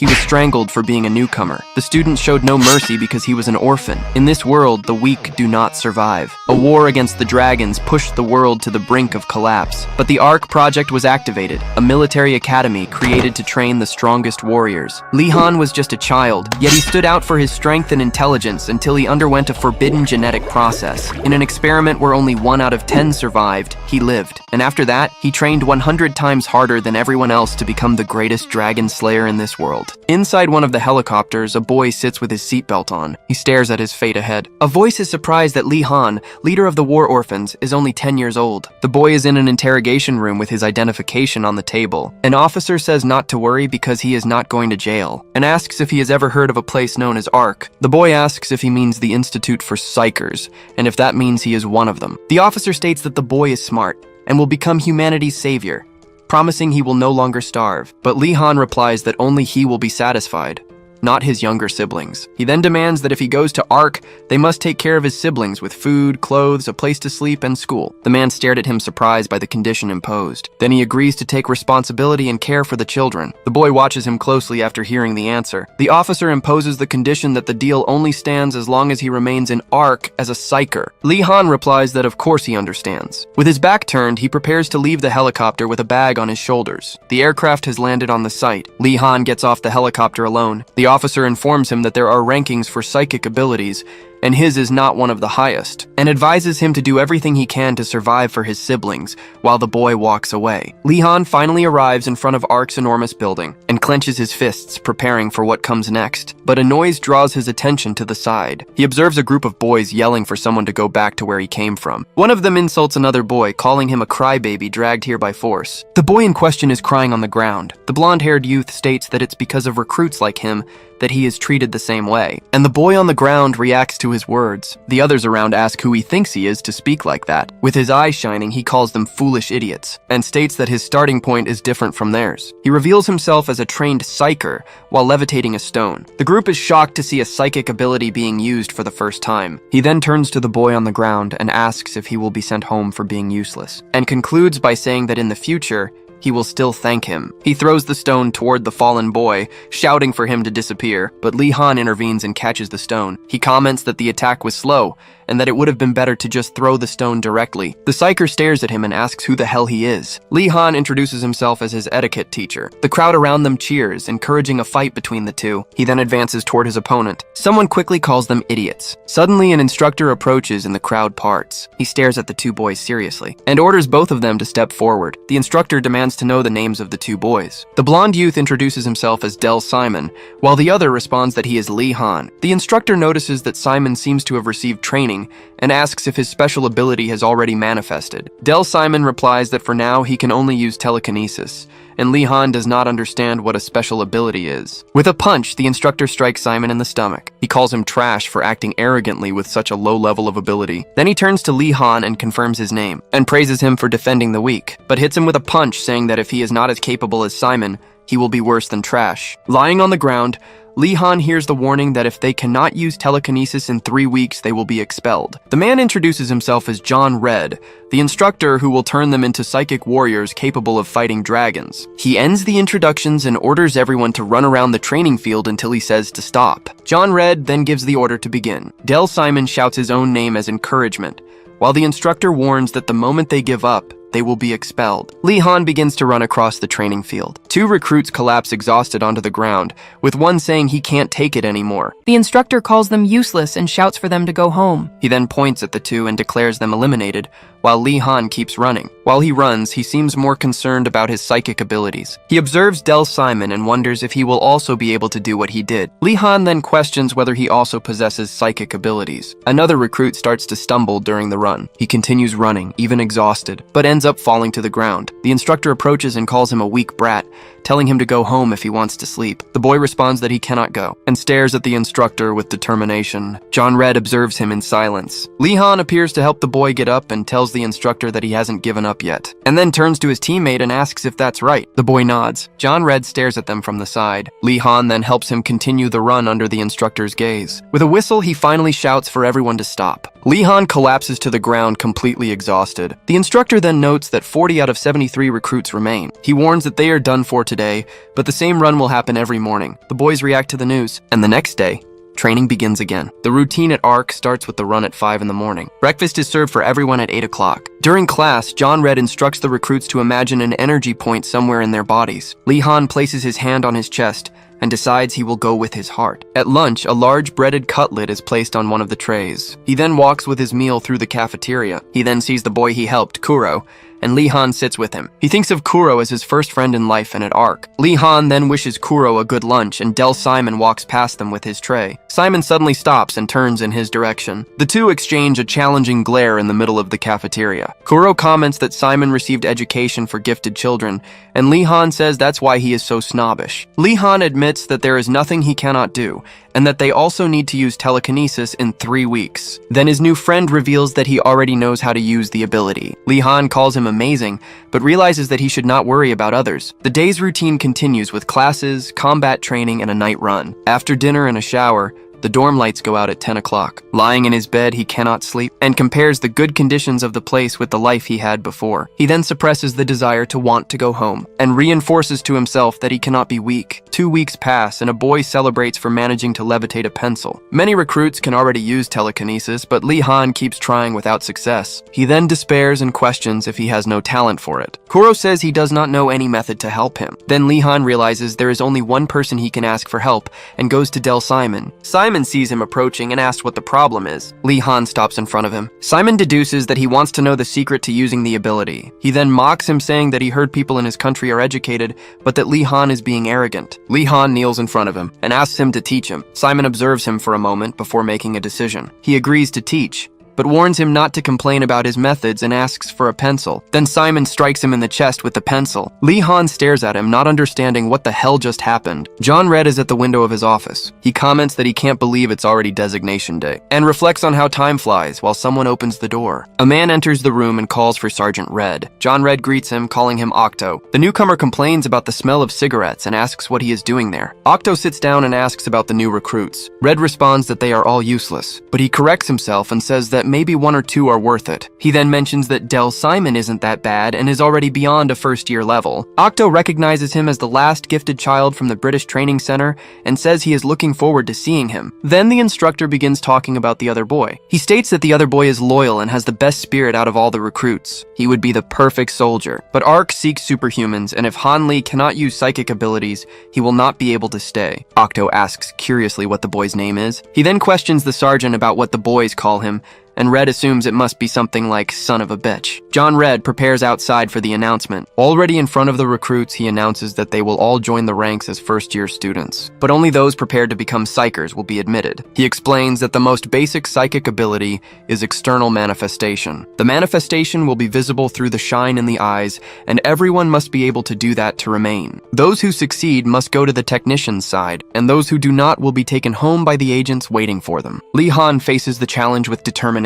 He was strangled for being a newcomer. The student showed no mercy because he was an orphan. In this world, the weak do not survive. A war against the dragons pushed the world to the brink of collapse. But the ARC project was activated, a military academy created to train the strongest warriors. Lee Han was just a child, yet he stood out for his strength and intelligence until he underwent a forbidden genetic process. In an experiment where only 1 out of 10 survived, he lived. And after that, he trained 100 times harder than everyone else to become the greatest dragon slayer in this world. Inside one of the helicopters, a boy sits with his seatbelt on. He stares at his fate ahead. A voice is surprised that Lee Han, leader of the war orphans, is only 10 years old. The boy is in an interrogation room with his identification on the table. An officer says not to worry because he is not going to jail, and asks if he has ever heard of a place known as ARC. The boy asks if he means the Institute for Psychers, and if that means he is one of them. The officer states that the boy is smart and will become humanity's savior, promising he will no longer starve. But Lee Han replies that only he will be satisfied, not his younger siblings. He then demands that if he goes to ARC, they must take care of his siblings with food, clothes, a place to sleep, and school. The man stared at him surprised by the condition imposed. Then he agrees to take responsibility and care for the children. The boy watches him closely after hearing the answer. The officer imposes the condition that the deal only stands as long as he remains in ARC as a psycher. Lee Han replies that of course he understands. With his back turned, he prepares to leave the helicopter with a bag on his shoulders. The aircraft has landed on the site. Lee Han gets off the helicopter alone. The officer informs him that there are rankings for psychic abilities, and his is not one of the highest, and advises him to do everything he can to survive for his siblings, while the boy walks away. Lee Han finally arrives in front of ARC's enormous building, and clenches his fists, preparing for what comes next. But a noise draws his attention to the side. He observes a group of boys yelling for someone to go back to where he came from. One of them insults another boy, calling him a crybaby dragged here by force. The boy in question is crying on the ground. The blonde-haired youth states that it's because of recruits like him that he is treated the same way, and the boy on the ground reacts to his words. The others around ask who he thinks he is to speak like that. With his eyes shining, he calls them foolish idiots, and states that his starting point is different from theirs. He reveals himself as a trained psycher while levitating a stone. The group is shocked to see a psychic ability being used for the first time. He then turns to the boy on the ground and asks if he will be sent home for being useless, and concludes by saying that in the future, he will still thank him. He throws the stone toward the fallen boy, shouting for him to disappear, but Lee Han intervenes and catches the stone. He comments that the attack was slow, and that it would have been better to just throw the stone directly. The psyker stares at him and asks who the hell he is. Lee Han introduces himself as his etiquette teacher. The crowd around them cheers, encouraging a fight between the two. He then advances toward his opponent. Someone quickly calls them idiots. Suddenly, an instructor approaches and the crowd parts. He stares at the two boys seriously, and orders both of them to step forward. The instructor demands to know the names of the two boys. The blonde youth introduces himself as Del Simon, while the other responds that he is Lee Han. The instructor notices that Simon seems to have received training and asks if his special ability has already manifested. Del Simon replies that for now he can only use telekinesis, and Lee Han does not understand what a special ability is. With a punch, the instructor strikes Simon in the stomach. He calls him trash for acting arrogantly with such a low level of ability. Then he turns to Lee Han and confirms his name, and praises him for defending the weak, but hits him with a punch, saying that if he is not as capable as Simon, he will be worse than trash. Lying on the ground, Lee Han hears the warning that if they cannot use telekinesis in 3 weeks, they will be expelled. The man introduces himself as John Red, the instructor who will turn them into psychic warriors capable of fighting dragons. He ends the introductions and orders everyone to run around the training field until he says to stop. John Red then gives the order to begin. Del Simon shouts his own name as encouragement, while the instructor warns that the moment they give up, they will be expelled. Lee Han begins to run across the training field. 2 recruits collapse exhausted onto the ground, with one saying he can't take it anymore. The instructor calls them useless and shouts for them to go home. He then points at the 2 and declares them eliminated, while Lee Han keeps running. While he runs, he seems more concerned about his psychic abilities. He observes Del Simon and wonders if he will also be able to do what he did. Lee Han then questions whether he also possesses psychic abilities. Another recruit starts to stumble during the run. He continues running, even exhausted, but ends up falling to the ground. The instructor approaches and calls him a weak brat, telling him to go home if he wants to sleep. The boy responds that he cannot go, and stares at the instructor with determination. John Red observes him in silence. Lee Han appears to help the boy get up and tells the instructor that he hasn't given up yet, and then turns to his teammate and asks if that's right. The boy nods. John Red stares at them from the side. Lee Han then helps him continue the run under the instructor's gaze. With a whistle, he finally shouts for everyone to stop. Lee Han collapses to the ground completely exhausted. The instructor then notes that 40 out of 73 recruits remain. He warns that they are done for today, but the same run will happen every morning. The boys react to the news, and the next day, training begins again. The routine at ARC starts with the run at 5 in the morning. Breakfast is served for everyone at 8 o'clock. During class, John Red instructs the recruits to imagine an energy point somewhere in their bodies. Lee Han places his hand on his chest and decides he will go with his heart. At lunch, a large breaded cutlet is placed on one of the trays. He then walks with his meal through the cafeteria. He then sees the boy he helped, Kuro, and Lee Han sits with him. He thinks of Kuro as his first friend in life and at ARC. Lee Han then wishes Kuro a good lunch, and Del Simon walks past them with his tray. Simon suddenly stops and turns in his direction. The two exchange a challenging glare in the middle of the cafeteria. Kuro comments that Simon received education for gifted children, and Lee Han says that's why he is so snobbish. Lee Han admits that there is nothing he cannot do, and that they also need to use telekinesis in 3 weeks. Then his new friend reveals that he already knows how to use the ability. Lee Han calls him amazing, but realizes that he should not worry about others. The day's routine continues with classes, combat training, and a night run. After dinner and a shower, the dorm lights go out at 10 o'clock. Lying in his bed, he cannot sleep, and compares the good conditions of the place with the life he had before. He then suppresses the desire to want to go home, and reinforces to himself that he cannot be weak. 2 weeks pass, and a boy celebrates for managing to levitate a pencil. Many recruits can already use telekinesis, but Lee Han keeps trying without success. He then despairs and questions if he has no talent for it. Kuro says he does not know any method to help him. Then Lee Han realizes there is only one person he can ask for help, and goes to Del Simon. Simon sees him approaching and asks what the problem is. Lee Han stops in front of him. Simon deduces that he wants to know the secret to using the ability. He then mocks him, saying that he heard people in his country are educated, but that Lee Han is being arrogant. Lee Han kneels in front of him and asks him to teach him. Simon observes him for a moment before making a decision. He agrees to teach, but warns him not to complain about his methods and asks for a pencil. Then Simon strikes him in the chest with the pencil. Lee Han stares at him, not understanding what the hell just happened. John Red is at the window of his office. He comments that he can't believe it's already designation day, and reflects on how time flies while someone opens the door. A man enters the room and calls for Sergeant Red. John Red greets him, calling him Octo. The newcomer complains about the smell of cigarettes and asks what he is doing there. Octo sits down and asks about the new recruits. Red responds that they are all useless, but he corrects himself and says that maybe 1 or 2 are worth it. He then mentions that Del Simon isn't that bad and is already beyond a first-year level. Octo recognizes him as the last gifted child from the British Training Center and says he is looking forward to seeing him. Then the instructor begins talking about the other boy. He states that the other boy is loyal and has the best spirit out of all the recruits. He would be the perfect soldier. But ARC seeks superhumans, and if Han Lee cannot use psychic abilities, he will not be able to stay. Octo asks curiously what the boy's name is. He then questions the sergeant about what the boys call him, and Red assumes it must be something like son of a bitch. John Red prepares outside for the announcement. Already in front of the recruits, he announces that they will all join the ranks as first-year students, but only those prepared to become psychers will be admitted. He explains that the most basic psychic ability is external manifestation. The manifestation will be visible through the shine in the eyes, and everyone must be able to do that to remain. Those who succeed must go to the technician's side, and those who do not will be taken home by the agents waiting for them. Lee Han faces the challenge with determination.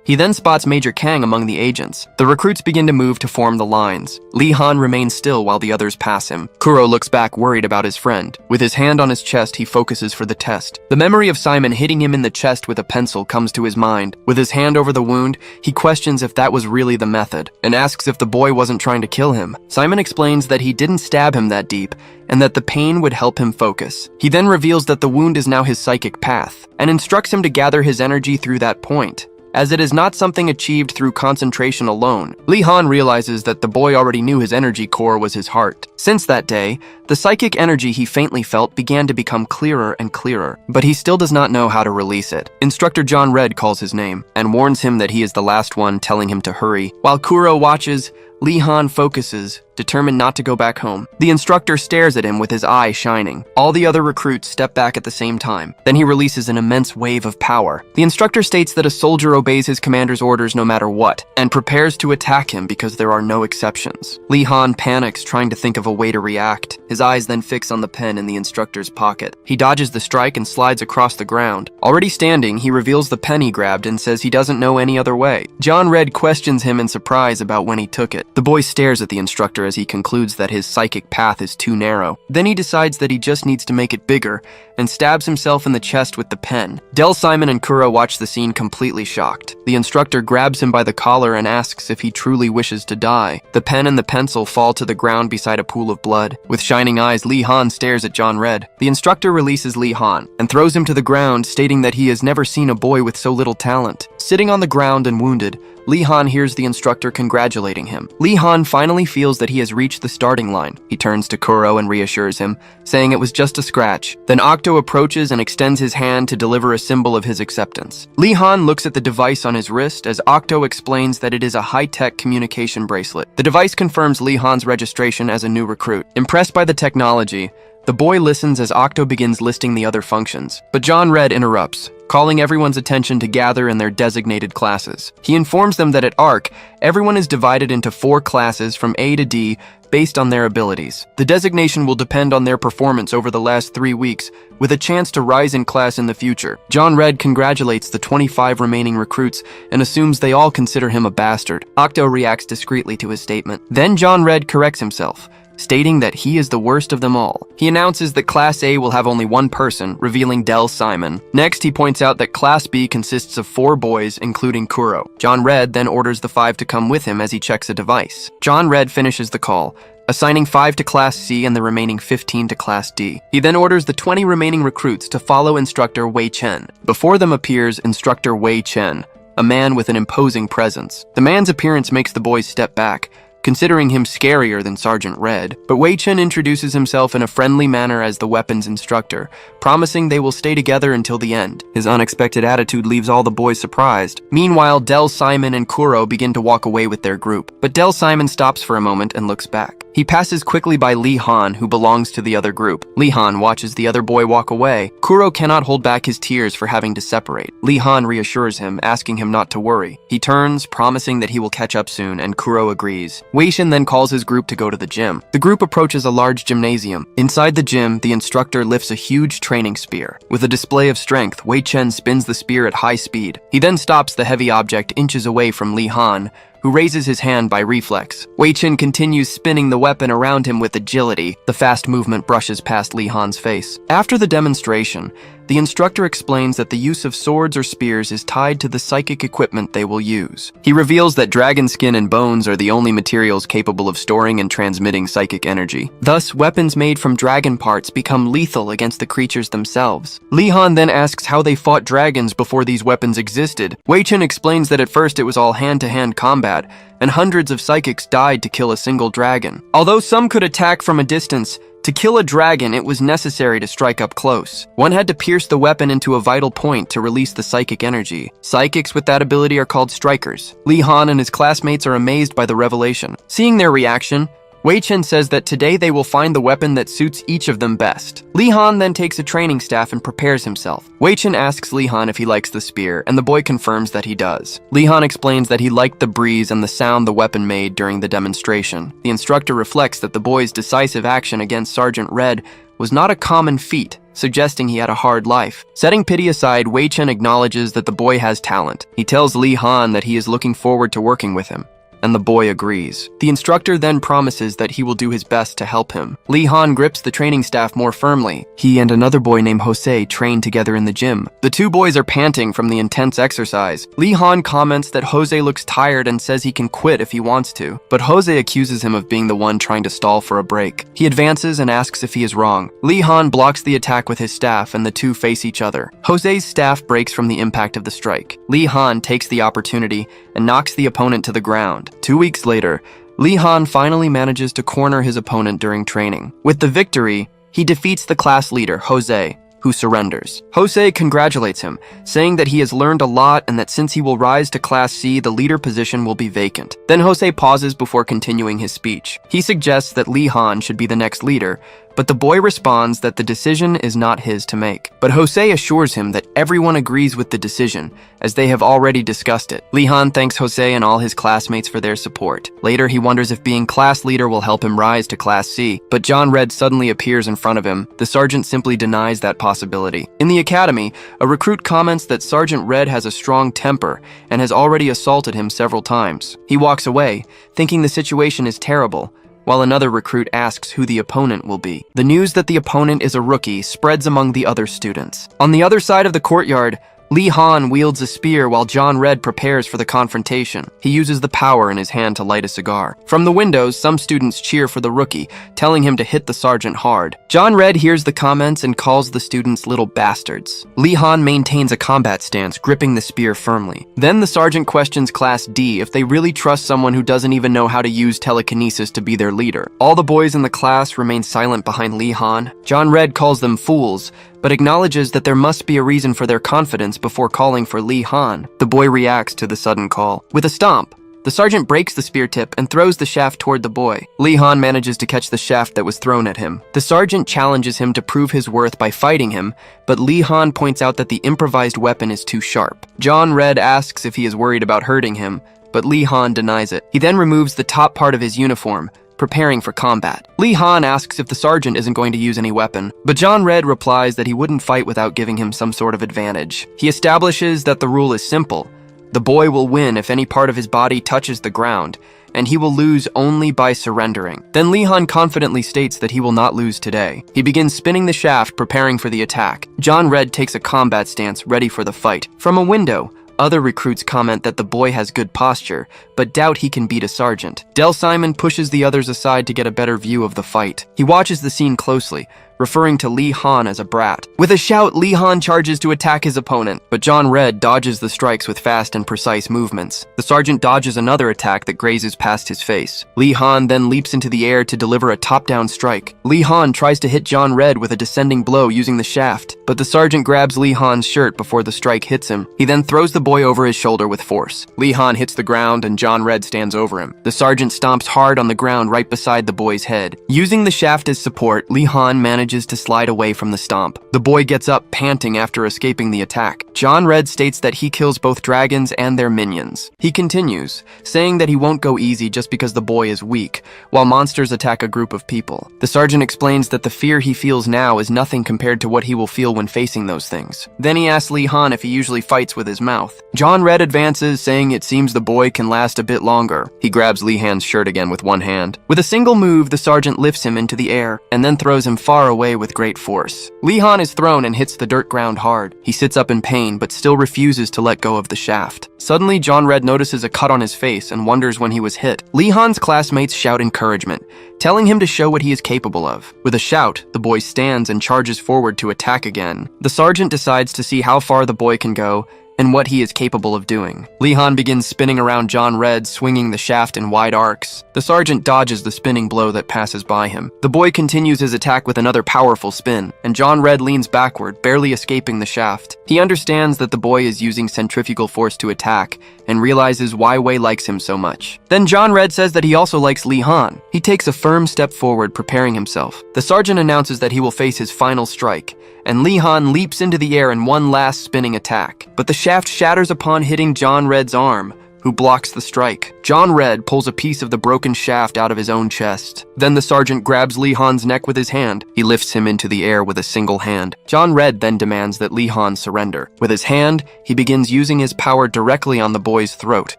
He then spots Major Kang among the agents. The recruits begin to move to form the lines. Lee Han remains still while the others pass him. Kuro looks back worried about his friend. With his hand on his chest, he focuses for the test. The memory of Simon hitting him in the chest with a pencil comes to his mind. With his hand over the wound, he questions if that was really the method, and asks if the boy wasn't trying to kill him. Simon explains that he didn't stab him that deep, and that the pain would help him focus. He then reveals that the wound is now his psychic path, and instructs him to gather his energy through that point, as it is not something achieved through concentration alone. Lee Han realizes that the boy already knew his energy core was his heart. Since that day, the psychic energy he faintly felt began to become clearer and clearer, but he still does not know how to release it. Instructor John Red calls his name, and warns him that he is the last one, telling him to hurry. While Kuro watches, Lee Han focuses, determined not to go back home. The instructor stares at him with his eye shining. All the other recruits step back at the same time. Then he releases an immense wave of power. The instructor states that a soldier obeys his commander's orders no matter what, and prepares to attack him because there are no exceptions. Lee Han panics, trying to think of a way to react. His eyes then fix on the pen in the instructor's pocket. He dodges the strike and slides across the ground. Already standing, he reveals the pen he grabbed and says he doesn't know any other way. John Red questions him in surprise about when he took it. The boy stares at the instructor as he concludes that his psychic path is too narrow. Then he decides that he just needs to make it bigger and stabs himself in the chest with the pen. Del, Simon, and Kuro watch the scene completely shocked. The instructor grabs him by the collar and asks if he truly wishes to die. The pen and the pencil fall to the ground beside a pool of blood. With shining eyes, Lee Han stares at John Red. The instructor releases Lee Han and throws him to the ground, stating that he has never seen a boy with so little talent. Sitting on the ground and wounded, Lee Han hears the instructor congratulating him. Lee Han finally feels that he has reached the starting line. He turns to Kuro and reassures him, saying it was just a scratch. Then Octo approaches and extends his hand to deliver a symbol of his acceptance. Lee Han looks at the device on his wrist as Octo explains that it is a high-tech communication bracelet. The device confirms Lee Han's registration as a new recruit. Impressed by the technology, the boy listens as Octo begins listing the other functions. But John Red interrupts, calling everyone's attention to gather in their designated classes. He informs them that at ARC, everyone is divided into 4 classes from A to D based on their abilities. The designation will depend on their performance over the last 3 weeks, with a chance to rise in class in the future. John Red congratulates the 25 remaining recruits and assumes they all consider him a bastard. Octo reacts discreetly to his statement. Then John Red corrects himself, stating that he is the worst of them all. He announces that Class A will have only 1 person, revealing Del Simon. Next, he points out that Class B consists of 4 boys, including Kuro. John Red then orders the 5 to come with him as he checks a device. John Red finishes the call, assigning 5 to Class C and the remaining 15 to Class D. He then orders the 20 remaining recruits to follow Instructor Wei Chen. Before them appears Instructor Wei Chen, a man with an imposing presence. The man's appearance makes the boys step back, considering him scarier than Sergeant Red. But Wei Chen introduces himself in a friendly manner as the weapons instructor, promising they will stay together until the end. His unexpected attitude leaves all the boys surprised. Meanwhile, Del, Simon, and Kuro begin to walk away with their group. But Del Simon stops for a moment and looks back. He passes quickly by Lee Han, who belongs to the other group. Lee Han watches the other boy walk away. Kuro cannot hold back his tears for having to separate. Lee Han reassures him, asking him not to worry. He turns, promising that he will catch up soon, and Kuro agrees. Wei Chen then calls his group to go to the gym. The group approaches a large gymnasium. Inside the gym, the instructor lifts a huge training spear. With a display of strength, Wei Chen spins the spear at high speed. He then stops the heavy object inches away from Lee Han, who raises his hand by reflex. Wei Chen continues spinning the weapon around him with agility. The fast movement brushes past Lee Han's face. After the demonstration, the instructor explains that the use of swords or spears is tied to the psychic equipment they will use. He reveals that dragon skin and bones are the only materials capable of storing and transmitting psychic energy. Thus, weapons made from dragon parts become lethal against the creatures themselves. Lee Han then asks how they fought dragons before these weapons existed. Wei Chen explains that at first it was all hand-to-hand combat, and hundreds of psychics died to kill a single dragon. Although some could attack from a distance, to kill a dragon, it was necessary to strike up close. One had to pierce the weapon into a vital point to release the psychic energy. Psychics with that ability are called strikers. Lee Han and his classmates are amazed by the revelation. Seeing their reaction, Wei Chen says that today they will find the weapon that suits each of them best. Lee Han then takes a training staff and prepares himself. Wei Chen asks Lee Han if he likes the spear, and the boy confirms that he does. Lee Han explains that he liked the breeze and the sound the weapon made during the demonstration. The instructor reflects that the boy's decisive action against Sergeant Red was not a common feat, suggesting he had a hard life. Setting pity aside, Wei Chen acknowledges that the boy has talent. He tells Lee Han that he is looking forward to working with him, and the boy agrees. The instructor then promises that he will do his best to help him. Lee Han grips the training staff more firmly. He and another boy named Jose train together in the gym. The 2 boys are panting from the intense exercise. Lee Han comments that Jose looks tired and says he can quit if he wants to, but Jose accuses him of being the one trying to stall for a break. He advances and asks if he is wrong. Lee Han blocks the attack with his staff, and the 2 face each other. Jose's staff breaks from the impact of the strike. Lee Han takes the opportunity and knocks the opponent to the ground. 2 weeks later, Lee Han finally manages to corner his opponent during training. With the victory, he defeats the class leader, Jose, who surrenders. Jose congratulates him, saying that he has learned a lot and that since he will rise to Class C, the leader position will be vacant. Then Jose pauses before continuing his speech. He suggests that Lee Han should be the next leader, but the boy responds that the decision is not his to make. But Jose assures him that everyone agrees with the decision, as they have already discussed it. Lee Han thanks Jose and all his classmates for their support. Later, he wonders if being class leader will help him rise to Class C, but John Red suddenly appears in front of him. The sergeant simply denies that possibility. In the academy, a recruit comments that Sergeant Red has a strong temper and has already assaulted him several times. He walks away, thinking the situation is terrible, while another recruit asks who the opponent will be. The news that the opponent is a rookie spreads among the other students. On the other side of the courtyard, Lee Han wields a spear while John Red prepares for the confrontation. He uses the power in his hand to light a cigar. From the windows, some students cheer for the rookie, telling him to hit the sergeant hard. John Red hears the comments and calls the students little bastards. Lee Han maintains a combat stance, gripping the spear firmly. Then the sergeant questions Class D if they really trust someone who doesn't even know how to use telekinesis to be their leader. All the boys in the class remain silent behind Lee Han. John Red calls them fools, but acknowledges that there must be a reason for their confidence before calling for Lee Han. The boy reacts to the sudden call. With a stomp, the sergeant breaks the spear tip and throws the shaft toward the boy. Lee Han manages to catch the shaft that was thrown at him. The sergeant challenges him to prove his worth by fighting him, but Lee Han points out that the improvised weapon is too sharp. John Red asks if he is worried about hurting him, but Lee Han denies it. He then removes the top part of his uniform, preparing for combat. Lee Han asks if the sergeant isn't going to use any weapon, but John Red replies that he wouldn't fight without giving him some sort of advantage. He establishes that the rule is simple. The boy will win if any part of his body touches the ground, and he will lose only by surrendering. Then Lee Han confidently states that he will not lose today. He begins spinning the shaft, preparing for the attack. John Red takes a combat stance, ready for the fight. From a window, other recruits comment that the boy has good posture, but doubt he can beat a sergeant. Del Simon pushes the others aside to get a better view of the fight. He watches the scene closely, referring to Lee Han as a brat. With a shout, Lee Han charges to attack his opponent, but John Red dodges the strikes with fast and precise movements. The sergeant dodges another attack that grazes past his face. Lee Han then leaps into the air to deliver a top-down strike. Lee Han tries to hit John Red with a descending blow using the shaft, but the sergeant grabs Lee Han's shirt before the strike hits him. He then throws the boy over his shoulder with force. Lee Han hits the ground and John Red stands over him. The sergeant stomps hard on the ground right beside the boy's head. Using the shaft as support, Lee Han manages to slide away from the stomp. The boy gets up, panting after escaping the attack. John Red states that he kills both dragons and their minions. He continues, saying that he won't go easy just because the boy is weak, while monsters attack a group of people. The sergeant explains that the fear he feels now is nothing compared to what he will feel when facing those things. Then he asks Lee Han if he usually fights with his mouth. John Red advances, saying it seems the boy can last a bit longer. He grabs Lee Han's shirt again with one hand. With a single move, the sergeant lifts him into the air and then throws him far away with great force. Lee Han is thrown and hits the dirt ground hard. He sits up in pain, but still refuses to let go of the shaft. Suddenly, John Red notices a cut on his face and wonders when he was hit. Lee Han's classmates shout encouragement, telling him to show what he is capable of. With a shout, the boy stands and charges forward to attack again. The sergeant decides to see how far the boy can go and what he is capable of doing. Lee Han begins spinning around John Red, swinging the shaft in wide arcs. The sergeant dodges the spinning blow that passes by him. The boy continues his attack with another powerful spin, and John Red leans backward, barely escaping the shaft. He understands that the boy is using centrifugal force to attack, and realizes why Wei likes him so much. Then John Red says that he also likes Lee Han. He takes a firm step forward, preparing himself. The sergeant announces that he will face his final strike, and Lee Han leaps into the air in one last spinning attack. But the shaft shatters upon hitting John Red's arm, who blocks the strike. John Red pulls a piece of the broken shaft out of his own chest. Then the sergeant grabs Lee Han's neck with his hand. He lifts him into the air with a single hand. John Red then demands that Lee Han surrender. With his hand, he begins using his power directly on the boy's throat.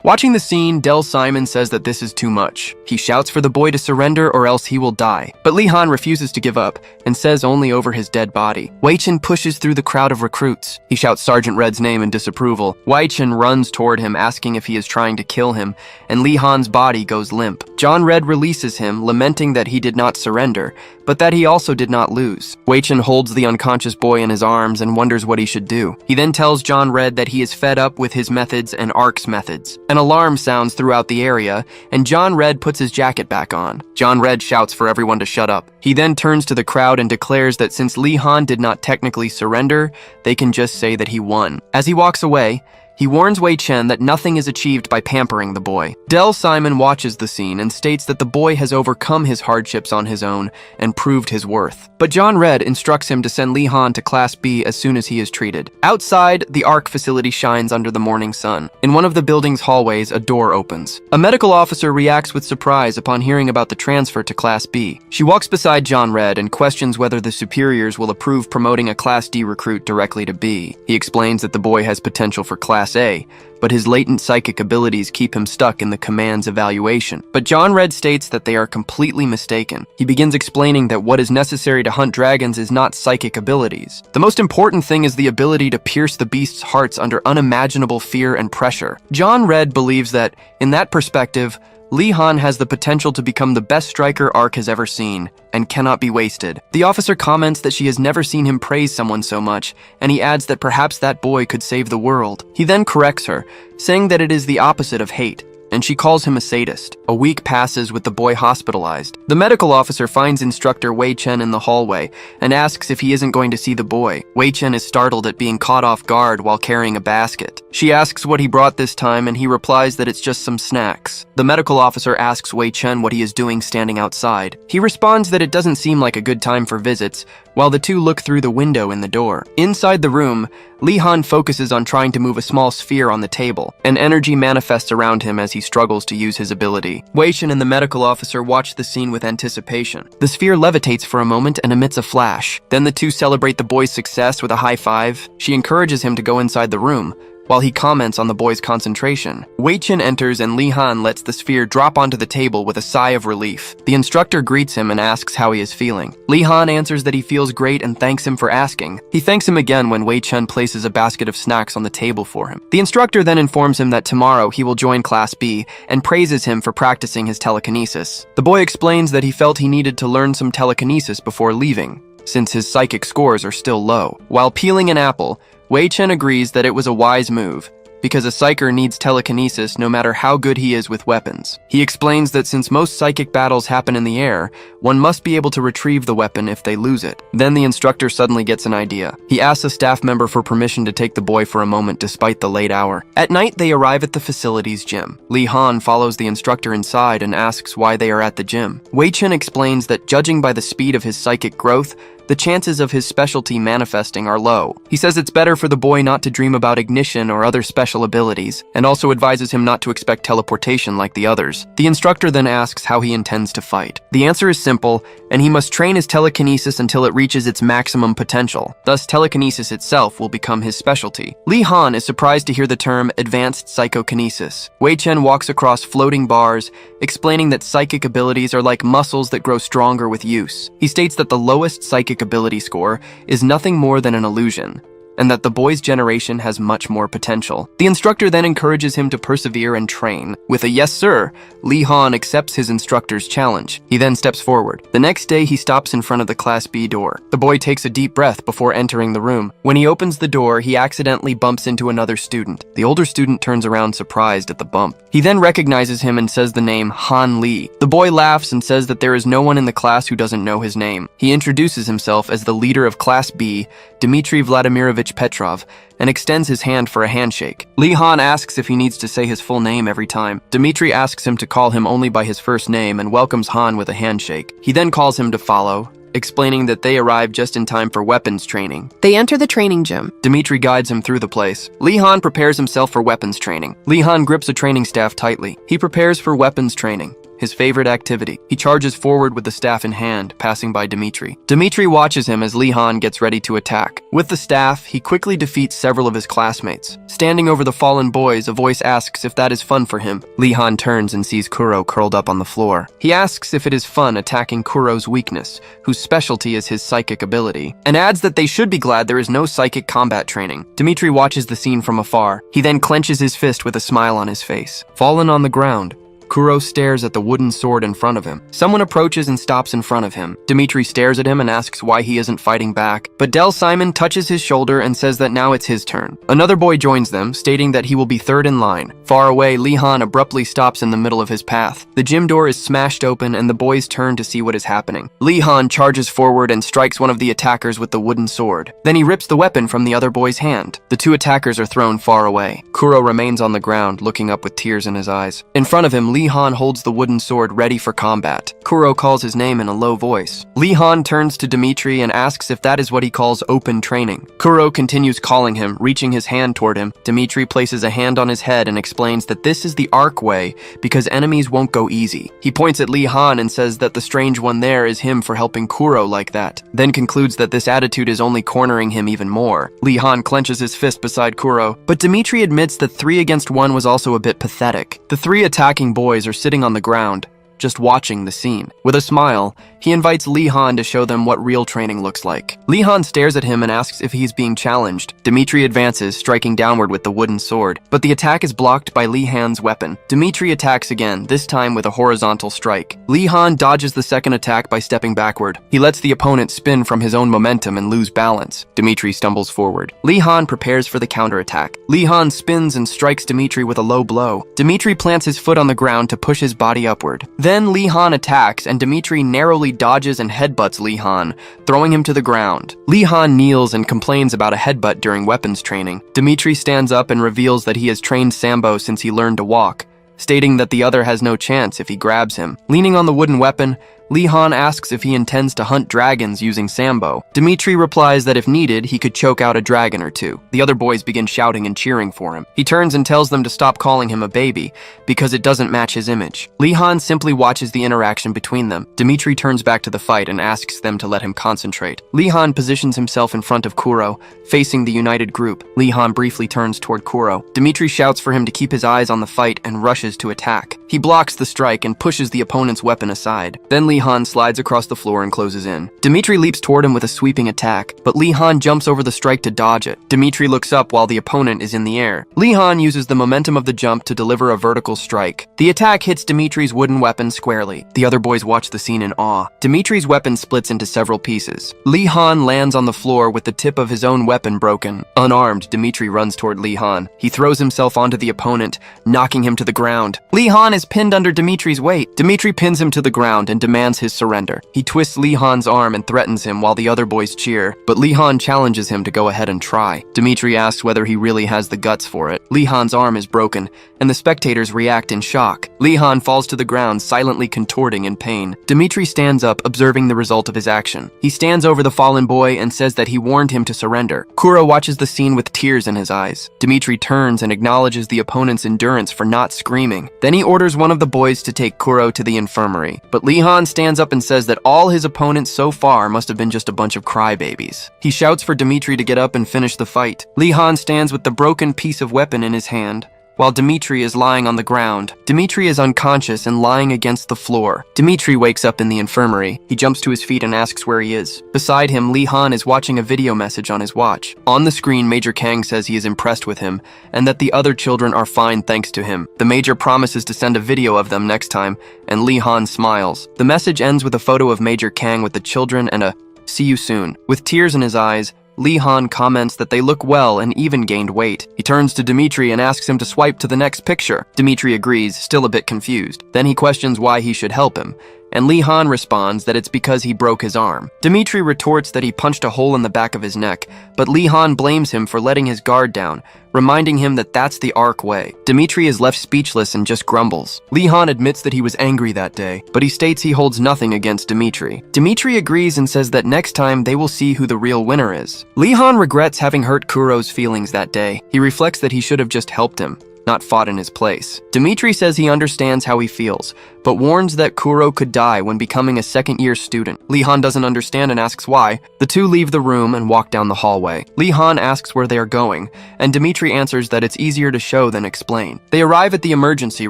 Watching the scene, Del Simon says that this is too much. He shouts for the boy to surrender or else he will die. But Lee Han refuses to give up and says only over his dead body. Wei Chen pushes through the crowd of recruits. He shouts Sergeant Red's name in disapproval. Wei Chen runs toward him, asking if he is trying to kill him, and Lee Han's body goes limp. John Red releases him, lamenting that he did not surrender, but that he also did not lose. Wei Chen holds the unconscious boy in his arms and wonders what he should do. He then tells John Red that he is fed up with his methods and Ark's methods. An alarm sounds throughout the area, and John Red puts his jacket back on. John Red shouts for everyone to shut up. He then turns to the crowd and declares that since Lee Han did not technically surrender, they can just say that he won. As he walks away, He warns Wei Chen that nothing is achieved by pampering the boy. Del Simon watches the scene and states that the boy has overcome his hardships on his own and proved his worth. But John Red instructs him to send Li Han to Class B as soon as he is treated. Outside, the ARC facility shines under the morning sun. In one of the building's hallways, a door opens. A medical officer reacts with surprise upon hearing about the transfer to Class B. She walks beside John Red and questions whether the superiors will approve promoting a Class D recruit directly to B. He explains that the boy has potential for Class A, but his latent psychic abilities keep him stuck in the command's evaluation. But John Red states that they are completely mistaken. He begins explaining that what is necessary to hunt dragons is not psychic abilities. The most important thing is the ability to pierce the beast's hearts under unimaginable fear and pressure. John Red believes that, in that perspective, Li Han has the potential to become the best striker ARC has ever seen, and cannot be wasted. The officer comments that she has never seen him praise someone so much, and he adds that perhaps that boy could save the world. He then corrects her, saying that it is the opposite of hate, and she calls him a sadist. A week passes with the boy hospitalized. The medical officer finds instructor Wei Chen in the hallway and asks if he isn't going to see the boy. Wei Chen is startled at being caught off guard while carrying a basket. She asks what he brought this time, and he replies that it's just some snacks. The medical officer asks Wei Chen what he is doing standing outside. He responds that it doesn't seem like a good time for visits, while the two look through the window in the door. Inside the room, Li Han focuses on trying to move a small sphere on the table. An energy manifests around him as he struggles to use his ability. Wei Chen and the medical officer watch the scene with anticipation. The sphere levitates for a moment and emits a flash. Then the two celebrate the boy's success with a high five. She encourages him to go inside the room, while he comments on the boy's concentration. Wei Chen enters and Li Han lets the sphere drop onto the table with a sigh of relief. The instructor greets him and asks how he is feeling. Li Han answers that he feels great and thanks him for asking. He thanks him again when Wei Chen places a basket of snacks on the table for him. The instructor then informs him that tomorrow he will join Class B and praises him for practicing his telekinesis. The boy explains that he felt he needed to learn some telekinesis before leaving, since his psychic scores are still low. While peeling an apple, Wei Chen agrees that it was a wise move, because a psyker needs telekinesis no matter how good he is with weapons. He explains that since most psychic battles happen in the air, one must be able to retrieve the weapon if they lose it. Then the instructor suddenly gets an idea. He asks a staff member for permission to take the boy for a moment despite the late hour. At night, they arrive at the facility's gym. Li Han follows the instructor inside and asks why they are at the gym. Wei Chen explains that judging by the speed of his psychic growth, the chances of his specialty manifesting are low. He says it's better for the boy not to dream about ignition or other special abilities, and also advises him not to expect teleportation like the others. The instructor then asks how he intends to fight. The answer is simple, and he must train his telekinesis until it reaches its maximum potential. Thus, telekinesis itself will become his specialty. Li Han is surprised to hear the term advanced psychokinesis. Wei Chen walks across floating bars, explaining that psychic abilities are like muscles that grow stronger with use. He states that the lowest psychic ability score is nothing more than an illusion, and that the boy's generation has much more potential. The instructor then encourages him to persevere and train. With a yes sir, Li Han accepts his instructor's challenge. He then steps forward. The next day, he stops in front of the Class B door. The boy takes a deep breath before entering the room. When he opens the door, he accidentally bumps into another student. The older student turns around surprised at the bump. He then recognizes him and says the name Han Li. The boy laughs and says that there is no one in the class who doesn't know his name. He introduces himself as the leader of Class B, Dmitry Vladimirovich Petrov, and extends his hand for a handshake. Li Han asks if he needs to say his full name every time. Dmitry asks him to call him only by his first name and welcomes Han with a handshake. He then calls him to follow, explaining that they arrived just in time for weapons training. They enter the training gym. Dmitry guides him through the place. Li Han prepares himself for weapons training. Li Han grips a training staff tightly. He prepares for weapons training, his favorite activity. He charges forward with the staff in hand, passing by Dmitry. Dmitry watches him as Li Han gets ready to attack. With the staff, he quickly defeats several of his classmates. Standing over the fallen boys, a voice asks if that is fun for him. Li Han turns and sees Kuro curled up on the floor. He asks if it is fun attacking Kuro's weakness, whose specialty is his psychic ability, and adds that they should be glad there is no psychic combat training. Dmitry watches the scene from afar. He then clenches his fist with a smile on his face. Fallen on the ground, Kuro stares at the wooden sword in front of him. Someone approaches and stops in front of him. Dimitri stares at him and asks why he isn't fighting back, but Del Simon touches his shoulder and says that now it's his turn. Another boy joins them, stating that he will be third in line. Far away, Lee Han abruptly stops in the middle of his path. The gym door is smashed open and the boys turn to see what is happening. Lee Han charges forward and strikes one of the attackers with the wooden sword. Then he rips the weapon from the other boy's hand. The two attackers are thrown far away. Kuro remains on the ground, looking up with tears in his eyes. In front of him, Lee Han holds the wooden sword ready for combat. Kuro calls his name in a low voice. Lee Han turns to Dimitri and asks if that is what he calls open training. Kuro continues calling him, reaching his hand toward him. Dimitri places a hand on his head and explains that this is the arc way because enemies won't go easy. He points at Lee Han and says that the strange one there is him for helping Kuro like that, then concludes that this attitude is only cornering him even more. Lee Han clenches his fist beside Kuro, but Dimitri admits that 3 against 1 was also a bit pathetic. The 3 attacking boys are sitting on the ground, just watching the scene. With a smile, he invites Lee Han to show them what real training looks like. Lee Han stares at him and asks if he's being challenged. Dimitri advances, striking downward with the wooden sword, but the attack is blocked by Lee Han's weapon. Dimitri attacks again, this time with a horizontal strike. Lee Han dodges the second attack by stepping backward. He lets the opponent spin from his own momentum and lose balance. Dimitri stumbles forward. Lee Han prepares for the counterattack. Lee Han spins and strikes Dimitri with a low blow. Dimitri plants his foot on the ground to push his body upward. Then Lee Han attacks, and Dimitri narrowly dodges and headbutts Lee Han, throwing him to the ground. Lee Han kneels and complains about a headbutt during weapons training. Dimitri stands up and reveals that he has trained Sambo since he learned to walk, stating that the other has no chance if he grabs him. Leaning on the wooden weapon, Lee Han asks if he intends to hunt dragons using Sambo. Dimitri replies that if needed, he could choke out a dragon or two. The other boys begin shouting and cheering for him. He turns and tells them to stop calling him a baby, because it doesn't match his image. Lee Han simply watches the interaction between them. Dimitri turns back to the fight and asks them to let him concentrate. Lee Han positions himself in front of Kuro, facing the united group. Lee Han briefly turns toward Kuro. Dimitri shouts for him to keep his eyes on the fight and rushes to attack. He blocks the strike and pushes the opponent's weapon aside. Then Lee Han slides across the floor and closes in. Dimitri leaps toward him with a sweeping attack, but Lee Han jumps over the strike to dodge it. Dimitri looks up while the opponent is in the air. Lee Han uses the momentum of the jump to deliver a vertical strike. The attack hits Dimitri's wooden weapon squarely. The other boys watch the scene in awe. Dimitri's weapon splits into several pieces. Lee Han lands on the floor with the tip of his own weapon broken. Unarmed, Dimitri runs toward Lee Han. He throws himself onto the opponent, knocking him to the ground. Lee Han is pinned under Dimitri's weight. Dimitri pins him to the ground and demands his surrender. He twists Lee Han's arm and threatens him while the other boys cheer, but Lee Han challenges him to go ahead and try. Dimitri asks whether he really has the guts for it. Lee Han's arm is broken, and the spectators react in shock. Lee Han falls to the ground, silently contorting in pain. Dimitri stands up, observing the result of his action. He stands over the fallen boy and says that he warned him to surrender. Kuro watches the scene with tears in his eyes. Dimitri turns and acknowledges the opponent's endurance for not screaming. Then he orders one of the boys to take Kuro to the infirmary, but Lee Han stands up and says that all his opponents so far must have been just a bunch of crybabies. He shouts for Dimitri to get up and finish the fight. Lee Han stands with the broken piece of weapon in his hand, while Dimitri is lying on the ground. Dimitri is unconscious and lying against the floor. Dimitri wakes up in the infirmary. He jumps to his feet and asks where he is. Beside him, Lee Han is watching a video message on his watch. On the screen, Major Kang says he is impressed with him and that the other children are fine thanks to him. The Major promises to send a video of them next time, and Lee Han smiles. The message ends with a photo of Major Kang with the children and a "see you soon." With tears in his eyes, Lee Han comments that they look well and even gained weight. He turns to Dimitri and asks him to swipe to the next picture. Dimitri agrees, still a bit confused. Then he questions why he should help him, and Lee Han responds that it's because he broke his arm. Dimitri retorts that he punched a hole in the back of his neck, but Lee Han blames him for letting his guard down, reminding him that that's the arc way. Dimitri is left speechless and just grumbles. Lee Han admits that he was angry that day, but he states he holds nothing against Dimitri. Dimitri agrees and says that next time they will see who the real winner is. Lee Han regrets having hurt Kuro's feelings that day. He reflects that he should have just helped him, not fought in his place. Dimitri says he understands how he feels, but warns that Kuro could die when becoming a second-year student. Lee-han doesn't understand and asks why. The two leave the room and walk down the hallway. Lee-han asks where they are going, and Dimitri answers that it's easier to show than explain. They arrive at the emergency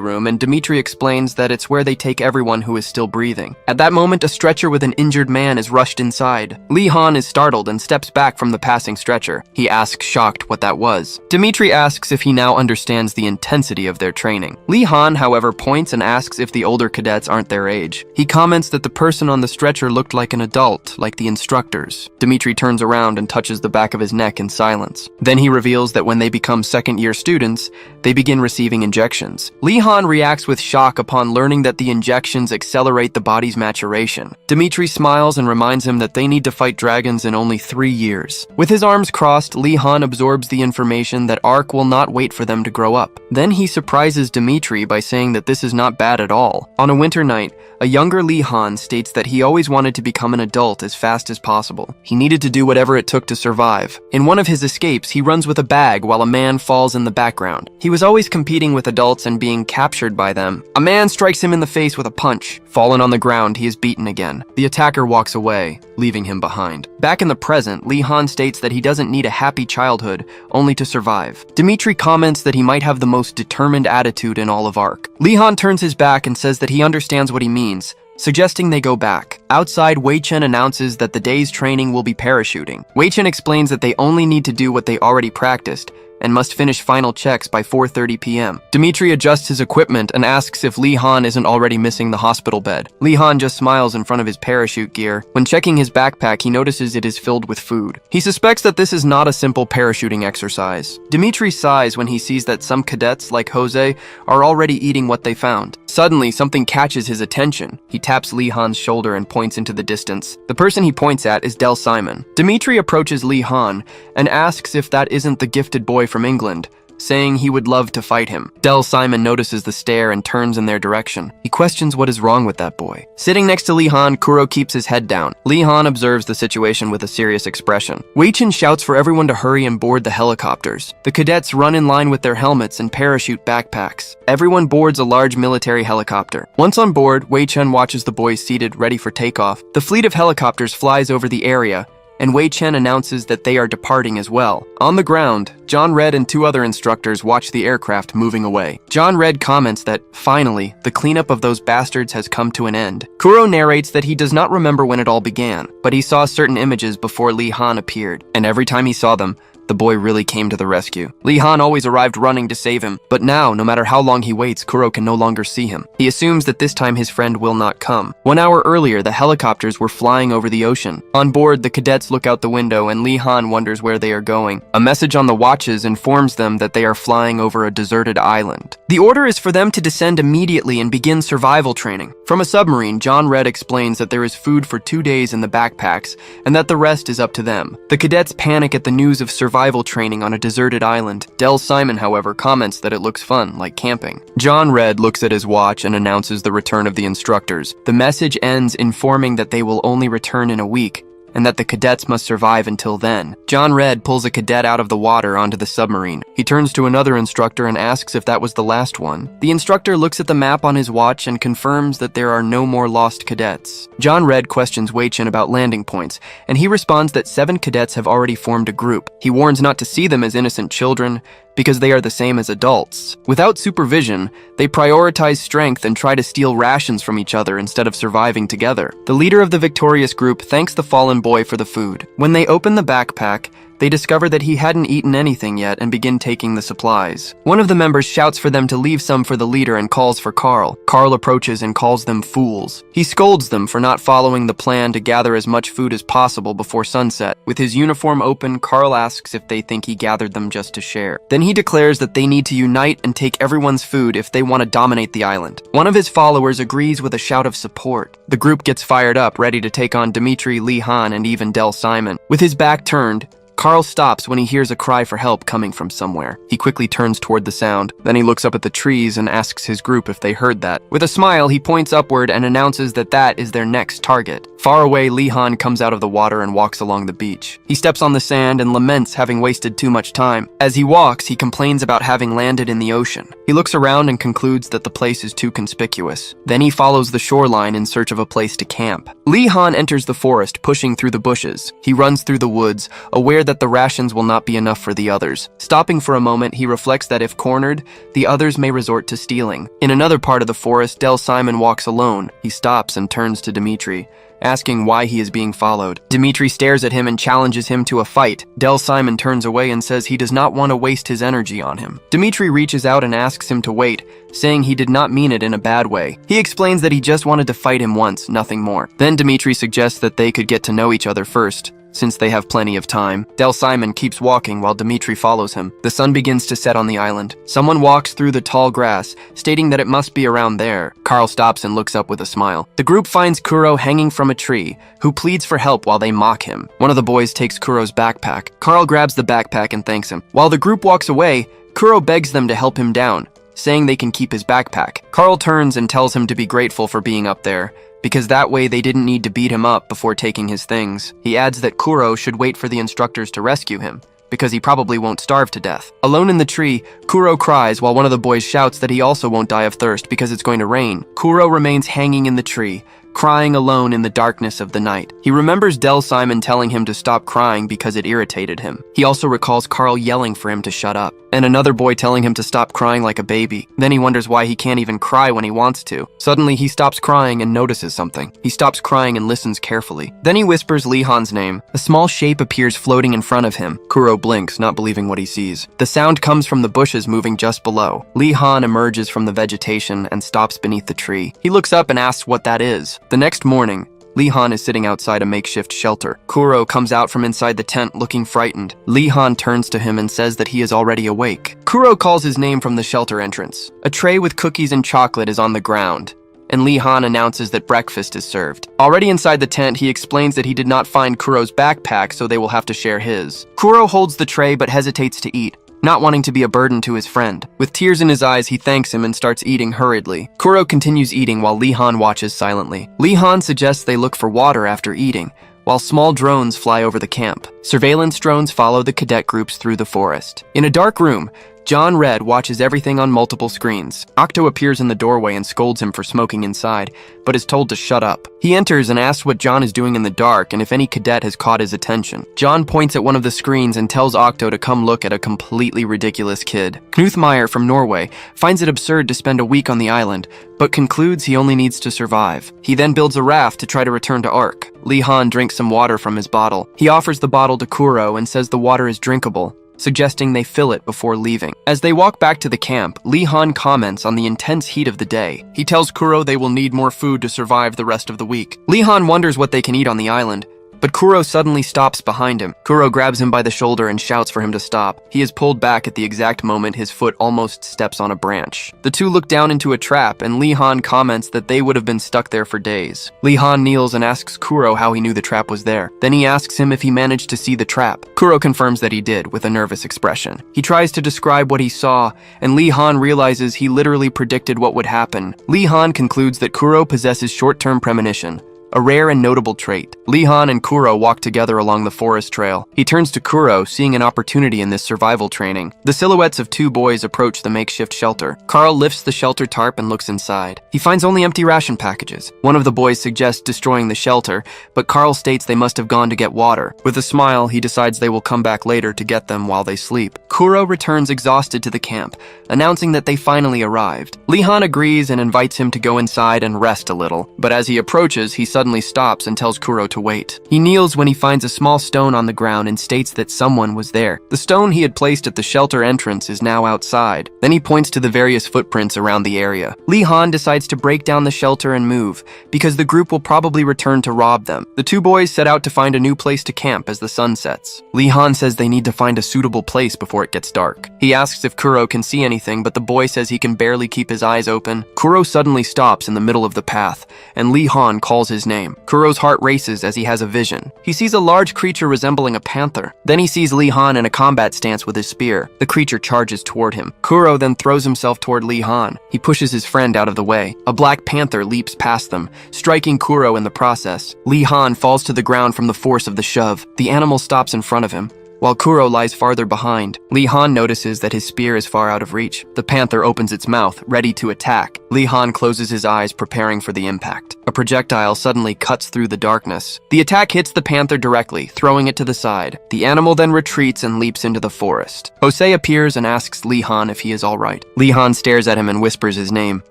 room, and Dimitri explains that it's where they take everyone who is still breathing. At that moment, a stretcher with an injured man is rushed inside. Lee-han is startled and steps back from the passing stretcher. He asks, shocked, what that was. Dimitri asks if he now understands the intensity of their training. Lee-han, however, points and asks if the older cadets aren't their age. He comments that the person on the stretcher looked like an adult, like the instructors. Dimitri turns around and touches the back of his neck in silence. Then he reveals that when they become second-year students, they begin receiving injections. Lee-han reacts with shock upon learning that the injections accelerate the body's maturation. Dimitri smiles and reminds him that they need to fight dragons in only 3 years. With his arms crossed, Lee-han absorbs the information that Ark will not wait for them to grow up. Then he surprises Dimitri by saying that this is not bad at all. On a winter night, a younger Lee-han states that he always wanted to become an adult as fast as possible. He needed to do whatever it took to survive. In one of his escapes, he runs with a bag while a man falls in the background. He was always competing with adults and being captured by them. A man strikes him in the face with a punch. Fallen on the ground, he is beaten again. The attacker walks away, leaving him behind. Back in the present, Lee-han states that he doesn't need a happy childhood, only to survive. Dimitri comments that he might have the most determined attitude in all of Ark. Lee-han turns his back and says that he understands what he means, suggesting they go back. Outside, Wei-chen announces that the day's training will be parachuting. Wei-chen explains that they only need to do what they already practiced, and must finish final checks by 4:30 p.m. Dimitri adjusts his equipment and asks if Lee-han isn't already missing the hospital bed. Lee-han just smiles in front of his parachute gear. When checking his backpack, he notices it is filled with food. He suspects that this is not a simple parachuting exercise. Dimitri sighs when he sees that some cadets, like Jose, are already eating what they found. Suddenly, something catches his attention. He taps Lee-han's shoulder and points into the distance. The person he points at is Del Simon. Dimitri approaches Lee-han and asks if that isn't the gifted boy from England, saying he would love to fight him. Del Simon notices the stare and turns in their direction. He questions what is wrong with that boy. Sitting next to Lee-han, Kuro keeps his head down. Lee-han observes the situation with a serious expression. Wei-chen shouts for everyone to hurry and board the helicopters. The cadets run in line with their helmets and parachute backpacks. Everyone boards a large military helicopter. Once on board, Wei-chen watches the boys seated, ready for takeoff. The fleet of helicopters flies over the area, and Wei-chen announces that they are departing as well. On the ground, John Red and 2 other instructors watch the aircraft moving away. John Red comments that, finally, the cleanup of those bastards has come to an end. Kuro narrates that he does not remember when it all began, but he saw certain images before Lee-han appeared, and every time he saw them, the boy really came to the rescue. Lee-han always arrived running to save him, but now, no matter how long he waits, Kuro can no longer see him. He assumes that this time his friend will not come. 1 hour earlier, the helicopters were flying over the ocean. On board, the cadets look out the window and Lee-han wonders where they are going. A message on the watches informs them that they are flying over a deserted island. The order is for them to descend immediately and begin survival training. From a submarine, John Red explains that there is food for 2 days in the backpacks and that the rest is up to them. The cadets panic at the news of survival training on a deserted island. Del Simon, however, comments that it looks fun, like camping. John Red looks at his watch and announces the return of the instructors. The message ends informing that they will only return in a week, and that the cadets must survive until then. John Red pulls a cadet out of the water onto the submarine. He turns to another instructor and asks if that was the last one. The instructor looks at the map on his watch and confirms that there are no more lost cadets. John Red questions Wei-chen about landing points, and he responds that 7 cadets have already formed a group. He warns not to see them as innocent children, because they are the same as adults. Without supervision, they prioritize strength and try to steal rations from each other instead of surviving together. The leader of the victorious group thanks the fallen boy for the food. When they open the backpack, they discover that he hadn't eaten anything yet and begin taking the supplies. One of the members shouts for them to leave some for the leader and calls for Carl. Carl approaches and calls them fools. He scolds them for not following the plan to gather as much food as possible before sunset. With his uniform open, Carl asks if they think he gathered them just to share. Then he declares that they need to unite and take everyone's food if they want to dominate the island. One of his followers agrees with a shout of support. The group gets fired up, ready to take on Dimitri, Lee-han, and even Del Simon. With his back turned, Carl stops when he hears a cry for help coming from somewhere. He quickly turns toward the sound. Then he looks up at the trees and asks his group if they heard that. With a smile, he points upward and announces that that is their next target. Far away, Lee-han comes out of the water and walks along the beach. He steps on the sand and laments having wasted too much time. As he walks, he complains about having landed in the ocean. He looks around and concludes that the place is too conspicuous. Then he follows the shoreline in search of a place to camp. Lee-han enters the forest, pushing through the bushes. He runs through the woods, aware that the rations will not be enough for the others. Stopping for a moment, he reflects that if cornered, the others may resort to stealing. In another part of the forest, Del Simon walks alone. He stops and turns to Dimitri, asking why he is being followed. Dimitri stares at him and challenges him to a fight. Del Simon turns away and says he does not want to waste his energy on him. Dimitri reaches out and asks him to wait, saying he did not mean it in a bad way. He explains that he just wanted to fight him once, nothing more. Then Dimitri suggests that they could get to know each other first, since they have plenty of time. Del Simon keeps walking while Dimitri follows him. The sun begins to set on the island. Someone walks through the tall grass, stating that it must be around there. Carl stops and looks up with a smile. The group finds Kuro hanging from a tree, who pleads for help while they mock him. One of the boys takes Kuro's backpack. Carl grabs the backpack and thanks him. While the group walks away, Kuro begs them to help him down, saying they can keep his backpack. Carl turns and tells him to be grateful for being up there, because that way they didn't need to beat him up before taking his things. He adds that Kuro should wait for the instructors to rescue him, because he probably won't starve to death. Alone in the tree, Kuro cries while one of the boys shouts that he also won't die of thirst because it's going to rain. Kuro remains hanging in the tree, crying alone in the darkness of the night. He remembers Del Simon telling him to stop crying because it irritated him. He also recalls Carl yelling for him to shut up, and another boy telling him to stop crying like a baby. Then he wonders why he can't even cry when he wants to. Suddenly, he stops crying and notices something. He stops crying and listens carefully. Then he whispers Lee-han's name. A small shape appears floating in front of him. Kuro blinks, not believing what he sees. The sound comes from the bushes moving just below. Lee-han emerges from the vegetation and stops beneath the tree. He looks up and asks what that is. The next morning, Lee-han is sitting outside a makeshift shelter. Kuro comes out from inside the tent looking frightened. Lee-han turns to him and says that he is already awake. Kuro calls his name from the shelter entrance. A tray with cookies and chocolate is on the ground, and Lee-han announces that breakfast is served. Already inside the tent, he explains that he did not find Kuro's backpack, so they will have to share his. Kuro holds the tray but hesitates to eat, not wanting to be a burden to his friend. With tears in his eyes, he thanks him and starts eating hurriedly. Kuro continues eating while Lee-han watches silently. Lee-han suggests they look for water after eating, while small drones fly over the camp. Surveillance drones follow the cadet groups through the forest. In a dark room, John Red watches everything on multiple screens. Octo appears in the doorway and scolds him for smoking inside, but is told to shut up. He enters and asks what John is doing in the dark and if any cadet has caught his attention. John points at one of the screens and tells Octo to come look at a completely ridiculous kid. Knut Meyer from Norway finds it absurd to spend a week on the island, but concludes he only needs to survive. He then builds a raft to try to return to Ark. Lee-han drinks some water from his bottle. He offers the bottle to Kuro and says the water is drinkable, suggesting they fill it before leaving. As they walk back to the camp, Lee-han comments on the intense heat of the day. He tells Kuro they will need more food to survive the rest of the week. Lee-han wonders what they can eat on the island, but Kuro suddenly stops behind him. Kuro grabs him by the shoulder and shouts for him to stop. He is pulled back at the exact moment his foot almost steps on a branch. The two look down into a trap, and Lee-han comments that they would have been stuck there for days. Lee-han kneels and asks Kuro how he knew the trap was there. Then he asks him if he managed to see the trap. Kuro confirms that he did, with a nervous expression. He tries to describe what he saw, and Lee-han realizes he literally predicted what would happen. Lee-han concludes that Kuro possesses short-term premonition, a rare and notable trait. Lee-han and Kuro walk together along the forest trail. He turns to Kuro, seeing an opportunity in this survival training. The silhouettes of two boys approach the makeshift shelter. Carl lifts the shelter tarp and looks inside. He finds only empty ration packages. One of the boys suggests destroying the shelter, but Carl states they must have gone to get water. With a smile, he decides they will come back later to get them while they sleep. Kuro returns exhausted to the camp, announcing that they finally arrived. Lee-han agrees and invites him to go inside and rest a little, but as he approaches, he suddenly stops and tells Kuro to wait. He kneels when he finds a small stone on the ground and states that someone was there. The stone he had placed at the shelter entrance is now outside. Then he points to the various footprints around the area. Lee-han decides to break down the shelter and move, because the group will probably return to rob them. The two boys set out to find a new place to camp as the sun sets. Lee-han says they need to find a suitable place before it gets dark. He asks if Kuro can see anything, but the boy says he can barely keep his eyes open. Kuro suddenly stops in the middle of the path, and Lee-han calls his name. Kuro's heart races as he has a vision. He sees a large creature resembling a panther. Then he sees Lee Han in a combat stance with his spear. The creature charges toward him. Kuro then throws himself toward Lee Han. He pushes his friend out of the way. A black panther leaps past them, striking Kuro in the process. Lee Han falls to the ground from the force of the shove. The animal stops in front of him, while Kuro lies farther behind. Lee Han notices that his spear is far out of reach. The panther opens its mouth, ready to attack. Lee Han closes his eyes, preparing for the impact. A projectile suddenly cuts through the darkness. The attack hits the panther directly, throwing it to the side. The animal then retreats and leaps into the forest. Jose appears and asks Lee Han if he is all right. Lee Han stares at him and whispers his name.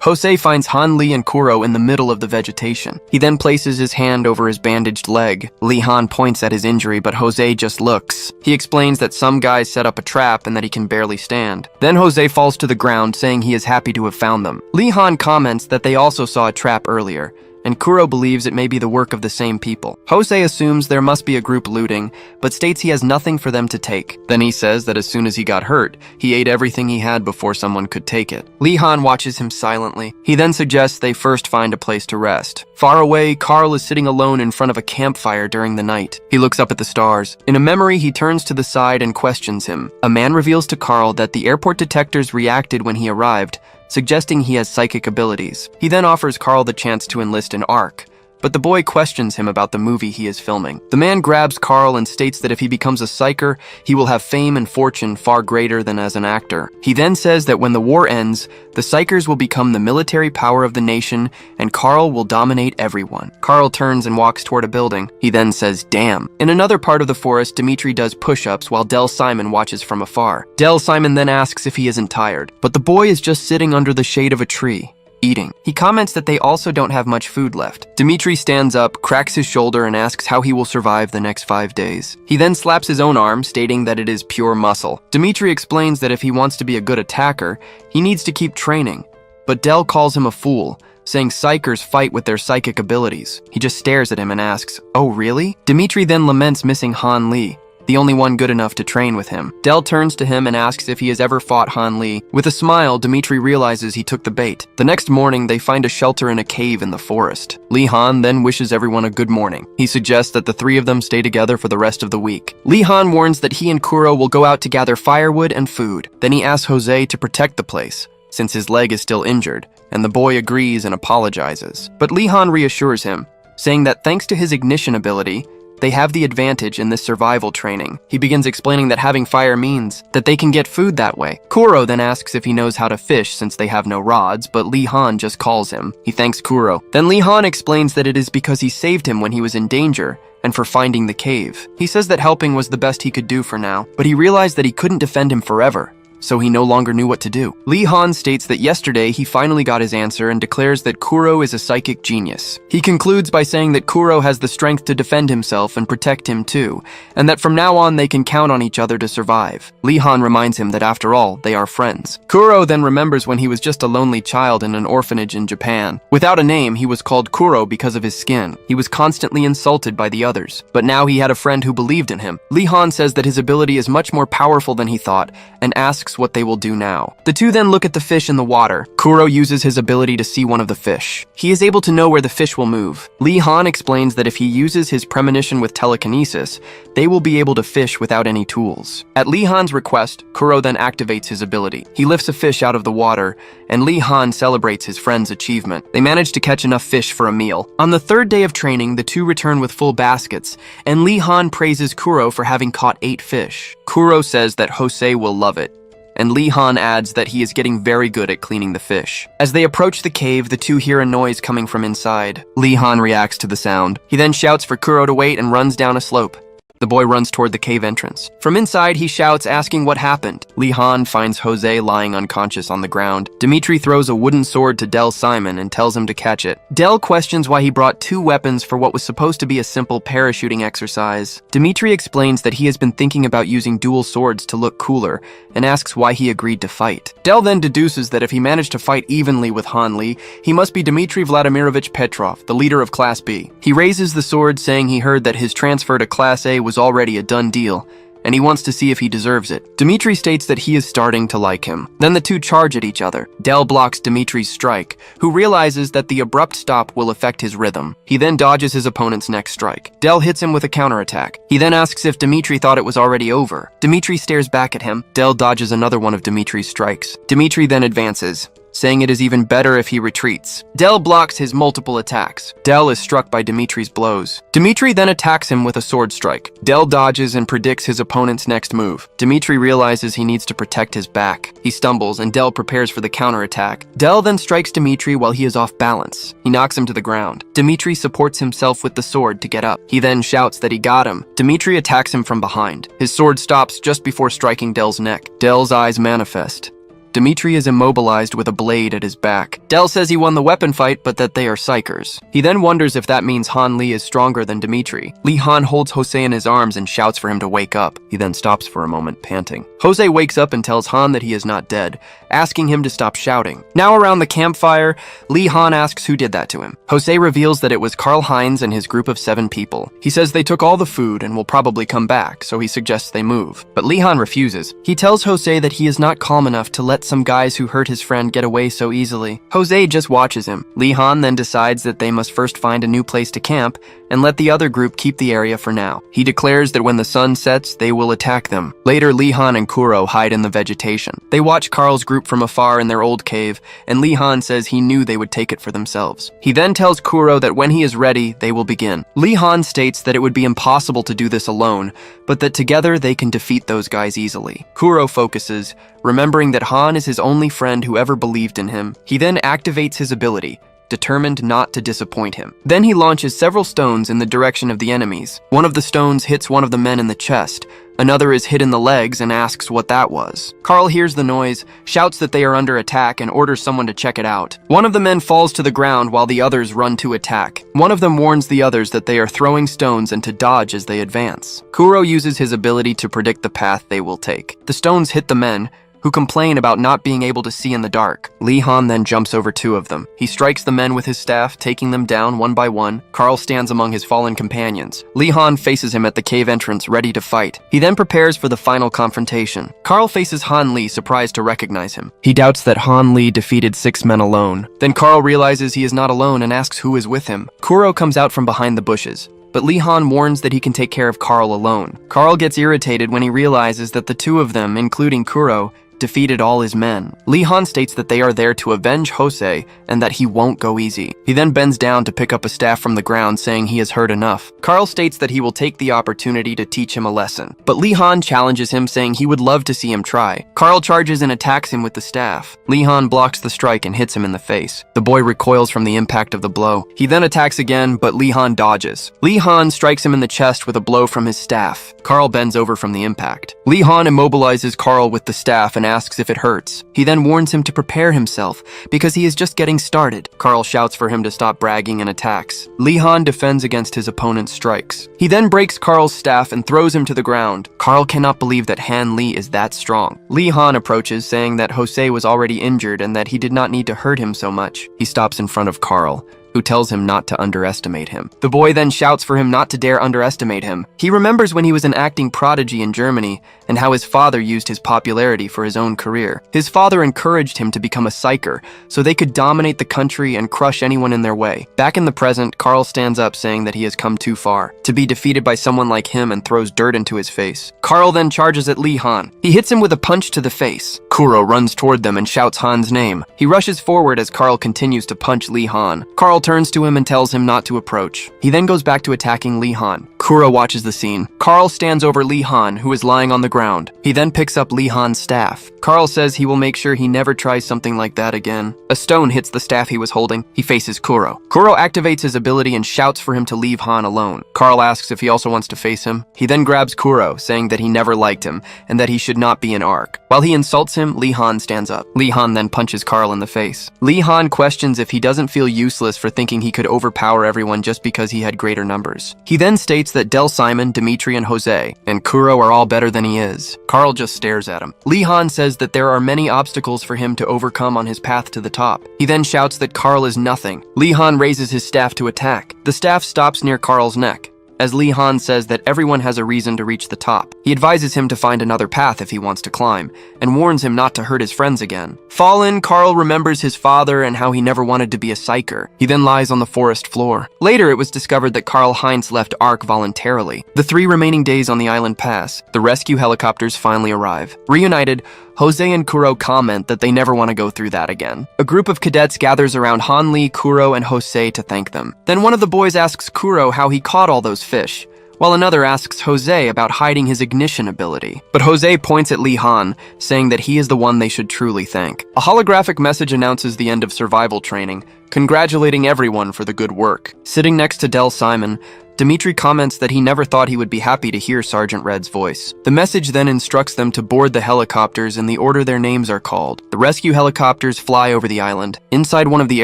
Jose finds Han Lee and Kuro in the middle of the vegetation. He then places his hand over his bandaged leg. Lee Han points at his injury, but Jose just looks. He explains that some guys set up a trap and that he can barely stand. Then Jose falls to the ground, saying he is happy to have found them. Lee Han comments that they also saw a trap earlier, and Kuro believes it may be the work of the same people. Jose assumes there must be a group looting, but states he has nothing for them to take. Then he says that as soon as he got hurt, he ate everything he had before someone could take it. Lee Han watches him silently. He then suggests they first find a place to rest. Far away, Carl is sitting alone in front of a campfire during the night. He looks up at the stars. In a memory, he turns to the side and questions him. A man reveals to Carl that the airport detectors reacted when he arrived, suggesting he has psychic abilities. He then offers Carl the chance to enlist in ARC, but the boy questions him about the movie he is filming. The man grabs Carl and states that if he becomes a psyker, he will have fame and fortune far greater than as an actor. He then says that when the war ends, the psykers will become the military power of the nation and Carl will dominate everyone. Carl turns and walks toward a building. He then says, "Damn." In another part of the forest, Dimitri does push-ups while Del Simon watches from afar. Del Simon then asks if he isn't tired, but the boy is just sitting under the shade of a tree, eating. He comments that they also don't have much food left. Dimitri stands up, cracks his shoulder, and asks how he will survive the next 5 days. He then slaps his own arm, stating that it is pure muscle. Dimitri explains that if he wants to be a good attacker, he needs to keep training. But Del calls him a fool, saying psykers fight with their psychic abilities. He just stares at him and asks, "Oh, really?" Dimitri then laments missing Han Lee, the only one good enough to train with him. Del turns to him and asks if he has ever fought Han Lee. With a smile, Dimitri realizes he took the bait. The next morning, they find a shelter in a cave in the forest. Lee Han then wishes everyone a good morning. He suggests that the three of them stay together for the rest of the week. Lee Han warns that he and Kuro will go out to gather firewood and food. Then he asks Jose to protect the place, since his leg is still injured, and the boy agrees and apologizes. But Lee Han reassures him, saying that thanks to his ignition ability, they have the advantage in this survival training. He begins explaining that having fire means that they can get food that way. Kuro then asks if he knows how to fish since they have no rods, but Lee Han just calls him. He thanks Kuro. Then Lee Han explains that it is because he saved him when he was in danger and for finding the cave. He says that helping was the best he could do for now, but he realized that he couldn't defend him forever, so he no longer knew what to do. Lee Han states that yesterday he finally got his answer and declares that Kuro is a psychic genius. He concludes by saying that Kuro has the strength to defend himself and protect him too, and that from now on they can count on each other to survive. Lee Han reminds him that after all, they are friends. Kuro then remembers when he was just a lonely child in an orphanage in Japan. Without a name, he was called Kuro because of his skin. He was constantly insulted by the others, but now he had a friend who believed in him. Lee Han says that his ability is much more powerful than he thought, and asks what they will do now. The two then look at the fish in the water. Kuro uses his ability to see one of the fish. He is able to know where the fish will move. Lee Han explains that if he uses his premonition with telekinesis, they will be able to fish without any tools. At Lee Han's request, Kuro then activates his ability. He lifts a fish out of the water, and Lee Han celebrates his friend's achievement. They manage to catch enough fish for a meal. On the third day of training, the two return with full baskets, and Lee Han praises Kuro for having caught 8 fish. Kuro says that Jose will love it, and Lee Han adds that he is getting very good at cleaning the fish. As they approach the cave, the two hear a noise coming from inside. Lee Han reacts to the sound. He then shouts for Kuro to wait and runs down a slope. The boy runs toward the cave entrance. From inside, he shouts, asking what happened. Lee Han finds Jose lying unconscious on the ground. Dimitri throws a wooden sword to Del Simon and tells him to catch it. Del questions why he brought 2 weapons for what was supposed to be a simple parachuting exercise. Dimitri explains that he has been thinking about using dual swords to look cooler, and asks why he agreed to fight. Del then deduces that if he managed to fight evenly with Han Lee, he must be Dmitry Vladimirovich Petrov, the leader of Class B. He raises the sword, saying he heard that his transfer to Class A was already a done deal, and he wants to see if he deserves it. Dimitri states that he is starting to like him. Then the two charge at each other. Del blocks Dimitri's strike, who realizes that the abrupt stop will affect his rhythm. He then dodges his opponent's next strike. Del hits him with a counterattack. He then asks if Dimitri thought it was already over. Dimitri stares back at him. Del dodges another one of Dimitri's strikes. Dimitri then advances, saying it is even better if he retreats. Del blocks his multiple attacks. Del is struck by Dimitri's blows. Dimitri then attacks him with a sword strike. Del dodges and predicts his opponent's next move. Dimitri realizes he needs to protect his back. He stumbles and Del prepares for the counterattack. Del then strikes Dimitri while he is off balance. He knocks him to the ground. Dimitri supports himself with the sword to get up. He then shouts that he got him. Dimitri attacks him from behind. His sword stops just before striking Del's neck. Del's eyes manifest. Dimitri is immobilized with a blade at his back. Del says he won the weapon fight, but that they are psychers. He then wonders if that means Han Li is stronger than Dimitri. Li Han holds Jose in his arms and shouts for him to wake up. He then stops for a moment, panting. Jose wakes up and tells Han that he is not dead, asking him to stop shouting. Now around the campfire, Li Han asks who did that to him. Jose reveals that it was Karl Heinz and his group of 7 people. He says they took all the food and will probably come back, so he suggests they move. But Li Han refuses. He tells Jose that he is not calm enough to let some guys who hurt his friend get away so easily. Jose just watches him. Li Han then decides that they must first find a new place to camp and let the other group keep the area for now. He declares that when the sun sets, they will attack them. Later, Li Han and Kuro hide in the vegetation. They watch Karl's group from afar in their old cave, and Li Han says he knew they would take it for themselves. He then tells Kuro that when he is ready, they will begin. Li Han states that it would be impossible to do this alone, but that together they can defeat those guys easily. Kuro focuses, remembering that Han is his only friend who ever believed in him. He then activates his ability, determined not to disappoint him. Then he launches several stones in the direction of the enemies. One of the stones hits one of the men in the chest. Another is hit in the legs and asks what that was. Karl hears the noise, shouts that they are under attack, and orders someone to check it out. One of the men falls to the ground while the others run to attack. One of them warns the others that they are throwing stones and to dodge as they advance. Kuro uses his ability to predict the path they will take. The stones hit the men, who complain about not being able to see in the dark. Li Han then jumps over 2 of them. He strikes the men with his staff, taking them down one by one. Karl stands among his fallen companions. Li Han faces him at the cave entrance, ready to fight. He then prepares for the final confrontation. Karl faces Han Li, surprised to recognize him. He doubts that Han Li defeated 6 men alone. Then Karl realizes he is not alone and asks who is with him. Kuro comes out from behind the bushes, but Li Han warns that he can take care of Karl alone. Karl gets irritated when he realizes that the 2 of them, including Kuro, defeated all his men. Li Han states that they are there to avenge Jose and that he won't go easy. He then bends down to pick up a staff from the ground, saying he has heard enough. Karl states that he will take the opportunity to teach him a lesson, but Li Han challenges him, saying he would love to see him try. Karl charges and attacks him with the staff. Li Han blocks the strike and hits him in the face. The boy recoils from the impact of the blow. He then attacks again, but Li Han dodges. Li Han strikes him in the chest with a blow from his staff. Karl bends over from the impact. Li Han immobilizes Karl with the staff and asks if it hurts. He then warns him to prepare himself because he is just getting started. Karl shouts for him to stop bragging and attacks. Li Han defends against his opponent's strikes. He then breaks Karl's staff and throws him to the ground. Karl cannot believe that Han Li is that strong. Li Han approaches, saying that Jose was already injured and that he did not need to hurt him so much. He stops in front of Karl, who tells him not to underestimate him. The boy then shouts for him not to dare underestimate him. He remembers when he was an acting prodigy in Germany and how his father used his popularity for his own career. His father encouraged him to become a psycher so they could dominate the country and crush anyone in their way. Back in the present, Karl stands up, saying that he has come too far to be defeated by someone like him, and throws dirt into his face. Karl then charges at Li Han. He hits him with a punch to the face. Kuro runs toward them and shouts Han's name. He rushes forward as Karl continues to punch Li Han. Karl turns to him and tells him not to approach. He then goes back to attacking Li Han. Kuro watches the scene. Karl stands over Li Han, who is lying on the ground. He then picks up Li Han's staff. Karl says he will make sure he never tries something like that again. A stone hits the staff he was holding. He faces Kuro. Kuro activates his ability and shouts for him to leave Han alone. Karl asks if he also wants to face him. He then grabs Kuro, saying that he never liked him and that he should not be an Ark. While he insults him, Li Han stands up. Li Han then punches Karl in the face. Li Han questions if he doesn't feel useless for thinking he could overpower everyone just because he had greater numbers. He then states that Del Simon, Dimitri, and Jose, and Kuro are all better than he is. Karl just stares at him. Li Han says that there are many obstacles for him to overcome on his path to the top. He then shouts that Karl is nothing. Li Han raises his staff to attack. The staff stops near Karl's neck. as Lee Han says that everyone has a reason to reach the top. He advises him to find another path if he wants to climb, and warns him not to hurt his friends again. Fallen, Carl remembers his father and how he never wanted to be a psyker. He then lies on the forest floor. Later, it was discovered that Karl Heinz left Ark voluntarily. The 3 remaining days on the island pass. The rescue helicopters finally arrive. Reunited, Jose and Kuro comment that they never want to go through that again. A group of cadets gathers around Han Li, Kuro, and Jose to thank them. Then one of the boys asks Kuro how he caught all those fish, while another asks Jose about hiding his ignition ability. But Jose points at Lee Han, saying that he is the one they should truly thank. A holographic message announces the end of survival training, congratulating everyone for the good work. Sitting next to Del Simon, Dimitri comments that he never thought he would be happy to hear Sergeant Red's voice. The message then instructs them to board the helicopters in the order their names are called. The rescue helicopters fly over the island. Inside one of the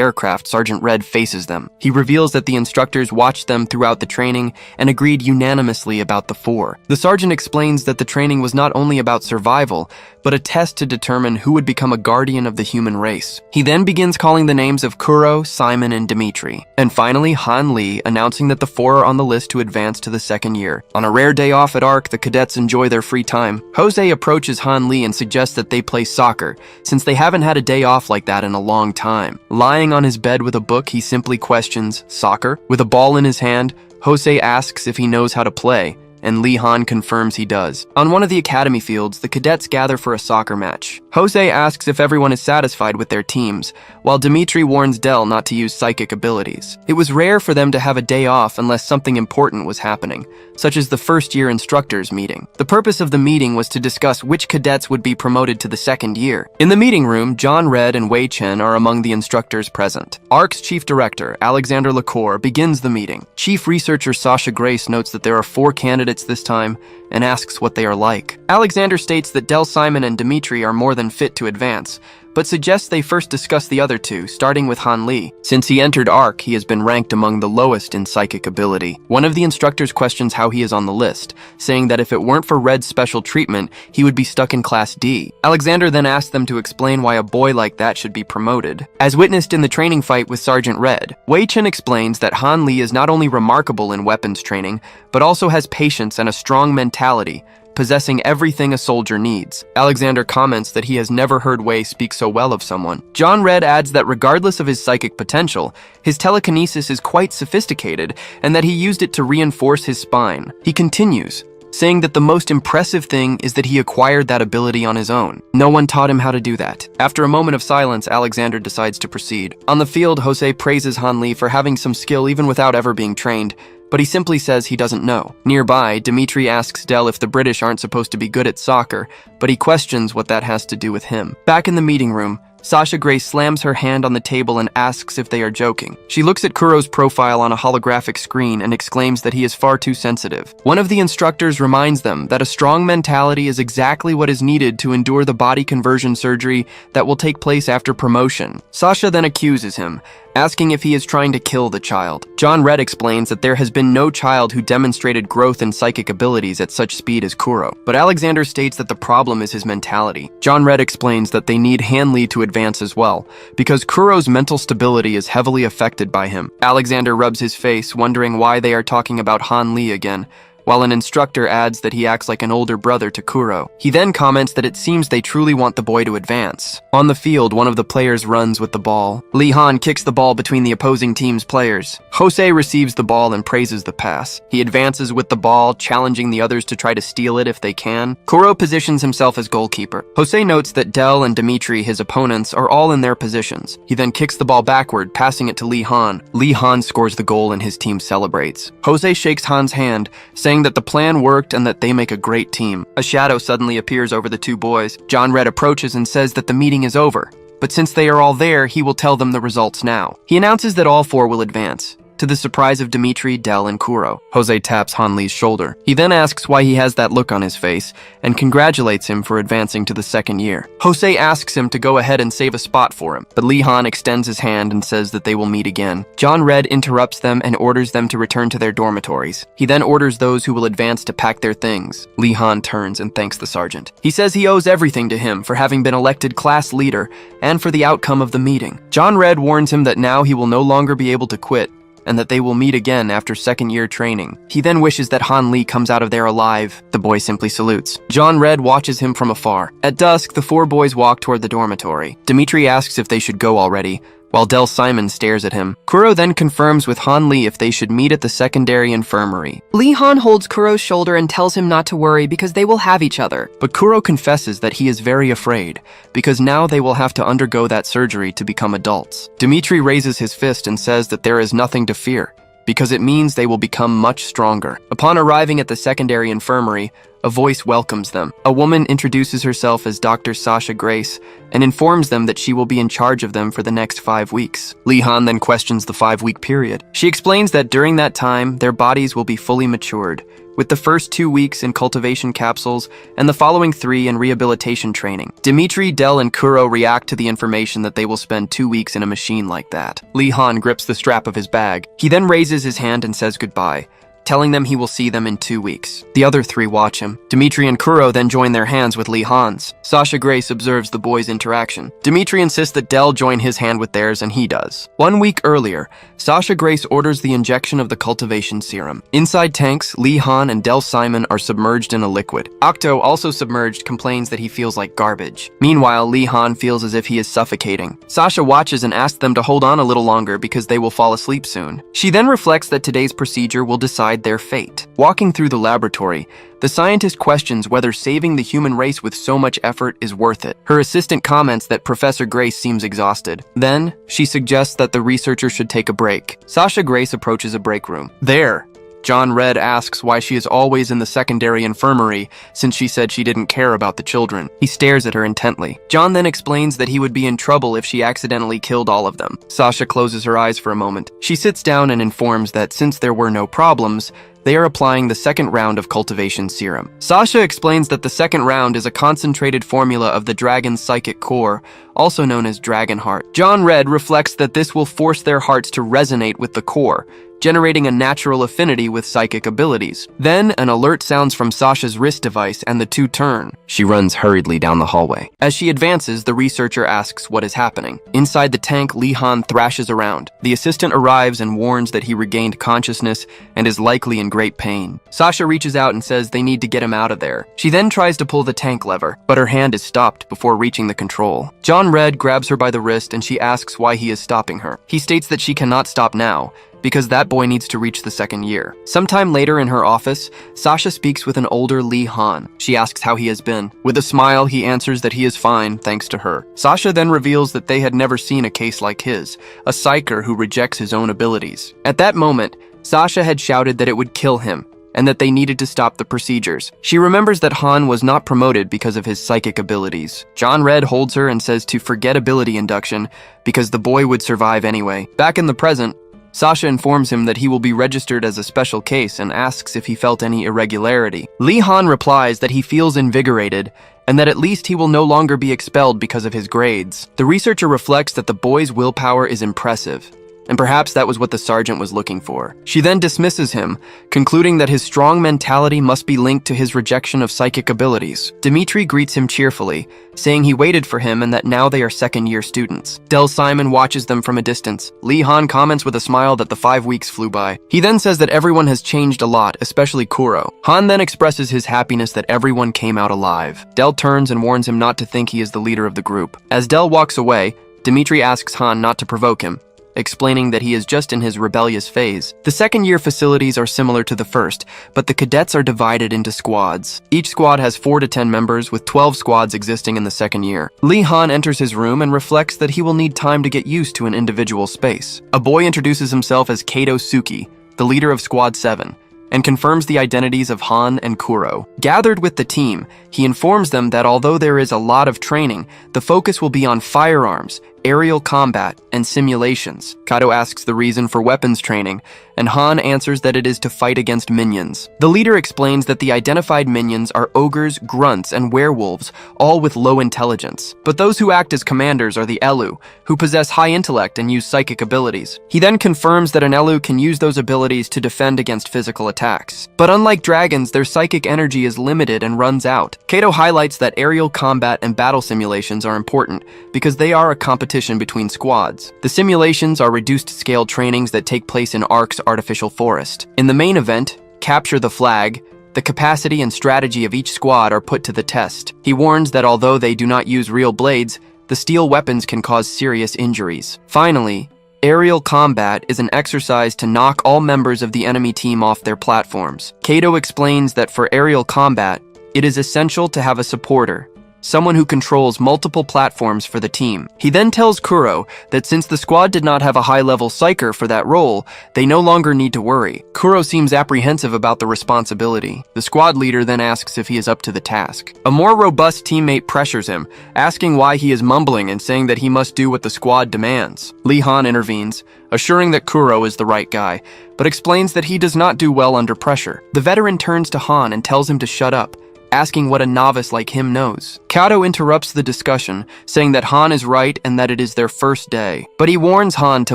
aircraft, Sergeant Red faces them. He reveals that the instructors watched them throughout the training and agreed unanimously about the 4. The sergeant explains that the training was not only about survival, but a test to determine who would become a guardian of the human race. He then begins calling the names of Kuro, Simon, and Dimitri. And finally, Han Li, announcing that the 4 are on the list to advance to the 2nd year. On a rare day off at Ark, the cadets enjoy their free time. Jose approaches Han Li and suggests that they play soccer, since they haven't had a day off like that in a long time. Lying on his bed with a book, he simply questions, "Soccer?" With a ball in his hand, Jose asks if he knows how to play, and Lee Han confirms he does. On one of the academy fields, the cadets gather for a soccer match. Jose asks if everyone is satisfied with their teams, while Dimitri warns Del not to use psychic abilities. It was rare for them to have a day off unless something important was happening, such as the first-year instructors meeting. The purpose of the meeting was to discuss which cadets would be promoted to the 2nd year. In the meeting room, John Red and Wei Chen are among the instructors present. ARC's chief director, Alexander Lacour, begins the meeting. Chief researcher Sasha Grace notes that there are 4 candidates this time and asks what they are like. Alexander states that Del Simon and Dimitri are more than fit to advance, but suggests they first discuss the other 2, starting with Han Li. Since he entered Ark, he has been ranked among the lowest in psychic ability. One of the instructors questions how he is on the list, saying that if it weren't for Red's special treatment, he would be stuck in Class D. Alexander then asks them to explain why a boy like that should be promoted. As witnessed in the training fight with Sergeant Red, Wei Chen explains that Han Li is not only remarkable in weapons training, but also has patience and a strong mentality, possessing everything a soldier needs. Alexander comments that he has never heard Wei speak so well of someone. John Red adds that regardless of his psychic potential, his telekinesis is quite sophisticated and that he used it to reinforce his spine. He continues, saying that the most impressive thing is that he acquired that ability on his own. No one taught him how to do that. After a moment of silence, Alexander decides to proceed. On the field, Jose praises Han Li for having some skill even without ever being trained, but he simply says he doesn't know. Nearby, Dimitri asks Del if the British aren't supposed to be good at soccer, but he questions what that has to do with him. Back in the meeting room, Sasha Grace slams her hand on the table and asks if they are joking. She looks at Kuro's profile on a holographic screen and exclaims that he is far too sensitive. One of the instructors reminds them that a strong mentality is exactly what is needed to endure the body conversion surgery that will take place after promotion. Sasha then accuses him, asking if he is trying to kill the child. John Red explains that there has been no child who demonstrated growth in psychic abilities at such speed as Kuro, but Alexander states that the problem is his mentality. John Red explains that they need Han Li to advance as well, because Kuro's mental stability is heavily affected by him. Alexander rubs his face, wondering why they are talking about Han Li again, while an instructor adds that he acts like an older brother to Kuro. He then comments that it seems they truly want the boy to advance. On the field, one of the players runs with the ball. Lee Han kicks the ball between the opposing team's players. Jose receives the ball and praises the pass. He advances with the ball, challenging the others to try to steal it if they can. Kuro positions himself as goalkeeper. Jose notes that Del and Dimitri, his opponents, are all in their positions. He then kicks the ball backward, passing it to Lee Han. Lee Han scores the goal and his team celebrates. Jose shakes Han's hand, saying that the plan worked and that they make a great team. A shadow suddenly appears over the 2 boys. John Red approaches and says that the meeting is over, but since they are all there, he will tell them the results now. He announces that all 4 will advance, to the surprise of Dimitri, Del, and Kuro. Jose taps Han Li's shoulder. He then asks why he has that look on his face, and congratulates him for advancing to the 2nd year. Jose asks him to go ahead and save a spot for him, but Lee Han extends his hand and says that they will meet again. John Red interrupts them and orders them to return to their dormitories. He then orders those who will advance to pack their things. Lee Han turns and thanks the sergeant. He says he owes everything to him for having been elected class leader and for the outcome of the meeting. John Red warns him that now he will no longer be able to quit, and that they will meet again after second-year training. He then wishes that Han Li comes out of there alive. The boy simply salutes. John Red watches him from afar. At dusk, the four boys walk toward the dormitory. Dimitri asks if they should go already, while Del Simon stares at him. Kuro then confirms with Han Li if they should meet at the secondary infirmary. Li Han holds Kuro's shoulder and tells him not to worry because they will have each other. But Kuro confesses that he is very afraid, because now they will have to undergo that surgery to become adults. Dimitri raises his fist and says that there is nothing to fear, because it means they will become much stronger. Upon arriving at the secondary infirmary, a voice welcomes them. A woman introduces herself as Dr. Sasha Grace and informs them that she will be in charge of them for the next 5 weeks. Li Han then questions the 5-week period. She explains that during that time, their bodies will be fully matured, with the first 2 weeks in cultivation capsules and the following 3 in rehabilitation training. Dimitri, Del, and Kuro react to the information that they will spend 2 weeks in a machine like that. Li Han grips the strap of his bag. He then raises his hand and says goodbye, telling them he will see them in 2 weeks. The other 3 watch him. Dimitri and Kuro then join their hands with Li Han's. Sasha Grace observes the boys' interaction. Dimitri insists that Del join his hand with theirs, and he does. 1 week earlier, Sasha Grace orders the injection of the cultivation serum. Inside tanks, Li Han and Del Simon are submerged in a liquid. Octo, also submerged, complains that he feels like garbage. Meanwhile, Li Han feels as if he is suffocating. Sasha watches and asks them to hold on a little longer because they will fall asleep soon. She then reflects that today's procedure will decide their fate. Walking through the laboratory, the scientist questions whether saving the human race with so much effort is worth it. Her assistant comments that Professor Grace seems exhausted. Then, she suggests that the researcher should take a break. Sasha Grace approaches a break room. There, John Red asks why she is always in the secondary infirmary since she said she didn't care about the children. He stares at her intently. John then explains that he would be in trouble if she accidentally killed all of them. Sasha closes her eyes for a moment. She sits down and informs that since there were no problems, they are applying the second round of cultivation serum. Sasha explains that the second round is a concentrated formula of the dragon's psychic core, also known as Dragon Heart. John Red reflects that this will force their hearts to resonate with the core, generating a natural affinity with psychic abilities. Then, an alert sounds from Sasha's wrist device and the two turn. She runs hurriedly down the hallway. As she advances, the researcher asks what is happening. Inside the tank, Li Han thrashes around. The assistant arrives and warns that he regained consciousness and is likely in great pain. Sasha reaches out and says they need to get him out of there. She then tries to pull the tank lever, but her hand is stopped before reaching the control. John Red grabs her by the wrist and she asks why he is stopping her. He states that she cannot stop now, because that boy needs to reach the second year. Sometime later in her office, Sasha speaks with an older Li Han. She asks how he has been. With a smile, he answers that he is fine, thanks to her. Sasha then reveals that they had never seen a case like his, a psyker who rejects his own abilities. At that moment, Sasha had shouted that it would kill him, and that they needed to stop the procedures. She remembers that Han was not promoted because of his psychic abilities. John Red holds her and says to forget ability induction, because the boy would survive anyway. Back in the present, Sasha informs him that he will be registered as a special case and asks if he felt any irregularity. Li Han replies that he feels invigorated and that at least he will no longer be expelled because of his grades. The researcher reflects that the boy's willpower is impressive, and perhaps that was what the sergeant was looking for. She then dismisses him, concluding that his strong mentality must be linked to his rejection of psychic abilities. Dimitri greets him cheerfully, saying he waited for him and that now they are second-year students. Del Simon watches them from a distance. Li Han comments with a smile that the 5 weeks flew by. He then says that everyone has changed a lot, especially Kuro. Han then expresses his happiness that everyone came out alive. Del turns and warns him not to think he is the leader of the group. As Del walks away, Dimitri asks Han not to provoke him, explaining that he is just in his rebellious phase. The second-year facilities are similar to the first, but the cadets are divided into squads. Each squad has 4 to 10 members, with 12 squads existing in the second year. Li Han enters his room and reflects that he will need time to get used to an individual space. A boy introduces himself as Kato Suki, the leader of Squad 7, and confirms the identities of Han and Kuro. Gathered with the team, he informs them that although there is a lot of training, the focus will be on firearms, aerial combat, and simulations. Kato asks the reason for weapons training, and Han answers that it is to fight against minions. The leader explains that the identified minions are ogres, grunts, and werewolves, all with low intelligence. But those who act as commanders are the Elu, who possess high intellect and use psychic abilities. He then confirms that an Elu can use those abilities to defend against physical attacks. But unlike dragons, their psychic energy is limited and runs out. Kato highlights that aerial combat and battle simulations are important because they are a competition competition between squads. The simulations are reduced-scale trainings that take place in Ark's artificial forest. In the main event, Capture the Flag, the capacity and strategy of each squad are put to the test. He warns that although they do not use real blades, the steel weapons can cause serious injuries. Finally, aerial combat is an exercise to knock all members of the enemy team off their platforms. Kato explains that for aerial combat, it is essential to have a supporter, someone who controls multiple platforms for the team. He then tells Kuro that since the squad did not have a high-level psyker for that role, they no longer need to worry. Kuro seems apprehensive about the responsibility. The squad leader then asks if he is up to the task. A more robust teammate pressures him, asking why he is mumbling and saying that he must do what the squad demands. Lee Han intervenes, assuring that Kuro is the right guy, but explains that he does not do well under pressure. The veteran turns to Han and tells him to shut up, asking what a novice like him knows. Kato interrupts the discussion, saying that Han is right and that it is their first day. But he warns Han to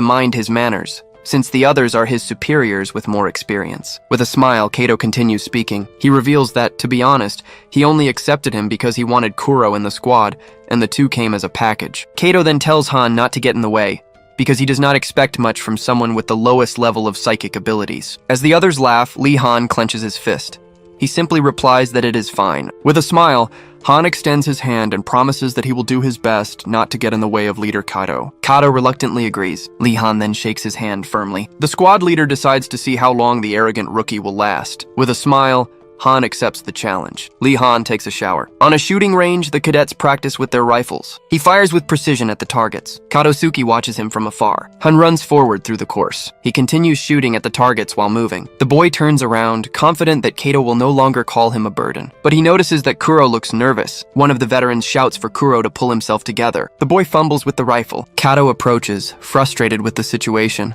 mind his manners, since the others are his superiors with more experience. With a smile, Kato continues speaking. He reveals that, to be honest, he only accepted him because he wanted Kuro in the squad, and the two came as a package. Kato then tells Han not to get in the way, because he does not expect much from someone with the lowest level of psychic abilities. As the others laugh, Lee Han clenches his fist. He simply replies that it is fine. With a smile, Han extends his hand and promises that he will do his best not to get in the way of leader Kato. Kato reluctantly agrees. Lee Han then shakes his hand firmly. The squad leader decides to see how long the arrogant rookie will last. With a smile, Han accepts the challenge. Lee Han takes a shower. On a shooting range, the cadets practice with their rifles. He fires with precision at the targets. Katsuki watches him from afar. Han runs forward through the course. He continues shooting at the targets while moving. The boy turns around, confident that Kato will no longer call him a burden. But he notices that Kuro looks nervous. One of the veterans shouts for Kuro to pull himself together. The boy fumbles with the rifle. Kato approaches, frustrated with the situation.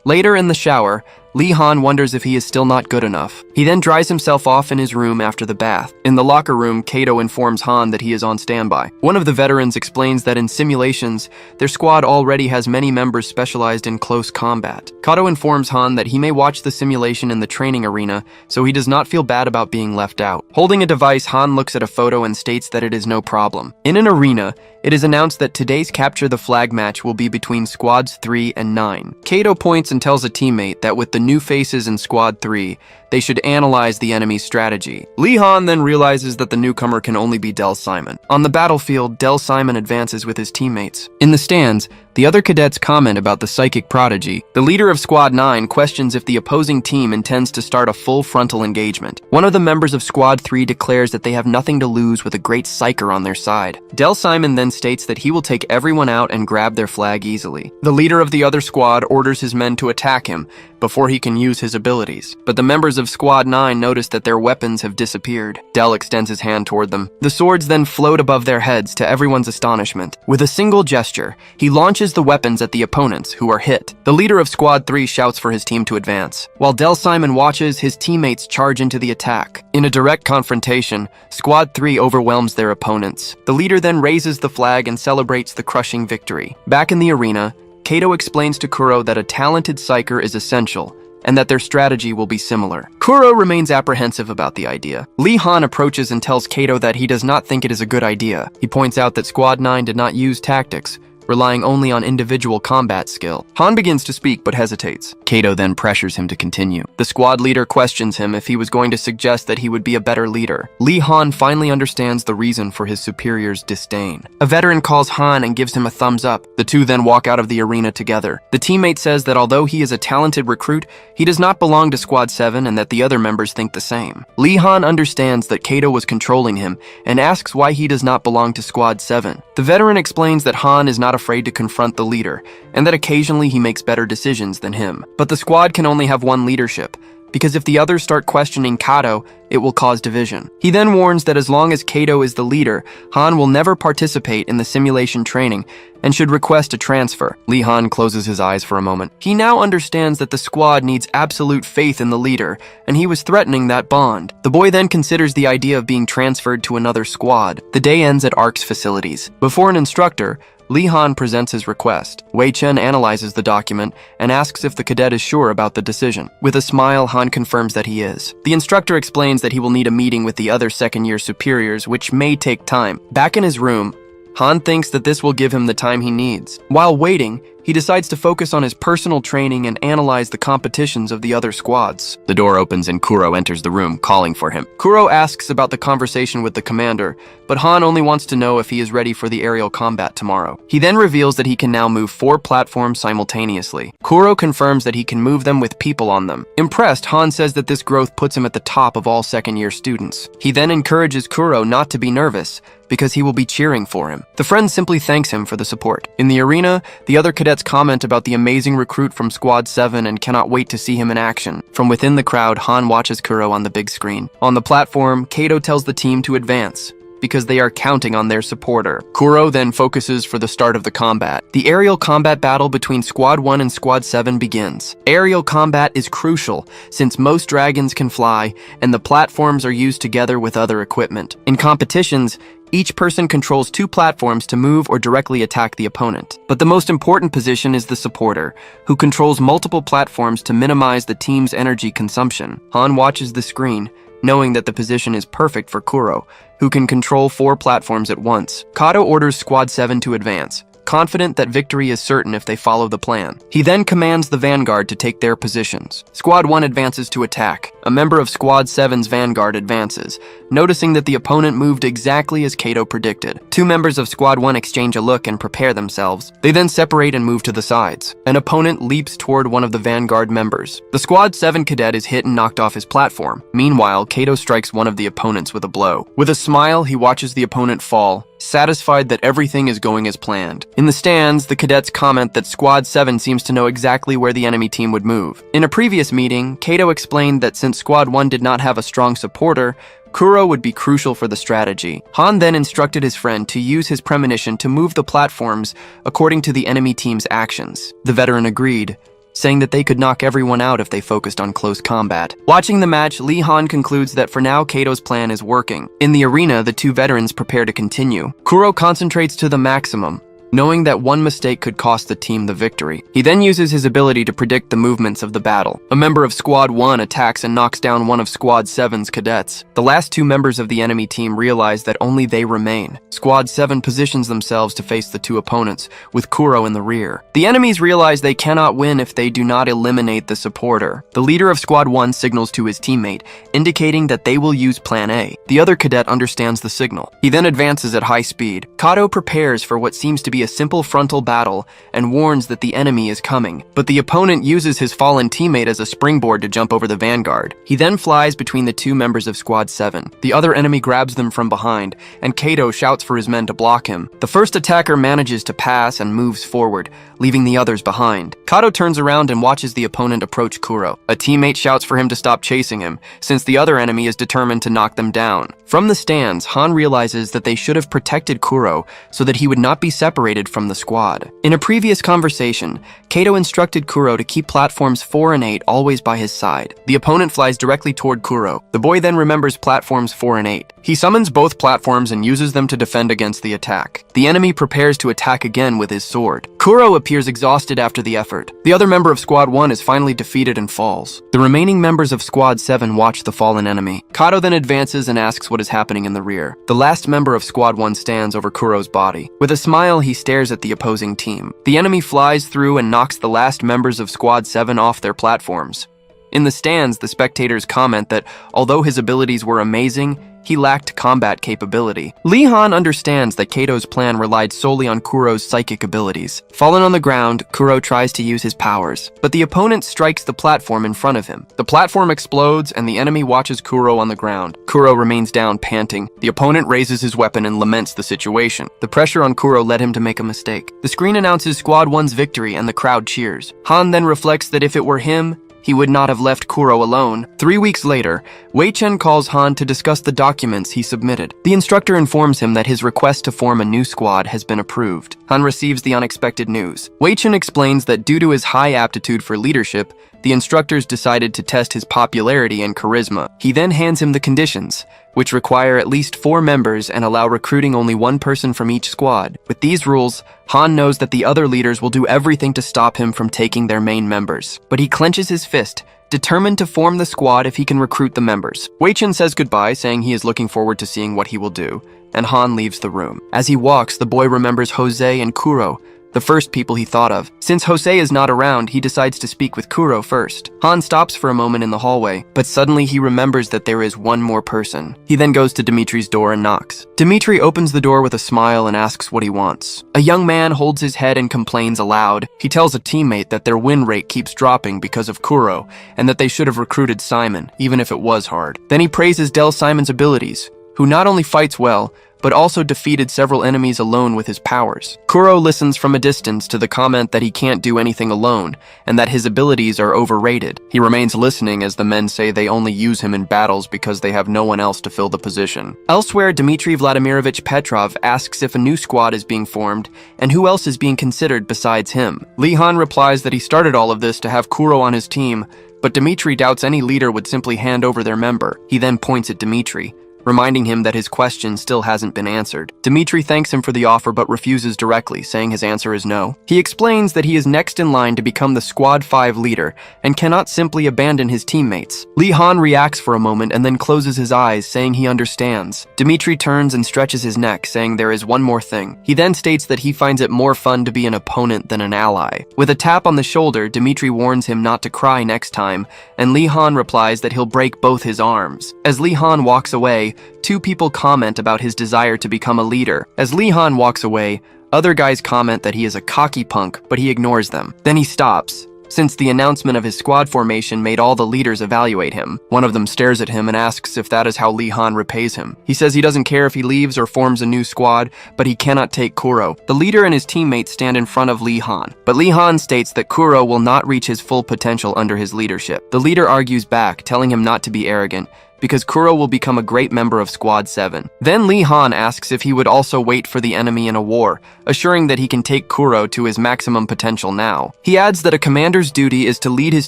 Later in the shower, Lee Han wonders if he is still not good enough. He then dries himself off in his room after the bath. In the locker room, Kato informs Han that he is on standby. One of the veterans explains that in simulations, their squad already has many members specialized in close combat. Kato informs Han that he may watch the simulation in the training arena, so he does not feel bad about being left out. Holding a device, Han looks at a photo and states that it is no problem. In an arena, it is announced that today's Capture the Flag match will be between Squads 3 and 9. Kato points and tells a teammate that with the new faces in Squad 3, they should analyze the enemy's strategy. Lee Han then realizes that the newcomer can only be Del Simon. On the battlefield, Del Simon advances with his teammates. In the stands, the other cadets comment about the psychic prodigy. The leader of Squad 9 questions if the opposing team intends to start a full frontal engagement. One of the members of Squad 3 declares that they have nothing to lose with a great psyker on their side. Del Simon then states that he will take everyone out and grab their flag easily. The leader of the other squad orders his men to attack him before he can use his abilities. But the members of Squad 9 notice that their weapons have disappeared. Del extends his hand toward them. The swords then float above their heads to everyone's astonishment. With a single gesture, he launches the weapons at the opponents, who are hit. The leader of Squad 3 shouts for his team to advance. While Del Simon watches, his teammates charge into the attack. In a direct confrontation, Squad 3 overwhelms their opponents. The leader then raises the flag and celebrates the crushing victory. Back in the arena, Kato explains to Kuro that a talented psyker is essential, and that their strategy will be similar. Kuro remains apprehensive about the idea. Lee Han approaches and tells Kato that he does not think it is a good idea. He points out that Squad 9 did not use tactics, relying only on individual combat skill. Han begins to speak but hesitates. Kato then pressures him to continue. The squad leader questions him if he was going to suggest that he would be a better leader. Lee Han finally understands the reason for his superior's disdain. A veteran calls Han and gives him a thumbs up. The two then walk out of the arena together. The teammate says that although he is a talented recruit, he does not belong to Squad 7 and that the other members think the same. Lee Han understands that Kato was controlling him and asks why he does not belong to Squad 7. The veteran explains that Han is not afraid to confront the leader, and that occasionally he makes better decisions than him. But the squad can only have one leadership, because if the others start questioning Kato, it will cause division. He then warns that as long as Kato is the leader, Han will never participate in the simulation training and should request a transfer. Lee Han closes his eyes for a moment. He now understands that the squad needs absolute faith in the leader, and he was threatening that bond. The boy then considers the idea of being transferred to another squad. The day ends at Ark's facilities. Before an instructor, Lee Han presents his request. Wei Chen analyzes the document and asks if the cadet is sure about the decision. With a smile, Han confirms that he is. The instructor explains that he will need a meeting with the other second-year superiors, which may take time. Back in his room, Han thinks that this will give him the time he needs. While waiting, he decides to focus on his personal training and analyze the competitions of the other squads. The door opens and Kuro enters the room, calling for him. Kuro asks about the conversation with the commander, but Han only wants to know if he is ready for the aerial combat tomorrow. He then reveals that he can now move 4 platforms simultaneously. Kuro confirms that he can move them with people on them. Impressed, Han says that this growth puts him at the top of all second-year students. He then encourages Kuro not to be nervous, because he will be cheering for him. The friend simply thanks him for the support. In the arena, the other cadets comment about the amazing recruit from Squad 7 and cannot wait to see him in action. From within the crowd, Han watches Kuro on the big screen. On the platform, Kato tells the team to advance, because they are counting on their supporter. Kuro then focuses for the start of the combat. The aerial combat battle between Squad 1 and Squad 7 begins. Aerial combat is crucial, since most dragons can fly, and the platforms are used together with other equipment. In competitions, each person controls 2 platforms to move or directly attack the opponent. But the most important position is the supporter, who controls multiple platforms to minimize the team's energy consumption. Han watches the screen, knowing that the position is perfect for Kuro, who can control 4 platforms at once. Kato orders Squad 7 to advance, confident that victory is certain if they follow the plan. He then commands the vanguard to take their positions. Squad 1 advances to attack. A member of Squad 7's vanguard advances, noticing that the opponent moved exactly as Kato predicted. 2 members of Squad 1 exchange a look and prepare themselves. They then separate and move to the sides. An opponent leaps toward one of the vanguard members. The Squad 7 cadet is hit and knocked off his platform. Meanwhile, Kato strikes one of the opponents with a blow. With a smile, he watches the opponent fall, satisfied that everything is going as planned. In the stands, the cadets comment that Squad 7 seems to know exactly where the enemy team would move. In a previous meeting, Kato explained that since Squad 1 did not have a strong supporter, Kuro would be crucial for the strategy. Han then instructed his friend to use his premonition to move the platforms according to the enemy team's actions. The veteran agreed, saying that they could knock everyone out if they focused on close combat. Watching the match, Lee Han concludes that for now Kato's plan is working. In the arena, the 2 veterans prepare to continue. Kuro concentrates to the maximum, knowing that one mistake could cost the team the victory. He then uses his ability to predict the movements of the battle. A member of Squad 1 attacks and knocks down one of Squad 7's cadets. The last 2 members of the enemy team realize that only they remain. Squad 7 positions themselves to face the 2 opponents, with Kuro in the rear. The enemies realize they cannot win if they do not eliminate the supporter. The leader of Squad 1 signals to his teammate, indicating that they will use Plan A. The other cadet understands the signal. He then advances at high speed. Kato prepares for what seems to be a simple frontal battle and warns that the enemy is coming, but the opponent uses his fallen teammate as a springboard to jump over the vanguard. He then flies between the 2 members of Squad 7. The other enemy grabs them from behind, and Kato shouts for his men to block him. The first attacker manages to pass and moves forward, leaving the others behind. Kato turns around and watches the opponent approach Kuro. A teammate shouts for him to stop chasing him, since the other enemy is determined to knock them down. From the stands, Han realizes that they should have protected Kuro so that he would not be separated from the squad. In a previous conversation, Kato instructed Kuro to keep platforms 4 and 8 always by his side. The opponent flies directly toward Kuro. The boy then remembers platforms 4 and 8. He summons both platforms and uses them to defend against the attack. The enemy prepares to attack again with his sword. Kuro appears exhausted after the effort. The other member of Squad 1 is finally defeated and falls. The remaining members of Squad 7 watch the fallen enemy. Kato then advances and asks what is happening in the rear. The last member of Squad 1 stands over Kuro's body. With a smile, he stares at the opposing team. The enemy flies through and knocks the last members of Squad 7 off their platforms. In the stands, the spectators comment that although his abilities were amazing, he lacked combat capability. Lee Han understands that Kato's plan relied solely on Kuro's psychic abilities. Fallen on the ground, Kuro tries to use his powers, but the opponent strikes the platform in front of him. The platform explodes and the enemy watches Kuro on the ground. Kuro remains down, panting. The opponent raises his weapon and laments the situation. The pressure on Kuro led him to make a mistake. The screen announces Squad 1's victory and the crowd cheers. Han then reflects that if it were him, he would not have left Kuro alone. 3 weeks later, Wei Chen calls Han to discuss the documents he submitted. The instructor informs him that his request to form a new squad has been approved. Han receives the unexpected news. Wei Chen explains that due to his high aptitude for leadership, the instructors decided to test his popularity and charisma. He then hands him the conditions, which require at least 4 members and allow recruiting only 1 person from each squad. With these rules, Han knows that the other leaders will do everything to stop him from taking their main members. But he clenches his fist, determined to form the squad if he can recruit the members. Wei Chen says goodbye, saying he is looking forward to seeing what he will do. and Han leaves the room. As he walks, the boy remembers Jose and Kuro, the first people he thought of. Since Jose is not around, he decides to speak with Kuro first. Han stops for a moment in the hallway, but suddenly he remembers that there is one more person. He then goes to Dimitri's door and knocks. Dimitri opens the door with a smile and asks what he wants. A young man holds his head and complains aloud. He tells a teammate that their win rate keeps dropping because of Kuro, and that they should have recruited Simon, even if it was hard. Then he praises Del Simon's abilities, who not only fights well, but also defeated several enemies alone with his powers. Kuro listens from a distance to the comment that he can't do anything alone, and that his abilities are overrated. He remains listening as the men say they only use him in battles because they have no one else to fill the position. Elsewhere, Dmitry Vladimirovich Petrov asks if a new squad is being formed, and who else is being considered besides him. Li Han replies that he started all of this to have Kuro on his team, but Dmitry doubts any leader would simply hand over their member. He then points at Dmitry, reminding him that his question still hasn't been answered. Dmitry thanks him for the offer but refuses directly, saying his answer is no. He explains that he is next in line to become the Squad 5 leader and cannot simply abandon his teammates. Li Han reacts for a moment and then closes his eyes, saying he understands. Dmitry turns and stretches his neck, saying there is one more thing. He then states that he finds it more fun to be an opponent than an ally. With a tap on the shoulder, Dmitry warns him not to cry next time, and Li Han replies that he'll break both his arms. As Li Han walks away, two people comment about his desire to become a leader. As Li Han walks away, other guys comment that he is a cocky punk, but he ignores them. Then he stops, since the announcement of his squad formation made all the leaders evaluate him. One of them stares at him and asks if that is how Li Han repays him. He says he doesn't care if he leaves or forms a new squad, but he cannot take Kuro. The leader and his teammates stand in front of Li Han, but Li Han states that Kuro will not reach his full potential under his leadership. The leader argues back, telling him not to be arrogant, because Kuro will become a great member of Squad 7. Then Li Han asks if he would also wait for the enemy in a war, assuring that he can take Kuro to his maximum potential now. He adds that a commander's duty is to lead his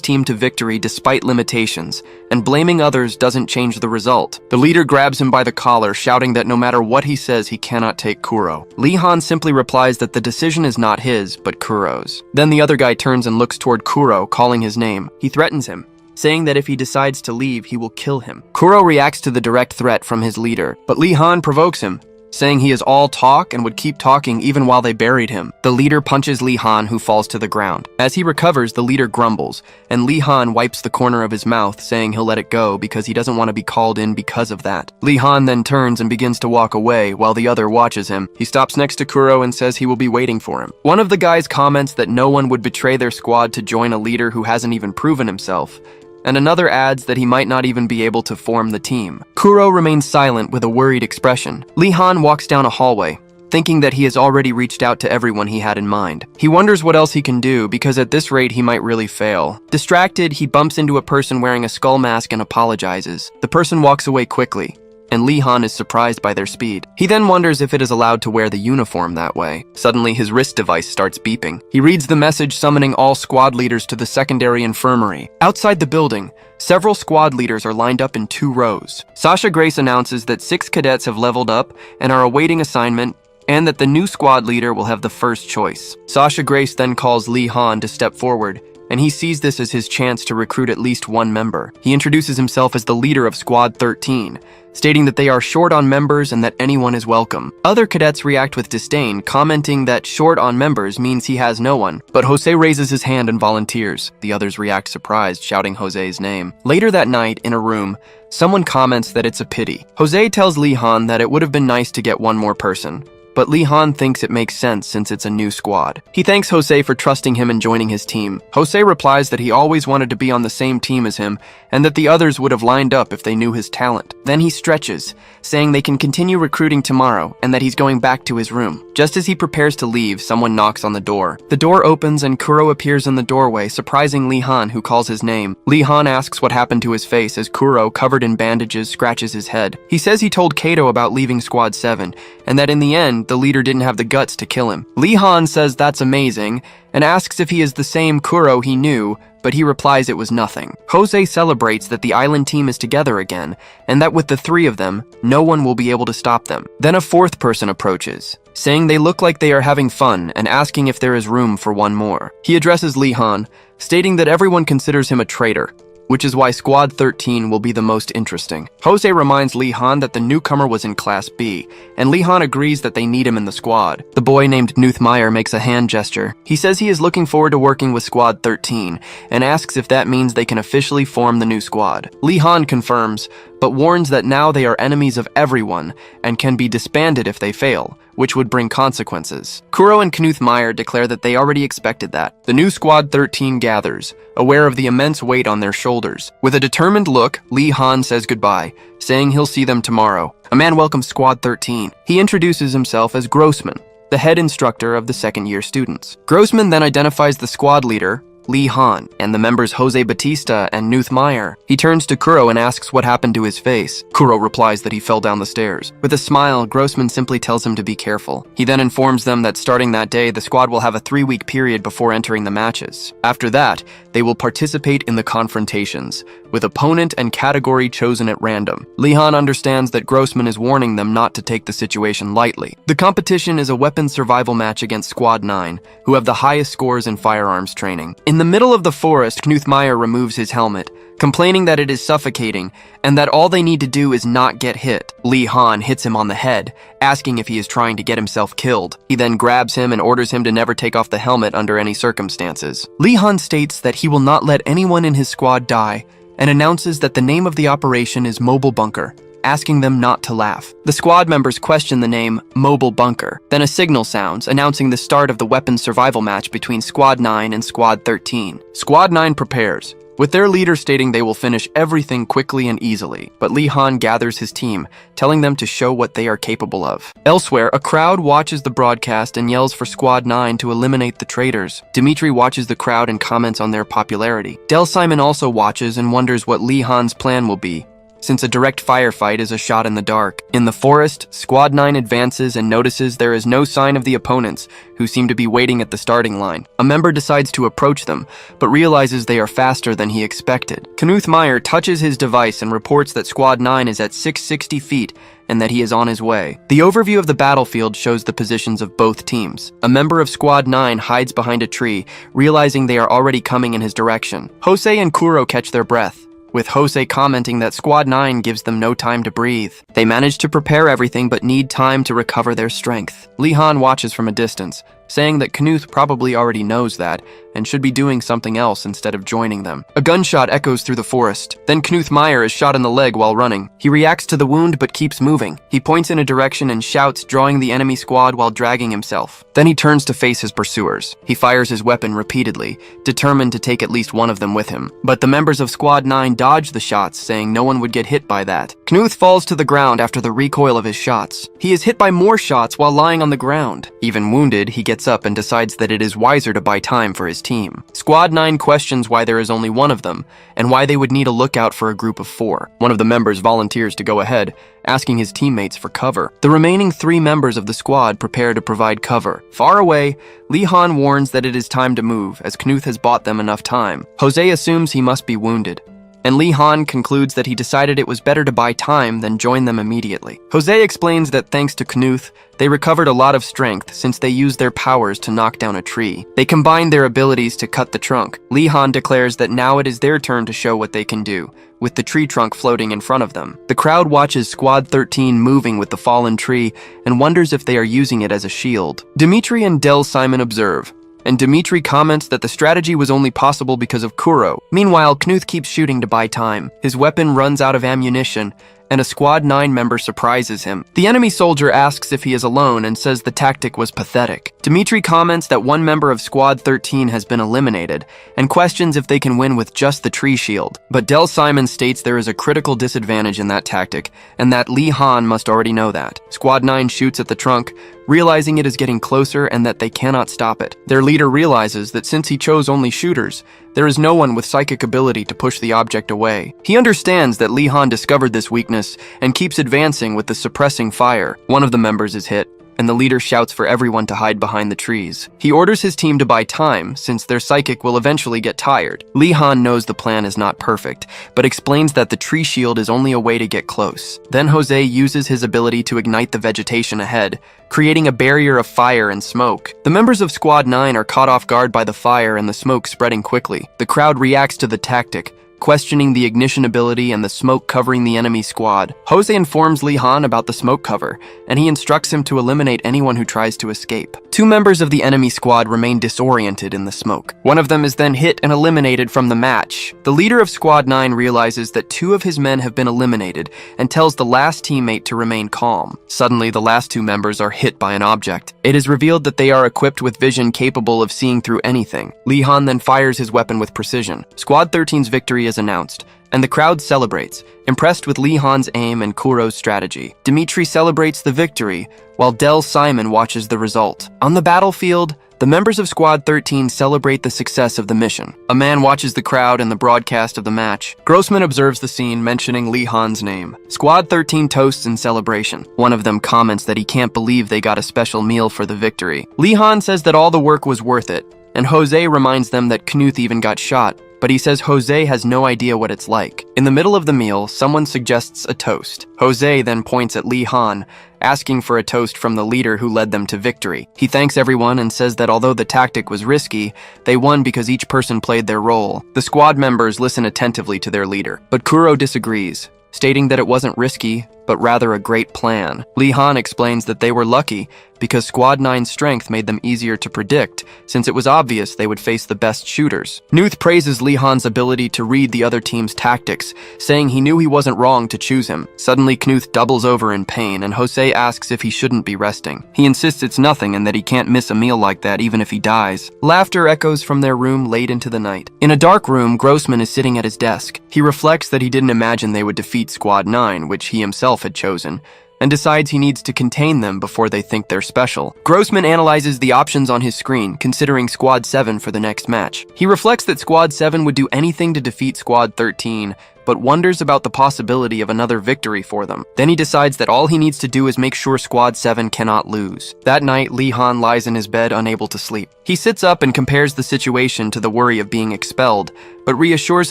team to victory despite limitations, and blaming others doesn't change the result. The leader grabs him by the collar, shouting that no matter what he says, he cannot take Kuro. Li Han simply replies that the decision is not his, but Kuro's. Then the other guy turns and looks toward Kuro, calling his name. He threatens him, saying that if he decides to leave, he will kill him. Kuro reacts to the direct threat from his leader, but Li Han provokes him, saying he is all talk and would keep talking even while they buried him. The leader punches Li Han, who falls to the ground. As he recovers, the leader grumbles, and Li Han wipes the corner of his mouth, saying he'll let it go because he doesn't want to be called in because of that. Li Han then turns and begins to walk away while the other watches him. He stops next to Kuro and says he will be waiting for him. One of the guys comments that no one would betray their squad to join a leader who hasn't even proven himself, and another adds that he might not even be able to form the team. Kuro remains silent with a worried expression. Li Han walks down a hallway, thinking that he has already reached out to everyone he had in mind. He wonders what else he can do, because at this rate he might really fail. Distracted, he bumps into a person wearing a skull mask and apologizes. The person walks away quickly, and Li Han is surprised by their speed. He then wonders if it is allowed to wear the uniform that way. Suddenly, his wrist device starts beeping. He reads the message summoning all squad leaders to the secondary infirmary. Outside the building, several squad leaders are lined up in 2 rows. Sasha Grace announces that 6 cadets have leveled up and are awaiting assignment, and that the new squad leader will have the first choice. Sasha Grace then calls Li Han to step forward, and he sees this as his chance to recruit at least one member. He introduces himself as the leader of Squad 13, stating that they are short on members and that anyone is welcome. Other cadets react with disdain, commenting that short on members means he has no one, but Jose raises his hand and volunteers. The others react surprised, shouting Jose's name. Later that night, in a room, someone comments that it's a pity. Jose tells Li Han that it would have been nice to get one more person, but Li Han thinks it makes sense since it's a new squad. He thanks Jose for trusting him and joining his team. Jose replies that he always wanted to be on the same team as him, and that the others would have lined up if they knew his talent. Then he stretches, saying they can continue recruiting tomorrow, and that he's going back to his room. Just as he prepares to leave, someone knocks on the door. The door opens and Kuro appears in the doorway, surprising Li Han, who calls his name. Li Han asks what happened to his face as Kuro, covered in bandages, scratches his head. He says he told Kato about leaving Squad 7, and that in the end, the leader didn't have the guts to kill him. Li Han says that's amazing, and asks if he is the same Kuro he knew, but he replies it was nothing. Jose celebrates that the island team is together again, and that with the 3 of them, no one will be able to stop them. Then a 4th person approaches, saying they look like they are having fun and asking if there is room for one more. He addresses Li Han, stating that everyone considers him a traitor, which is why Squad 13 will be the most interesting. Jose reminds Lee Han that the newcomer was in Class B, and Lee Han agrees that they need him in the squad. The boy named Knuth makes a hand gesture. He says he is looking forward to working with Squad 13, and asks if that means they can officially form the new squad. Lee Han confirms, but warns that now they are enemies of everyone and can be disbanded if they fail, which would bring consequences. Kuro and Knuth declare that they already expected that. The new Squad 13 gathers, aware of the immense weight on their shoulders. With a determined look, Lee Han says goodbye, saying he'll see them tomorrow. A man welcomes Squad 13. He introduces himself as Grossman, the head instructor of the second-year students. Grossman then identifies the squad leader, Lee Han, and the members Jose Batista and Knuth. He turns to Kuro and asks what happened to his face. Kuro replies that he fell down the stairs. With a smile, Grossman simply tells him to be careful. He then informs them that starting that day, the squad will have a 3-week period before entering the matches. After that, they will participate in the confrontations, with opponent and category chosen at random. Lee Han understands that Grossman is warning them not to take the situation lightly. The competition is a weapons survival match against Squad 9, who have the highest scores in firearms training. In the middle of the forest, Knuth removes his helmet, complaining that it is suffocating and that all they need to do is not get hit. Lee Han hits him on the head, asking if he is trying to get himself killed. He then grabs him and orders him to never take off the helmet under any circumstances. Lee Han states that he will not let anyone in his squad die and announces that the name of the operation is Mobile Bunker, asking them not to laugh. The squad members question the name Mobile Bunker. Then a signal sounds, announcing the start of the weapons survival match between Squad 9 and Squad 13. Squad 9 prepares, with their leader stating they will finish everything quickly and easily, but Lee Han gathers his team, telling them to show what they are capable of. Elsewhere, a crowd watches the broadcast and yells for Squad 9 to eliminate the traitors. Dimitri watches the crowd and comments on their popularity. Del Simon also watches and wonders what Lee Han's plan will be, since a direct firefight is a shot in the dark. In the forest, Squad 9 advances and notices there is no sign of the opponents, who seem to be waiting at the starting line. A member decides to approach them, but realizes they are faster than he expected. Knuth touches his device and reports that Squad 9 is at 660 feet and that he is on his way. The overview of the battlefield shows the positions of both teams. A member of Squad 9 hides behind a tree, realizing they are already coming in his direction. Jose and Kuro catch their breath, with Jose commenting that Squad 9 gives them no time to breathe. They manage to prepare everything but need time to recover their strength. Lee Han watches from a distance, saying that Knuth probably already knows that and should be doing something else instead of joining them. A gunshot echoes through the forest. Then Knuth is shot in the leg while running. He reacts to the wound but keeps moving. He points in a direction and shouts, drawing the enemy squad while dragging himself. Then he turns to face his pursuers. He fires his weapon repeatedly, determined to take at least one of them with him. But the members of Squad 9 dodge the shots, saying no one would get hit by that. Knuth falls to the ground after the recoil of his shots. He is hit by more shots while lying on the ground. Even wounded, he gets up and decides that it is wiser to buy time for his team. Squad 9 questions why there is only one of them, and why they would need a lookout for a group of 4. One of the members volunteers to go ahead, asking his teammates for cover. The remaining 3 members of the squad prepare to provide cover. Far away, Lee Han warns that it is time to move, as Knuth has bought them enough time. Jose assumes he must be wounded, and Lee Han concludes that he decided it was better to buy time than join them immediately. Jose explains that thanks to Knuth, they recovered a lot of strength since they used their powers to knock down a tree. They combined their abilities to cut the trunk. Lee Han declares that now it is their turn to show what they can do, with the tree trunk floating in front of them. The crowd watches Squad 13 moving with the fallen tree and wonders if they are using it as a shield. Dimitri and Del Simon observe, and Dimitri comments that the strategy was only possible because of Kuro. Meanwhile, Knuth keeps shooting to buy time. His weapon runs out of ammunition, and a Squad 9 member surprises him. The enemy soldier asks if he is alone and says the tactic was pathetic. Dimitri comments that one member of Squad 13 has been eliminated, and questions if they can win with just the tree shield. But Del Simon states there is a critical disadvantage in that tactic, and that Lee Han must already know that. Squad 9 shoots at the trunk, realizing it is getting closer and that they cannot stop it. Their leader realizes that since he chose only shooters, there is no one with psychic ability to push the object away. He understands that Lee Han discovered this weakness and keeps advancing with the suppressing fire. One of the members is hit, and the leader shouts for everyone to hide behind the trees. He orders his team to buy time, since their psychic will eventually get tired. Lee Han knows the plan is not perfect, but explains that the tree shield is only a way to get close. Then Jose uses his ability to ignite the vegetation ahead, creating a barrier of fire and smoke. The members of Squad 9 are caught off guard by the fire and the smoke spreading quickly. The crowd reacts to the tactic, questioning the ignition ability and the smoke covering the enemy squad. Jose informs Lee Han about the smoke cover, and he instructs him to eliminate anyone who tries to escape. Two members of the enemy squad remain disoriented in the smoke. One of them is then hit and eliminated from the match. The leader of Squad 9 realizes that two of his men have been eliminated and tells the last teammate to remain calm. Suddenly, the last two members are hit by an object. It is revealed that they are equipped with vision capable of seeing through anything. Lee Han then fires his weapon with precision. Squad 13's victory is announced, and the crowd celebrates, impressed with Lee Han's aim and Kuro's strategy. Dimitri celebrates the victory, while Del Simon watches the result. On the battlefield, the members of Squad 13 celebrate the success of the mission. A man watches the crowd and the broadcast of the match. Grossman observes the scene, mentioning Lee Han's name. Squad 13 toasts in celebration. One of them comments that he can't believe they got a special meal for the victory. Lee Han says that all the work was worth it, and Jose reminds them that Knuth even got shot, but he says Jose has no idea what it's like. In the middle of the meal, someone suggests a toast. Jose then points at Lee Han, asking for a toast from the leader who led them to victory. He thanks everyone and says that although the tactic was risky, they won because each person played their role. The squad members listen attentively to their leader, but Kuro disagrees, stating that it wasn't risky, but rather a great plan. Lee Han explains that they were lucky because Squad 9's strength made them easier to predict, since it was obvious they would face the best shooters. Knuth praises Lee Han's ability to read the other team's tactics, saying he knew he wasn't wrong to choose him. Suddenly, Knuth doubles over in pain, and Jose asks if he shouldn't be resting. He insists it's nothing and that he can't miss a meal like that even if he dies. Laughter echoes from their room late into the night. In a dark room, Grossman is sitting at his desk. He reflects that he didn't imagine they would defeat Squad 9, which he himself had chosen, and decides he needs to contain them before they think they're special. Grossman analyzes the options on his screen, considering Squad 7 for the next match. He reflects that Squad 7 would do anything to defeat Squad 13, but wonders about the possibility of another victory for them. Then he decides that all he needs to do is make sure Squad 7 cannot lose. That night, Lee Han lies in his bed unable to sleep. He sits up and compares the situation to the worry of being expelled, but reassures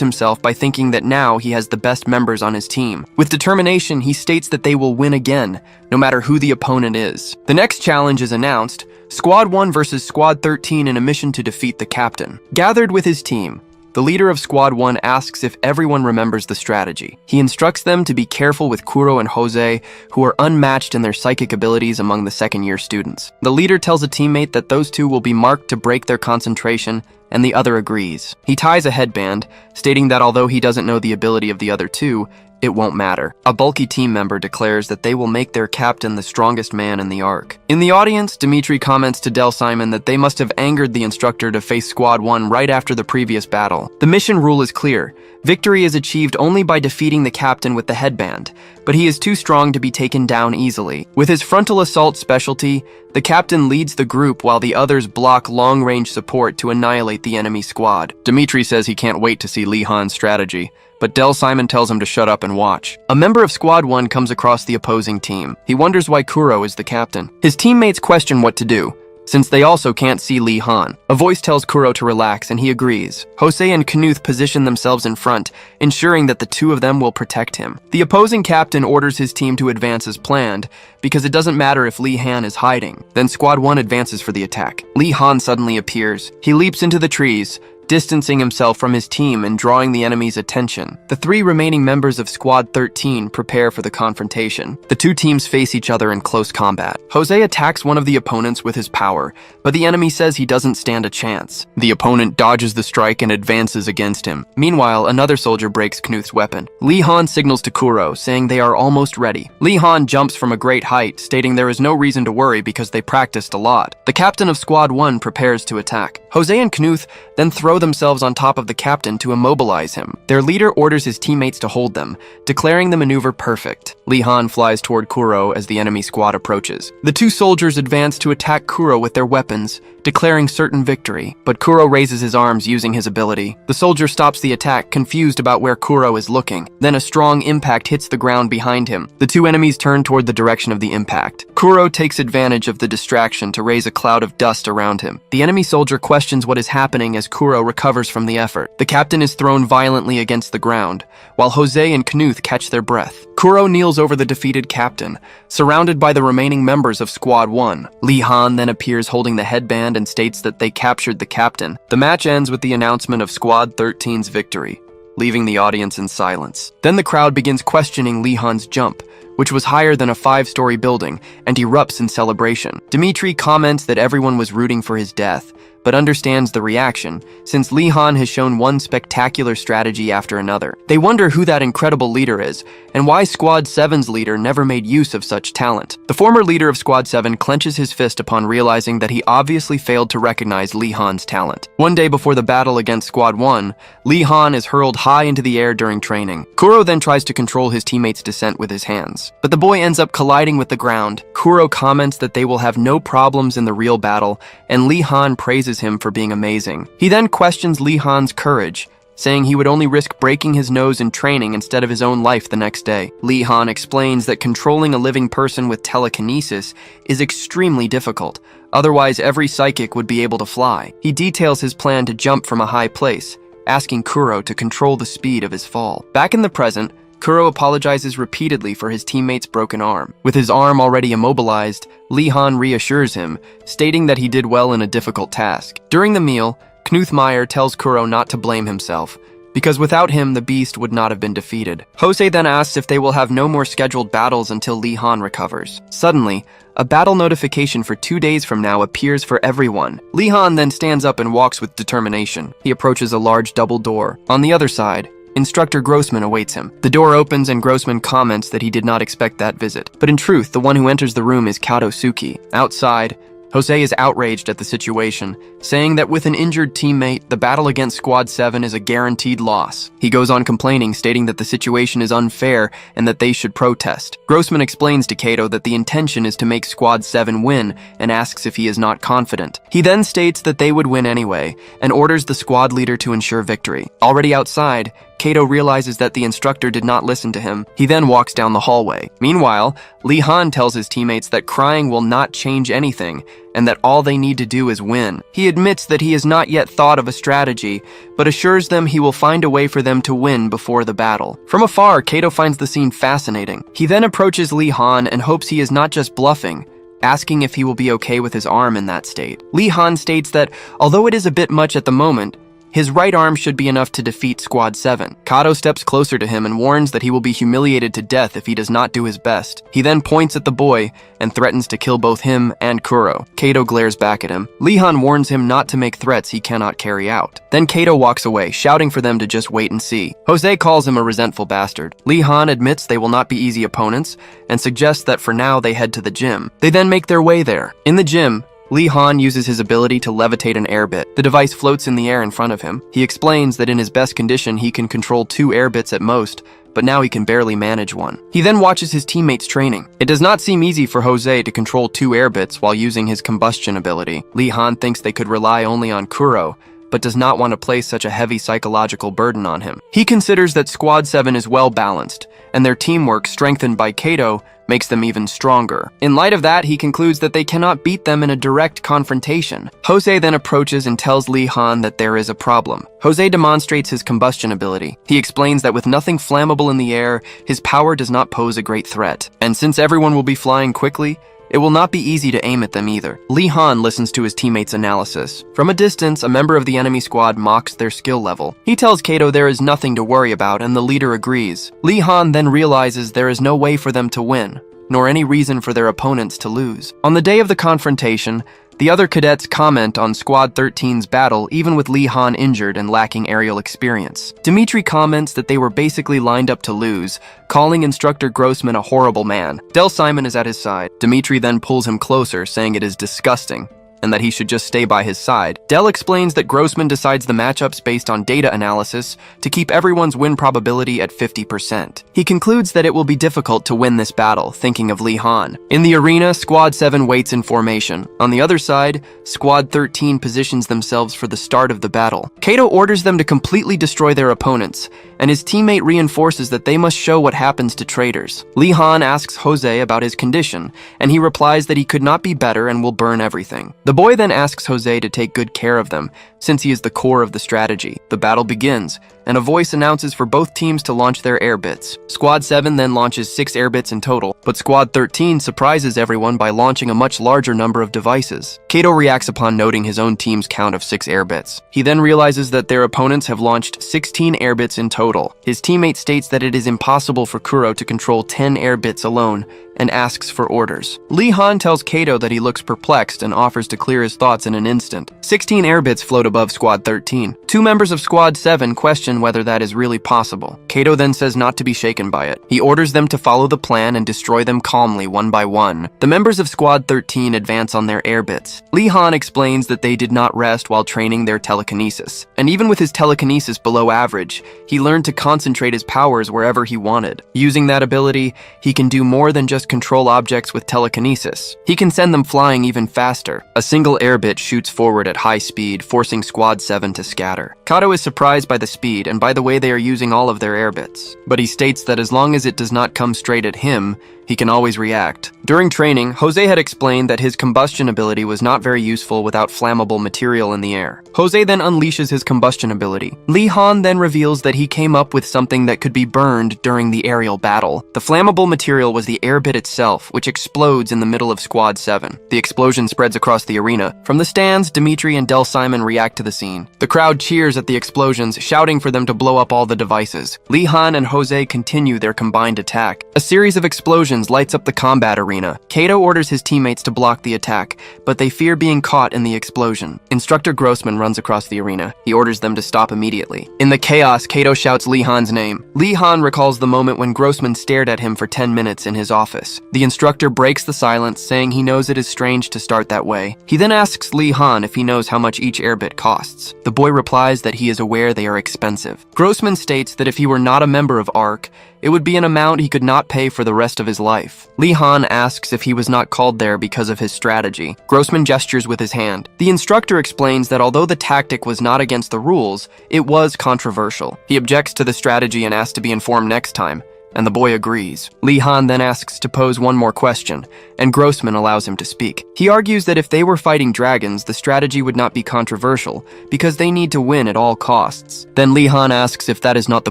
himself by thinking that now he has the best members on his team. With determination, he states that they will win again, no matter who the opponent is. The next challenge is announced: Squad 1 versus Squad 13 in a mission to defeat the captain. Gathered with his team, the leader of Squad 1 asks if everyone remembers the strategy. He instructs them to be careful with Kuro and Jose, who are unmatched in their psychic abilities among the second-year students. The leader tells a teammate that those two will be marked to break their concentration, and the other agrees. He ties a headband, stating that although he doesn't know the ability of the other two, it won't matter. A bulky team member declares that they will make their captain the strongest man in the arc. In the audience, Dimitri comments to Del Simon that they must have angered the instructor to face Squad 1 right after the previous battle. The mission rule is clear. Victory is achieved only by defeating the captain with the headband, but he is too strong to be taken down easily. With his frontal assault specialty, the captain leads the group while the others block long-range support to annihilate the enemy squad. Dimitri says he can't wait to see Lee Han's strategy, but Del Simon tells him to shut up and watch. A member of Squad 1 comes across the opposing team. He wonders why Kuro is the captain. His teammates question what to do, since they also can't see Lee Han. A voice tells Kuro to relax, and he agrees. Jose and Knuth position themselves in front, ensuring that the two of them will protect him. The opposing captain orders his team to advance as planned, because it doesn't matter if Lee Han is hiding. Then Squad 1 advances for the attack. Lee Han suddenly appears. He leaps into the trees, distancing himself from his team and drawing the enemy's attention. The three remaining members of Squad 13 prepare for the confrontation. The two teams face each other in close combat. Jose attacks one of the opponents with his power, but the enemy says he doesn't stand a chance. The opponent dodges the strike and advances against him. Meanwhile, another soldier breaks Knuth's weapon. Lee Han signals to Kuro, saying they are almost ready. Lee Han jumps from a great height, stating there is no reason to worry because they practiced a lot. The captain of Squad 1 prepares to attack. Jose and Knuth then throw themselves on top of the captain to immobilize him. Their leader orders his teammates to hold them, declaring the maneuver perfect. Lee Han flies toward Kuro as the enemy squad approaches. The two soldiers advance to attack Kuro with their weapons, declaring certain victory, but Kuro raises his arms using his ability. The soldier stops the attack, confused about where Kuro is looking. Then a strong impact hits the ground behind him. The two enemies turn toward the direction of the impact. Kuro takes advantage of the distraction to raise a cloud of dust around him. The enemy soldier questions what is happening as Kuro recovers from the effort. The captain is thrown violently against the ground, while Jose and Knuth catch their breath. Kuro kneels over the defeated captain, surrounded by the remaining members of Squad 1. Lee Han then appears holding the headband and states that they captured the captain. The match ends with the announcement of Squad 13's victory. leaving the audience in silence. Then the crowd begins questioning Lee Han's jump, which was higher than a 5-story building, and erupts in celebration. Dimitri comments that everyone was rooting for his death, but understands the reaction, since Lee Han has shown one spectacular strategy after another. They wonder who that incredible leader is, and why Squad 7's leader never made use of such talent. The former leader of Squad 7 clenches his fist upon realizing that he obviously failed to recognize Lee Han's talent. One day before the battle against Squad 1, Lee Han is hurled high into the air during training. Kuro then tries to control his teammates' descent with his hands, but the boy ends up colliding with the ground. Kuro comments that they will have no problems in the real battle, and Lee Han praises him for being amazing. He then questions Lee Han's courage, saying he would only risk breaking his nose in training instead of his own life the next day. Lee Han explains that controlling a living person with telekinesis is extremely difficult, otherwise every psychic would be able to fly. He details his plan to jump from a high place, asking Kuro to control the speed of his fall. Back in the present, Kuro apologizes repeatedly for his teammate's broken arm. With his arm already immobilized, Lee Han reassures him, stating that he did well in a difficult task. During the meal, Knuth Meyer tells Kuro not to blame himself, because without him, the beast would not have been defeated. Jose then asks if they will have no more scheduled battles until Lee Han recovers. Suddenly, a battle notification for 2 days from now appears for everyone. Lee Han then stands up and walks with determination. He approaches a large double door. On the other side, Instructor Grossman awaits him. The door opens and Grossman comments that he did not expect that visit. But in truth, the one who enters the room is Kato Suki. Outside, Jose is outraged at the situation, saying that with an injured teammate, the battle against Squad 7 is a guaranteed loss. He goes on complaining, stating that the situation is unfair and that they should protest. Grossman explains to Kato that the intention is to make Squad 7 win and asks if he is not confident. He then states that they would win anyway and orders the squad leader to ensure victory. Already outside, Kato realizes that the instructor did not listen to him. He then walks down the hallway. Meanwhile, Lee Han tells his teammates that crying will not change anything, and that all they need to do is win. He admits that he has not yet thought of a strategy, but assures them he will find a way for them to win before the battle. From afar, Kato finds the scene fascinating. He then approaches Lee Han and hopes he is not just bluffing, asking if he will be okay with his arm in that state. Lee Han states that, although it is a bit much at the moment, his right arm should be enough to defeat Squad 7. Kato steps closer to him and warns that he will be humiliated to death if he does not do his best. He then points at the boy and threatens to kill both him and Kuro. Kato glares back at him. Lee Han warns him not to make threats he cannot carry out. Then Kato walks away, shouting for them to just wait and see. Jose calls him a resentful bastard. Lee Han admits they will not be easy opponents and suggests that for now they head to the gym. They then make their way there. In the gym, Lee Han uses his ability to levitate an air bit. The device floats in the air in front of him. He explains that in his best condition he can control 2 air bits at most, but now he can barely manage one. He then watches his teammates training. It does not seem easy for Jose to control 2 air bits while using his combustion ability. Lee Han thinks they could rely only on Kuro, but does not want to place such a heavy psychological burden on him. He considers that Squad 7 is well balanced, and their teamwork, strengthened by Kato, makes them even stronger. In light of that, he concludes that they cannot beat them in a direct confrontation. Jose then approaches and tells Lee Han that there is a problem. Jose demonstrates his combustion ability. He explains that with nothing flammable in the air, his power does not pose a great threat. And since everyone will be flying quickly, it will not be easy to aim at them either. Lee Han listens to his teammates' analysis. From a distance, a member of the enemy squad mocks their skill level. He tells Kato there is nothing to worry about, and the leader agrees. Lee Han then realizes there is no way for them to win, nor any reason for their opponents to lose. On the day of the confrontation, the other cadets comment on Squad 13's battle even with Lee Han injured and lacking aerial experience. Dimitri comments that they were basically lined up to lose, calling Instructor Grossman a horrible man. Del Simon is at his side. Dimitri then pulls him closer, saying it is disgusting, and that he should just stay by his side. Del explains that Grossman decides the matchups based on data analysis to keep everyone's win probability at 50%. He concludes that it will be difficult to win this battle, thinking of Lee Han. In the arena, Squad 7 waits in formation. On the other side, Squad 13 positions themselves for the start of the battle. Kato orders them to completely destroy their opponents, and his teammate reinforces that they must show what happens to traitors. Lee Han asks Jose about his condition, and he replies that he could not be better and will burn everything. The The boy then asks Jose to take good care of them, since he is the core of the strategy. The battle begins, and a voice announces for both teams to launch their air bits. Squad 7 then launches 6 air bits in total, but Squad 13 surprises everyone by launching a much larger number of devices. Kato reacts upon noting his own team's count of 6 air bits. He then realizes that their opponents have launched 16 air bits in total. His teammate states that it is impossible for Kuro to control 10 air bits alone, and asks for orders. Lee Han tells Kato that he looks perplexed and offers to clear his thoughts in an instant. 16 air bits float above Squad 13. 2 members of Squad 7 question whether that is really possible. Kato then says not to be shaken by it. He orders them to follow the plan and destroy them calmly one by one. The members of Squad 13 advance on their air bits. Lee Han explains that they did not rest while training their telekinesis. And even with his telekinesis below average, he learned to concentrate his powers wherever he wanted. Using that ability, he can do more than just control objects with telekinesis. He can send them flying even faster. A single air bit shoots forward at high speed, forcing Squad 7 to scatter. Kato is surprised by the speed and by the way they are using all of their air bits. But he states that as long as it does not come straight at him, he can always react. During training, Jose had explained that his combustion ability was not very useful without flammable material in the air. Jose then unleashes his combustion ability. Lee Han then reveals that he came up with something that could be burned during the aerial battle. The flammable material was the air bit itself, which explodes in the middle of Squad 7. The explosion spreads across the arena. From the stands, Dimitri and Del Simon react to the scene. The crowd cheers at the explosions, shouting for them to blow up all the devices. Lee Han and Jose continue their combined attack. A series of explosions lights up the combat arena. Kato orders his teammates to block the attack, but they fear being caught in the explosion. Instructor Grossman runs across the arena. He orders them to stop immediately. In the chaos, Kato shouts Lee Han's name. Lee Han recalls the moment when Grossman stared at him for 10 minutes in his office. The instructor breaks the silence, saying he knows it is strange to start that way. He then asks Lee Han if he knows how much each air bit costs. The boy replies that he is aware they are expensive. Grossman states that if he were not a member of ARC, it would be an amount he could not pay for the rest of his life. Lee Han asks if he was not called there because of his strategy. Grossman gestures with his hand. The instructor explains that although the tactic was not against the rules, it was controversial. He objects to the strategy and asks to be informed next time, and the boy agrees. Lee Han then asks to pose one more question, and Grossman allows him to speak. He argues that if they were fighting dragons, the strategy would not be controversial, because they need to win at all costs. Then Lee Han asks if that is not the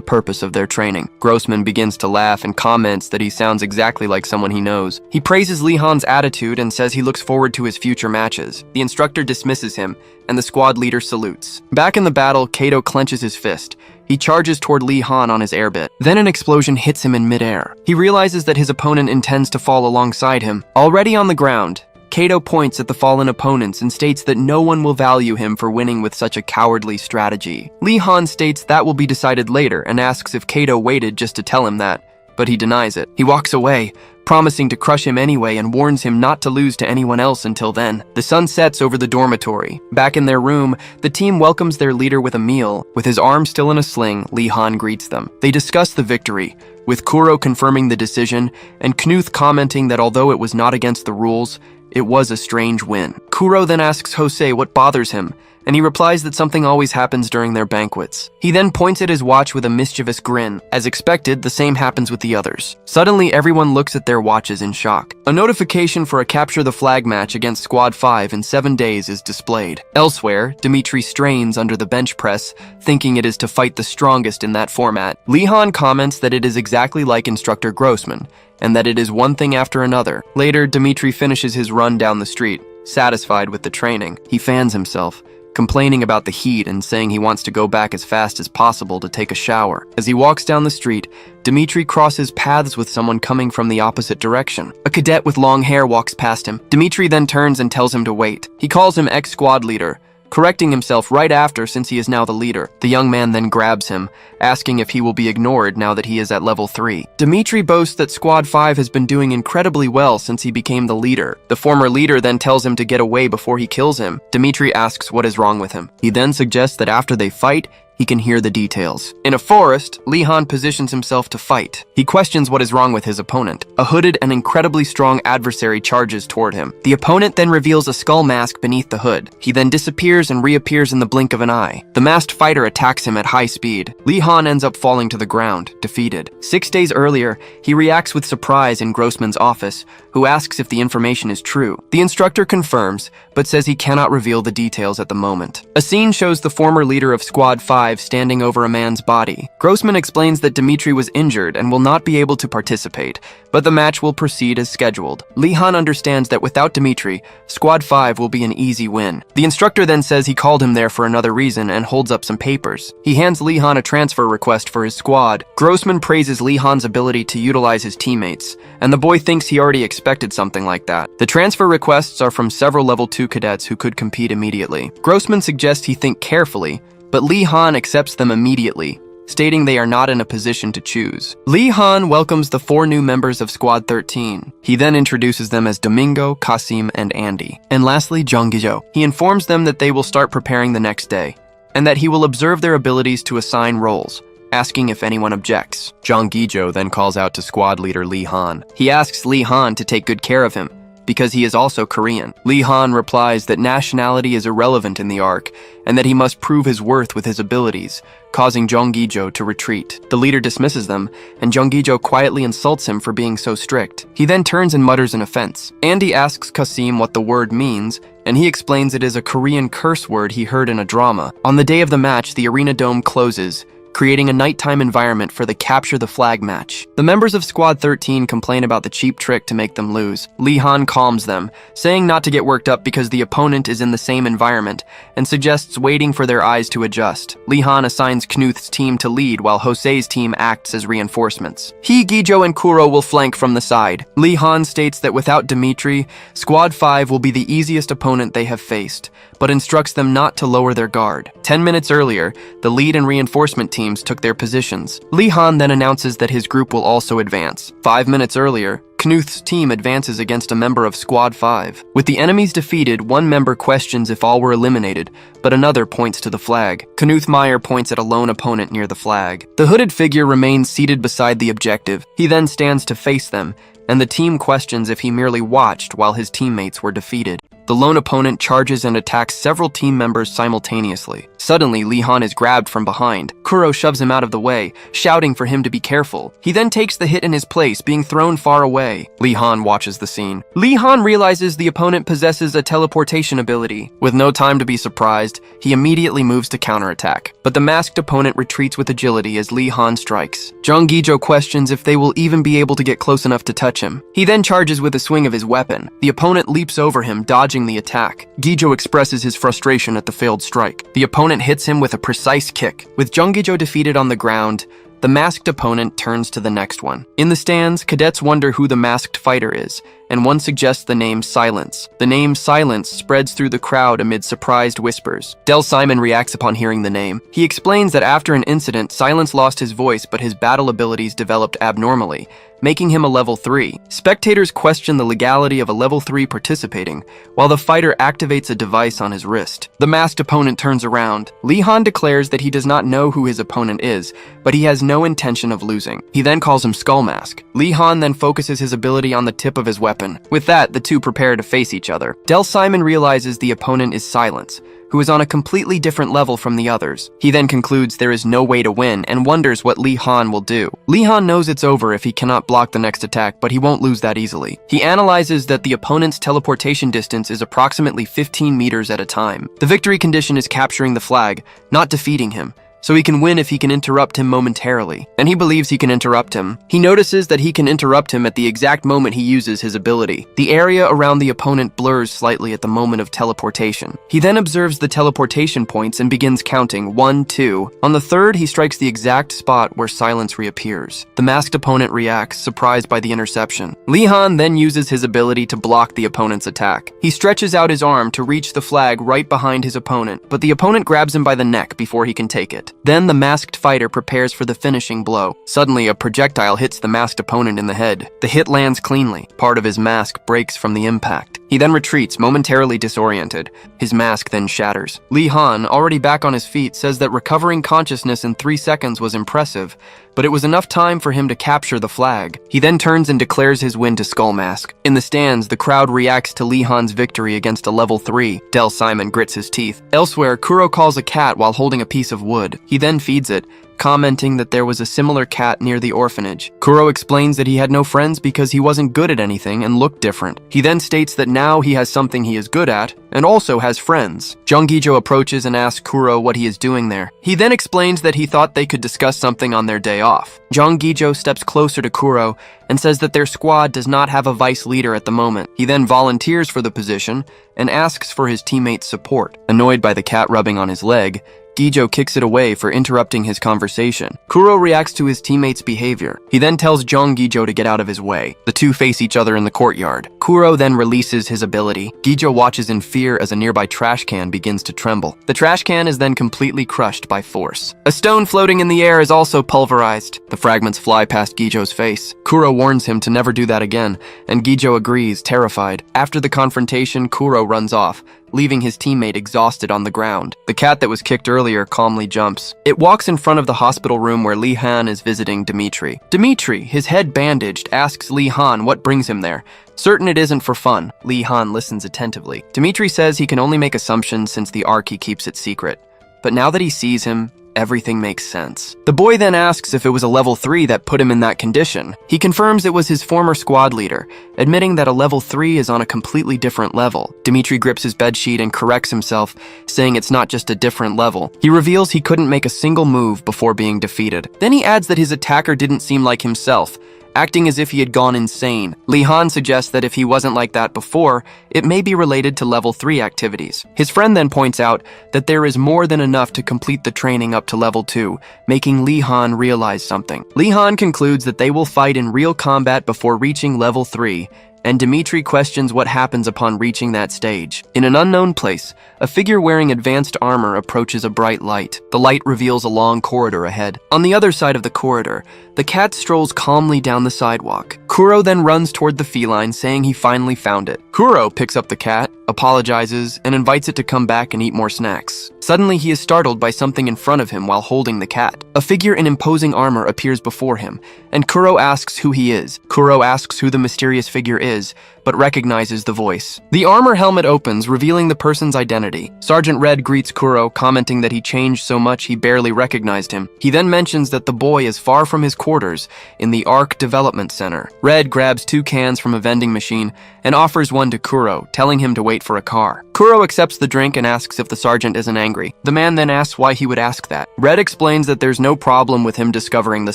purpose of their training. Grossman begins to laugh and comments that he sounds exactly like someone he knows. He praises Lee Han's attitude and says he looks forward to his future matches. The instructor dismisses him, and the squad leader salutes. Back in the battle, Kato clenches his fist. He charges toward Lee Han on his air bit. Then an explosion hits him in midair. He realizes that his opponent intends to fall alongside him. Already on the ground, Kato points at the fallen opponents and states that no one will value him for winning with such a cowardly strategy. Lee Han states that will be decided later and asks if Kato waited just to tell him that, but he denies it. He walks away, promising to crush him anyway, and warns him not to lose to anyone else until then. The sun sets over the dormitory. Back in their room, the team welcomes their leader with a meal. With his arm still in a sling, Lee Han greets them. They discuss the victory, with Kuro confirming the decision, and Knuth commenting that although it was not against the rules, it was a strange win. Kuro then asks Jose what bothers him, and he replies that something always happens during their banquets. He then points at his watch with a mischievous grin. As expected, the same happens with the others. Suddenly, everyone looks at their watches in shock. A notification for a Capture the Flag match against Squad 5 in 7 days is displayed. Elsewhere, Dimitri strains under the bench press, thinking it is to fight the strongest in that format. Lee Han comments that it is exactly like Instructor Grossman, and that it is one thing after another. Later, Dimitri finishes his run down the street. Satisfied with the training, he fans himself, complaining about the heat and saying he wants to go back as fast as possible to take a shower. As he walks down the street, Dimitri crosses paths with someone coming from the opposite direction. A cadet with long hair walks past him. Dimitri then turns and tells him to wait. He calls him ex-squad leader, correcting himself right after since he is now the leader. The young man then grabs him, asking if he will be ignored now that he is at level 3. Dimitri boasts that Squad 5 has been doing incredibly well since he became the leader. The former leader then tells him to get away before he kills him. Dimitri asks what is wrong with him. He then suggests that after they fight, he can hear the details. In a forest, Lee Han positions himself to fight. He questions what is wrong with his opponent. A hooded and incredibly strong adversary charges toward him. The opponent then reveals a skull mask beneath the hood. He then disappears and reappears in the blink of an eye. The masked fighter attacks him at high speed. Lee Han ends up falling to the ground, defeated. 6 days earlier, he reacts with surprise in Grossman's office, who asks if the information is true. The instructor confirms, but says he cannot reveal the details at the moment. A scene shows the former leader of Squad 5 standing over a man's body. Grossman explains that Dmitri was injured and will not be able to participate, but the match will proceed as scheduled. Lee Han understands that without Dmitri, Squad 5 will be an easy win. The instructor then says he called him there for another reason and holds up some papers. He hands Lee Han a transfer request for his squad. Grossman praises Lee Han's ability to utilize his teammates, and the boy thinks he already expected something like that. The transfer requests are from several level 2 cadets who could compete immediately. Grossman suggests he think carefully, but Lee Han accepts them immediately, stating they are not in a position to choose. Lee Han welcomes the 4 new members of Squad 13. He then introduces them as Domingo, Kasim, and Andy. And lastly, Jung Gijo. He informs them that they will start preparing the next day, and that he will observe their abilities to assign roles, asking if anyone objects. Jung Gijo then calls out to squad leader Lee Han. He asks Lee Han to take good care of him, because he is also Korean. Lee Han replies that nationality is irrelevant in the arc, and that he must prove his worth with his abilities, causing Jung Gijo to retreat. The leader dismisses them, and Jung Gijo quietly insults him for being so strict. He then turns and mutters an offense. Andy asks Kasim what the word means, and he explains it is a Korean curse word he heard in a drama. On the day of the match, the arena dome closes, creating a nighttime environment for the Capture the Flag match. The members of Squad 13 complain about the cheap trick to make them lose. Lee Han calms them, saying not to get worked up because the opponent is in the same environment, and suggests waiting for their eyes to adjust. Lee Han assigns Knuth's team to lead while Jose's team acts as reinforcements. He, Gijo, and Kuro will flank from the side. Lee Han states that without Dmitri, Squad 5 will be the easiest opponent they have faced, but instructs them not to lower their guard. 10 minutes earlier, the lead and reinforcement teams took their positions. Lee Han then announces that his group will also advance. 5 minutes earlier, Knuth's team advances against a member of Squad 5. With the enemies defeated, one member questions if all were eliminated, but another points to the flag. Knuth Meyer points at a lone opponent near the flag. The hooded figure remains seated beside the objective. He then stands to face them, and the team questions if he merely watched while his teammates were defeated. The lone opponent charges and attacks several team members simultaneously. Suddenly, Lee Han is grabbed from behind. Kuro shoves him out of the way, shouting for him to be careful. He then takes the hit in his place, being thrown far away. Lee Han watches the scene. Lee Han realizes the opponent possesses a teleportation ability. With no time to be surprised, he immediately moves to counterattack. But the masked opponent retreats with agility as Lee Han strikes. Jung Gijo questions if they will even be able to get close enough to touch him. He then charges with a swing of his weapon. The opponent leaps over him, dodging the attack. Gijo expresses his frustration at the failed strike. The opponent hits him with a precise kick. With Jung Gijo defeated on the ground, the masked opponent turns to the next one. In the stands, cadets wonder who the masked fighter is, and one suggests the name Silence. The name Silence spreads through the crowd amid surprised whispers. Del Simon reacts upon hearing the name. He explains that after an incident, Silence lost his voice, but his battle abilities developed abnormally, making him a level 3. Spectators question the legality of a level 3 participating, while the fighter activates a device on his wrist. The masked opponent turns around. Lee Han declares that he does not know who his opponent is, but he has no intention of losing. He then calls him Skull Mask. Lee Han then focuses his ability on the tip of his weapon. With that, the two prepare to face each other. Del Simon realizes the opponent is Silence, who is on a completely different level from the others. He then concludes there is no way to win and wonders what Lee Han will do. Lee Han knows it's over if he cannot block the next attack, but he won't lose that easily. He analyzes that the opponent's teleportation distance is approximately 15 meters at a time. The victory condition is capturing the flag, not defeating him, so he can win if he can interrupt him momentarily. And he believes he can interrupt him. He notices that he can interrupt him at the exact moment he uses his ability. The area around the opponent blurs slightly at the moment of teleportation. He then observes the teleportation points and begins counting 1, 2. On the third, he strikes the exact spot where Silence reappears. The masked opponent reacts, surprised by the interception. Lee Han then uses his ability to block the opponent's attack. He stretches out his arm to reach the flag right behind his opponent, but the opponent grabs him by the neck before he can take it. Then the masked fighter prepares for the finishing blow. Suddenly, a projectile hits the masked opponent in the head. The hit lands cleanly. Part of his mask breaks from the impact. He then retreats, momentarily disoriented. His mask then shatters. Lee Han, already back on his feet, says that recovering consciousness in 3 seconds was impressive, but it was enough time for him to capture the flag. He then turns and declares his win to Skull Mask. In the stands, the crowd reacts to Lee Han's victory against a level 3. Del Simon grits his teeth. Elsewhere, Kuro calls a cat while holding a piece of wood. He then feeds it, commenting that there was a similar cat near the orphanage. Kuro explains that he had no friends because he wasn't good at anything and looked different. He then states that now he has something he is good at, and also has friends. Junggijo approaches and asks Kuro what he is doing there. He then explains that he thought they could discuss something on their day off. Junggijo steps closer to Kuro and says that their squad does not have a vice leader at the moment. He then volunteers for the position and asks for his teammates' support. Annoyed by the cat rubbing on his leg, Gijo kicks it away for interrupting his conversation. Kuro reacts to his teammates' behavior. He then tells Junggijo to get out of his way. The two face each other in the courtyard. Kuro then releases his ability. Gijo watches in fear as a nearby trash can begins to tremble. The trash can is then completely crushed by force. A stone floating in the air is also pulverized. The fragments fly past Gijo's face. Kuro warns him to never do that again, and Gijo agrees, terrified. After the confrontation, Kuro runs off, leaving his teammate exhausted on the ground. The cat that was kicked earlier calmly jumps. It walks in front of the hospital room where Lee Han is visiting Dimitri. Dimitri, his head bandaged, asks Lee Han what brings him there. Certain it isn't for fun, Lee Han listens attentively. Dimitri says he can only make assumptions since the Ark he keeps it secret. But now that he sees him, everything makes sense. The boy then asks if it was a level 3 that put him in that condition. He confirms it was his former squad leader, admitting that a level 3 is on a completely different level. Dimitri grips his bedsheet and corrects himself, saying it's not just a different level. He reveals he couldn't make a single move before being defeated. Then he adds that his attacker didn't seem like himself, acting as if he had gone insane. Lee Han suggests that if he wasn't like that before, it may be related to level 3 activities. His friend then points out that there is more than enough to complete the training up to level 2, making Lee Han realize something. Lee Han concludes that they will fight in real combat before reaching level 3, and Dimitri questions what happens upon reaching that stage. In an unknown place, a figure wearing advanced armor approaches a bright light. The light reveals a long corridor ahead. On the other side of the corridor, the cat strolls calmly down the sidewalk. Kuro then runs toward the feline, saying he finally found it. Kuro picks up the cat, apologizes, and invites it to come back and eat more snacks. Suddenly, he is startled by something in front of him while holding the cat. A figure in imposing armor appears before him, and Kuro asks who he is. Kuro asks who the mysterious figure is, but recognizes the voice. The armor helmet opens, revealing the person's identity. Sergeant Red greets Kuro, commenting that he changed so much he barely recognized him. He then mentions that the boy is far from his quarters in the Ark Development Center. Red grabs 2 cans from a vending machine and offers one to Kuro, telling him to wait for a car. Kuro accepts the drink and asks if the sergeant isn't angry. The man then asks why he would ask that. Red explains that there's no problem with him discovering the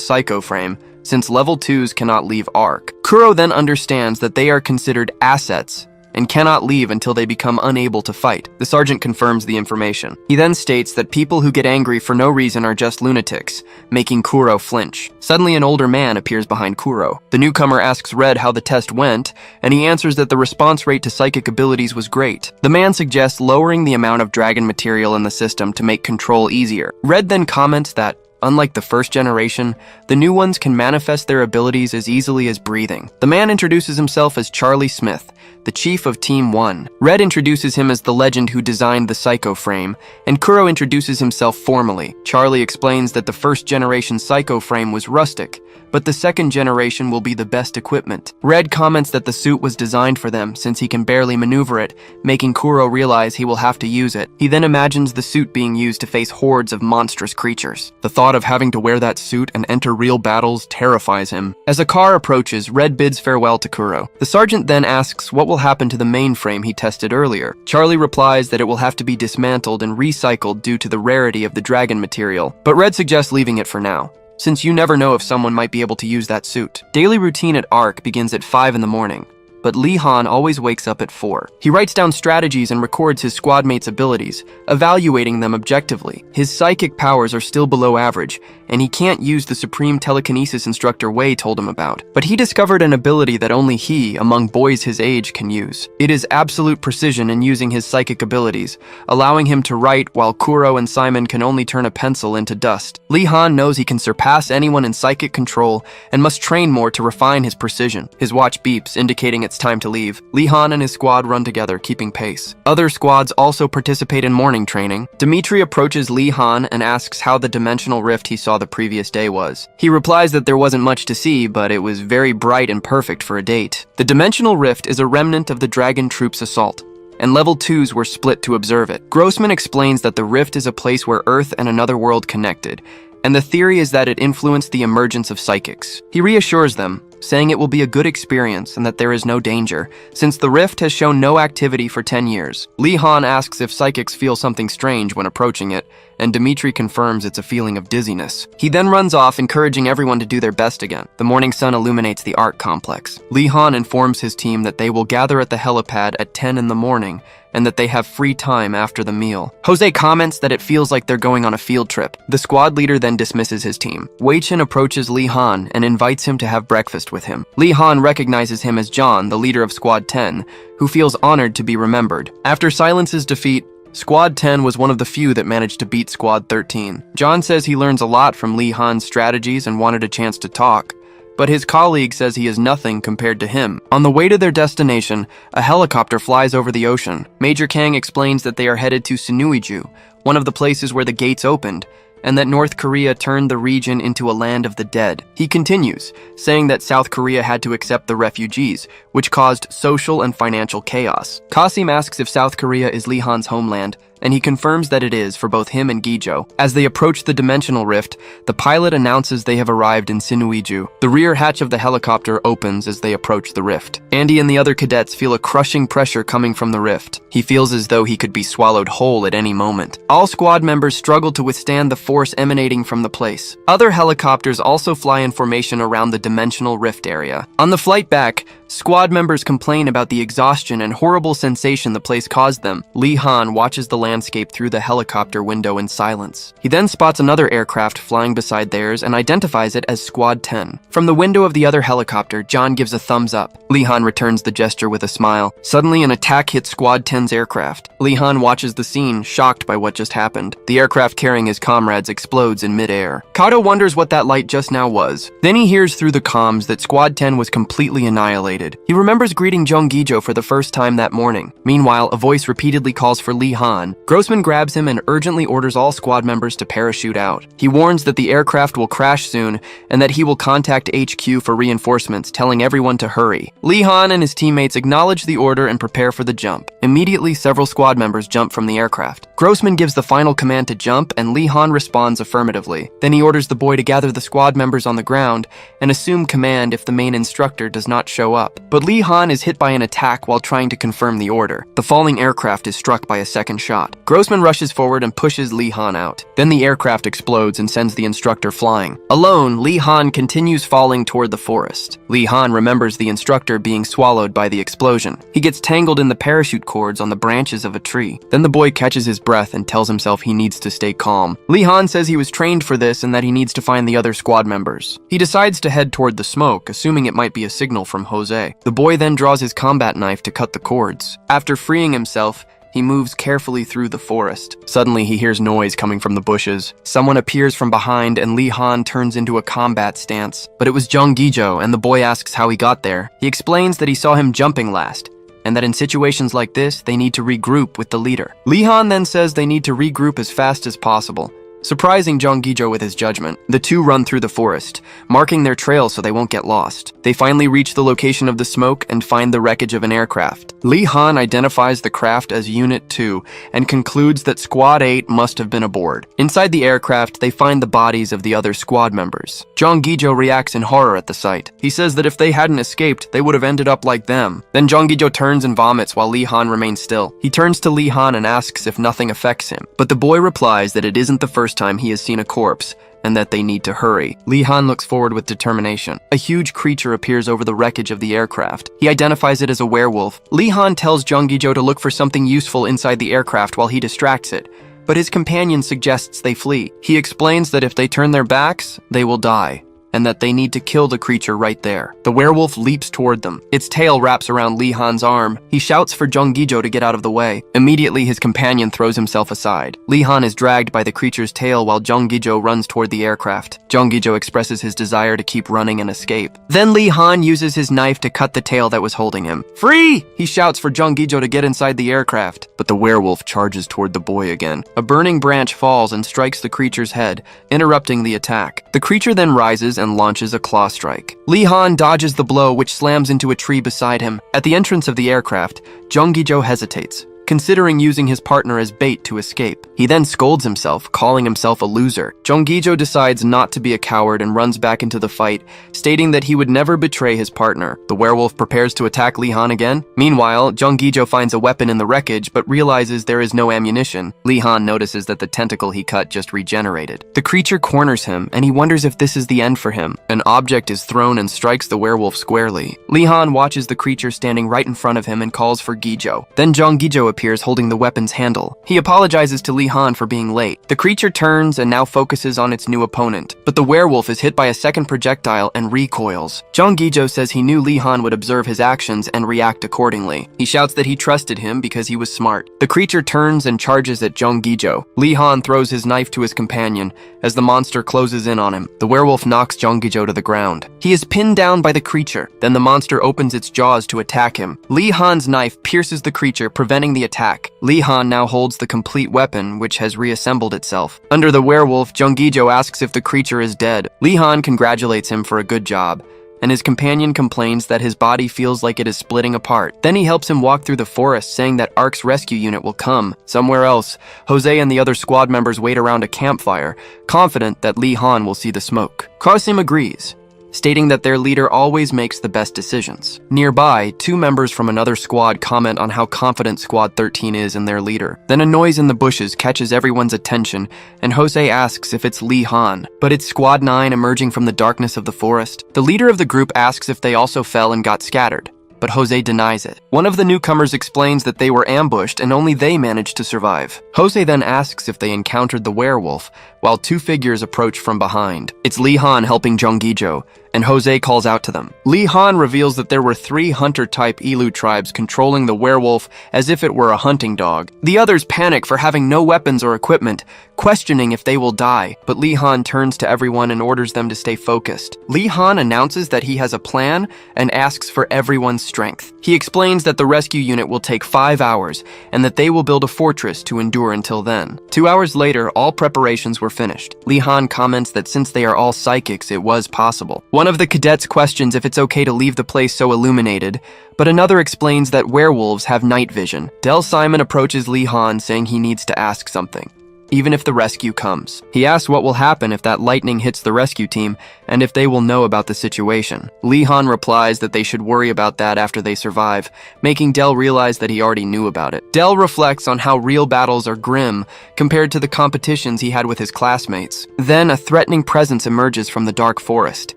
Psycho Frame, since level 2s cannot leave Ark. Kuro then understands that they are considered assets and cannot leave until they become unable to fight. The sergeant confirms the information. He then states that people who get angry for no reason are just lunatics, making Kuro flinch. Suddenly, an older man appears behind Kuro. The newcomer asks Red how the test went, and he answers that the response rate to psychic abilities was great. The man suggests lowering the amount of dragon material in the system to make control easier. Red then comments that, unlike the first generation, the new ones can manifest their abilities as easily as breathing. The man introduces himself as Charlie Smith, the chief of Team 1. Red introduces him as the legend who designed the Psycho Frame, and Kuro introduces himself formally. Charlie explains that the first generation Psycho Frame was rustic, but the second generation will be the best equipment. Red comments that the suit was designed for them since he can barely maneuver it, making Kuro realize he will have to use it. He then imagines the suit being used to face hordes of monstrous creatures. The thought of having to wear that suit and enter real battles terrifies him. As a car approaches, Red bids farewell to Kuro. The sergeant then asks what will happen to the mainframe he tested earlier. Charlie replies that it will have to be dismantled and recycled due to the rarity of the dragon material, but Red suggests leaving it for now, since you never know if someone might be able to use that suit. Daily routine at Ark begins at 5 in the morning, but Lee Han always wakes up at 4. He writes down strategies and records his squad mates' abilities, evaluating them objectively. His psychic powers are still below average, and he can't use the supreme telekinesis instructor Wei told him about. But he discovered an ability that only he, among boys his age, can use. It is absolute precision in using his psychic abilities, allowing him to write while Kuro and Simon can only turn a pencil into dust. Lee Han knows he can surpass anyone in psychic control and must train more to refine his precision. His watch beeps, indicating it's it's time to leave. Lee Han and his squad run together, keeping pace. Other squads also participate in morning training. Dimitri approaches Lee Han and asks how the dimensional rift he saw the previous day was. He replies that there wasn't much to see, but it was very bright and perfect for a date. The dimensional rift is a remnant of the Dragon Troop's assault, and level 2s were split to observe it. Grossman explains that the rift is a place where Earth and another world connected, and the theory is that it influenced the emergence of psychics. He reassures them, saying it will be a good experience and that there is no danger, since the rift has shown no activity for 10 years. Lee Han asks if psychics feel something strange when approaching it, and Dimitri confirms it's a feeling of dizziness. He then runs off, encouraging everyone to do their best again. The morning sun illuminates the art complex. Lee Han informs his team that they will gather at the helipad at 10 in the morning, and that they have free time after the meal. Jose comments that it feels like they're going on a field trip. The squad leader then dismisses his team. Wei Chen approaches Lee Han and invites him to have breakfast with him. Lee Han recognizes him as John, the leader of Squad 10, who feels honored to be remembered. After Silence's defeat, Squad 10 was one of the few that managed to beat Squad 13. John says he learns a lot from Lee Han's strategies and wanted a chance to talk, but his colleague says he is nothing compared to him. On the way to their destination, a helicopter flies over the ocean. Major Kang explains that they are headed to Sinuiju, one of the places where the gates opened, and that North Korea turned the region into a land of the dead. He continues, saying that South Korea had to accept the refugees, which caused social and financial chaos. Kasim asks if South Korea is Lee Han's homeland, and he confirms that it is for both him and Gijo. As they approach the dimensional rift, the pilot announces they have arrived in Sinuiju. The rear hatch of the helicopter opens as they approach the rift. Andy and the other cadets feel a crushing pressure coming from the rift. He feels as though he could be swallowed whole at any moment. All squad members struggle to withstand the force emanating from the place. Other helicopters also fly in formation around the dimensional rift area. On the flight back, squad members complain about the exhaustion and horrible sensation the place caused them. Lee Han watches the landscape through the helicopter window in silence. He then spots another aircraft flying beside theirs and identifies it as Squad 10. From the window of the other helicopter, John gives a thumbs up. Lee Han returns the gesture with a smile. Suddenly, an attack hits Squad 10's aircraft. Lee Han watches the scene, shocked by what just happened. The aircraft carrying his comrades explodes in midair. Kato wonders what that light just now was. Then he hears through the comms that Squad 10 was completely annihilated. He remembers greeting Jung Gijo for the first time that morning. Meanwhile, a voice repeatedly calls for Lee Han. Grossman grabs him and urgently orders all squad members to parachute out. He warns that the aircraft will crash soon and that he will contact HQ for reinforcements, telling everyone to hurry. Lee Han and his teammates acknowledge the order and prepare for the jump. Immediately, several squad members jump from the aircraft. Grossman gives the final command to jump, and Lee Han responds affirmatively. Then he orders the boy to gather the squad members on the ground and assume command if the main instructor does not show up. But Lee Han is hit by an attack while trying to confirm the order. The falling aircraft is struck by a second shot. Grossman rushes forward and pushes Lee Han out. Then the aircraft explodes and sends the instructor flying. Alone, Lee Han continues falling toward the forest. Lee Han remembers the instructor being swallowed by the explosion. He gets tangled in the parachute cords on the branches of a tree. Then the boy catches his breath and tells himself he needs to stay calm. Lee Han says he was trained for this and that he needs to find the other squad members. He decides to head toward the smoke, assuming it might be a signal from Jose. The boy then draws his combat knife to cut the cords. After freeing himself, he moves carefully through the forest. Suddenly, he hears noise coming from the bushes. Someone appears from behind and Lee Han turns into a combat stance. But it was Jung Gijo, and the boy asks how he got there. He explains that he saw him jumping last, and that in situations like this, they need to regroup with the leader. Lee Han then says they need to regroup as fast as possible, surprising Jung Gijo with his judgment. The two run through the forest, marking their trail so they won't get lost. They finally reach the location of the smoke and find the wreckage of an aircraft. Lee Han identifies the craft as Unit 2 and concludes that Squad 8 must have been aboard. Inside the aircraft, they find the bodies of the other squad members. Jung Gijo reacts in horror at the sight. He says that if they hadn't escaped, they would have ended up like them. Then Jung Gijo turns and vomits while Lee Han remains still. He turns to Lee Han and asks if nothing affects him, but the boy replies that it isn't the first time he has seen a corpse, and that they need to hurry. Lee Han looks forward with determination. A huge creature appears over the wreckage of the aircraft. He identifies it as a werewolf. Lee Han tells Jung Gijo to look for something useful inside the aircraft while he distracts it, but his companion suggests they flee. He explains that if they turn their backs, they will die, and that they need to kill the creature right there. The werewolf leaps toward them. Its tail wraps around Lee Han's arm. He shouts for Junggijo to get out of the way. Immediately, his companion throws himself aside. Lee Han is dragged by the creature's tail while Junggijo runs toward the aircraft. Junggijo expresses his desire to keep running and escape. Then Lee Han uses his knife to cut the tail that was holding him. "Free!" He shouts for Junggijo to get inside the aircraft. But the werewolf charges toward the boy again. A burning branch falls and strikes the creature's head, interrupting the attack. The creature then rises and launches a claw strike. Lee Han dodges the blow, which slams into a tree beside him. At the entrance of the aircraft, Junggijo hesitates, considering using his partner as bait to escape. He then scolds himself, calling himself a loser. Junggijo decides not to be a coward and runs back into the fight, stating that he would never betray his partner. The werewolf prepares to attack Lee Han again. Meanwhile, Junggijo finds a weapon in the wreckage but realizes there is no ammunition. Lee Han notices that the tentacle he cut just regenerated. The creature corners him, and he wonders if this is the end for him. An object is thrown and strikes the werewolf squarely. Lee Han watches the creature standing right in front of him and calls for Gijo. Then Junggijo appears holding the weapon's handle. He apologizes to Lee Han for being late. The creature turns and now focuses on its new opponent, but the werewolf is hit by a second projectile and recoils. Junggijo says he knew Lee Han would observe his actions and react accordingly. He shouts that he trusted him because he was smart. The creature turns and charges at Junggijo. Lee Han throws his knife to his companion as the monster closes in on him. The werewolf knocks Junggijo to the ground. He is pinned down by the creature. Then the monster opens its jaws to attack him. Lee Han's knife pierces the creature, preventing the attack. Lee Han now holds the complete weapon, which has reassembled itself. Under the werewolf, Junggijo asks if the creature is dead. Lee Han congratulates him for a good job, and his companion complains that his body feels like it is splitting apart. Then he helps him walk through the forest, saying that ARC's rescue unit will come. Somewhere else, Jose and the other squad members wait around a campfire, confident that Lee Han will see the smoke. Kasim agrees, stating that their leader always makes the best decisions. Nearby, two members from another squad comment on how confident Squad 13 is in their leader. Then a noise in the bushes catches everyone's attention, and Jose asks if it's Lee Han, but it's Squad 9 emerging from the darkness of the forest. The leader of the group asks if they also fell and got scattered, but Jose denies it. One of the newcomers explains that they were ambushed and only they managed to survive. Jose then asks if they encountered the werewolf, while two figures approach from behind. It's Lee Han helping Junggijo, and Jose calls out to them. Lee Han reveals that there were 3 hunter-type Ilu tribes controlling the werewolf as if it were a hunting dog. The others panic for having no weapons or equipment, questioning if they will die, but Lee Han turns to everyone and orders them to stay focused. Lee Han announces that he has a plan and asks for everyone's strength. He explains that the rescue unit will take 5 hours and that they will build a fortress to endure until then. 2 hours later, all preparations were finished. Lee Han comments that since they are all psychics, it was possible. One of the cadets questions if it's okay to leave the place so illuminated, but another explains that werewolves have night vision. Del Simon approaches Lee Han saying he needs to ask something, even if the rescue comes. He asks what will happen if that lightning hits the rescue team and if they will know about the situation. Lee Han replies that they should worry about that after they survive, making Del realize that he already knew about it. Del reflects on how real battles are grim compared to the competitions he had with his classmates. Then a threatening presence emerges from the dark forest.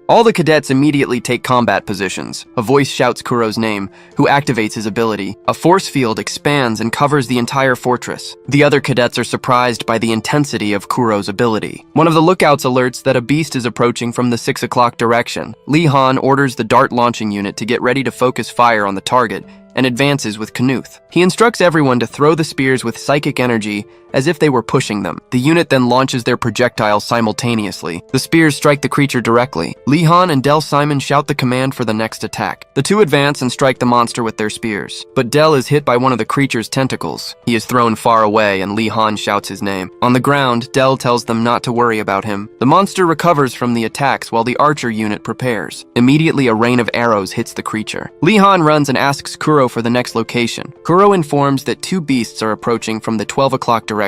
All the cadets immediately take combat positions. A voice shouts Kuro's name, who activates his ability. A force field expands and covers the entire fortress. The other cadets are surprised by the intensity of Kuro's ability. One of the lookouts alerts that a beast is approaching from the 6 o'clock direction. Lee Han orders the dart launching unit to get ready to focus fire on the target and advances with Knuth. He instructs everyone to throw the spears with psychic energy as if they were pushing them. The unit then launches their projectiles simultaneously. The spears strike the creature directly. Lee Han and Del Simon shout the command for the next attack. The two advance and strike the monster with their spears, but Del is hit by one of the creature's tentacles. He is thrown far away and Lee Han shouts his name. On the ground, Del tells them not to worry about him. The monster recovers from the attacks while the archer unit prepares. Immediately, a rain of arrows hits the creature. Lee Han runs and asks Kuro for the next location. Kuro informs that 2 beasts are approaching from the 12 o'clock direction.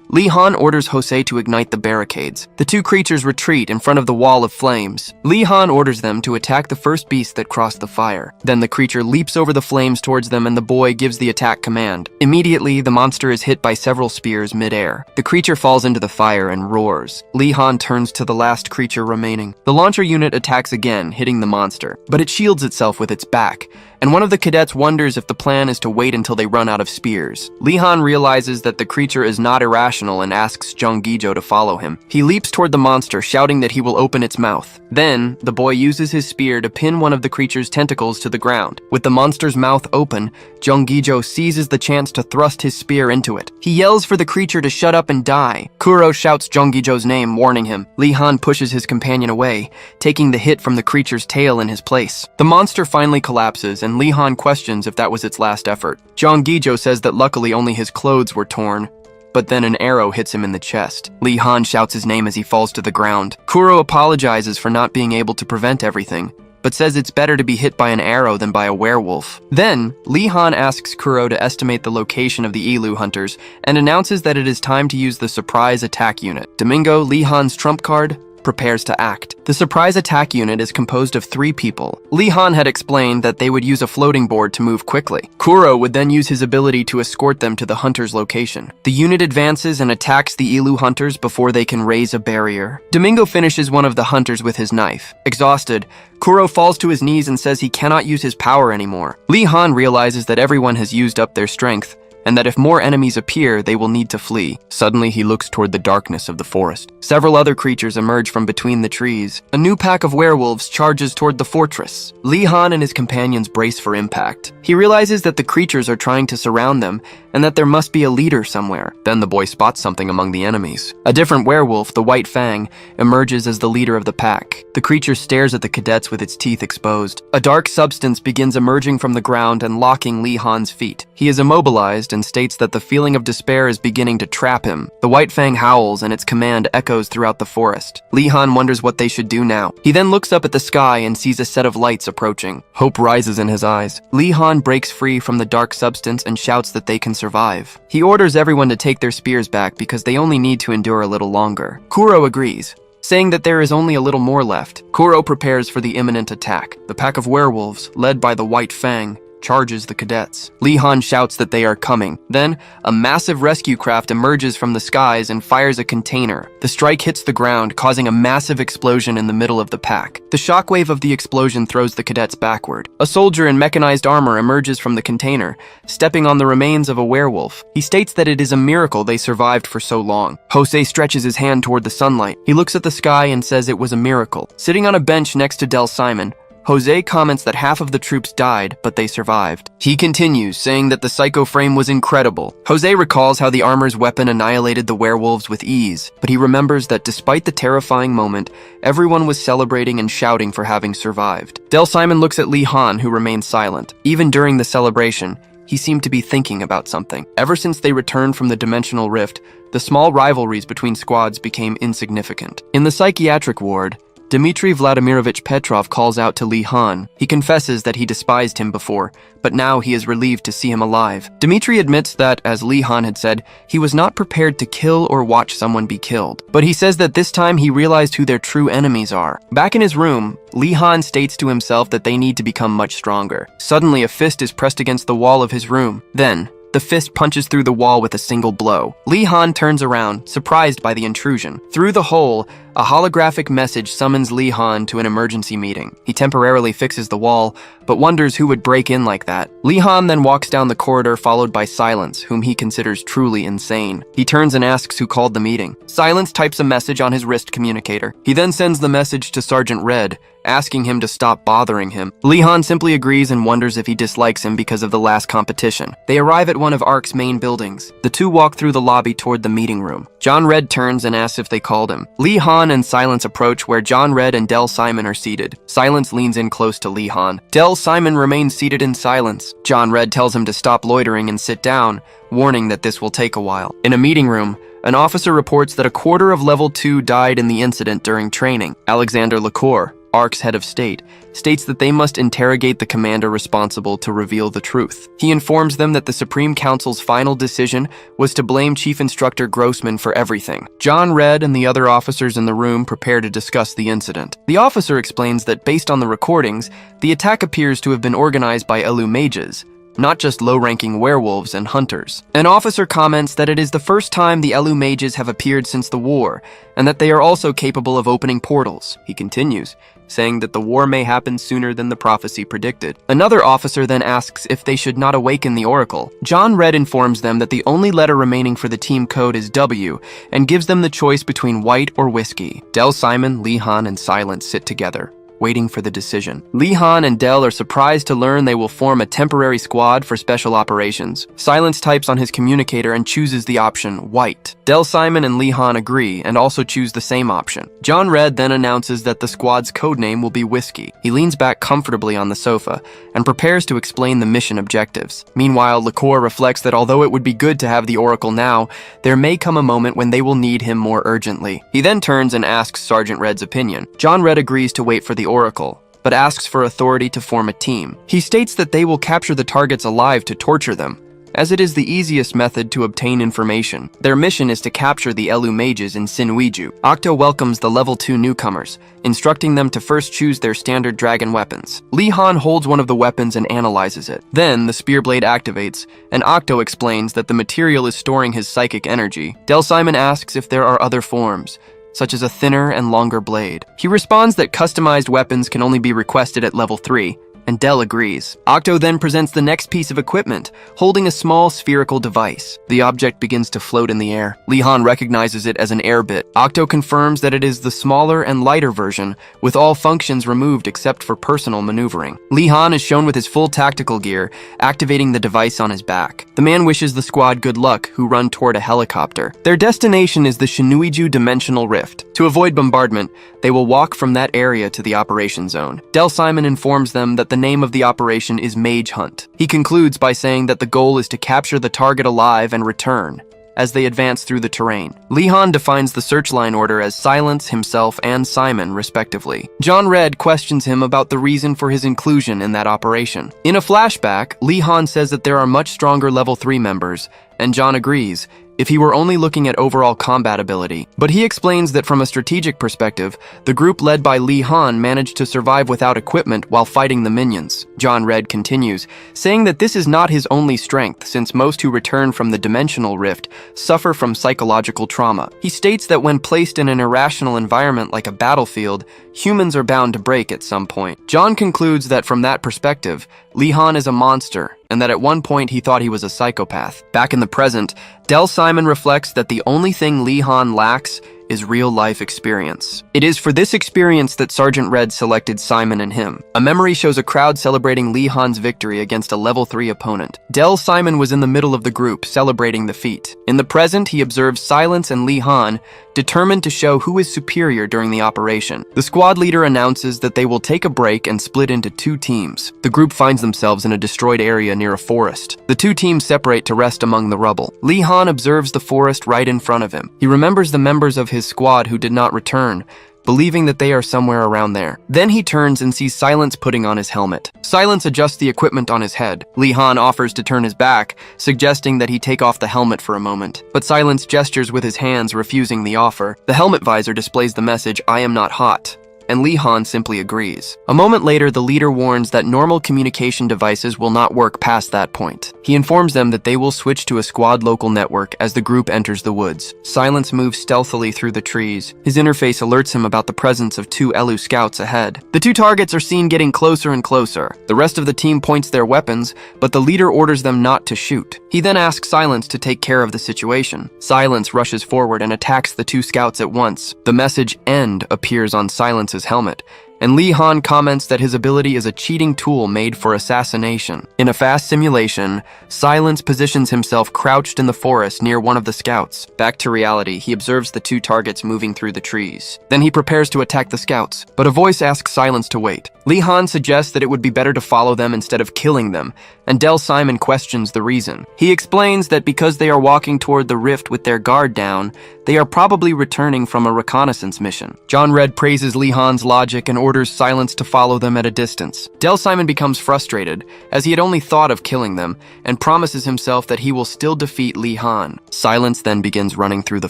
Lee Han orders Jose to ignite the barricades. The 2 creatures retreat in front of the wall of flames. Lee Han orders them to attack the first beast that crossed the fire. Then the creature leaps over the flames towards them and the boy gives the attack command. Immediately, the monster is hit by several spears mid-air. The creature falls into the fire and roars. Lee Han turns to the last creature remaining. The launcher unit attacks again, hitting the monster, but it shields itself with its back, and one of the cadets wonders if the plan is to wait until they run out of spears. Lee-han realizes that the creature is not irrational and asks Jung Gi-jo to follow him. He leaps toward the monster, shouting that he will open its mouth. Then, the boy uses his spear to pin one of the creature's tentacles to the ground. With the monster's mouth open, Jung Gi-jo seizes the chance to thrust his spear into it. He yells for the creature to shut up and die. Kuro shouts Jung Gi-jo's name, warning him. Lee-han pushes his companion away, taking the hit from the creature's tail in his place. The monster finally collapses, and Lee-han questions if that was its last effort. Jung Gi-jo says that luckily only his clothes were torn, but then an arrow hits him in the chest. Lee-han shouts his name as he falls to the ground. Kuro apologizes for not being able to prevent everything, but says it's better to be hit by an arrow than by a werewolf. Then, Lee-han asks Kuro to estimate the location of the Elu hunters and announces that it is time to use the surprise attack unit. Domingo, Lee-han's trump card, prepares to act. The surprise attack unit is composed of 3 people. Lee-han had explained that they would use a floating board to move quickly. Kuro would then use his ability to escort them to the hunter's location. The unit advances and attacks the Elu hunters before they can raise a barrier. Domingo finishes one of the hunters with his knife. Exhausted, Kuro falls to his knees and says he cannot use his power anymore. Lee-han realizes that everyone has used up their strength, and that if more enemies appear, they will need to flee. Suddenly, he looks toward the darkness of the forest. Several other creatures emerge from between the trees. A new pack of werewolves charges toward the fortress. Lee-han and his companions brace for impact. He realizes that the creatures are trying to surround them, and that there must be a leader somewhere. Then the boy spots something among the enemies. A different werewolf, the White Fang, emerges as the leader of the pack. The creature stares at the cadets with its teeth exposed. A dark substance begins emerging from the ground and locking Lee-han's feet. He is immobilized and states that the feeling of despair is beginning to trap him. The White Fang howls and its command echoes throughout the forest. Lee-han wonders what they should do now. He then looks up at the sky and sees a set of lights approaching. Hope rises in his eyes. Lee-han breaks free from the dark substance and shouts that they can survive. He orders everyone to take their spears back because they only need to endure a little longer. Kuro agrees, saying that there is only a little more left. Kuro prepares for the imminent attack. The pack of werewolves, led by the White Fang, charges the cadets. Lee-han shouts that they are coming. Then, a massive rescue craft emerges from the skies and fires a container. The strike hits the ground, causing a massive explosion in the middle of the pack. The shockwave of the explosion throws the cadets backward. A soldier in mechanized armor emerges from the container, stepping on the remains of a werewolf. He states that it is a miracle they survived for so long. Jose stretches his hand toward the sunlight. He looks at the sky and says it was a miracle. Sitting on a bench next to Del Simon, Jose comments that half of the troops died, but they survived. He continues, saying that the psycho frame was incredible. Jose recalls how the armor's weapon annihilated the werewolves with ease, but he remembers that despite the terrifying moment, everyone was celebrating and shouting for having survived. Del Simon looks at Lee-han, who remains silent. Even during the celebration, he seemed to be thinking about something. Ever since they returned from the dimensional rift, the small rivalries between squads became insignificant. In the psychiatric ward, Dmitry Vladimirovich Petrov calls out to Lee-han. He confesses that he despised him before, but now he is relieved to see him alive. Dmitry admits that, as Lee-han had said, he was not prepared to kill or watch someone be killed. But he says that this time he realized who their true enemies are. Back in his room, Lee-han states to himself that they need to become much stronger. Suddenly, a fist is pressed against the wall of his room. Then, the fist punches through the wall with a single blow. Lee-han turns around, surprised by the intrusion. Through the hole, a holographic message summons Lee-han to an emergency meeting. He temporarily fixes the wall, but wonders who would break in like that. Lee-han then walks down the corridor, followed by Silence, whom he considers truly insane. He turns and asks who called the meeting. Silence types a message on his wrist communicator. He then sends the message to Sergeant Red, asking him to stop bothering him. Lee-han simply agrees and wonders if he dislikes him because of the last competition. They arrive at one of ARC's main buildings. The two walk through the lobby toward the meeting room. John Red turns and asks if they called him. Lee-han and Silence approach where John Red and Del Simon are seated. Silence leans in close to Lee-han. Del Simon remains seated in silence. John Red tells him to stop loitering and sit down, warning that this will take a while. In a meeting room, an officer reports that a quarter of Level 2 died in the incident during training. Alexander Lacour, ARC's head of state, states that they must interrogate the commander responsible to reveal the truth. He informs them that the Supreme Council's final decision was to blame Chief Instructor Grossman for everything. John Red and the other officers in the room prepare to discuss the incident. The officer explains that based on the recordings, the attack appears to have been organized by Elu mages, not just low-ranking werewolves and hunters. An officer comments that it is the first time the Elu mages have appeared since the war, and that they are also capable of opening portals. He continues, saying that the war may happen sooner than the prophecy predicted. Another officer then asks if they should not awaken the oracle. John Red informs them that the only letter remaining for the team code is W, and gives them the choice between white or whiskey. Del Simon, Lee Han, and Silence sit together, waiting for the decision. Lee Han and Del are surprised to learn they will form a temporary squad for special operations. Silence types on his communicator and chooses the option white. Del Simon and Lee Han agree and also choose the same option. John Red then announces that the squad's codename will be Whiskey. He leans back comfortably on the sofa and prepares to explain the mission objectives. Meanwhile, LaCour reflects that although it would be good to have the Oracle now, there may come a moment when they will need him more urgently. He then turns and asks Sergeant Red's opinion. John Red agrees to wait for the Oracle, but asks for authority to form a team. He states that they will capture the targets alive to torture them, as it is the easiest method to obtain information. Their mission is to capture the Elu mages in Sinwiju. Octo welcomes the level 2 newcomers, instructing them to first choose their standard dragon weapons. Lee Han holds one of the weapons and analyzes it. Then the spear blade activates, and Octo explains that the material is storing his psychic energy. Del Simon asks if there are other forms, such as a thinner and longer blade. He responds that customized weapons can only be requested at level 3, and Del agrees. Octo then presents the next piece of equipment, holding a small spherical device. The object begins to float in the air. Lee Han recognizes it as an air bit. Octo confirms that it is the smaller and lighter version, with all functions removed except for personal maneuvering. Lee Han is shown with his full tactical gear, activating the device on his back. The man wishes the squad good luck, who run toward a helicopter. Their destination is the Shinuiju Dimensional Rift. To avoid bombardment, they will walk from that area to the operation zone. Del Simon informs them that the name of the operation is Mage Hunt. He concludes by saying that the goal is to capture the target alive and return as they advance through the terrain. Lee Han defines the searchline order as Silence, himself, and Simon, respectively. John Red questions him about the reason for his inclusion in that operation. In a flashback, Lee Han says that there are much stronger level 3 members, and John agrees, if he were only looking at overall combat ability. But he explains that from a strategic perspective, the group led by Lee Han managed to survive without equipment while fighting the minions. John Red continues, saying that this is not his only strength, since most who return from the dimensional rift suffer from psychological trauma. He states that when placed in an irrational environment like a battlefield, humans are bound to break at some point. John concludes that from that perspective, Lee Han is a monster, and that at one point he thought he was a psychopath. Back in the present, Del Simon reflects that the only thing Lee Han lacks is real-life experience. It is for this experience that Sergeant Red selected Simon and him. A memory shows a crowd celebrating Lee Han's victory against a level 3 opponent. Del Simon was in the middle of the group, celebrating the feat. In the present, he observes Silence and Lee Han, determined to show who is superior during the operation. The squad leader announces that they will take a break and split into 2 teams. The group finds themselves in a destroyed area near a forest. The 2 teams separate to rest among the rubble. Lee Han observes the forest right in front of him. He remembers the members of his squad who did not return, believing that they are somewhere around there. Then he turns and sees Silence putting on his helmet. Silence adjusts the equipment on his head. Lee Han offers to turn his back, suggesting that he take off the helmet for a moment. But Silence gestures with his hands, refusing the offer. The helmet visor displays the message, "I am not hot," and Lee Han simply agrees. A moment later, the leader warns that normal communication devices will not work past that point. He informs them that they will switch to a squad local network as the group enters the woods. Silence moves stealthily through the trees. His interface alerts him about the presence of 2 Elu scouts ahead. The 2 targets are seen getting closer and closer. The rest of the team points their weapons, but the leader orders them not to shoot. He then asks Silence to take care of the situation. Silence rushes forward and attacks the 2 scouts at once. The message "End" appears on Silence's helmet, and Lee Han comments that his ability is a cheating tool made for assassination. In a fast simulation, Silence positions himself crouched in the forest near one of the scouts. Back to reality, he observes the 2 targets moving through the trees. Then he prepares to attack the scouts, but a voice asks Silence to wait. Lee Han suggests that it would be better to follow them instead of killing them, and Del Simon questions the reason. He explains that because they are walking toward the rift with their guard down, they are probably returning from a reconnaissance mission. John Red praises Lee Han's logic and orders Silence to follow them at a distance. Del Simon becomes frustrated, as he had only thought of killing them, and promises himself that he will still defeat Lee Han. Silence then begins running through the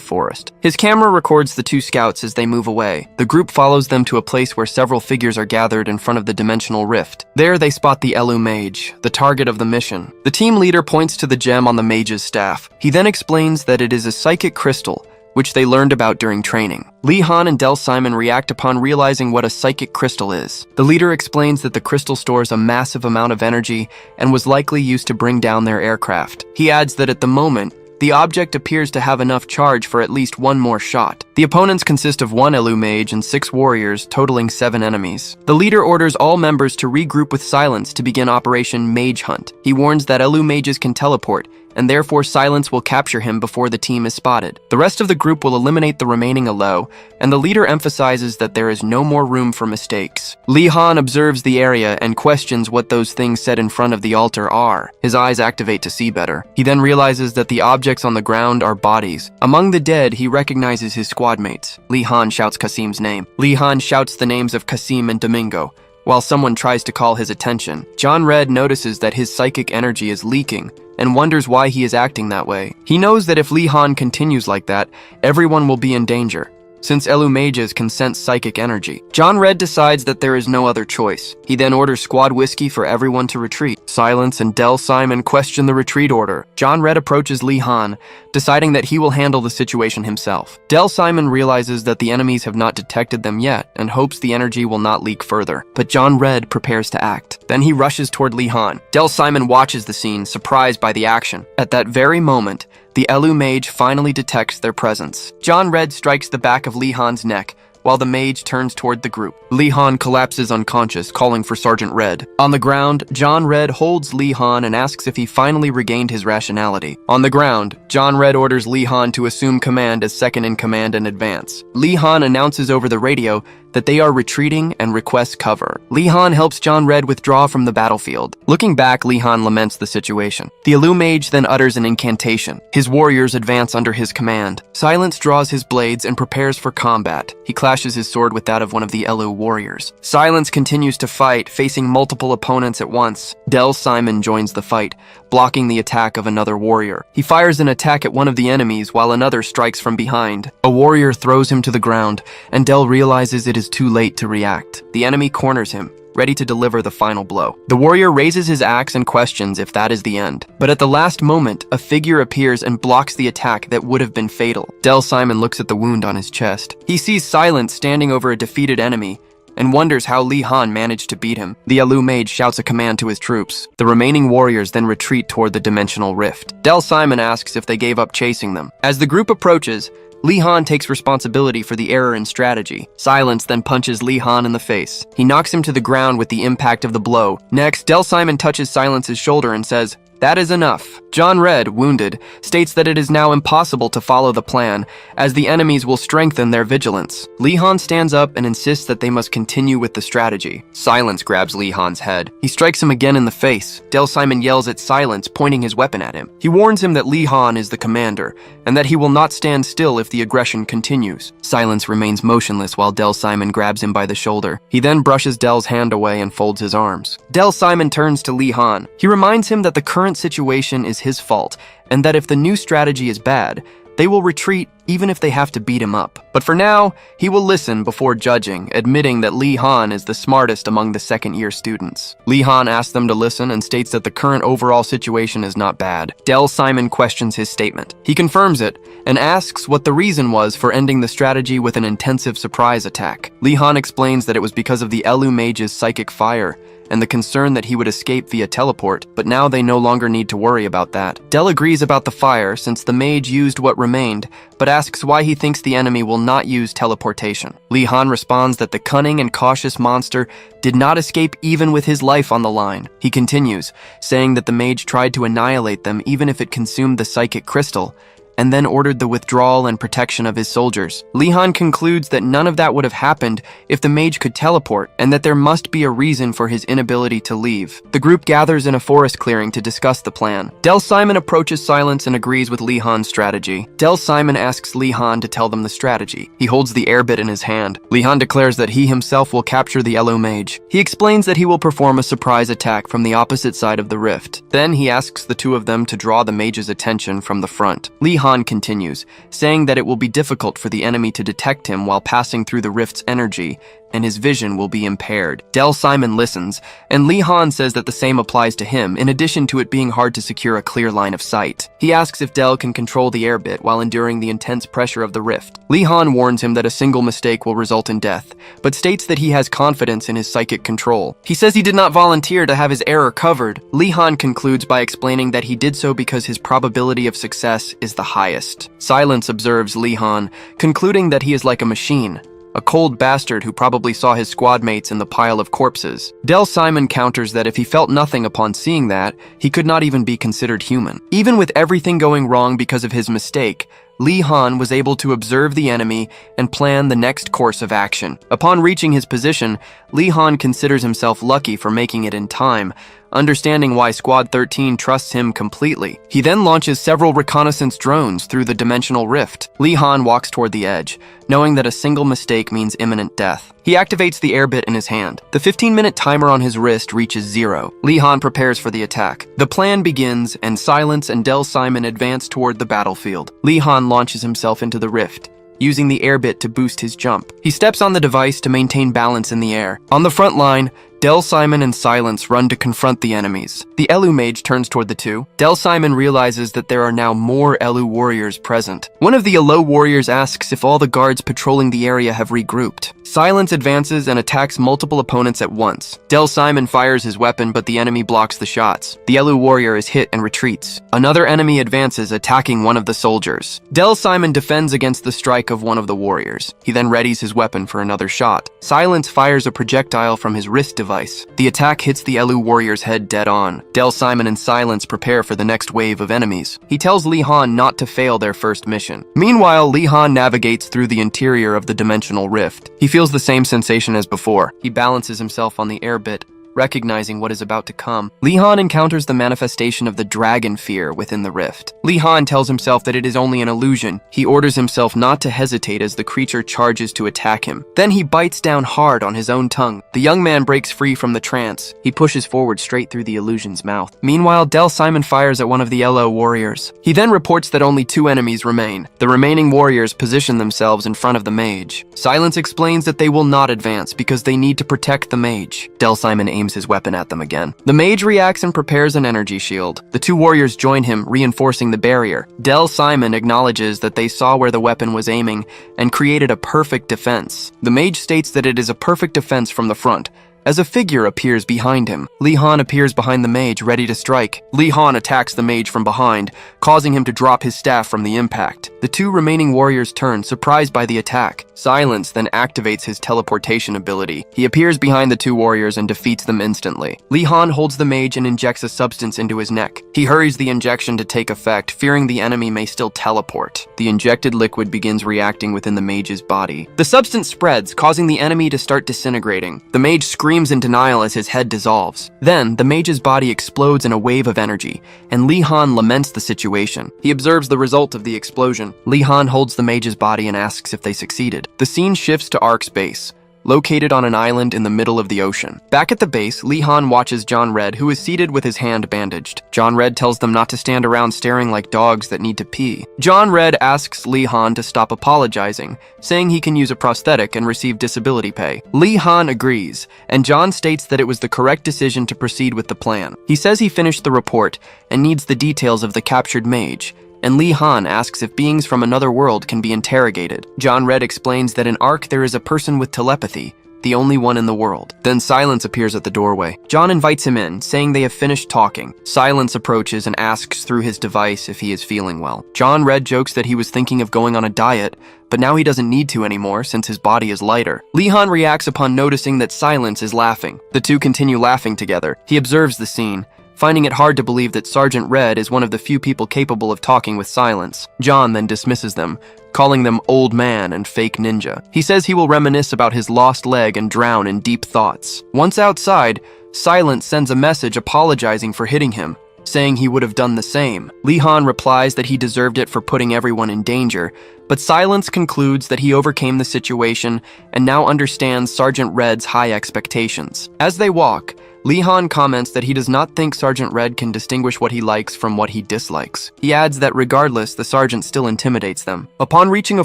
forest. His camera records the 2 scouts as they move away. The group follows them to a place where several figures are gathered in front of the dimensional rift. There they spot the Elu mage. The target of the mission. The team leader points to the gem on the mage's staff. He then explains that it is a psychic crystal, which they learned about during training. Lee Han and Del Simon react upon realizing what a psychic crystal is. The leader explains that the crystal stores a massive amount of energy and was likely used to bring down their aircraft. He adds that at the moment, the object appears to have enough charge for at least one more shot. The opponents consist of 1 Elu mage and 6 warriors, totaling 7 enemies. The leader orders all members to regroup with Silence to begin Operation Mage Hunt. He warns that Elu mages can teleport, and therefore Silence will capture him before the team is spotted. The rest of the group will eliminate the remaining Elu, and the leader emphasizes that there is no more room for mistakes. Lee Han observes the area and questions what those things set in front of the altar are. His eyes activate to see better. He then realizes that the objects on the ground are bodies. Among the dead, he recognizes his squad mates. Lee Han shouts Kasim's name. Lee Han shouts the names of Kasim and Domingo. While someone tries to call his attention, John Red notices that his psychic energy is leaking and wonders why he is acting that way. He knows that if Lee Han continues like that, everyone will be in danger, since Elu mages can sense psychic energy. John Red decides that there is no other choice. He then orders squad whiskey for everyone to retreat. Silence and Del Simon question the retreat order. John Red approaches Lee Han, deciding that he will handle the situation himself. Del Simon realizes that the enemies have not detected them yet and hopes the energy will not leak further. But John Red prepares to act. Then he rushes toward Lee Han. Del Simon watches the scene, surprised by the action. At that very moment, the Elu mage finally detects their presence. John Red strikes the back of Lee Han's neck, while the mage turns toward the group. Lee Han collapses unconscious, calling for Sergeant Red. On the ground, John Red holds Lee Han and asks if he finally regained his rationality. On the ground, John Red orders Lee Han to assume command as second in command and advance. Lee Han announces over the radio that they are retreating and requests cover. Lee Han helps John Red withdraw from the battlefield. Looking back, Lee Han laments the situation. The Elu mage then utters an incantation. His warriors advance under his command. Silence draws his blades and prepares for combat. He clashes his sword with that of one of the Elu warriors. Silence continues to fight, facing multiple opponents at once. Del Simon joins the fight, blocking the attack of another warrior. He fires an attack at one of the enemies while another strikes from behind. A warrior throws him to the ground, and Del realizes it is too late to react. The enemy corners him, ready to deliver the final blow. The warrior raises his axe and questions if that is the end. But at the last moment, a figure appears and blocks the attack that would have been fatal. Del Simon looks at the wound on his chest. He sees Silence standing over a defeated enemy and wonders how Lee Han managed to beat him. The Elu mage shouts a command to his troops. The remaining warriors then retreat toward the dimensional rift. Del Simon asks if they gave up chasing them. As the group approaches, Lee Han takes responsibility for the error in strategy. Silence then punches Lee Han in the face. He knocks him to the ground with the impact of the blow. Next, Del Simon touches Silence's shoulder and says, "That is enough." John Red, wounded, states that it is now impossible to follow the plan, as the enemies will strengthen their vigilance. Lee Han stands up and insists that they must continue with the strategy. Silence grabs Lee Han's head. He strikes him again in the face. Del Simon yells at Silence, pointing his weapon at him. He warns him that Lee Han is the commander, and that he will not stand still if the aggression continues. Silence remains motionless while Del Simon grabs him by the shoulder. He then brushes Del's hand away and folds his arms. Del Simon turns to Lee Han. He reminds him that the current situation is his fault, and that if the new strategy is bad, they will retreat even if they have to beat him up. But for now, he will listen before judging, admitting that Lee Han is the smartest among the second-year students. Lee Han asks them to listen and states that the current overall situation is not bad. Del Simon questions his statement. He confirms it and asks what the reason was for ending the strategy with an intensive surprise attack. Lee Han explains that it was because of the Elu mage's psychic fire and the concern that he would escape via teleport, but now they no longer need to worry about that. Del agrees about the fire since the mage used what remained, but asks why he thinks the enemy will not use teleportation. Lee Han responds that the cunning and cautious monster did not escape even with his life on the line. He continues, saying that the mage tried to annihilate them even if it consumed the psychic crystal, and then ordered the withdrawal and protection of his soldiers. Lee Han concludes that none of that would have happened if the mage could teleport, and that there must be a reason for his inability to leave. The group gathers in a forest clearing to discuss the plan. Del Simon approaches Silence and agrees with Lee Han's strategy. Del Simon asks Lee Han to tell them the strategy. He holds the air bit in his hand. Lee Han declares that he himself will capture the Elu mage. He explains that he will perform a surprise attack from the opposite side of the rift. Then he asks the two of them to draw the mage's attention from the front. Lee Han continues, saying that it will be difficult for the enemy to detect him while passing through the rift's energy, and his vision will be impaired. Del Simon listens, and Lee Han says that the same applies to him, in addition to it being hard to secure a clear line of sight. He asks if Del can control the air bit while enduring the intense pressure of the rift. Lee Han warns him that a single mistake will result in death, but states that he has confidence in his psychic control. He says he did not volunteer to have his error covered. Lee Han concludes by explaining that he did so because his probability of success is the highest. Silence observes Lee Han, concluding that he is like a machine, a cold bastard who probably saw his squad mates in the pile of corpses. Del Simon counters that if he felt nothing upon seeing that, he could not even be considered human. Even with everything going wrong because of his mistake, Lee Han was able to observe the enemy and plan the next course of action. Upon reaching his position, Lee Han considers himself lucky for making it in time, understanding why Squad 13 trusts him completely. He then launches several reconnaissance drones through the dimensional rift. Lee Han walks toward the edge, knowing that a single mistake means imminent death. He activates the air bit in his hand. The 15-minute timer on his wrist reaches 0. Lee Han prepares for the attack. The plan begins, and Silence and Del Simon advance toward the battlefield. Lee Han launches himself into the rift, using the air bit to boost his jump. He steps on the device to maintain balance in the air. On the front line, Del Simon and Silence run to confront the enemies. The Elu mage turns toward the two. Del Simon realizes that there are now more Elu warriors present. One of the Elo warriors asks if all the guards patrolling the area have regrouped. Silence advances and attacks multiple opponents at once. Del Simon fires his weapon, but the enemy blocks the shots. The Elu warrior is hit and retreats. Another enemy advances, attacking one of the soldiers. Del Simon defends against the strike of one of the warriors. He then readies his weapon for another shot. Silence fires a projectile from his wrist device. The attack hits the Elu warrior's head dead on. Del Simon and Silence prepare for the next wave of enemies. He tells Lee Han not to fail their first mission. Meanwhile, Lee Han navigates through the interior of the dimensional rift. He feels the same sensation as before. He balances himself on the air bit, recognizing what is about to come. Lee Han encounters the manifestation of the dragon fear within the rift. Lee Han tells himself that it is only an illusion. He orders himself not to hesitate as the creature charges to attack him. Then he bites down hard on his own tongue. The young man breaks free from the trance. He pushes forward straight through the illusion's mouth. Meanwhile, Del Simon fires at one of the Elo warriors. He then reports that only 2 enemies remain. The remaining warriors position themselves in front of the mage. Silence explains that they will not advance because they need to protect the mage. Del Simon aims his weapon at them again. The mage reacts and prepares an energy shield. The 2 warriors join him, reinforcing the barrier. Del Simon acknowledges that they saw where the weapon was aiming and created a perfect defense. The mage states that it is a perfect defense from the front, as a figure appears behind him. Lee Han appears behind the mage, ready to strike. Lee Han attacks the mage from behind, causing him to drop his staff from the impact. The 2 remaining warriors turn, surprised by the attack. Silence then activates his teleportation ability. He appears behind the 2 warriors and defeats them instantly. Lee Han holds the mage and injects a substance into his neck. He hurries the injection to take effect, fearing the enemy may still teleport. The injected liquid begins reacting within the mage's body. The substance spreads, causing the enemy to start disintegrating. The mage screams in denial as his head dissolves. Then, the mage's body explodes in a wave of energy, and Lee Han laments the situation. He observes the result of the explosion. Lee Han holds the mage's body and asks if they succeeded. The scene shifts to Ark's base, located on an island in the middle of the ocean. Back at the base, Lee Han watches John Red, who is seated with his hand bandaged. John Red tells them not to stand around staring like dogs that need to pee. John Red asks Lee Han to stop apologizing, saying he can use a prosthetic and receive disability pay. Lee Han agrees, and John states that it was the correct decision to proceed with the plan. He says he finished the report and needs the details of the captured mage, and Lee Han asks if beings from another world can be interrogated. John Red explains that in Ark there is a person with telepathy, the only one in the world. Then Silence appears at the doorway. John invites him in, saying they have finished talking. Silence approaches and asks through his device if he is feeling well. John Red jokes that he was thinking of going on a diet, but now he doesn't need to anymore since his body is lighter. Lee Han reacts upon noticing that Silence is laughing. The 2 continue laughing together. He observes the scene, finding it hard to believe that Sergeant Red is one of the few people capable of talking with Silence. John then dismisses them, calling them old man and fake ninja. He says he will reminisce about his lost leg and drown in deep thoughts. Once outside, Silence sends a message apologizing for hitting him, saying he would have done the same. Lee Han replies that he deserved it for putting everyone in danger, but Silence concludes that he overcame the situation and now understands Sergeant Red's high expectations. As they walk, Lee Han comments that he does not think Sergeant Red can distinguish what he likes from what he dislikes. He adds that regardless, the sergeant still intimidates them. Upon reaching a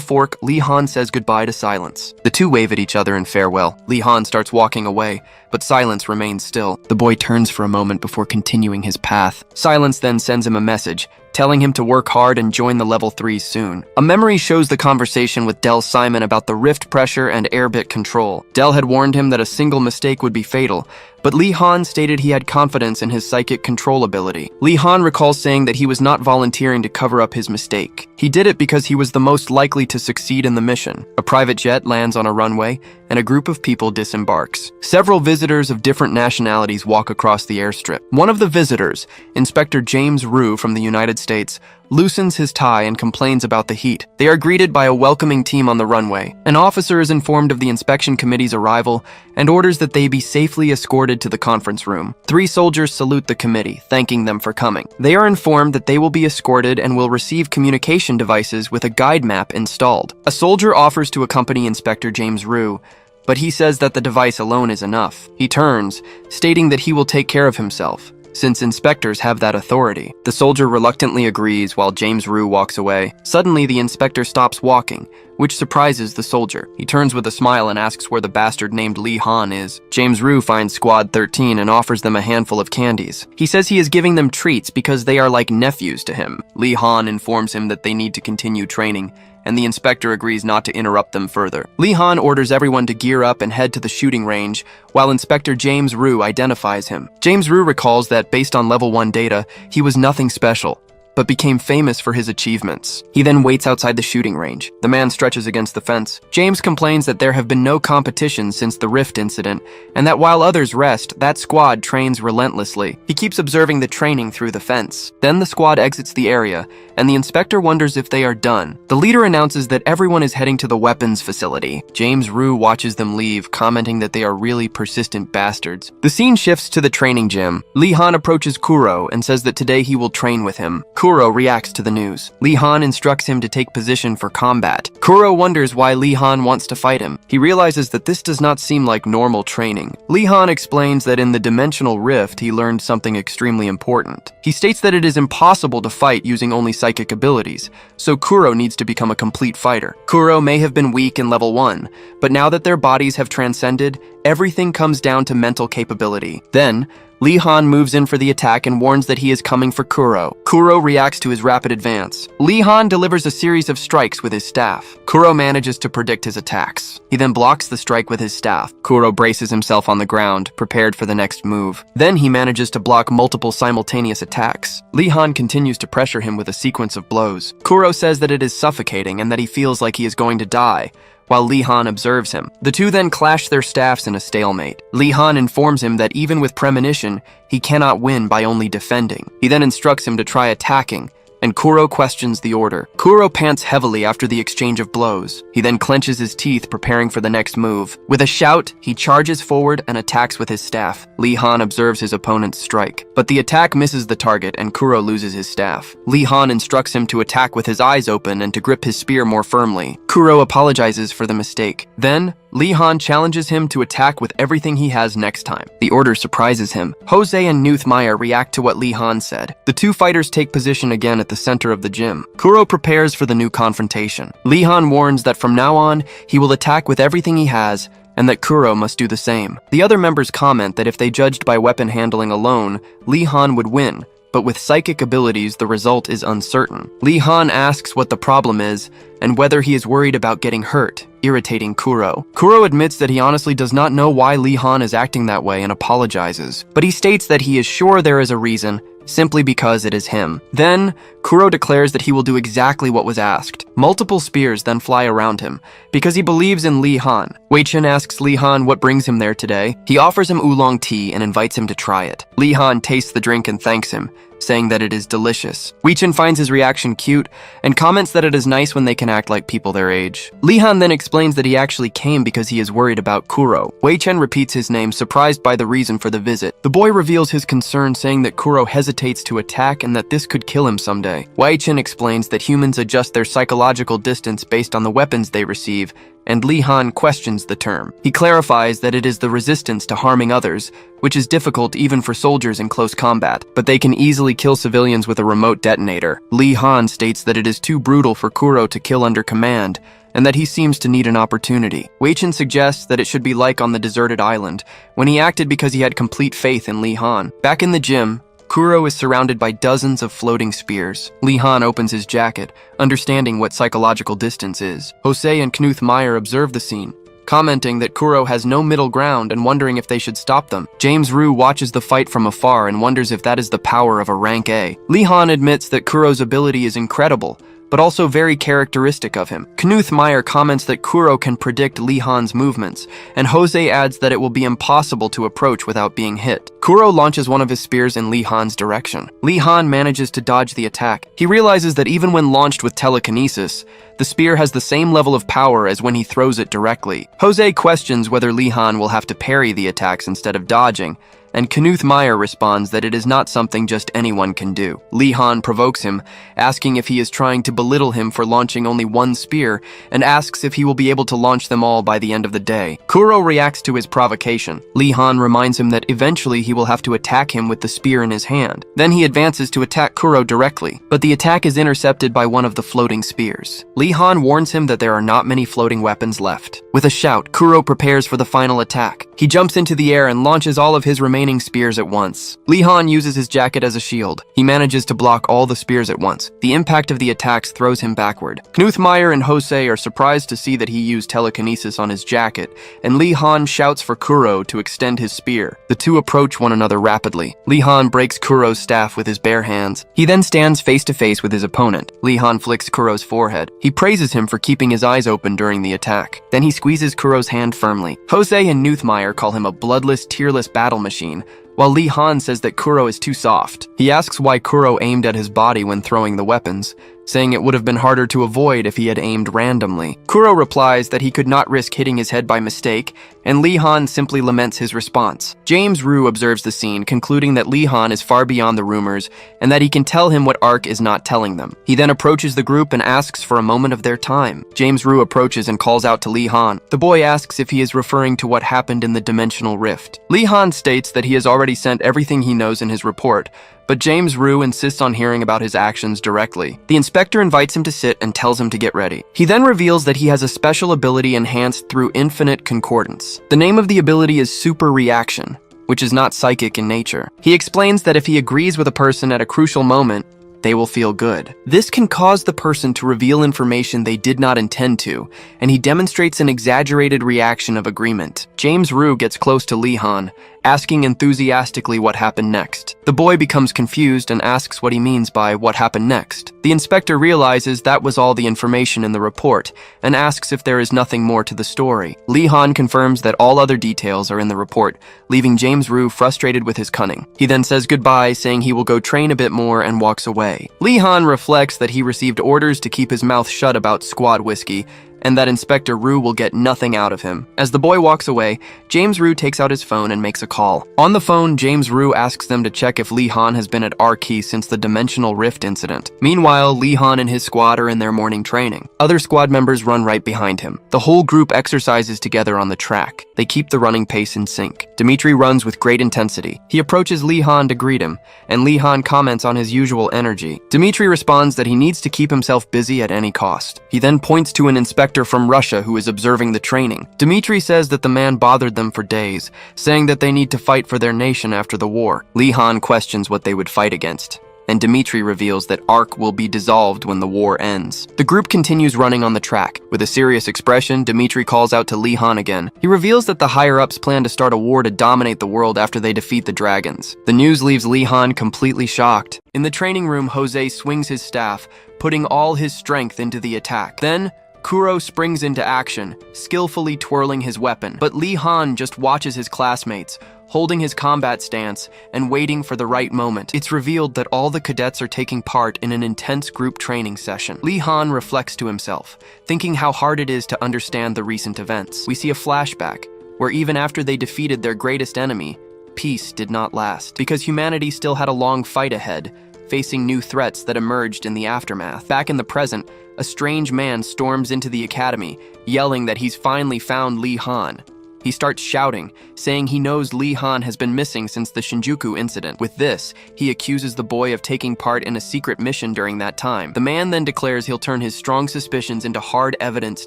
fork, Lee Han says goodbye to Silence. The two wave at each other in farewell. Lee Han starts walking away, but Silence remains still. The boy turns for a moment before continuing his path. Silence then sends him a message, telling him to work hard and join the level 3 soon. A memory shows the conversation with Del Simon about the rift pressure and air bit control. Del had warned him that a single mistake would be fatal, but Lee Han stated he had confidence in his psychic control ability. Lee Han recalls saying that he was not volunteering to cover up his mistake. He did it because he was the most likely to succeed in the mission. A private jet lands on a runway, and a group of people disembarks. Several visitors of different nationalities walk across the airstrip. One of the visitors, Inspector James Rue from the United States, loosens his tie and complains about the heat. They are greeted by a welcoming team on the runway. An officer is informed of the inspection committee's arrival and orders that they be safely escorted to the conference room. 3 soldiers salute the committee, thanking them for coming. They are informed that they will be escorted and will receive communication devices with a guide map installed. A soldier offers to accompany Inspector James Rue, but he says that the device alone is enough. He turns, stating that he will take care of himself, since inspectors have that authority. The soldier reluctantly agrees while James Rue walks away. Suddenly, the inspector stops walking, which surprises the soldier. He turns with a smile and asks where the bastard named Lee Han is. James Rue finds Squad 13 and offers them a handful of candies. He says he is giving them treats because they are like nephews to him. Lee Han informs him that they need to continue training, and the inspector agrees not to interrupt them further. Lee Han orders everyone to gear up and head to the shooting range, while Inspector James Rue identifies him. James Rue recalls that, based on level 1 data, he was nothing special, but became famous for his achievements. He then waits outside the shooting range. The man stretches against the fence. James complains that there have been no competitions since the Rift incident, and that while others rest, that squad trains relentlessly. He keeps observing the training through the fence. Then the squad exits the area, and the inspector wonders if they are done. The leader announces that everyone is heading to the weapons facility. James Rue watches them leave, commenting that they are really persistent bastards. The scene shifts to the training gym. Lee Han approaches Kuro and says that today he will train with him. Kuro reacts to the news. Lee Han instructs him to take position for combat. Kuro wonders why Lee Han wants to fight him. He realizes that this does not seem like normal training. Lee Han explains that in the dimensional rift, he learned something extremely important. He states that it is impossible to fight using only psychic abilities, so Kuro needs to become a complete fighter. Kuro may have been weak in level 1, but now that their bodies have transcended, everything comes down to mental capability. Then, Lee Han moves in for the attack and warns that he is coming for Kuro. Kuro reacts to his rapid advance. Lee Han delivers a series of strikes with his staff. Kuro manages to predict his attacks. He then blocks the strike with his staff. Kuro braces himself on the ground, prepared for the next move. Then he manages to block multiple simultaneous attacks. Lee Han continues to pressure him with a sequence of blows. Kuro says that it is suffocating and that he feels like he is going to die, while Lee Han observes him. The two then clash their staffs in a stalemate. Lee Han informs him that even with premonition, he cannot win by only defending. He then instructs him to try attacking, and Kuro questions the order. Kuro pants heavily after the exchange of blows. He then clenches his teeth, preparing for the next move. With a shout, he charges forward and attacks with his staff. Lee Han observes his opponent's strike, but the attack misses the target and Kuro loses his staff. Lee Han instructs him to attack with his eyes open and to grip his spear more firmly. Kuro apologizes for the mistake. Then, Lee Han challenges him to attack with everything he has next time. The order surprises him. Jose and Nuth Maya react to what Lee Han said. The two fighters take position again at the center of the gym. Kuro prepares for the new confrontation. Lee Han warns that from now on, he will attack with everything he has, and that Kuro must do the same. The other members comment that if they judged by weapon handling alone, Lee Han would win, but with psychic abilities, the result is uncertain. Lee Han asks what the problem is, and whether he is worried about getting hurt, irritating Kuro. Kuro admits that he honestly does not know why Lee Han is acting that way and apologizes, but he states that he is sure there is a reason, simply because it is him. Then, Kuro declares that he will do exactly what was asked. Multiple spears then fly around him, because he believes in Lee Han. Wei Chen asks Lee Han what brings him there today. He offers him oolong tea and invites him to try it. Lee Han tastes the drink and thanks him, saying that it is delicious. Wei Chen finds his reaction cute, and comments that it is nice when they can act like people their age. Lee Han then explains that he actually came because he is worried about Kuro. Wei Chen repeats his name, surprised by the reason for the visit. The boy reveals his concern, saying that Kuro hesitates to attack and that this could kill him someday. Wei Chen explains that humans adjust their psychological distance based on the weapons they receive, and Li Han questions the term. He clarifies that it is the resistance to harming others, which is difficult even for soldiers in close combat, but they can easily kill civilians with a remote detonator. Li Han states that it is too brutal for Kuro to kill under command, and that he seems to need an opportunity. Wei-chan suggests that it should be like on the deserted island, when he acted because he had complete faith in Li Han. Back in the gym, Kuro is surrounded by dozens of floating spears. Li Han opens his jacket, understanding what psychological distance is. Jose and Knuth Meyer observe the scene, commenting that Kuro has no middle ground and wondering if they should stop them. James Rue watches the fight from afar and wonders if that is the power of a rank A. Li Han admits that Kuro's ability is incredible, but also very characteristic of him. Knuth Meyer comments that Kuro can predict Li Han's movements, and Jose adds that it will be impossible to approach without being hit. Kuro launches one of his spears in Li Han's direction. Li Han manages to dodge the attack. He realizes that even when launched with telekinesis, the spear has the same level of power as when he throws it directly. Jose questions whether Li Han will have to parry the attacks instead of dodging, and Knuth Meyer responds that it is not something just anyone can do. Li Han provokes him, asking if he is trying to belittle him for launching only one spear, and asks if he will be able to launch them all by the end of the day. Kuro reacts to his provocation. Li Han reminds him that eventually he will have to attack him with the spear in his hand. Then he advances to attack Kuro directly, but the attack is intercepted by one of the floating spears. Li Han warns him that there are not many floating weapons left. With a shout, Kuro prepares for the final attack. He jumps into the air and launches all of his remaining spears at once. Li Han uses his jacket as a shield. He manages to block all the spears at once. The impact of the attacks throws him backward. Knuth Meyer and Jose are surprised to see that he used telekinesis on his jacket, and Li Han shouts for Kuro to extend his spear. The two approach one another rapidly. Li Han breaks Kuro's staff with his bare hands. He then stands face to face with his opponent. Li Han flicks Kuro's forehead. He praises him for keeping his eyes open during the attack. Then he squeezes Kuro's hand firmly. Jose and Knuth Meyer call him a bloodless, tearless battle machine, while Li Han says that Kuro is too soft. He asks why Kuro aimed at his body when throwing the weapons, saying it would have been harder to avoid if he had aimed randomly. Kuro replies that he could not risk hitting his head by mistake, and Li Han simply laments his response. James Rue observes the scene, concluding that Li Han is far beyond the rumors, and that he can tell him what Ark is not telling them. He then approaches the group and asks for a moment of their time. James Rue approaches and calls out to Li Han. The boy asks if he is referring to what happened in the dimensional rift. Li Han states that he has already sent everything he knows in his report, but James Rue insists on hearing about his actions directly. The inspector invites him to sit and tells him to get ready. He then reveals that he has a special ability enhanced through infinite concordance. The name of the ability is super reaction, which is not psychic in nature. He explains that if he agrees with a person at a crucial moment, they will feel good. This can cause the person to reveal information they did not intend to, and he demonstrates an exaggerated reaction of agreement. James Rue gets close to Li Han, asking enthusiastically what happened next. The boy becomes confused and asks what he means by what happened next. The inspector realizes that was all the information in the report, and asks if there is nothing more to the story. Li Han confirms that all other details are in the report, leaving James Rue frustrated with his cunning. He then says goodbye, saying he will go train a bit more, and walks away. Li Han reflects that he received orders to keep his mouth shut about squad whiskey, and that Inspector Rue will get nothing out of him. As the boy walks away, James Rue takes out his phone and makes a call. On the phone, James Rue asks them to check if Li Han has been at Ark since the Dimensional Rift incident. Meanwhile, Li Han and his squad are in their morning training. Other squad members run right behind him. The whole group exercises together on the track. They keep the running pace in sync. Dimitri runs with great intensity. He approaches Li Han to greet him, and Li Han comments on his usual energy. Dimitri responds that he needs to keep himself busy at any cost. He then points to an inspector from Russia who is observing the training. Dimitri says that the man bothered them for days, saying that they need to fight for their nation after the war. Li Han questions what they would fight against, and Dimitri reveals that Ark will be dissolved when the war ends. The group continues running on the track. With a serious expression, Dimitri calls out to Li Han again. He reveals that the higher-ups plan to start a war to dominate the world after they defeat the dragons. The news leaves Li Han completely shocked. In the training room, Jose swings his staff, putting all his strength into the attack. Then, Kuro springs into action, skillfully twirling his weapon. But Li Han just watches his classmates, holding his combat stance and waiting for the right moment. It's revealed that all the cadets are taking part in an intense group training session. Li Han reflects to himself, thinking how hard it is to understand the recent events. We see a flashback, where even after they defeated their greatest enemy, peace did not last. Because humanity still had a long fight ahead, facing new threats that emerged in the aftermath. Back in the present, a strange man storms into the academy, yelling that he's finally found Lee Han. He starts shouting, saying he knows Lee Han has been missing since the Shinjuku incident. With this, he accuses the boy of taking part in a secret mission during that time. The man then declares he'll turn his strong suspicions into hard evidence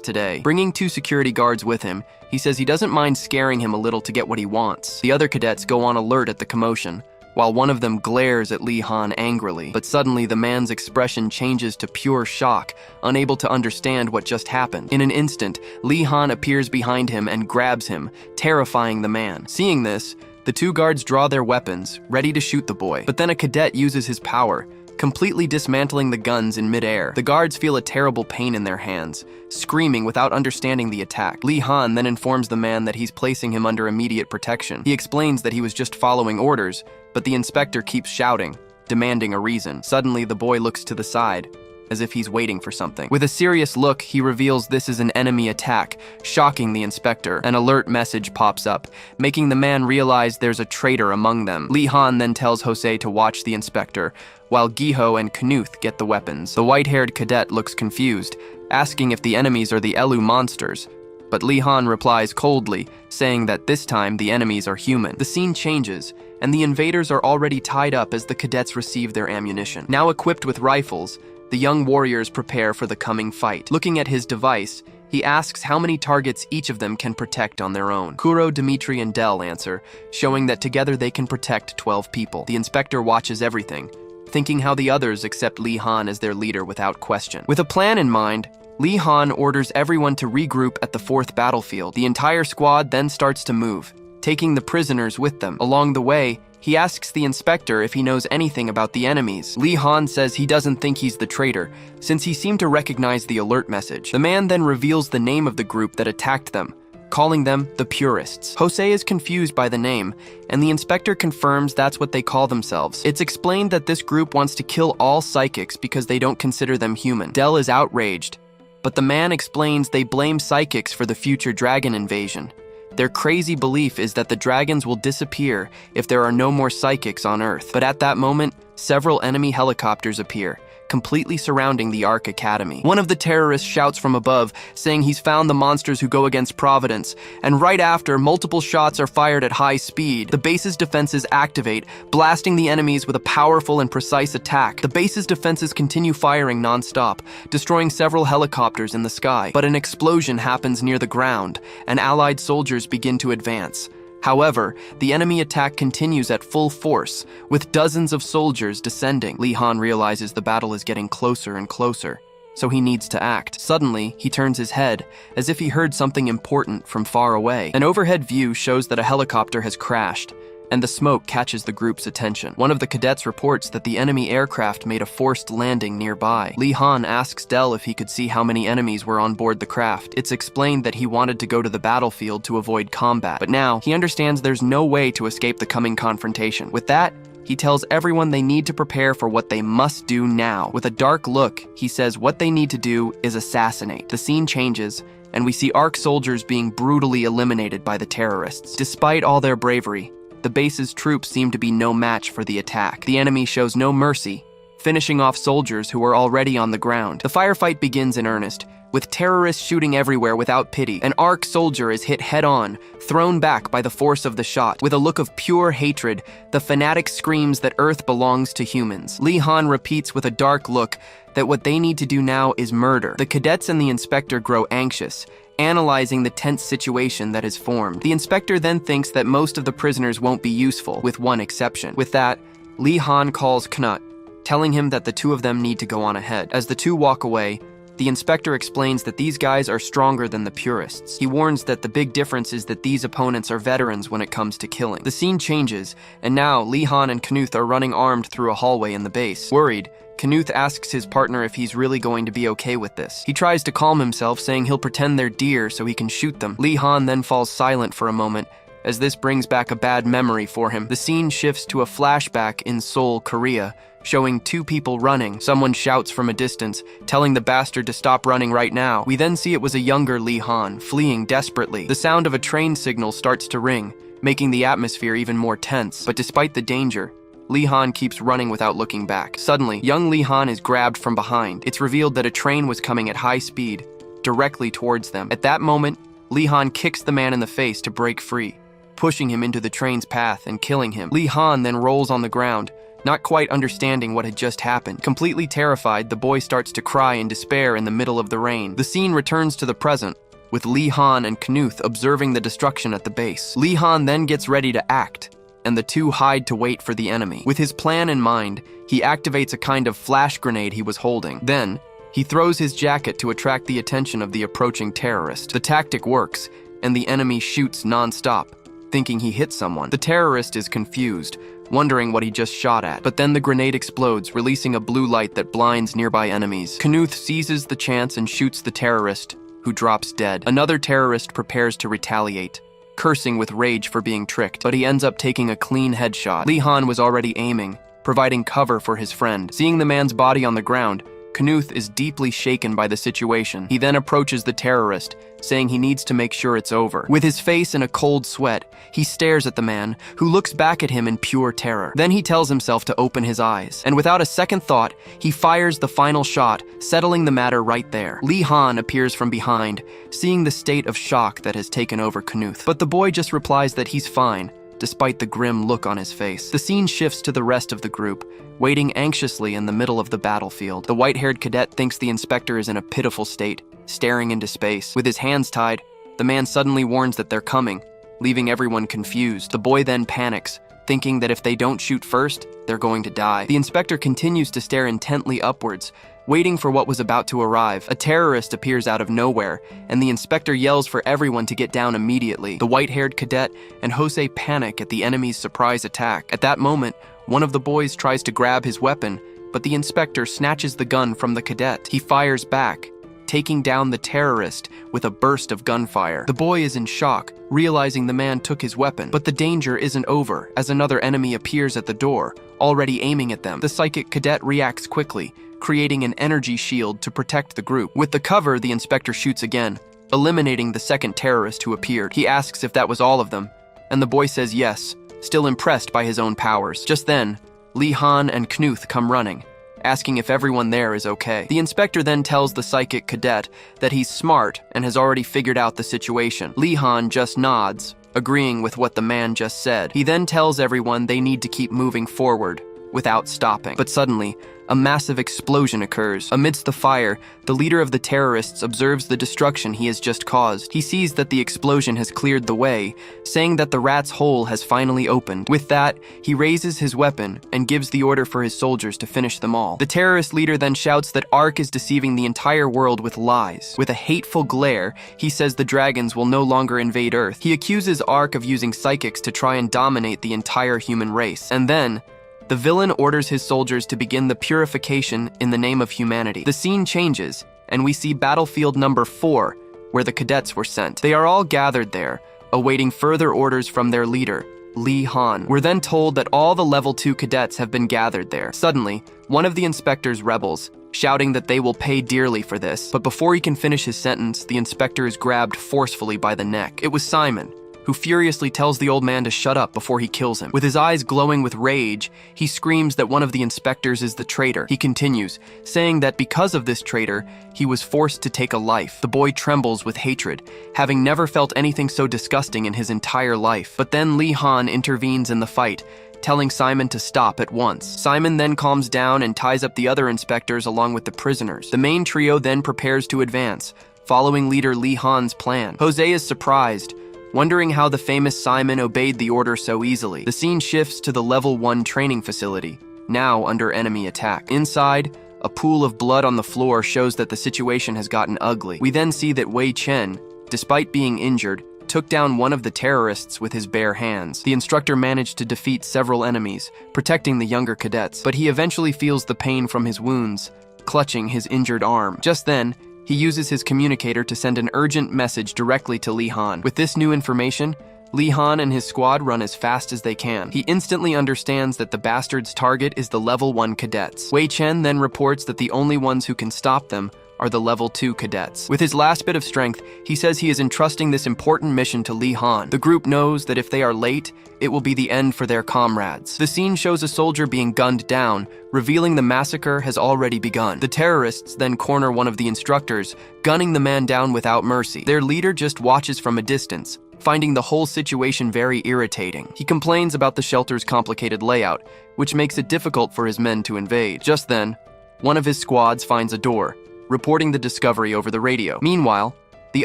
today. Bringing 2 security guards with him, he says he doesn't mind scaring him a little to get what he wants. The other cadets go on alert at the commotion, while one of them glares at Lee Han angrily. But suddenly, the man's expression changes to pure shock, unable to understand what just happened. In an instant, Lee Han appears behind him and grabs him, terrifying the man. Seeing this, the 2 guards draw their weapons, ready to shoot the boy. But then a cadet uses his power, completely dismantling the guns in midair. The guards feel a terrible pain in their hands, screaming without understanding the attack. Lee Han then informs the man that he's placing him under immediate protection. He explains that he was just following orders, but the inspector keeps shouting, demanding a reason. Suddenly, the boy looks to the side, as if he's waiting for something. With a serious look, he reveals this is an enemy attack, shocking the inspector. An alert message pops up, making the man realize there's a traitor among them. Lee Han then tells Jose to watch the inspector, while Giho and Knuth get the weapons. The white-haired cadet looks confused, asking if the enemies are the Elu monsters. But Lee Han replies coldly, saying that this time the enemies are human. The scene changes, and the invaders are already tied up as the cadets receive their ammunition. Now equipped with rifles, the young warriors prepare for the coming fight. Looking at his device, he asks how many targets each of them can protect on their own. Kuro, Dimitri, and Del answer, showing that together they can protect 12 people. The inspector watches everything, thinking how the others accept Lee Han as their leader without question. With a plan in mind, Lee Han orders everyone to regroup at the 4th battlefield. The entire squad then starts to move, taking the prisoners with them. Along the way, he asks the inspector if he knows anything about the enemies. Lee Han says he doesn't think he's the traitor, since he seemed to recognize the alert message. The man then reveals the name of the group that attacked them, calling them the Purists. Jose is confused by the name, and the inspector confirms that's what they call themselves. It's explained that this group wants to kill all psychics because they don't consider them human. Del is outraged, but the man explains they blame psychics for the future dragon invasion. Their crazy belief is that the dragons will disappear if there are no more psychics on Earth. But at that moment, several enemy helicopters appear, completely surrounding the Ark Academy. One of the terrorists shouts from above, saying he's found the monsters who go against Providence, and right after, multiple shots are fired at high speed. The base's defenses activate, blasting the enemies with a powerful and precise attack. The base's defenses continue firing non-stop, destroying several helicopters in the sky. But an explosion happens near the ground, and Allied soldiers begin to advance. However, the enemy attack continues at full force, with dozens of soldiers descending. Lee Han realizes the battle is getting closer and closer, so he needs to act. Suddenly, he turns his head, as if he heard something important from far away. An overhead view shows that a helicopter has crashed, and the smoke catches the group's attention. One of the cadets reports that the enemy aircraft made a forced landing nearby. Lee Han asks Del if he could see how many enemies were on board the craft. It's explained that he wanted to go to the battlefield to avoid combat, but now he understands there's no way to escape the coming confrontation. With that, he tells everyone they need to prepare for what they must do now. With a dark look, he says what they need to do is assassinate. The scene changes, and we see ARC soldiers being brutally eliminated by the terrorists. Despite all their bravery, the base's troops seem to be no match for the attack. The enemy shows no mercy, finishing off soldiers who are already on the ground. The firefight begins in earnest, with terrorists shooting everywhere without pity. An ARC soldier is hit head-on, thrown back by the force of the shot. With a look of pure hatred, the fanatic screams that Earth belongs to humans. Lee Han repeats with a dark look that what they need to do now is murder. The cadets and the inspector grow anxious, analyzing the tense situation that has formed. The inspector then thinks that most of the prisoners won't be useful, with one exception. With that, Lee Han calls Knut, telling him that the 2 of them need to go on ahead. As the 2 walk away, the inspector explains that these guys are stronger than the Purists. He warns that the big difference is that these opponents are veterans when it comes to killing. The scene changes, and now Lee Han and Knuth are running armed through a hallway in the base. Worried, Knuth asks his partner if he's really going to be okay with this. He tries to calm himself, saying he'll pretend they're deer so he can shoot them. Lee Han then falls silent for a moment, as this brings back a bad memory for him. The scene shifts to a flashback in Seoul, Korea, showing 2 people running. Someone shouts from a distance, telling the bastard to stop running right now. We then see it was a younger Lee Han, fleeing desperately. The sound of a train signal starts to ring, making the atmosphere even more tense. But despite the danger, Li Han keeps running without looking back. Suddenly, young Li Han is grabbed from behind. It's revealed that a train was coming at high speed, directly towards them. At that moment, Li Han kicks the man in the face to break free, pushing him into the train's path and killing him. Li Han then rolls on the ground, not quite understanding what had just happened. Completely terrified, the boy starts to cry in despair in the middle of the rain. The scene returns to the present, with Li Han and Knuth observing the destruction at the base. Li Han then gets ready to act, and the two hide to wait for the enemy. With his plan in mind, he activates a kind of flash grenade he was holding. Then, he throws his jacket to attract the attention of the approaching terrorist. The tactic works, and the enemy shoots non-stop, thinking he hit someone. The terrorist is confused, wondering what he just shot at. But then the grenade explodes, releasing a blue light that blinds nearby enemies. Knuth seizes the chance and shoots the terrorist, who drops dead. Another terrorist prepares to retaliate, cursing with rage for being tricked, but he ends up taking a clean headshot. Li Han was already aiming, providing cover for his friend. Seeing the man's body on the ground, Knuth is deeply shaken by the situation. He then approaches the terrorist, saying he needs to make sure it's over. With his face in a cold sweat, he stares at the man, who looks back at him in pure terror. Then he tells himself to open his eyes, and without a second thought, he fires the final shot, settling the matter right there. Li Han appears from behind, seeing the state of shock that has taken over Knuth. But the boy just replies that he's fine, despite the grim look on his face. The scene shifts to the rest of the group, waiting anxiously in the middle of the battlefield. The white-haired cadet thinks the inspector is in a pitiful state, staring into space. With his hands tied, the man suddenly warns that they're coming, leaving everyone confused. The boy then panics, thinking that if they don't shoot first, they're going to die. The inspector continues to stare intently upwards, waiting for what was about to arrive. A terrorist appears out of nowhere, and the inspector yells for everyone to get down immediately. The white-haired cadet and Jose panic at the enemy's surprise attack. At that moment, one of the boys tries to grab his weapon, but the inspector snatches the gun from the cadet. He fires back, taking down the terrorist with a burst of gunfire. The boy is in shock, realizing the man took his weapon. But the danger isn't over, as another enemy appears at the door, already aiming at them. The psychic cadet reacts quickly, creating an energy shield to protect the group. With the cover, the inspector shoots again, eliminating the second terrorist who appeared. He asks if that was all of them, and the boy says yes, still impressed by his own powers. Just then, Li Han and Knuth come running, asking if everyone there is okay. The inspector then tells the psychic cadet that he's smart and has already figured out the situation. Li Han just nods, agreeing with what the man just said. He then tells everyone they need to keep moving forward, without stopping. But suddenly, a massive explosion occurs. Amidst the fire, the leader of the terrorists observes the destruction he has just caused. He sees that the explosion has cleared the way, saying that the rat's hole has finally opened. With that, he raises his weapon and gives the order for his soldiers to finish them all. The terrorist leader then shouts that Ark is deceiving the entire world with lies. With a hateful glare, he says the dragons will no longer invade Earth. He accuses Ark of using psychics to try and dominate the entire human race. And then, the villain orders his soldiers to begin the purification in the name of humanity. The scene changes, and we see battlefield number 4, where the cadets were sent. They are all gathered there, awaiting further orders from their leader, Li Han. We're then told that all the level 2 cadets have been gathered there. Suddenly, one of the inspectors rebels, shouting that they will pay dearly for this. But before he can finish his sentence, the inspector is grabbed forcefully by the neck. It was Simon, who furiously tells the old man to shut up before he kills him. With his eyes glowing with rage, he screams that one of the inspectors is the traitor. He continues, saying that because of this traitor, he was forced to take a life. The boy trembles with hatred, having never felt anything so disgusting in his entire life. But then Li Han intervenes in the fight, telling Simon to stop at once. Simon then calms down and ties up the other inspectors along with the prisoners. The main trio then prepares to advance, following leader Li Han's plan. Jose is surprised, wondering how the famous Simon obeyed the order so easily. The scene shifts to the level 1 training facility, now under enemy attack. Inside, a pool of blood on the floor shows that the situation has gotten ugly. We then see that Wei Chen, despite being injured, took down one of the terrorists with his bare hands. The instructor managed to defeat several enemies, protecting the younger cadets, but he eventually feels the pain from his wounds, clutching his injured arm. Just then, he uses his communicator to send an urgent message directly to Li Han. With this new information, Li Han and his squad run as fast as they can. He instantly understands that the bastard's target is the level 1 cadets. Wei Chen then reports that the only ones who can stop them are the level 2 cadets. With his last bit of strength, he says he is entrusting this important mission to Lee Han. The group knows that if they are late, it will be the end for their comrades. The scene shows a soldier being gunned down, revealing the massacre has already begun. The terrorists then corner one of the instructors, gunning the man down without mercy. Their leader just watches from a distance, finding the whole situation very irritating. He complains about the shelter's complicated layout, which makes it difficult for his men to invade. Just then, one of his squads finds a door, reporting the discovery over the radio. Meanwhile, the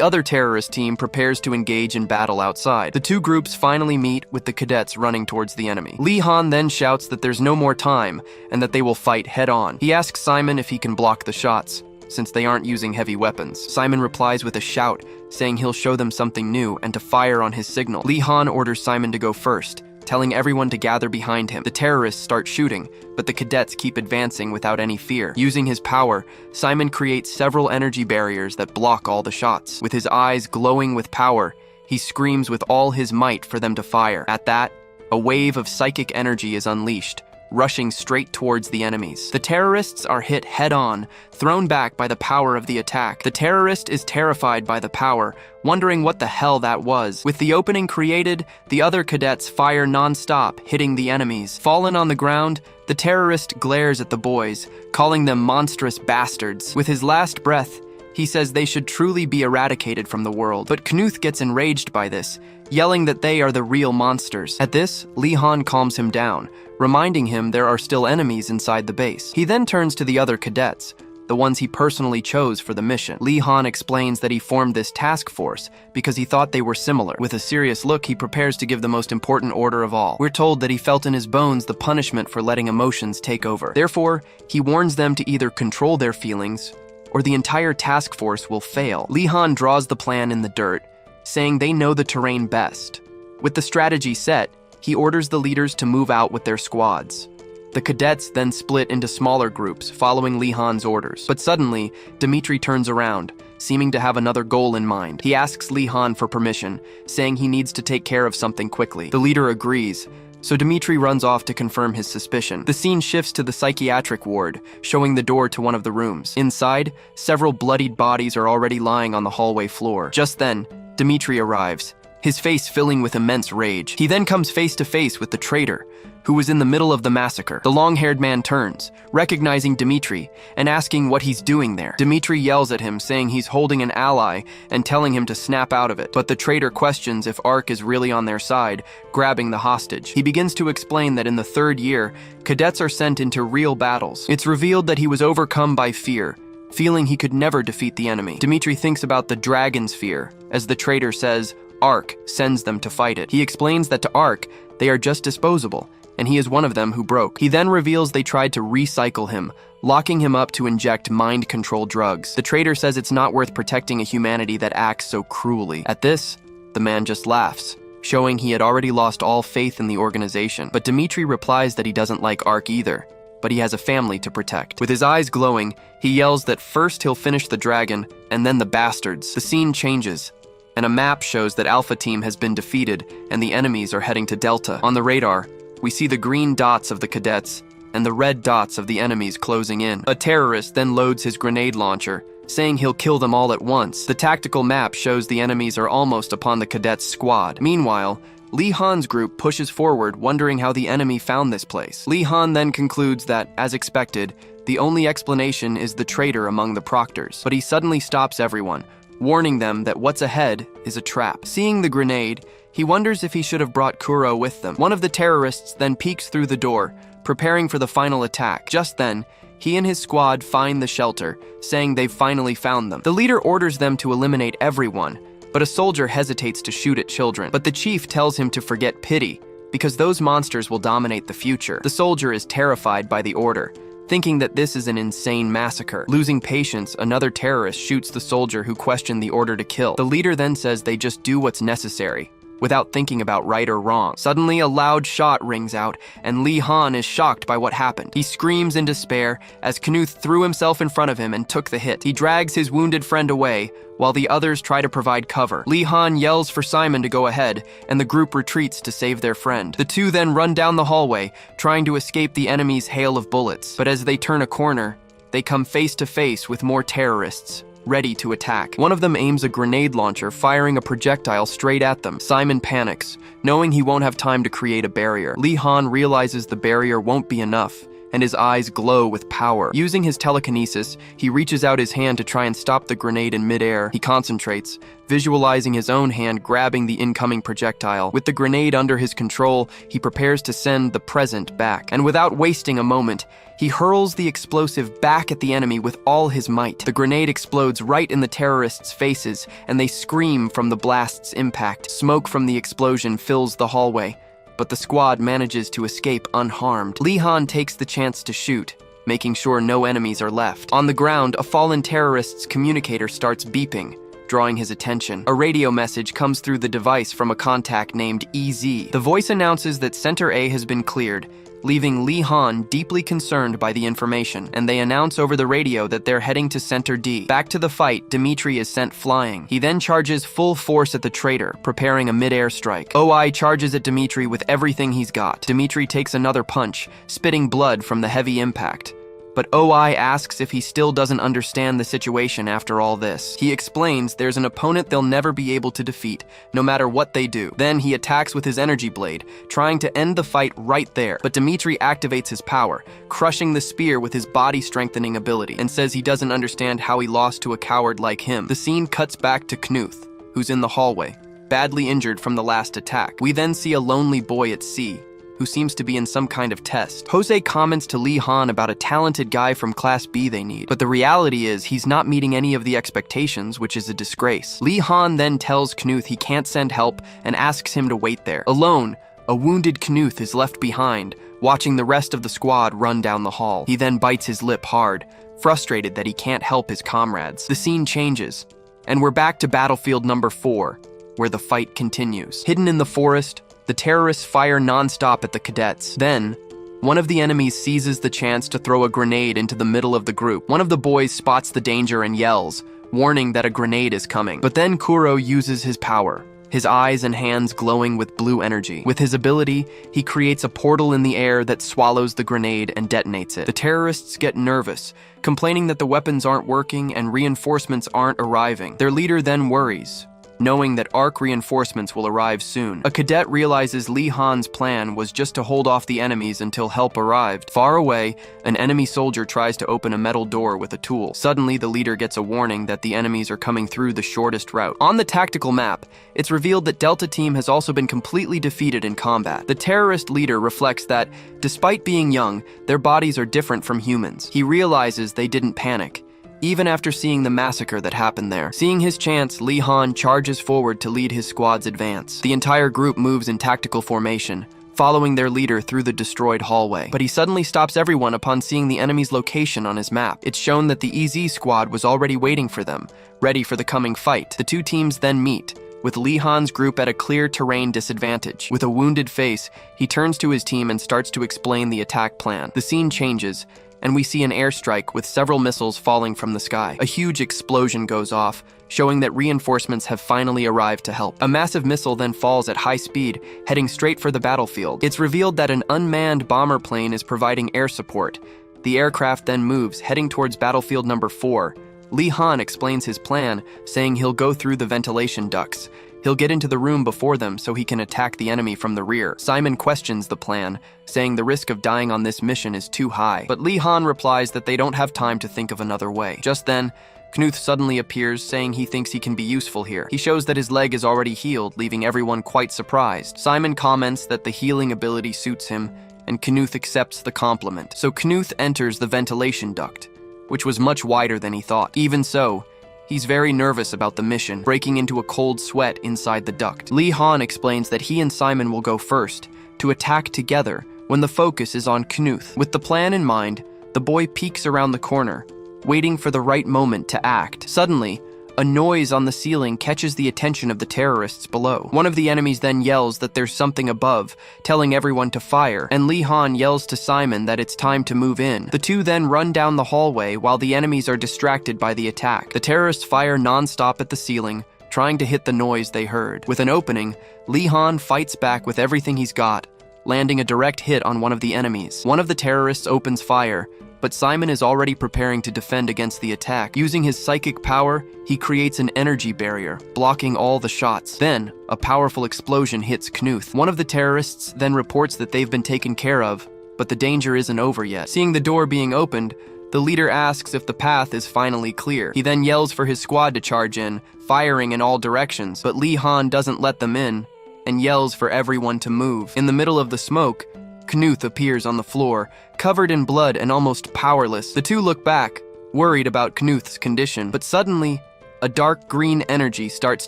other terrorist team prepares to engage in battle outside. The two groups finally meet with the cadets running towards the enemy. Lee Han then shouts that there's no more time and that they will fight head-on. He asks Simon if he can block the shots, since they aren't using heavy weapons. Simon replies with a shout, saying he'll show them something new and to fire on his signal. Lee Han orders Simon to go first, telling everyone to gather behind him. The terrorists start shooting, but the cadets keep advancing without any fear. Using his power, Simon creates several energy barriers that block all the shots. With his eyes glowing with power, he screams with all his might for them to fire. At that, a wave of psychic energy is unleashed, rushing straight towards the enemies. The terrorists are hit head-on, thrown back by the power of the attack. The terrorist is terrified by the power, wondering what the hell that was. With the opening created, the other cadets fire non-stop, hitting the enemies. Fallen on the ground, the terrorist glares at the boys, calling them monstrous bastards. With his last breath, he says they should truly be eradicated from the world. But Knuth gets enraged by this, yelling that they are the real monsters. At this, Lee Han calms him down, reminding him there are still enemies inside the base. He then turns to the other cadets, the ones he personally chose for the mission. Lee Han explains that he formed this task force because he thought they were similar. With a serious look, he prepares to give the most important order of all. We're told that he felt in his bones the punishment for letting emotions take over. Therefore, he warns them to either control their feelings or the entire task force will fail. Lee Han draws the plan in the dirt, saying they know the terrain best. With the strategy set, he orders the leaders to move out with their squads. The cadets then split into smaller groups, following Lee Han's orders. But suddenly, Dmitri turns around, seeming to have another goal in mind. He asks Lee Han for permission, saying he needs to take care of something quickly. The leader agrees, so Dmitri runs off to confirm his suspicion. The scene shifts to the psychiatric ward, showing the door to one of the rooms. Inside, several bloodied bodies are already lying on the hallway floor. Just then, Dmitri arrives, his face filling with immense rage. He then comes face to face with the traitor, who was in the middle of the massacre. The long-haired man turns, recognizing Dmitri, and asking what he's doing there. Dmitri yells at him, saying he's holding an ally and telling him to snap out of it. But the traitor questions if Ark is really on their side, grabbing the hostage. He begins to explain that in the third year, cadets are sent into real battles. It's revealed that he was overcome by fear, feeling he could never defeat the enemy. Dmitri thinks about the dragon's fear, as the traitor says Ark sends them to fight it. He explains that to Ark, they are just disposable, and he is one of them who broke. He then reveals they tried to recycle him, locking him up to inject mind control drugs. The traitor says it's not worth protecting a humanity that acts so cruelly. At this, the man just laughs, showing he had already lost all faith in the organization. But Dmitri replies that he doesn't like Ark either, but he has a family to protect. With his eyes glowing, he yells that first he'll finish the dragon, and then the bastards. The scene changes, and a map shows that Alpha Team has been defeated, and the enemies are heading to Delta. On the radar, we see the green dots of the cadets and the red dots of the enemies closing in. A terrorist then loads his grenade launcher, saying he'll kill them all at once. The tactical map shows the enemies are almost upon the cadets' squad. Meanwhile, Lee Han's group pushes forward, wondering how the enemy found this place. Lee Han then concludes that, as expected, the only explanation is the traitor among the proctors. But he suddenly stops everyone, warning them that what's ahead is a trap. Seeing the grenade, he wonders if he should have brought Kuro with them. One of the terrorists then peeks through the door, preparing for the final attack. Just then, he and his squad find the shelter, saying they've finally found them. The leader orders them to eliminate everyone, but a soldier hesitates to shoot at children. But the chief tells him to forget pity, because those monsters will dominate the future. The soldier is terrified by the order, thinking that this is an insane massacre. Losing patience, another terrorist shoots the soldier who questioned the order to kill. The leader then says they just do what's necessary, without thinking about right or wrong. Suddenly, a loud shot rings out, and Lee Han is shocked by what happened. He screams in despair as Knuth threw himself in front of him and took the hit. He drags his wounded friend away, while the others try to provide cover. Lee Han yells for Simon to go ahead, and the group retreats to save their friend. The two then run down the hallway, trying to escape the enemy's hail of bullets. But as they turn a corner, They come face to face with more terrorists, ready to attack. One of them aims a grenade launcher, firing a projectile straight at them. Simon panics, knowing he won't have time to create a barrier. Lee Han realizes the barrier won't be enough, and his eyes glow with power. Using his telekinesis, he reaches out his hand to try and stop the grenade in midair. He concentrates, visualizing his own hand grabbing the incoming projectile. With the grenade under his control, he prepares to send the present back. And without wasting a moment, he hurls the explosive back at the enemy with all his might. The grenade explodes right in the terrorists' faces, and they scream from the blast's impact. Smoke from the explosion fills the hallway, but the squad manages to escape unharmed. Lee Han takes the chance to shoot, making sure no enemies are left. On the ground, a fallen terrorist's communicator starts beeping, drawing his attention. A radio message comes through the device from a contact named EZ. The voice announces that Center A has been cleared, leaving Lee Han deeply concerned by the information, and they announce over the radio that they're heading to Center D. Back to the fight, Dimitri is sent flying. He then charges full force at the traitor, preparing a mid-air strike. OI charges at Dimitri with everything he's got. Dimitri takes another punch, spitting blood from the heavy impact. But OI asks if he still doesn't understand the situation after all this. He explains there's an opponent they'll never be able to defeat, no matter what they do. Then he attacks with his energy blade, trying to end the fight right there. But Dimitri activates his power, crushing the spear with his body-strengthening ability, and says he doesn't understand how he lost to a coward like him. The scene cuts back to Knuth, who's in the hallway, badly injured from the last attack. We then see a lonely boy at sea, who seems to be in some kind of test. Jose comments to Lee Han about a talented guy from Class B they need, but the reality is he's not meeting any of the expectations, which is a disgrace. Lee Han then tells Knuth he can't send help and asks him to wait there. Alone, a wounded Knuth is left behind, watching the rest of the squad run down the hall. He then bites his lip hard, frustrated that he can't help his comrades. The scene changes, and we're back to battlefield number 4, where the fight continues. Hidden in the forest, the terrorists fire non-stop at the cadets. Then, one of the enemies seizes the chance to throw a grenade into the middle of the group. One of the boys spots the danger and yells, warning that a grenade is coming. But then Kuro uses his power, his eyes and hands glowing with blue energy. With his ability, he creates a portal in the air that swallows the grenade and detonates it. The terrorists get nervous, complaining that the weapons aren't working and reinforcements aren't arriving. Their leader then worries, knowing that ARC reinforcements will arrive soon. A cadet realizes Lee Han's plan was just to hold off the enemies until help arrived. Far away, an enemy soldier tries to open a metal door with a tool. Suddenly, the leader gets a warning that the enemies are coming through the shortest route. On the tactical map, it's revealed that Delta Team has also been completely defeated in combat. The terrorist leader reflects that, despite being young, their bodies are different from humans. He realizes they didn't panic, even after seeing the massacre that happened there. Seeing his chance, Lee Han charges forward to lead his squad's advance. The entire group moves in tactical formation, following their leader through the destroyed hallway. But he suddenly stops everyone upon seeing the enemy's location on his map. It's shown that the EZ squad was already waiting for them, ready for the coming fight. The two teams then meet, with Lee Han's group at a clear terrain disadvantage. With a wounded face, he turns to his team and starts to explain the attack plan. The scene changes, and we see an airstrike with several missiles falling from the sky. A huge explosion goes off, showing that reinforcements have finally arrived to help. A massive missile then falls at high speed, heading straight for the battlefield. It's revealed that an unmanned bomber plane is providing air support. The aircraft then moves, heading towards battlefield number 4. Lee Han explains his plan, saying he'll go through the ventilation ducts. He'll get into the room before them so he can attack the enemy from the rear. Simon questions the plan, saying the risk of dying on this mission is too high. But Lee Han replies that they don't have time to think of another way. Just then, Knuth suddenly appears, saying he thinks he can be useful here. He shows that his leg is already healed, leaving everyone quite surprised. Simon comments that the healing ability suits him, and Knuth accepts the compliment. So Knuth enters the ventilation duct, which was much wider than he thought. Even so, he's very nervous about the mission, breaking into a cold sweat inside the duct. Lee Han explains that he and Simon will go first, to attack together when the focus is on Knuth. With the plan in mind, the boy peeks around the corner, waiting for the right moment to act. Suddenly, a noise on the ceiling catches the attention of the terrorists below. One of the enemies then yells that there's something above, telling everyone to fire, and Lee Han yells to Simon that it's time to move in. The two then run down the hallway while the enemies are distracted by the attack. The terrorists fire non-stop at the ceiling, trying to hit the noise they heard. With an opening, Lee Han fights back with everything he's got, landing a direct hit on one of the enemies. One of the terrorists opens fire, but Simon is already preparing to defend against the attack. Using his psychic power, he creates an energy barrier, blocking all the shots. Then, a powerful explosion hits Knuth. One of the terrorists then reports that they've been taken care of, but the danger isn't over yet. Seeing the door being opened, the leader asks if the path is finally clear. He then yells for his squad to charge in, firing in all directions, but Lee Han doesn't let them in and yells for everyone to move. In the middle of the smoke, Knuth appears on the floor, covered in blood and almost powerless. The two look back, worried about Knuth's condition, but suddenly, a dark green energy starts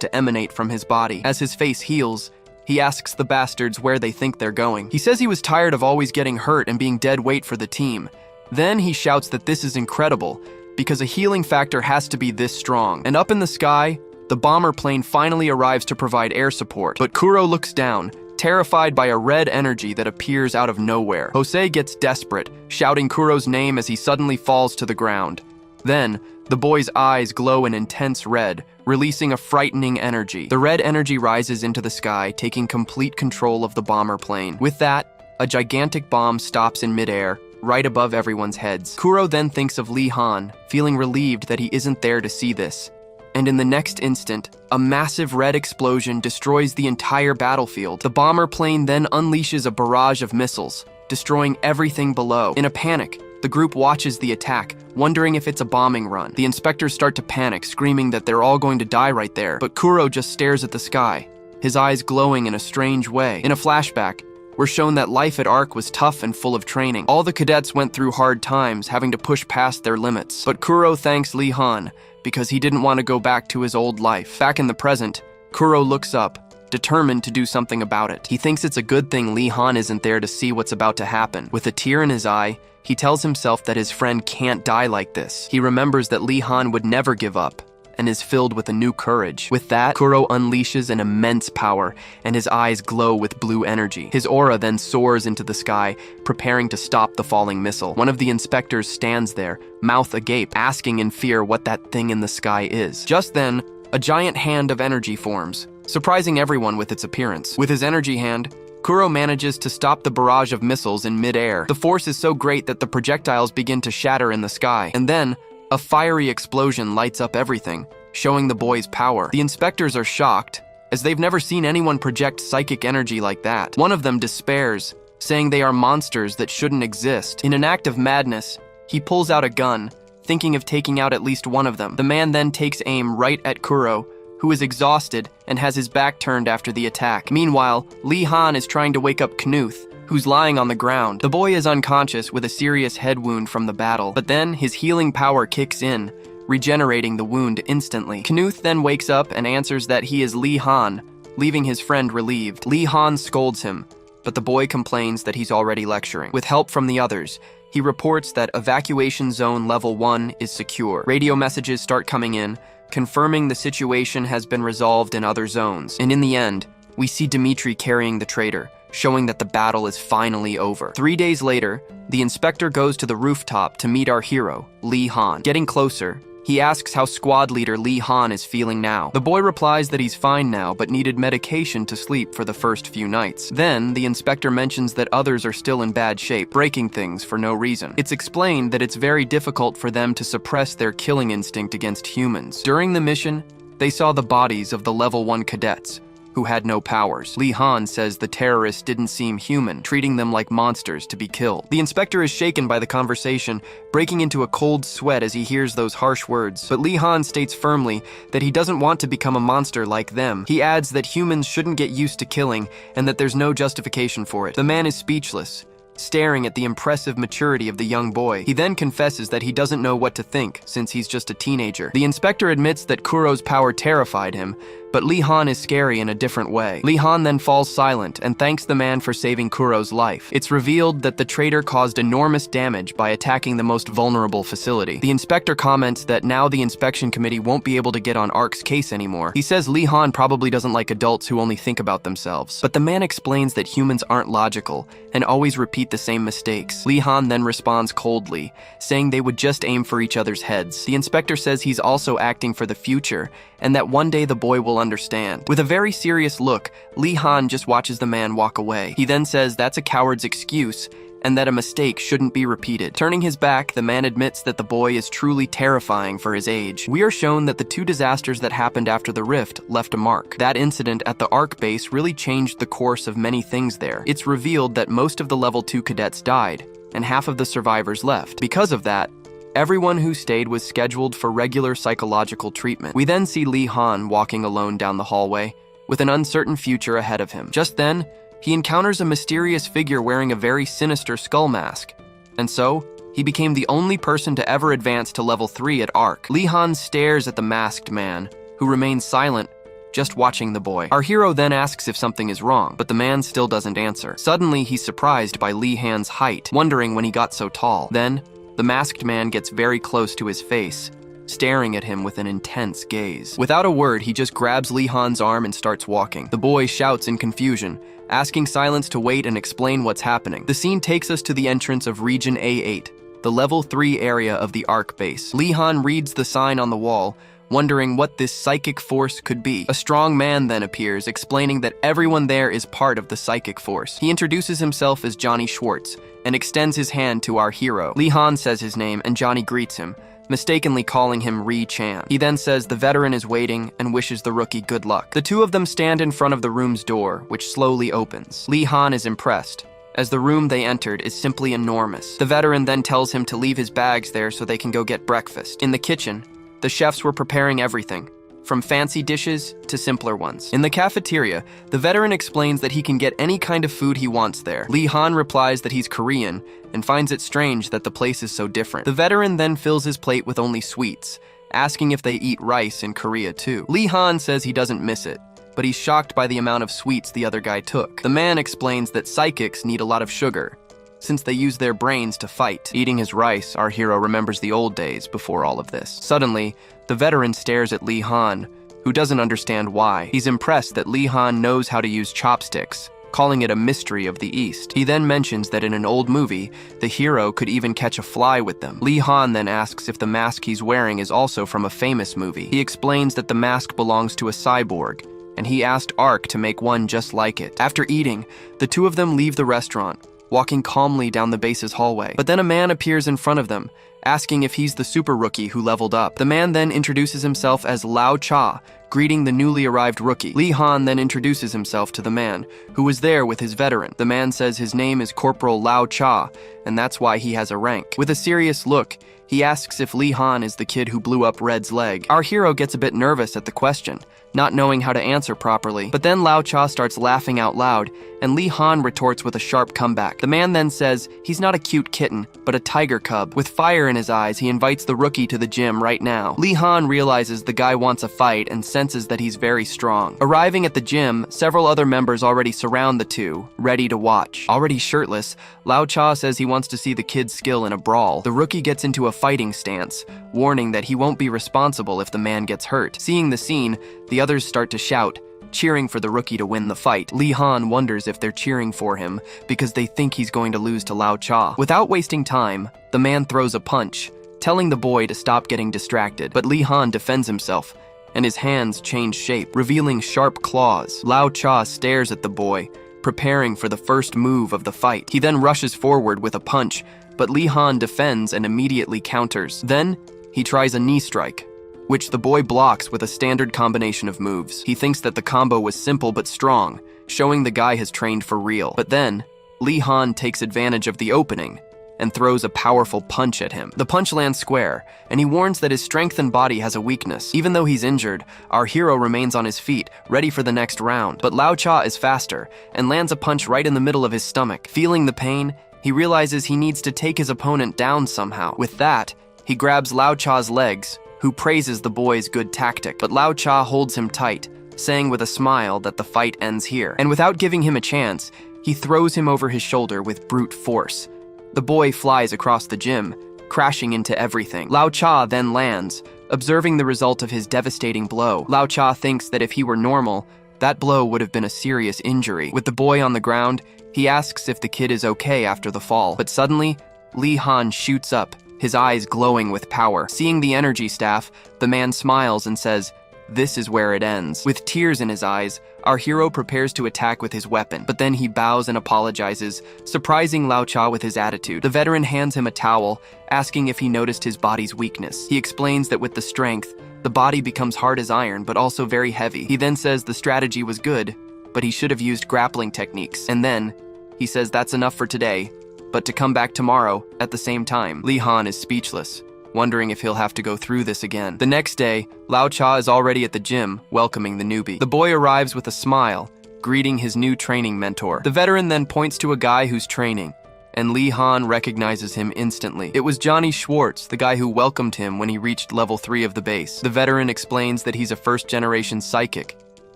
to emanate from his body. As his face heals, he asks the bastards where they think they're going. He says he was tired of always getting hurt and being dead weight for the team. Then he shouts that this is incredible, because a healing factor has to be this strong. And up in the sky, the bomber plane finally arrives to provide air support. But Kuro looks down, terrified by a red energy that appears out of nowhere. Jose gets desperate, shouting Kuro's name as he suddenly falls to the ground. Then, the boy's eyes glow an intense red, releasing a frightening energy. The red energy rises into the sky, taking complete control of the bomber plane. With that, a gigantic bomb stops in midair, right above everyone's heads. Kuro then thinks of Lee Han, feeling relieved that he isn't there to see this. And in the next instant, a massive red explosion destroys the entire battlefield. The bomber plane then unleashes a barrage of missiles, destroying everything below. In a panic, the group watches the attack, wondering if it's a bombing run. The inspectors start to panic, screaming that they're all going to die right there. But Kuro just stares at the sky, his eyes glowing in a strange way. In a flashback, we're shown that life at ARC was tough and full of training. All the cadets went through hard times, having to push past their limits. But Kuro thanks Lee Han, because he didn't want to go back to his old life. Back in the present, Kuro looks up, determined to do something about it. He thinks it's a good thing Lee Han isn't there to see what's about to happen. With a tear in his eye, he tells himself that his friend can't die like this. He remembers that Lee Han would never give up, and is filled with a new courage. With that, Kuro unleashes an immense power, and his eyes glow with blue energy. His aura then soars into the sky, preparing to stop the falling missile. One of the inspectors stands there, mouth agape, asking in fear what that thing in the sky is. Just then, a giant hand of energy forms, surprising everyone with its appearance. With his energy hand, Kuro manages to stop the barrage of missiles in midair. The force is so great that the projectiles begin to shatter in the sky. And then, a fiery explosion lights up everything, showing the boy's power. The inspectors are shocked, as they've never seen anyone project psychic energy like that. One of them despairs, saying they are monsters that shouldn't exist. In an act of madness, he pulls out a gun, thinking of taking out at least one of them. The man then takes aim right at Kuro, who is exhausted and has his back turned after the attack. Meanwhile, Lee Han is trying to wake up Knuth, who's lying on the ground. The boy is unconscious with a serious head wound from the battle, but then his healing power kicks in, regenerating the wound instantly. Knuth then wakes up and answers that he is Lee Han, leaving his friend relieved. Lee Han scolds him, but the boy complains that he's already lecturing. With help from the others, he reports that evacuation zone level 1 is secure. Radio messages start coming in, confirming the situation has been resolved in other zones. And in the end, we see Dimitri carrying the traitor, showing that the battle is finally over. 3 days later, the inspector goes to the rooftop to meet our hero, Lee Han. Getting closer, he asks how squad leader Lee Han is feeling now. The boy replies that he's fine now, but needed medication to sleep for the first few nights. Then, the inspector mentions that others are still in bad shape, breaking things for no reason. It's explained that it's very difficult for them to suppress their killing instinct against humans. During the mission, they saw the bodies of the level 1 cadets, who had no powers. Lee Han says the terrorists didn't seem human, treating them like monsters to be killed. The inspector is shaken by the conversation, breaking into a cold sweat as he hears those harsh words. But Lee Han states firmly that he doesn't want to become a monster like them. He adds that humans shouldn't get used to killing and that there's no justification for it. The man is speechless, staring at the impressive maturity of the young boy. He then confesses that he doesn't know what to think, since he's just a teenager. The inspector admits that Kuro's power terrified him, but Lee Han is scary in a different way. Lee Han then falls silent and thanks the man for saving Kuro's life. It's revealed that the traitor caused enormous damage by attacking the most vulnerable facility. The inspector comments that now the inspection committee won't be able to get on ARC's case anymore. He says Lee Han probably doesn't like adults who only think about themselves. But the man explains that humans aren't logical and always repeat the same mistakes. Lee Han then responds coldly, saying they would just aim for each other's heads. The inspector says he's also acting for the future and that one day the boy will understand. With a very serious look, Lee Han just watches the man walk away. He then says that's a coward's excuse and that a mistake shouldn't be repeated. Turning his back, the man admits that the boy is truly terrifying for his age. We are shown that the two disasters that happened after the rift left a mark. That incident at the ARC base really changed the course of many things there. It's revealed that most of the level 2 cadets died, and half of the survivors left. Because of that, everyone who stayed was scheduled for regular psychological treatment. We then see Lee Han walking alone down the hallway, with an uncertain future ahead of him. Just then, he encounters a mysterious figure wearing a very sinister skull mask, and so, he became the only person to ever advance to level 3 at ARC. Lee Han stares at the masked man, who remains silent, just watching the boy. Our hero then asks if something is wrong, but the man still doesn't answer. Suddenly, he's surprised by Lee Han's height, wondering when he got so tall. Then, the masked man gets very close to his face, staring at him with an intense gaze. Without a word, he just grabs Lee Han's arm and starts walking. The boy shouts in confusion, asking Silence to wait and explain what's happening. The scene takes us to the entrance of Region A8, the level 3 area of the ARC base. Lee Han reads the sign on the wall, wondering what this psychic force could be. A strong man then appears, explaining that everyone there is part of the psychic force. He introduces himself as Johnny Schwartz and extends his hand to our hero. Lee Han says his name and Johnny greets him, mistakenly calling him Ri Chan. He then says the veteran is waiting and wishes the rookie good luck. The two of them stand in front of the room's door, which slowly opens. Lee Han is impressed, as the room they entered is simply enormous. The veteran then tells him to leave his bags there so they can go get breakfast. In the kitchen, the chefs were preparing everything, from fancy dishes to simpler ones. In the cafeteria, the veteran explains that he can get any kind of food he wants there. Lee Han replies that he's Korean and finds it strange that the place is so different. The veteran then fills his plate with only sweets, asking if they eat rice in Korea too. Lee Han says he doesn't miss it, but he's shocked by the amount of sweets the other guy took. The man explains that psychics need a lot of sugar, since they use their brains to fight. Eating his rice, our hero remembers the old days before all of this. Suddenly, the veteran stares at Lee Han, who doesn't understand why. He's impressed that Lee Han knows how to use chopsticks, calling it a mystery of the East. He then mentions that in an old movie, the hero could even catch a fly with them. Lee Han then asks if the mask he's wearing is also from a famous movie. He explains that the mask belongs to a cyborg, and he asked ARC to make one just like it. After eating, the two of them leave the restaurant, walking calmly down the base's hallway. But then a man appears in front of them, asking if he's the super rookie who leveled up. The man then introduces himself as Lao Cha, greeting the newly arrived rookie. Lee Han then introduces himself to the man, who was there with his veteran. The man says his name is Corporal Lao Cha, and that's why he has a rank. With a serious look, he asks if Lee Han is the kid who blew up Red's leg. Our hero gets a bit nervous at the question, not knowing how to answer properly. But then Lao Cha starts laughing out loud, and Lee Han retorts with a sharp comeback. The man then says he's not a cute kitten, but a tiger cub. With fire in his eyes, he invites the rookie to the gym right now. Lee Han realizes the guy wants a fight and senses that he's very strong. Arriving at the gym, several other members already surround the two, ready to watch. Already shirtless, Lao Cha says he wants to see the kid's skill in a brawl. The rookie gets into a fighting stance, warning that he won't be responsible if the man gets hurt. Seeing the scene, the others start to shout, cheering for the rookie to win the fight. Lee Han wonders if they're cheering for him because they think he's going to lose to Lao Cha. Without wasting time, the man throws a punch, telling the boy to stop getting distracted. But Lee Han defends himself, and his hands change shape, revealing sharp claws. Lao Cha stares at the boy, preparing for the first move of the fight. He then rushes forward with a punch, but Lee Han defends and immediately counters. Then, he tries a knee strike, which the boy blocks with a standard combination of moves. He thinks that the combo was simple but strong, showing the guy has trained for real. But then, Lee Han takes advantage of the opening and throws a powerful punch at him. The punch lands square, and he warns that his strength and body has a weakness. Even though he's injured, our hero remains on his feet, ready for the next round. But Lao Cha is faster, and lands a punch right in the middle of his stomach. Feeling the pain, he realizes he needs to take his opponent down somehow. With that, he grabs Lao Cha's legs, who praises the boy's good tactic. But Lao Cha holds him tight, saying with a smile that the fight ends here. And without giving him a chance, he throws him over his shoulder with brute force. The boy flies across the gym, crashing into everything. Lao Cha then lands, observing the result of his devastating blow. Lao Cha thinks that if he were normal, that blow would have been a serious injury. With the boy on the ground, he asks if the kid is okay after the fall. But suddenly, Lee Han shoots up, his eyes glowing with power. Seeing the energy staff, the man smiles and says, this is where it ends. With tears in his eyes, our hero prepares to attack with his weapon, but then he bows and apologizes, surprising Lao Cha with his attitude. The veteran hands him a towel, asking if he noticed his body's weakness. He explains that with the strength, the body becomes hard as iron, but also very heavy. He then says the strategy was good, but he should have used grappling techniques. And then, he says that's enough for today, but to come back tomorrow at the same time. Li Han is speechless, wondering if he'll have to go through this again. The next day, Lao Cha is already at the gym, welcoming the newbie. The boy arrives with a smile, greeting his new training mentor. The veteran then points to a guy who's training, and Li Han recognizes him instantly. It was Johnny Schwartz, the guy who welcomed him when he reached level 3 of the base. The veteran explains that he's a first-generation psychic,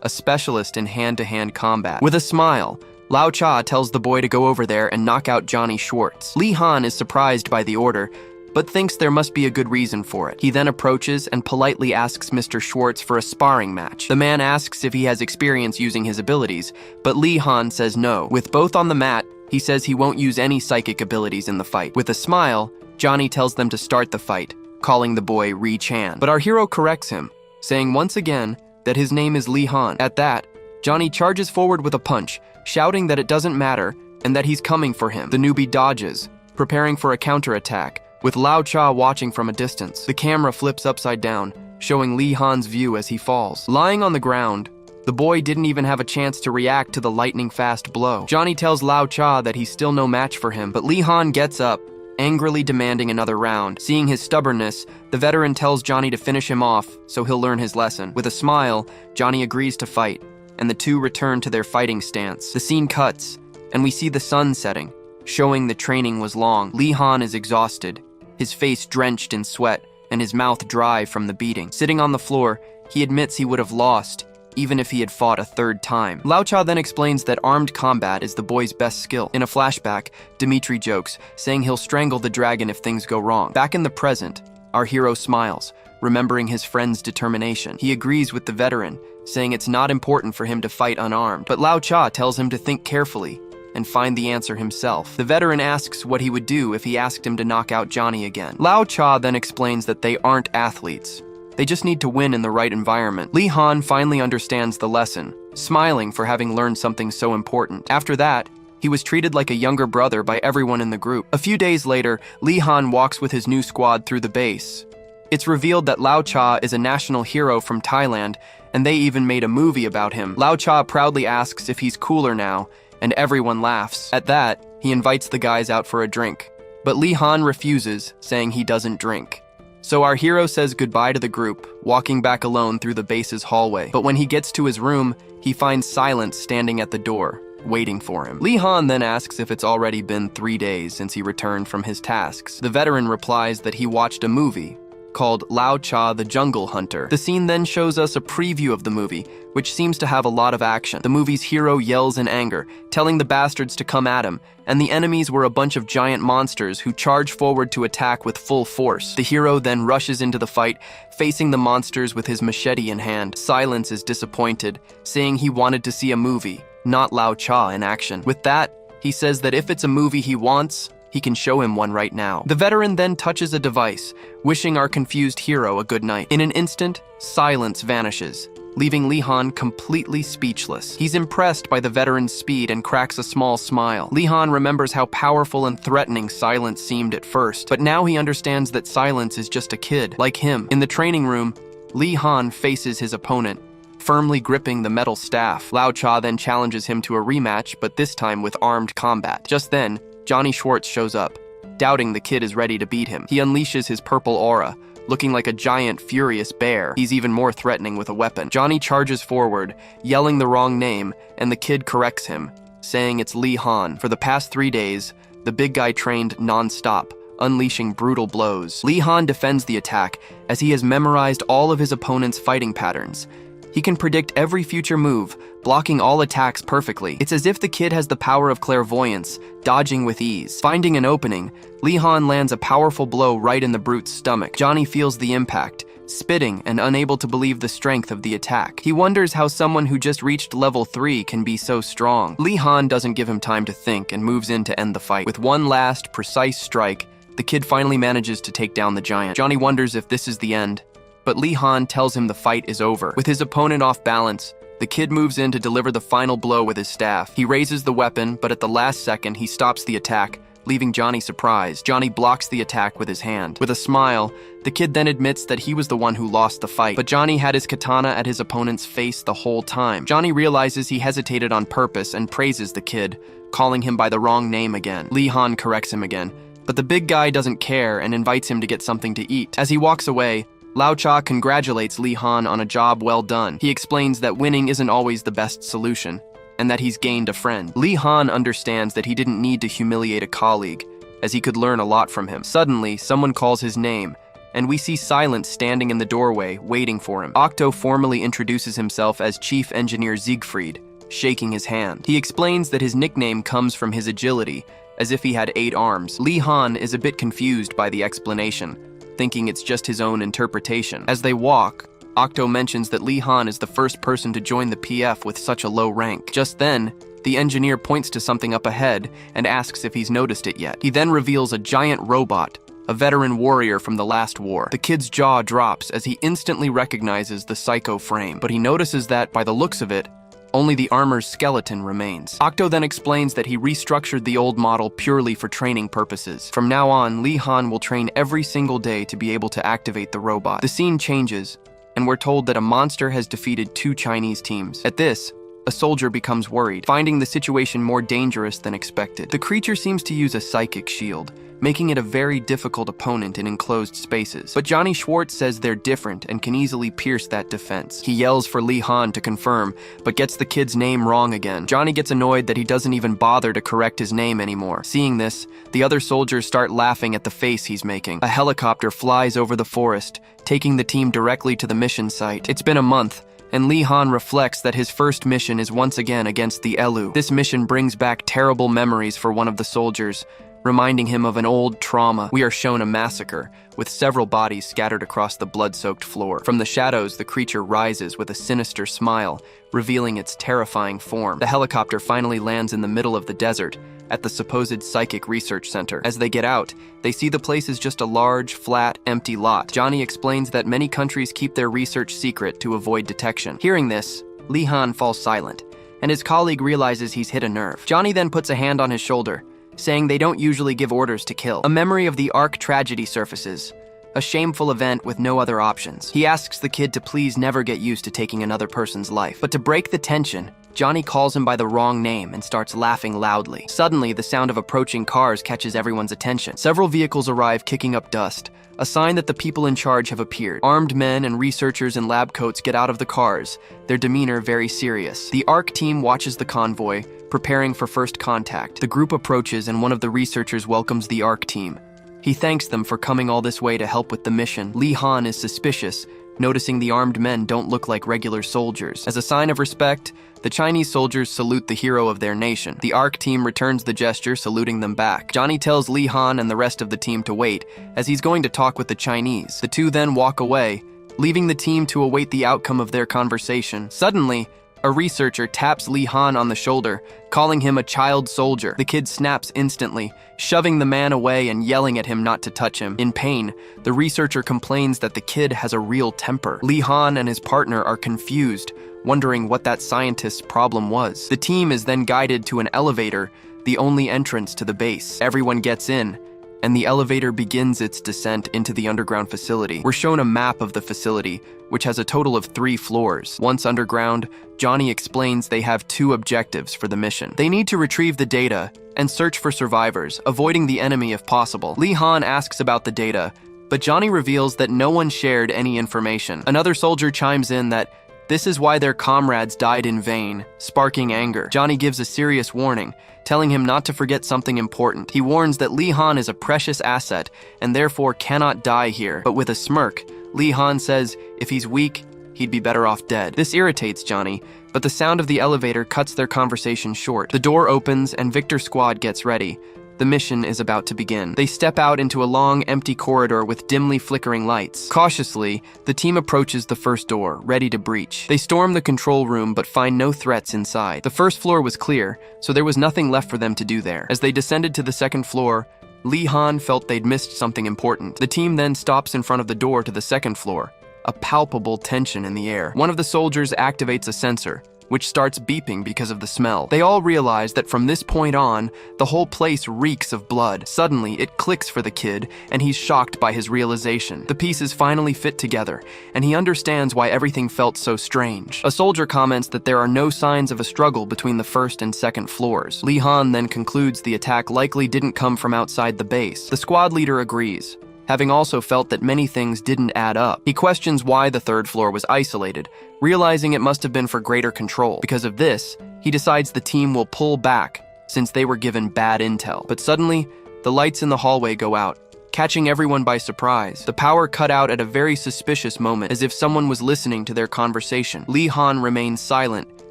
a specialist in hand-to-hand combat. With a smile, Lao Cha tells the boy to go over there and knock out Johnny Schwartz. Li Han is surprised by the order, but thinks there must be a good reason for it. He then approaches and politely asks Mr. Schwartz for a sparring match. The man asks if he has experience using his abilities, but Li Han says no. With both on the mat, he says he won't use any psychic abilities in the fight. With a smile, Johnny tells them to start the fight, calling the boy Ri Chan. But our hero corrects him, saying once again that his name is Li Han. At that, Johnny charges forward with a punch, shouting that it doesn't matter and that he's coming for him. The newbie dodges, preparing for a counterattack, with Lao Cha watching from a distance. The camera flips upside down, showing Li Han's view as he falls. Lying on the ground, the boy didn't even have a chance to react to the lightning-fast blow. Johnny tells Lao Cha that he's still no match for him, but Li Han gets up, angrily demanding another round. Seeing his stubbornness, the veteran tells Johnny to finish him off so he'll learn his lesson. With a smile, Johnny agrees to fight, and the two return to their fighting stance. The scene cuts, and we see the sun setting, showing the training was long. Li Han is exhausted, his face drenched in sweat, and his mouth dry from the beating. Sitting on the floor, he admits he would have lost, even if he had fought a third time. Lao Cha then explains that armed combat is the boy's best skill. In a flashback, Dimitri jokes, saying he'll strangle the dragon if things go wrong. Back in the present, our hero smiles, remembering his friend's determination. He agrees with the veteran, saying it's not important for him to fight unarmed. But Lao Cha tells him to think carefully and find the answer himself. The veteran asks what he would do if he asked him to knock out Johnny again. Lao Cha then explains that they aren't athletes. They just need to win in the right environment. Li Han finally understands the lesson, smiling for having learned something so important. After that, he was treated like a younger brother by everyone in the group. A few days later, Li Han walks with his new squad through the base. It's revealed that Lao Cha is a national hero from Thailand, and they even made a movie about him. Lao Cha proudly asks if he's cooler now, and everyone laughs. At that, he invites the guys out for a drink, but Li Han refuses, saying he doesn't drink. So our hero says goodbye to the group, walking back alone through the base's hallway. But when he gets to his room, he finds Silence standing at the door, waiting for him. Li Han then asks if it's already been 3 days since he returned from his tasks. The veteran replies that he watched a movie called Lao Cha the Jungle Hunter. The scene then shows us a preview of the movie, which seems to have a lot of action. The movie's hero yells in anger, telling the bastards to come at him, and the enemies were a bunch of giant monsters who charge forward to attack with full force. The hero then rushes into the fight, facing the monsters with his machete in hand. Silence is disappointed, saying he wanted to see a movie, not Lao Cha in action. With that, he says that if it's a movie he wants, he can show him one right now. The veteran then touches a device, wishing our confused hero a good night. In an instant, Silence vanishes, leaving Li Han completely speechless. He's impressed by the veteran's speed and cracks a small smile. Li Han remembers how powerful and threatening Silence seemed at first, but now he understands that Silence is just a kid, like him. In the training room, Li Han faces his opponent, firmly gripping the metal staff. Lao Cha then challenges him to a rematch, but this time with armed combat. Just then, Johnny Schwartz shows up, doubting the kid is ready to beat him. He unleashes his purple aura, looking like a giant, furious bear. He's even more threatening with a weapon. Johnny charges forward, yelling the wrong name, and the kid corrects him, saying it's Li Han. For the past 3 days, the big guy trained non-stop, unleashing brutal blows. Li Han defends the attack, as he has memorized all of his opponent's fighting patterns. He can predict every future move, blocking all attacks perfectly. It's as if the kid has the power of clairvoyance, dodging with ease. Finding an opening, Li Han lands a powerful blow right in the brute's stomach. Johnny feels the impact, spitting and unable to believe the strength of the attack. He wonders how someone who just reached level 3 can be so strong. Li Han doesn't give him time to think and moves in to end the fight. With one last, precise strike, the kid finally manages to take down the giant. Johnny wonders if this is the end, but Lee Han tells him the fight is over. With his opponent off balance, the kid moves in to deliver the final blow with his staff. He raises the weapon, but at the last second, he stops the attack, leaving Johnny surprised. Johnny blocks the attack with his hand. With a smile, the kid then admits that he was the one who lost the fight, but Johnny had his katana at his opponent's face the whole time. Johnny realizes he hesitated on purpose and praises the kid, calling him by the wrong name again. Lee Han corrects him again, but the big guy doesn't care and invites him to get something to eat. As he walks away, Lao Cha congratulates Lee Han on a job well done. He explains that winning isn't always the best solution, and that he's gained a friend. Lee Han understands that he didn't need to humiliate a colleague, as he could learn a lot from him. Suddenly, someone calls his name, and we see Silence standing in the doorway, waiting for him. Octo formally introduces himself as Chief Engineer Siegfried, shaking his hand. He explains that his nickname comes from his agility, as if he had 8 arms. Lee Han is a bit confused by the explanation, thinking it's just his own interpretation. As they walk, Octo mentions that Lee Han is the first person to join the PF with such a low rank. Just then, the engineer points to something up ahead and asks if he's noticed it yet. He then reveals a giant robot, a veteran warrior from the last war. The kid's jaw drops as he instantly recognizes the psycho frame, but he notices that, by the looks of it, only the armor's skeleton remains. Octo then explains that he restructured the old model purely for training purposes. From now on, Lee Han will train every single day to be able to activate the robot. The scene changes, and we're told that a monster has defeated 2 Chinese teams. At this, a soldier becomes worried, finding the situation more dangerous than expected. The creature seems to use a psychic shield, making it a very difficult opponent in enclosed spaces. But Johnny Schwartz says they're different and can easily pierce that defense. He yells for Lee Han to confirm, but gets the kid's name wrong again. Johnny gets annoyed that he doesn't even bother to correct his name anymore. Seeing this, the other soldiers start laughing at the face he's making. A helicopter flies over the forest, taking the team directly to the mission site. It's been a month, and Lee Han reflects that his first mission is once again against the Elu. This mission brings back terrible memories for one of the soldiers, reminding him of an old trauma. We are shown a massacre, with several bodies scattered across the blood-soaked floor. From the shadows, the creature rises with a sinister smile, revealing its terrifying form. The helicopter finally lands in the middle of the desert, at the supposed psychic research center. As they get out, they see the place is just a large, flat, empty lot. Johnny explains that many countries keep their research secret to avoid detection. Hearing this, Lee Han falls silent, and his colleague realizes he's hit a nerve. Johnny then puts a hand on his shoulder, saying they don't usually give orders to kill. A memory of the Ark tragedy surfaces, a shameful event with no other options. He asks the kid to please never get used to taking another person's life. But to break the tension, Johnny calls him by the wrong name and starts laughing loudly. Suddenly, the sound of approaching cars catches everyone's attention. Several vehicles arrive kicking up dust, a sign that the people in charge have appeared. Armed men and researchers in lab coats get out of the cars, their demeanor very serious. The Ark team watches the convoy, preparing for first contact. The group approaches and one of the researchers welcomes the Ark team. He thanks them for coming all this way to help with the mission. Lee Han is suspicious, noticing the armed men don't look like regular soldiers. As a sign of respect, the Chinese soldiers salute the hero of their nation. The Ark team returns the gesture, saluting them back. Johnny tells Lee Han and the rest of the team to wait, as he's going to talk with the Chinese. The two then walk away, leaving the team to await the outcome of their conversation. Suddenly, a researcher taps Lee Han on the shoulder, calling him a child soldier. The kid snaps instantly, shoving the man away and yelling at him not to touch him. In pain, the researcher complains that the kid has a real temper. Lee Han and his partner are confused, wondering what that scientist's problem was. The team is then guided to an elevator, the only entrance to the base. Everyone gets in, and the elevator begins its descent into the underground facility. We're shown a map of the facility, which has a total of 3 floors. Once underground, Johnny explains they have 2 objectives for the mission. They need to retrieve the data and search for survivors, avoiding the enemy if possible. Lee Han asks about the data, but Johnny reveals that no one shared any information. Another soldier chimes in that this is why their comrades died in vain, sparking anger. Johnny gives a serious warning, telling him not to forget something important. He warns that Lee Han is a precious asset and therefore cannot die here. But with a smirk, Lee Han says if he's weak, he'd be better off dead. This irritates Johnny, but the sound of the elevator cuts their conversation short. The door opens and Victor's squad gets ready. The mission is about to begin. They step out into a long, empty corridor with dimly flickering lights. Cautiously, the team approaches the first door, ready to breach. They storm the control room but find no threats inside. The first floor was clear, so there was nothing left for them to do there. As they descended to the second floor, Lee Han felt they'd missed something important. The team then stops in front of the door to the second floor, a palpable tension in the air. One of the soldiers activates a sensor, which starts beeping because of the smell. They all realize that from this point on, the whole place reeks of blood. Suddenly, it clicks for the kid, and he's shocked by his realization. The pieces finally fit together, and he understands why everything felt so strange. A soldier comments that there are no signs of a struggle between the first and second floors. Lee Han then concludes the attack likely didn't come from outside the base. The squad leader agrees, having also felt that many things didn't add up. He questions why the third floor was isolated, realizing it must have been for greater control. Because of this, he decides the team will pull back since they were given bad intel. But suddenly, the lights in the hallway go out, catching everyone by surprise. The power cut out at a very suspicious moment, as if someone was listening to their conversation. Lee Han remains silent,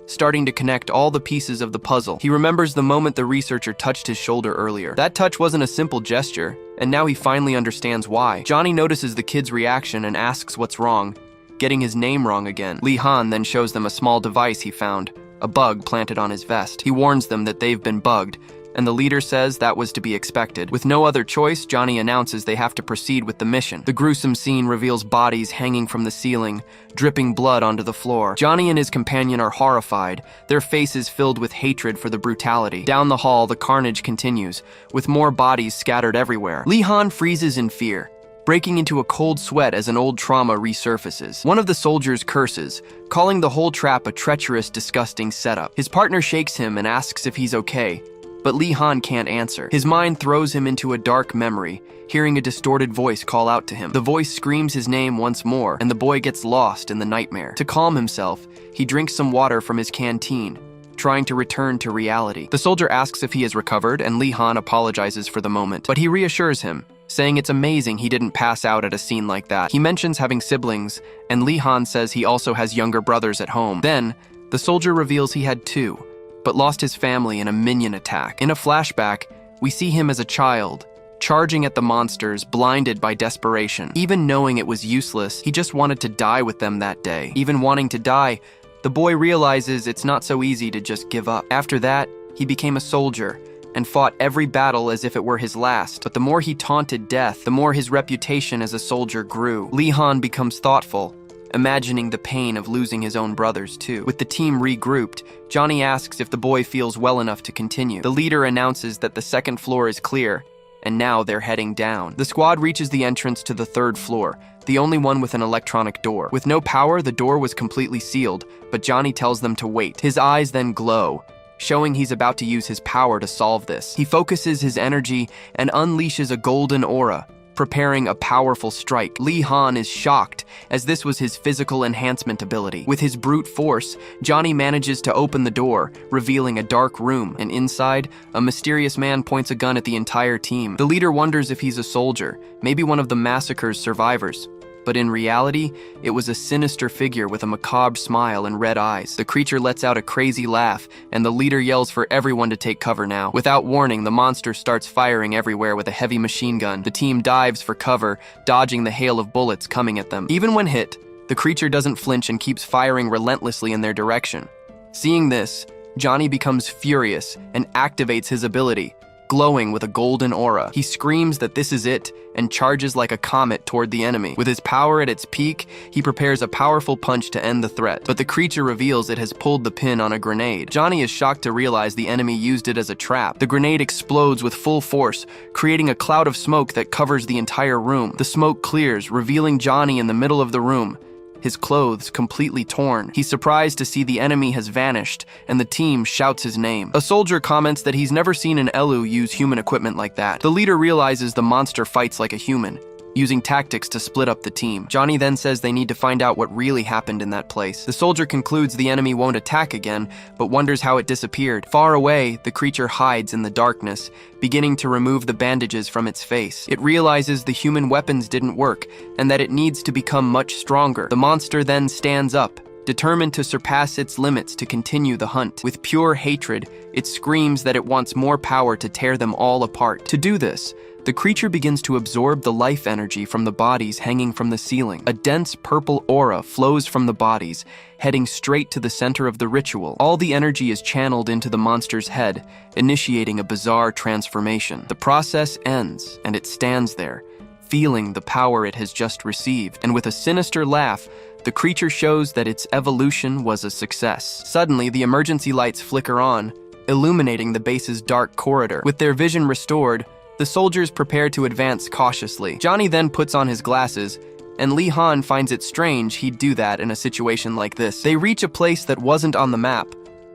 starting to connect all the pieces of the puzzle. He remembers the moment the researcher touched his shoulder earlier. That touch wasn't a simple gesture, and now he finally understands why. Johnny notices the kid's reaction and asks what's wrong, getting his name wrong again. Lee Han then shows them a small device he found, a bug planted on his vest. He warns them that they've been bugged, and the leader says that was to be expected. With no other choice, Johnny announces they have to proceed with the mission. The gruesome scene reveals bodies hanging from the ceiling, dripping blood onto the floor. Johnny and his companion are horrified, their faces filled with hatred for the brutality. Down the hall, the carnage continues, with more bodies scattered everywhere. Lee Han freezes in fear, breaking into a cold sweat as an old trauma resurfaces. One of the soldiers curses, calling the whole trap a treacherous, disgusting setup. His partner shakes him and asks if he's okay, but Lee Han can't answer. His mind throws him into a dark memory, hearing a distorted voice call out to him. The voice screams his name once more, and the boy gets lost in the nightmare. To calm himself, he drinks some water from his canteen, trying to return to reality. The soldier asks if he has recovered, and Lee Han apologizes for the moment, but he reassures him, saying it's amazing he didn't pass out at a scene like that. He mentions having siblings, and Lee Han says he also has younger brothers at home. Then, the soldier reveals he had two, but lost his family in a minion attack. In a flashback, we see him as a child, charging at the monsters, blinded by desperation. Even knowing it was useless, he just wanted to die with them that day. Even wanting to die, the boy realizes it's not so easy to just give up. After that, he became a soldier and fought every battle as if it were his last. But the more he taunted death, the more his reputation as a soldier grew. Lee Han becomes thoughtful, imagining the pain of losing his own brothers too. With the team regrouped, Johnny asks if the boy feels well enough to continue. The leader announces that the second floor is clear, and now they're heading down. The squad reaches the entrance to the third floor, the only one with an electronic door. With no power, the door was completely sealed, but Johnny tells them to wait. His eyes then glow, showing he's about to use his power to solve this. He focuses his energy and unleashes a golden aura, preparing a powerful strike. Lee Han is shocked, as this was his physical enhancement ability. With his brute force, Johnny manages to open the door, revealing a dark room, and inside, a mysterious man points a gun at the entire team. The leader wonders if he's a soldier, maybe one of the massacre's survivors. But in reality, it was a sinister figure with a macabre smile and red eyes. The creature lets out a crazy laugh, and the leader yells for everyone to take cover now. Without warning, the monster starts firing everywhere with a heavy machine gun. The team dives for cover, dodging the hail of bullets coming at them. Even when hit, the creature doesn't flinch and keeps firing relentlessly in their direction. Seeing this, Johnny becomes furious and activates his ability, glowing with a golden aura. He screams that this is it and charges like a comet toward the enemy. With his power at its peak, he prepares a powerful punch to end the threat, but the creature reveals it has pulled the pin on a grenade. Johnny is shocked to realize the enemy used it as a trap. The grenade explodes with full force, creating a cloud of smoke that covers the entire room. The smoke clears, revealing Johnny in the middle of the room, his clothes completely torn. He's surprised to see the enemy has vanished, and the team shouts his name. A soldier comments that he's never seen an Elu use human equipment like that. The leader realizes the monster fights like a human, using tactics to split up the team. Johnny then says they need to find out what really happened in that place. The soldier concludes the enemy won't attack again, but wonders how it disappeared. Far away, the creature hides in the darkness, beginning to remove the bandages from its face. It realizes the human weapons didn't work, and that it needs to become much stronger. The monster then stands up, determined to surpass its limits to continue the hunt. With pure hatred, it screams that it wants more power to tear them all apart. To do this, the creature begins to absorb the life energy from the bodies hanging from the ceiling. A dense purple aura flows from the bodies, heading straight to the center of the ritual. All the energy is channeled into the monster's head, initiating a bizarre transformation. The process ends, and it stands there, feeling the power it has just received. And with a sinister laugh, the creature shows that its evolution was a success. Suddenly, the emergency lights flicker on, illuminating the base's dark corridor. With their vision restored, the soldiers prepare to advance cautiously. Johnny then puts on his glasses, and Lee Han finds it strange he'd do that in a situation like this. They reach a place that wasn't on the map,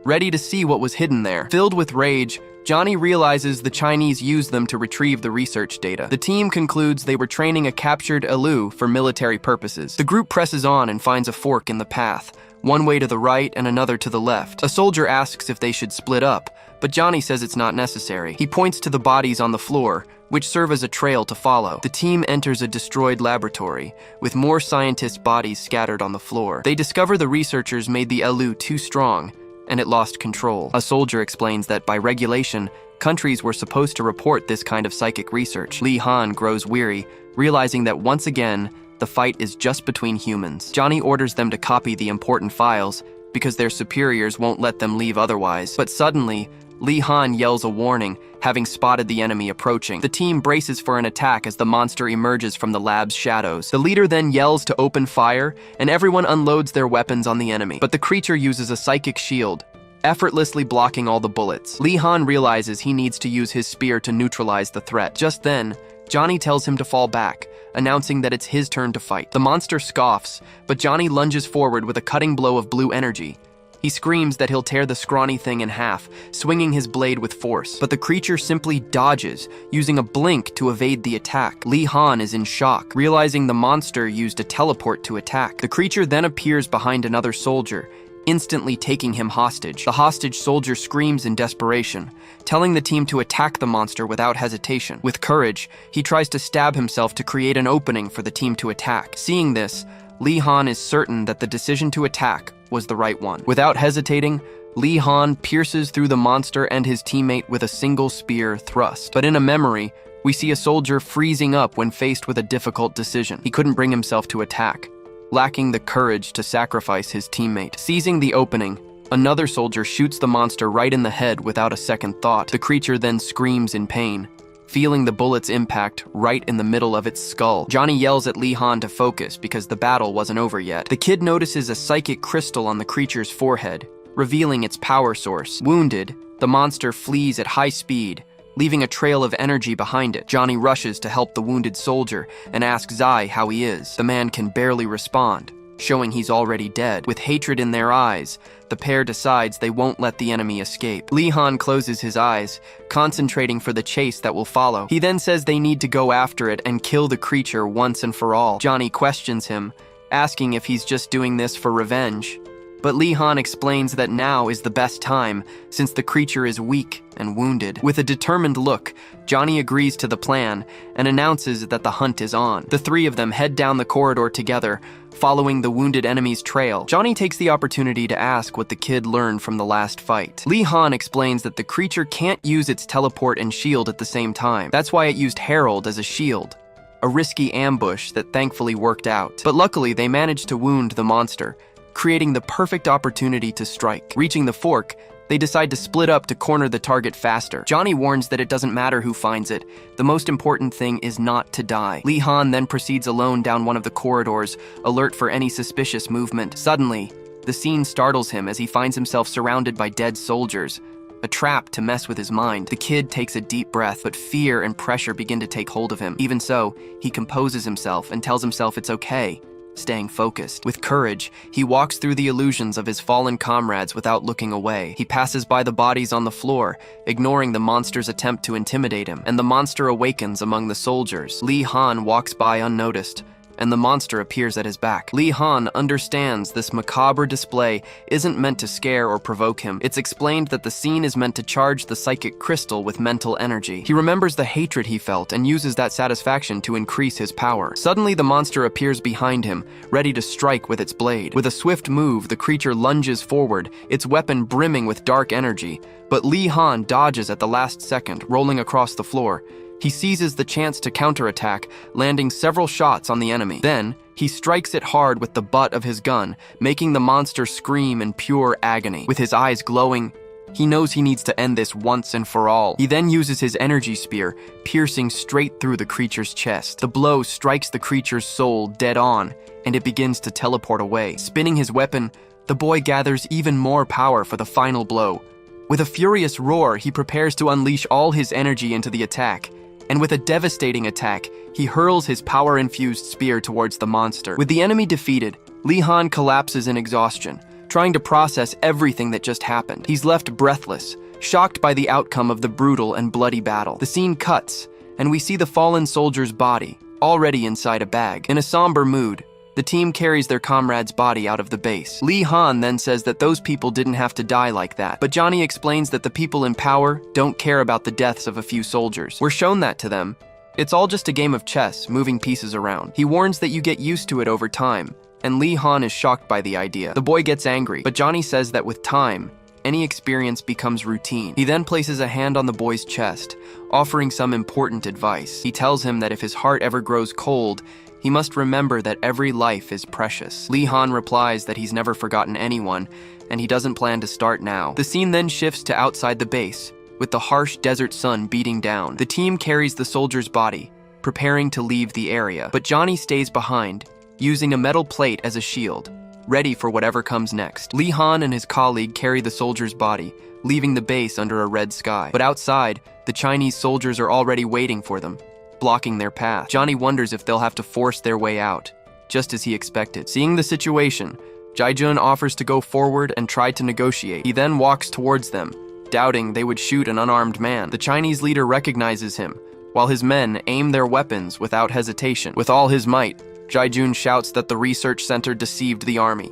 ready to see what was hidden there. Filled with rage, Johnny realizes the Chinese used them to retrieve the research data. The team concludes they were training a captured Alu for military purposes. The group presses on and finds a fork in the path, one way to the right and another to the left. A soldier asks if they should split up, but Johnny says it's not necessary. He points to the bodies on the floor, which serve as a trail to follow. The team enters a destroyed laboratory, with more scientists' bodies scattered on the floor. They discover the researchers made the Alu too strong, and it lost control. A soldier explains that by regulation, countries were supposed to report this kind of psychic research. Lee Han grows weary, realizing that once again, the fight is just between humans. Johnny orders them to copy the important files, because their superiors won't let them leave otherwise. But suddenly, Lee Han yells a warning, having spotted the enemy approaching. The team braces for an attack as the monster emerges from the lab's shadows. The leader then yells to open fire, and everyone unloads their weapons on the enemy. But the creature uses a psychic shield, effortlessly blocking all the bullets. Lee Han realizes he needs to use his spear to neutralize the threat. Just then, Johnny tells him to fall back, announcing that it's his turn to fight. The monster scoffs, but Johnny lunges forward with a cutting blow of blue energy. He screams that he'll tear the scrawny thing in half, swinging his blade with force. But the creature simply dodges, using a blink to evade the attack. Lee Han is in shock, realizing the monster used a teleport to attack. The creature then appears behind another soldier, instantly taking him hostage. The hostage soldier screams in desperation, telling the team to attack the monster without hesitation. With courage, he tries to stab himself to create an opening for the team to attack. Seeing this, Lee Han is certain that the decision to attack was the right one. Without hesitating, Lee Han pierces through the monster and his teammate with a single spear thrust. But in a memory, we see a soldier freezing up when faced with a difficult decision. He couldn't bring himself to attack, lacking the courage to sacrifice his teammate. Seizing the opening, another soldier shoots the monster right in the head without a second thought. The creature then screams in pain, feeling the bullet's impact right in the middle of its skull. Johnny yells at Lee Han to focus because the battle wasn't over yet. The kid notices a psychic crystal on the creature's forehead, revealing its power source. Wounded, the monster flees at high speed, leaving a trail of energy behind it. Johnny rushes to help the wounded soldier and asks Zai how he is. The man can barely respond, showing he's already dead. With hatred in their eyes, the pair decides they won't let the enemy escape. Lee Han closes his eyes, concentrating for the chase that will follow. He then says they need to go after it and kill the creature once and for all. Johnny questions him, asking if he's just doing this for revenge. But Lee Han explains that now is the best time, since the creature is weak and wounded. With a determined look, Johnny agrees to the plan and announces that the hunt is on. The three of them head down the corridor together, following the wounded enemy's trail. Johnny takes the opportunity to ask what the kid learned from the last fight. Lee Han explains that the creature can't use its teleport and shield at the same time. That's why it used Herald as a shield, a risky ambush that thankfully worked out. But luckily, they managed to wound the monster, creating the perfect opportunity to strike. Reaching the fork, they decide to split up to corner the target faster. Johnny warns that it doesn't matter who finds it. The most important thing is not to die. Lee Han then proceeds alone down one of the corridors, alert for any suspicious movement. Suddenly, the scene startles him as he finds himself surrounded by dead soldiers, a trap to mess with his mind. The kid takes a deep breath, but fear and pressure begin to take hold of him. Even so, he composes himself and tells himself it's okay, staying focused. With courage, he walks through the illusions of his fallen comrades without looking away. He passes by the bodies on the floor, ignoring the monster's attempt to intimidate him, and the monster awakens among the soldiers. Lee Han walks by unnoticed, and the monster appears at his back. Lee Han understands this macabre display isn't meant to scare or provoke him. It's explained that the scene is meant to charge the psychic crystal with mental energy. He remembers the hatred he felt and uses that satisfaction to increase his power. Suddenly, the monster appears behind him, ready to strike with its blade. With a swift move, the creature lunges forward, its weapon brimming with dark energy. But Lee Han dodges at the last second, rolling across the floor. He seizes the chance to counterattack, landing several shots on the enemy. Then, he strikes it hard with the butt of his gun, making the monster scream in pure agony. With his eyes glowing, He knows he needs to end this once and for all. He then uses his energy spear, piercing straight through the creature's chest. The blow strikes the creature's soul dead on, and it begins to teleport away. Spinning his weapon, the boy gathers even more power for the final blow. With a furious roar, he prepares to unleash all his energy into the attack, and with a devastating attack, he hurls his power-infused spear towards the monster. With the enemy defeated, Lee Han collapses in exhaustion, trying to process everything that just happened. He's left breathless, shocked by the outcome of the brutal and bloody battle. The scene cuts, and we see the fallen soldier's body, already inside a bag. In a somber mood, the team carries their comrade's body out of the base. Lee Han then says that those people didn't have to die like that, but Johnny explains that the people in power don't care about the deaths of a few soldiers. We're shown that to them. It's all just a game of chess, moving pieces around. He warns that you get used to it over time, and Lee Han is shocked by the idea. The boy gets angry, but Johnny says that with time, any experience becomes routine. He then places a hand on the boy's chest, offering some important advice. He tells him that if his heart ever grows cold, he must remember that every life is precious. Lee Han replies that he's never forgotten anyone, and he doesn't plan to start now. The scene then shifts to outside the base, with the harsh desert sun beating down. The team carries the soldier's body, preparing to leave the area, but Johnny stays behind, using a metal plate as a shield, ready for whatever comes next. Lee Han and his colleague carry the soldier's body, leaving the base under a red sky. But outside, the Chinese soldiers are already waiting for them, blocking their path. Johnny wonders if they'll have to force their way out, just as he expected. Seeing the situation, Jaijun offers to go forward and try to negotiate. He then walks towards them, doubting they would shoot an unarmed man. The Chinese leader recognizes him, while his men aim their weapons without hesitation. With all his might, Jaijun shouts that the research center deceived the army.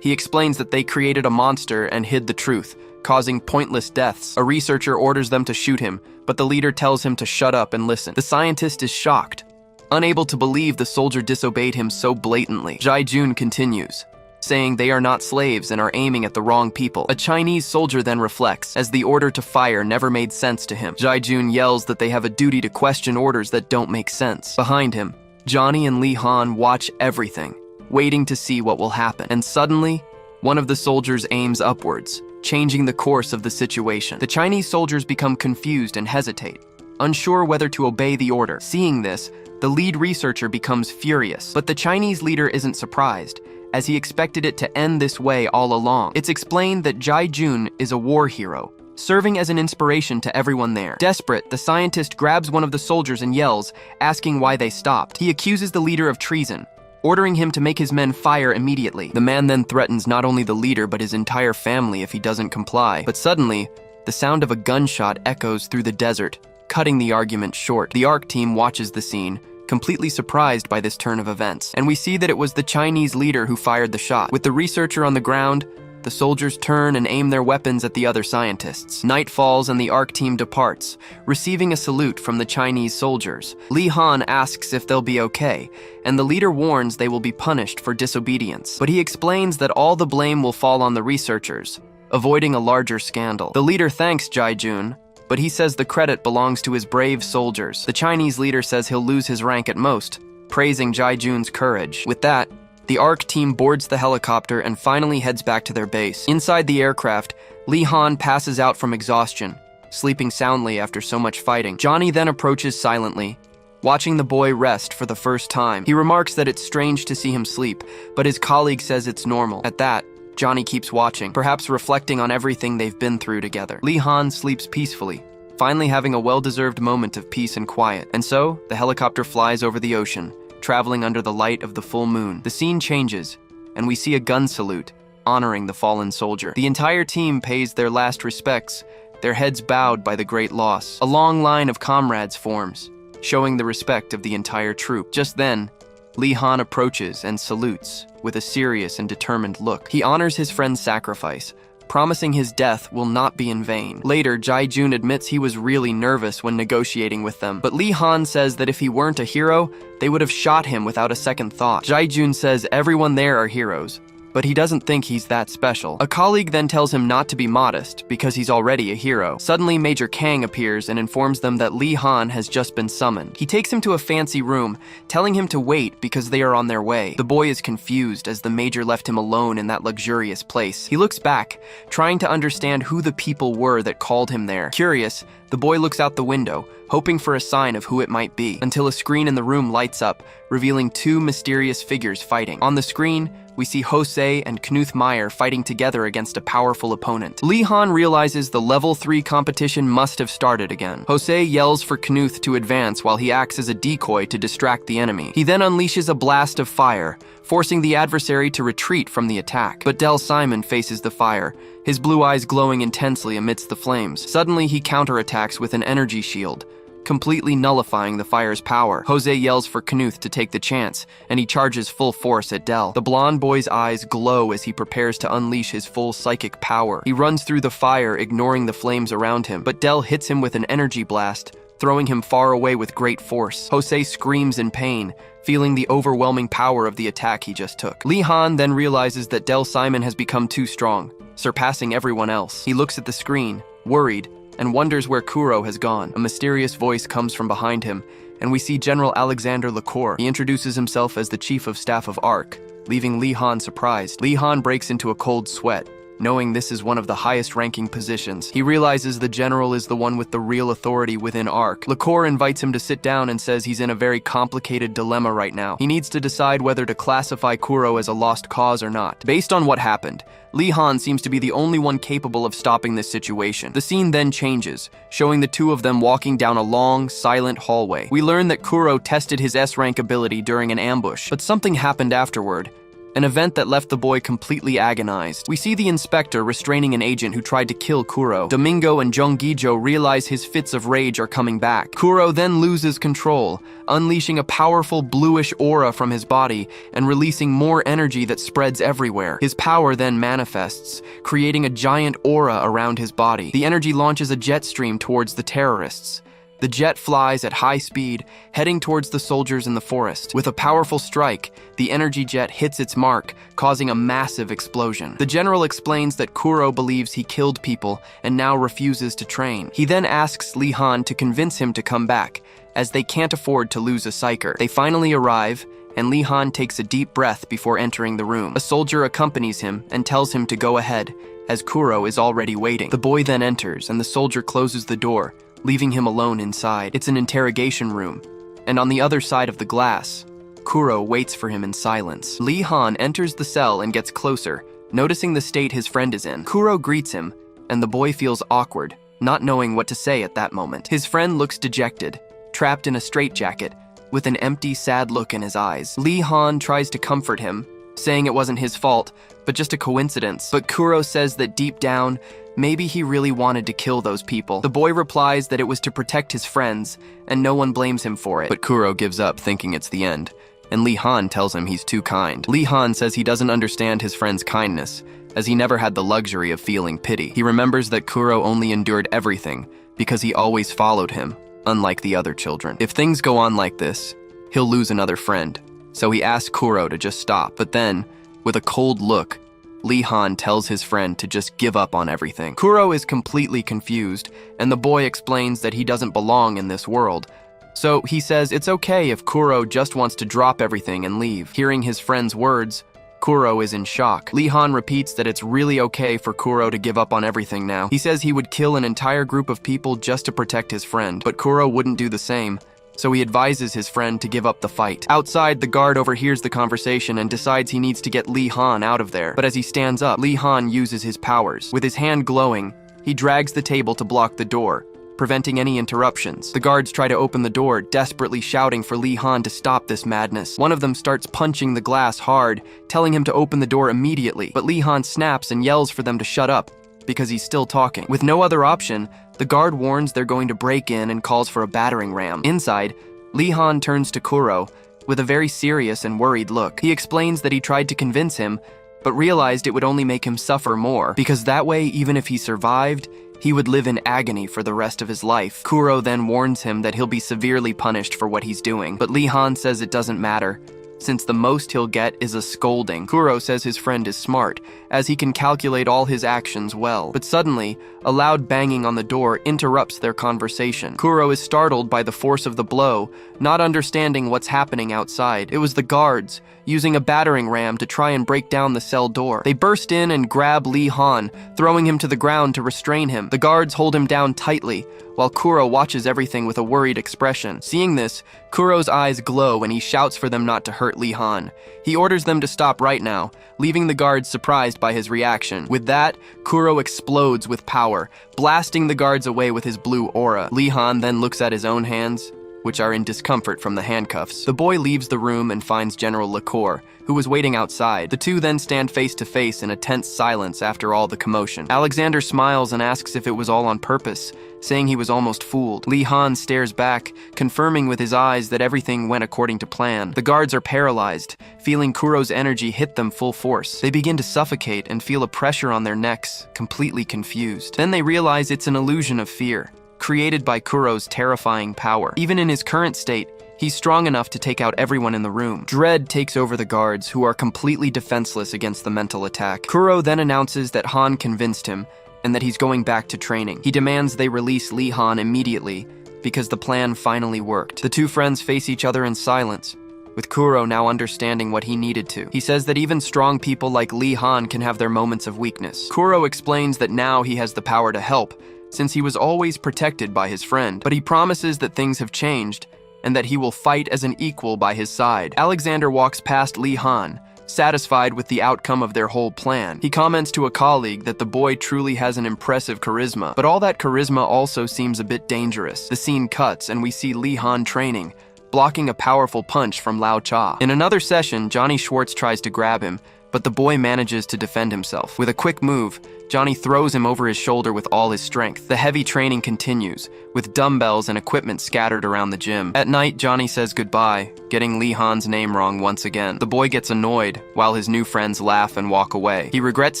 He explains that they created a monster and hid the truth, causing pointless deaths. A researcher orders them to shoot him, but the leader tells him to shut up and listen. The scientist is shocked, unable to believe the soldier disobeyed him so blatantly. Jaijun continues, saying they are not slaves and are aiming at the wrong people. A Chinese soldier then reflects, as the order to fire never made sense to him. Jaijun yells that they have a duty to question orders that don't make sense. Behind him, Johnny and Lee Han watch everything, waiting to see what will happen. And suddenly, one of the soldiers aims upwards, changing the course of the situation. The Chinese soldiers become confused and hesitate, unsure whether to obey the order. Seeing this, the lead researcher becomes furious, but the Chinese leader isn't surprised, as he expected it to end this way all along. It's explained that Jaijun is a war hero, serving as an inspiration to everyone there. Desperate, the scientist grabs one of the soldiers and yells, asking why they stopped. He accuses the leader of treason, ordering him to make his men fire immediately. The man then threatens not only the leader but his entire family if he doesn't comply. But suddenly, the sound of a gunshot echoes through the desert, cutting the argument short. The ARC team watches the scene, completely surprised by this turn of events, and we see that it was the Chinese leader who fired the shot. With the researcher on the ground, the soldiers turn and aim their weapons at the other scientists. Night falls and the ARC team departs, receiving a salute from the Chinese soldiers. Lee Han asks if they'll be okay, and the leader warns they will be punished for disobedience. But he explains that all the blame will fall on the researchers, avoiding a larger scandal. The leader thanks Jaijun, but he says the credit belongs to his brave soldiers. The Chinese leader says he'll lose his rank at most, praising Jaijun's courage. With that, the ARC team boards the helicopter and finally heads back to their base. Inside the aircraft, Lee Han passes out from exhaustion, sleeping soundly after so much fighting. Johnny then approaches silently, watching the boy rest for the first time. He remarks that it's strange to see him sleep, but his colleague says it's normal. At that, Johnny keeps watching, perhaps reflecting on everything they've been through together. Lee Han sleeps peacefully, finally having a well-deserved moment of peace and quiet. And so, the helicopter flies over the ocean, traveling under the light of the full moon. The scene changes, and we see a gun salute, honoring the fallen soldier. The entire team pays their last respects, their heads bowed by the great loss. A long line of comrades forms, showing the respect of the entire troop. Just then, Lee Han approaches and salutes with a serious and determined look. He honors his friend's sacrifice, promising his death will not be in vain. Later, Jaijun admits he was really nervous when negotiating with them, but Lee Han says that if he weren't a hero, they would have shot him without a second thought. Jaijun says everyone there are heroes, but he doesn't think he's that special. A colleague then tells him not to be modest because he's already a hero. Suddenly, Major Kang appears and informs them that Lee Han has just been summoned. He takes him to a fancy room, telling him to wait because they are on their way. The boy is confused as the Major left him alone in that luxurious place. He looks back, trying to understand who the people were that called him there. Curious, the boy looks out the window, hoping for a sign of who it might be, until a screen in the room lights up, revealing two mysterious figures fighting. On the screen, we see Jose and Knuth Meyer fighting together against a powerful opponent. Lee Han realizes the level 3 competition must have started again. Jose yells for Knuth to advance while he acts as a decoy to distract the enemy. He then unleashes a blast of fire, forcing the adversary to retreat from the attack. But Del Simon faces the fire, his blue eyes glowing intensely amidst the flames. Suddenly, he counterattacks with an energy shield, completely nullifying the fire's power. Jose yells for Knuth to take the chance, and he charges full force at Del. The blonde boy's eyes glow as he prepares to unleash his full psychic power. He runs through the fire, ignoring the flames around him, but Del hits him with an energy blast, throwing him far away with great force. Jose screams in pain, feeling the overwhelming power of the attack he just took. Lee Han then realizes that Del Simon has become too strong, surpassing everyone else. He looks at the screen, worried, and wonders where Kuro has gone. A mysterious voice comes from behind him, and we see General Alexander Lacour. He introduces himself as the Chief of Staff of ARC, leaving Lee Han surprised. Lee Han breaks into a cold sweat, knowing this is one of the highest-ranking positions. He realizes the general is the one with the real authority within ARC. Lacour invites him to sit down and says he's in a very complicated dilemma right now. He needs to decide whether to classify Kuro as a lost cause or not. Based on what happened, Lee Han seems to be the only one capable of stopping this situation. The scene then changes, showing the two of them walking down a long, silent hallway. We learn that Kuro tested his S-rank ability during an ambush, but something happened afterward, an event that left the boy completely agonized. We see the inspector restraining an agent who tried to kill Kuro. Domingo and Jonggijo realize his fits of rage are coming back. Kuro then loses control, unleashing a powerful bluish aura from his body and releasing more energy that spreads everywhere. His power then manifests, creating a giant aura around his body. The energy launches a jet stream towards the terrorists. The jet flies at high speed, heading towards the soldiers in the forest. With a powerful strike, the energy jet hits its mark, causing a massive explosion. The general explains that Kuro believes he killed people and now refuses to train. He then asks Lee Han to convince him to come back, as they can't afford to lose a psyker. They finally arrive, and Lee Han takes a deep breath before entering the room. A soldier accompanies him and tells him to go ahead, as Kuro is already waiting. The boy then enters, and the soldier closes the door, leaving him alone inside. It's an interrogation room, and on the other side of the glass, Kuro waits for him in silence. Lee Han enters the cell and gets closer, noticing the state his friend is in. Kuro greets him, and the boy feels awkward, not knowing what to say at that moment. His friend looks dejected, trapped in a straitjacket, with an empty, sad look in his eyes. Lee Han tries to comfort him, saying it wasn't his fault, but just a coincidence. But Kuro says that deep down, maybe he really wanted to kill those people. The boy replies that it was to protect his friends, and no one blames him for it. But Kuro gives up, thinking it's the end, and Lee Han tells him he's too kind. Lee Han says he doesn't understand his friend's kindness, as he never had the luxury of feeling pity. He remembers that Kuro only endured everything because he always followed him, unlike the other children. If things go on like this, he'll lose another friend, so he asks Kuro to just stop. But then, with a cold look, Lee Han tells his friend to just give up on everything. Kuro is completely confused, and the boy explains that he doesn't belong in this world. So he says it's okay if Kuro just wants to drop everything and leave. Hearing his friend's words, Kuro is in shock. Lee Han repeats that it's really okay for Kuro to give up on everything now. He says he would kill an entire group of people just to protect his friend, but Kuro wouldn't do the same, so he advises his friend to give up the fight. Outside, the guard overhears the conversation and decides he needs to get Lee Han out of there. But as he stands up, Lee Han uses his powers. With his hand glowing, he drags the table to block the door, preventing any interruptions. The guards try to open the door, desperately shouting for Lee Han to stop this madness. One of them starts punching the glass hard, telling him to open the door immediately. But Lee Han snaps and yells for them to shut up, because he's still talking. With no other option, the guard warns they're going to break in and calls for a battering ram. Inside, Lee Han turns to Kuro with a very serious and worried look. He explains that he tried to convince him, but realized it would only make him suffer more, because that way, even if he survived, he would live in agony for the rest of his life. Kuro then warns him that he'll be severely punished for what he's doing, but Lee Han says it doesn't matter, since the most he'll get is a scolding. Kuro says his friend is smart, as he can calculate all his actions well. But suddenly, a loud banging on the door interrupts their conversation. Kuro is startled by the force of the blow, not understanding what's happening outside. It was the guards, using a battering ram to try and break down the cell door. They burst in and grab Lee Han, throwing him to the ground to restrain him. The guards hold him down tightly, while Kuro watches everything with a worried expression. Seeing this, Kuro's eyes glow and he shouts for them not to hurt Lee Han. He orders them to stop right now, leaving the guards surprised by his reaction. With that, Kuro explodes with power, blasting the guards away with his blue aura. Lee Han then looks at his own hands, which are in discomfort from the handcuffs. The boy leaves the room and finds General Liqueur, who was waiting outside. The two then stand face to face in a tense silence after all the commotion. Alexander smiles and asks if it was all on purpose, saying he was almost fooled. Lee Han stares back, confirming with his eyes that everything went according to plan. The guards are paralyzed, feeling Kuro's energy hit them full force. They begin to suffocate and feel a pressure on their necks, completely confused. Then they realize it's an illusion of fear, created by Kuro's terrifying power. Even in his current state, he's strong enough to take out everyone in the room. Dread takes over the guards, who are completely defenseless against the mental attack. Kuro then announces that Han convinced him, and that he's going back to training. He demands they release Lee Han immediately, because the plan finally worked. The two friends face each other in silence, with Kuro now understanding what he needed to. He says that even strong people like Lee Han can have their moments of weakness. Kuro explains that now he has the power to help, since he was always protected by his friend, but he promises that things have changed, and that he will fight as an equal by his side. Alexander walks past Lee Han, satisfied with the outcome of their whole plan. He comments to a colleague that the boy truly has an impressive charisma, but all that charisma also seems a bit dangerous. The scene cuts, and we see Lee Han training, blocking a powerful punch from Lao Cha. In another session, Johnny Schwartz tries to grab him, but the boy manages to defend himself. With a quick move, Johnny throws him over his shoulder with all his strength. The heavy training continues, with dumbbells and equipment scattered around the gym. At night, Johnny says goodbye, getting Lee Han's name wrong once again. The boy gets annoyed, while his new friends laugh and walk away. He regrets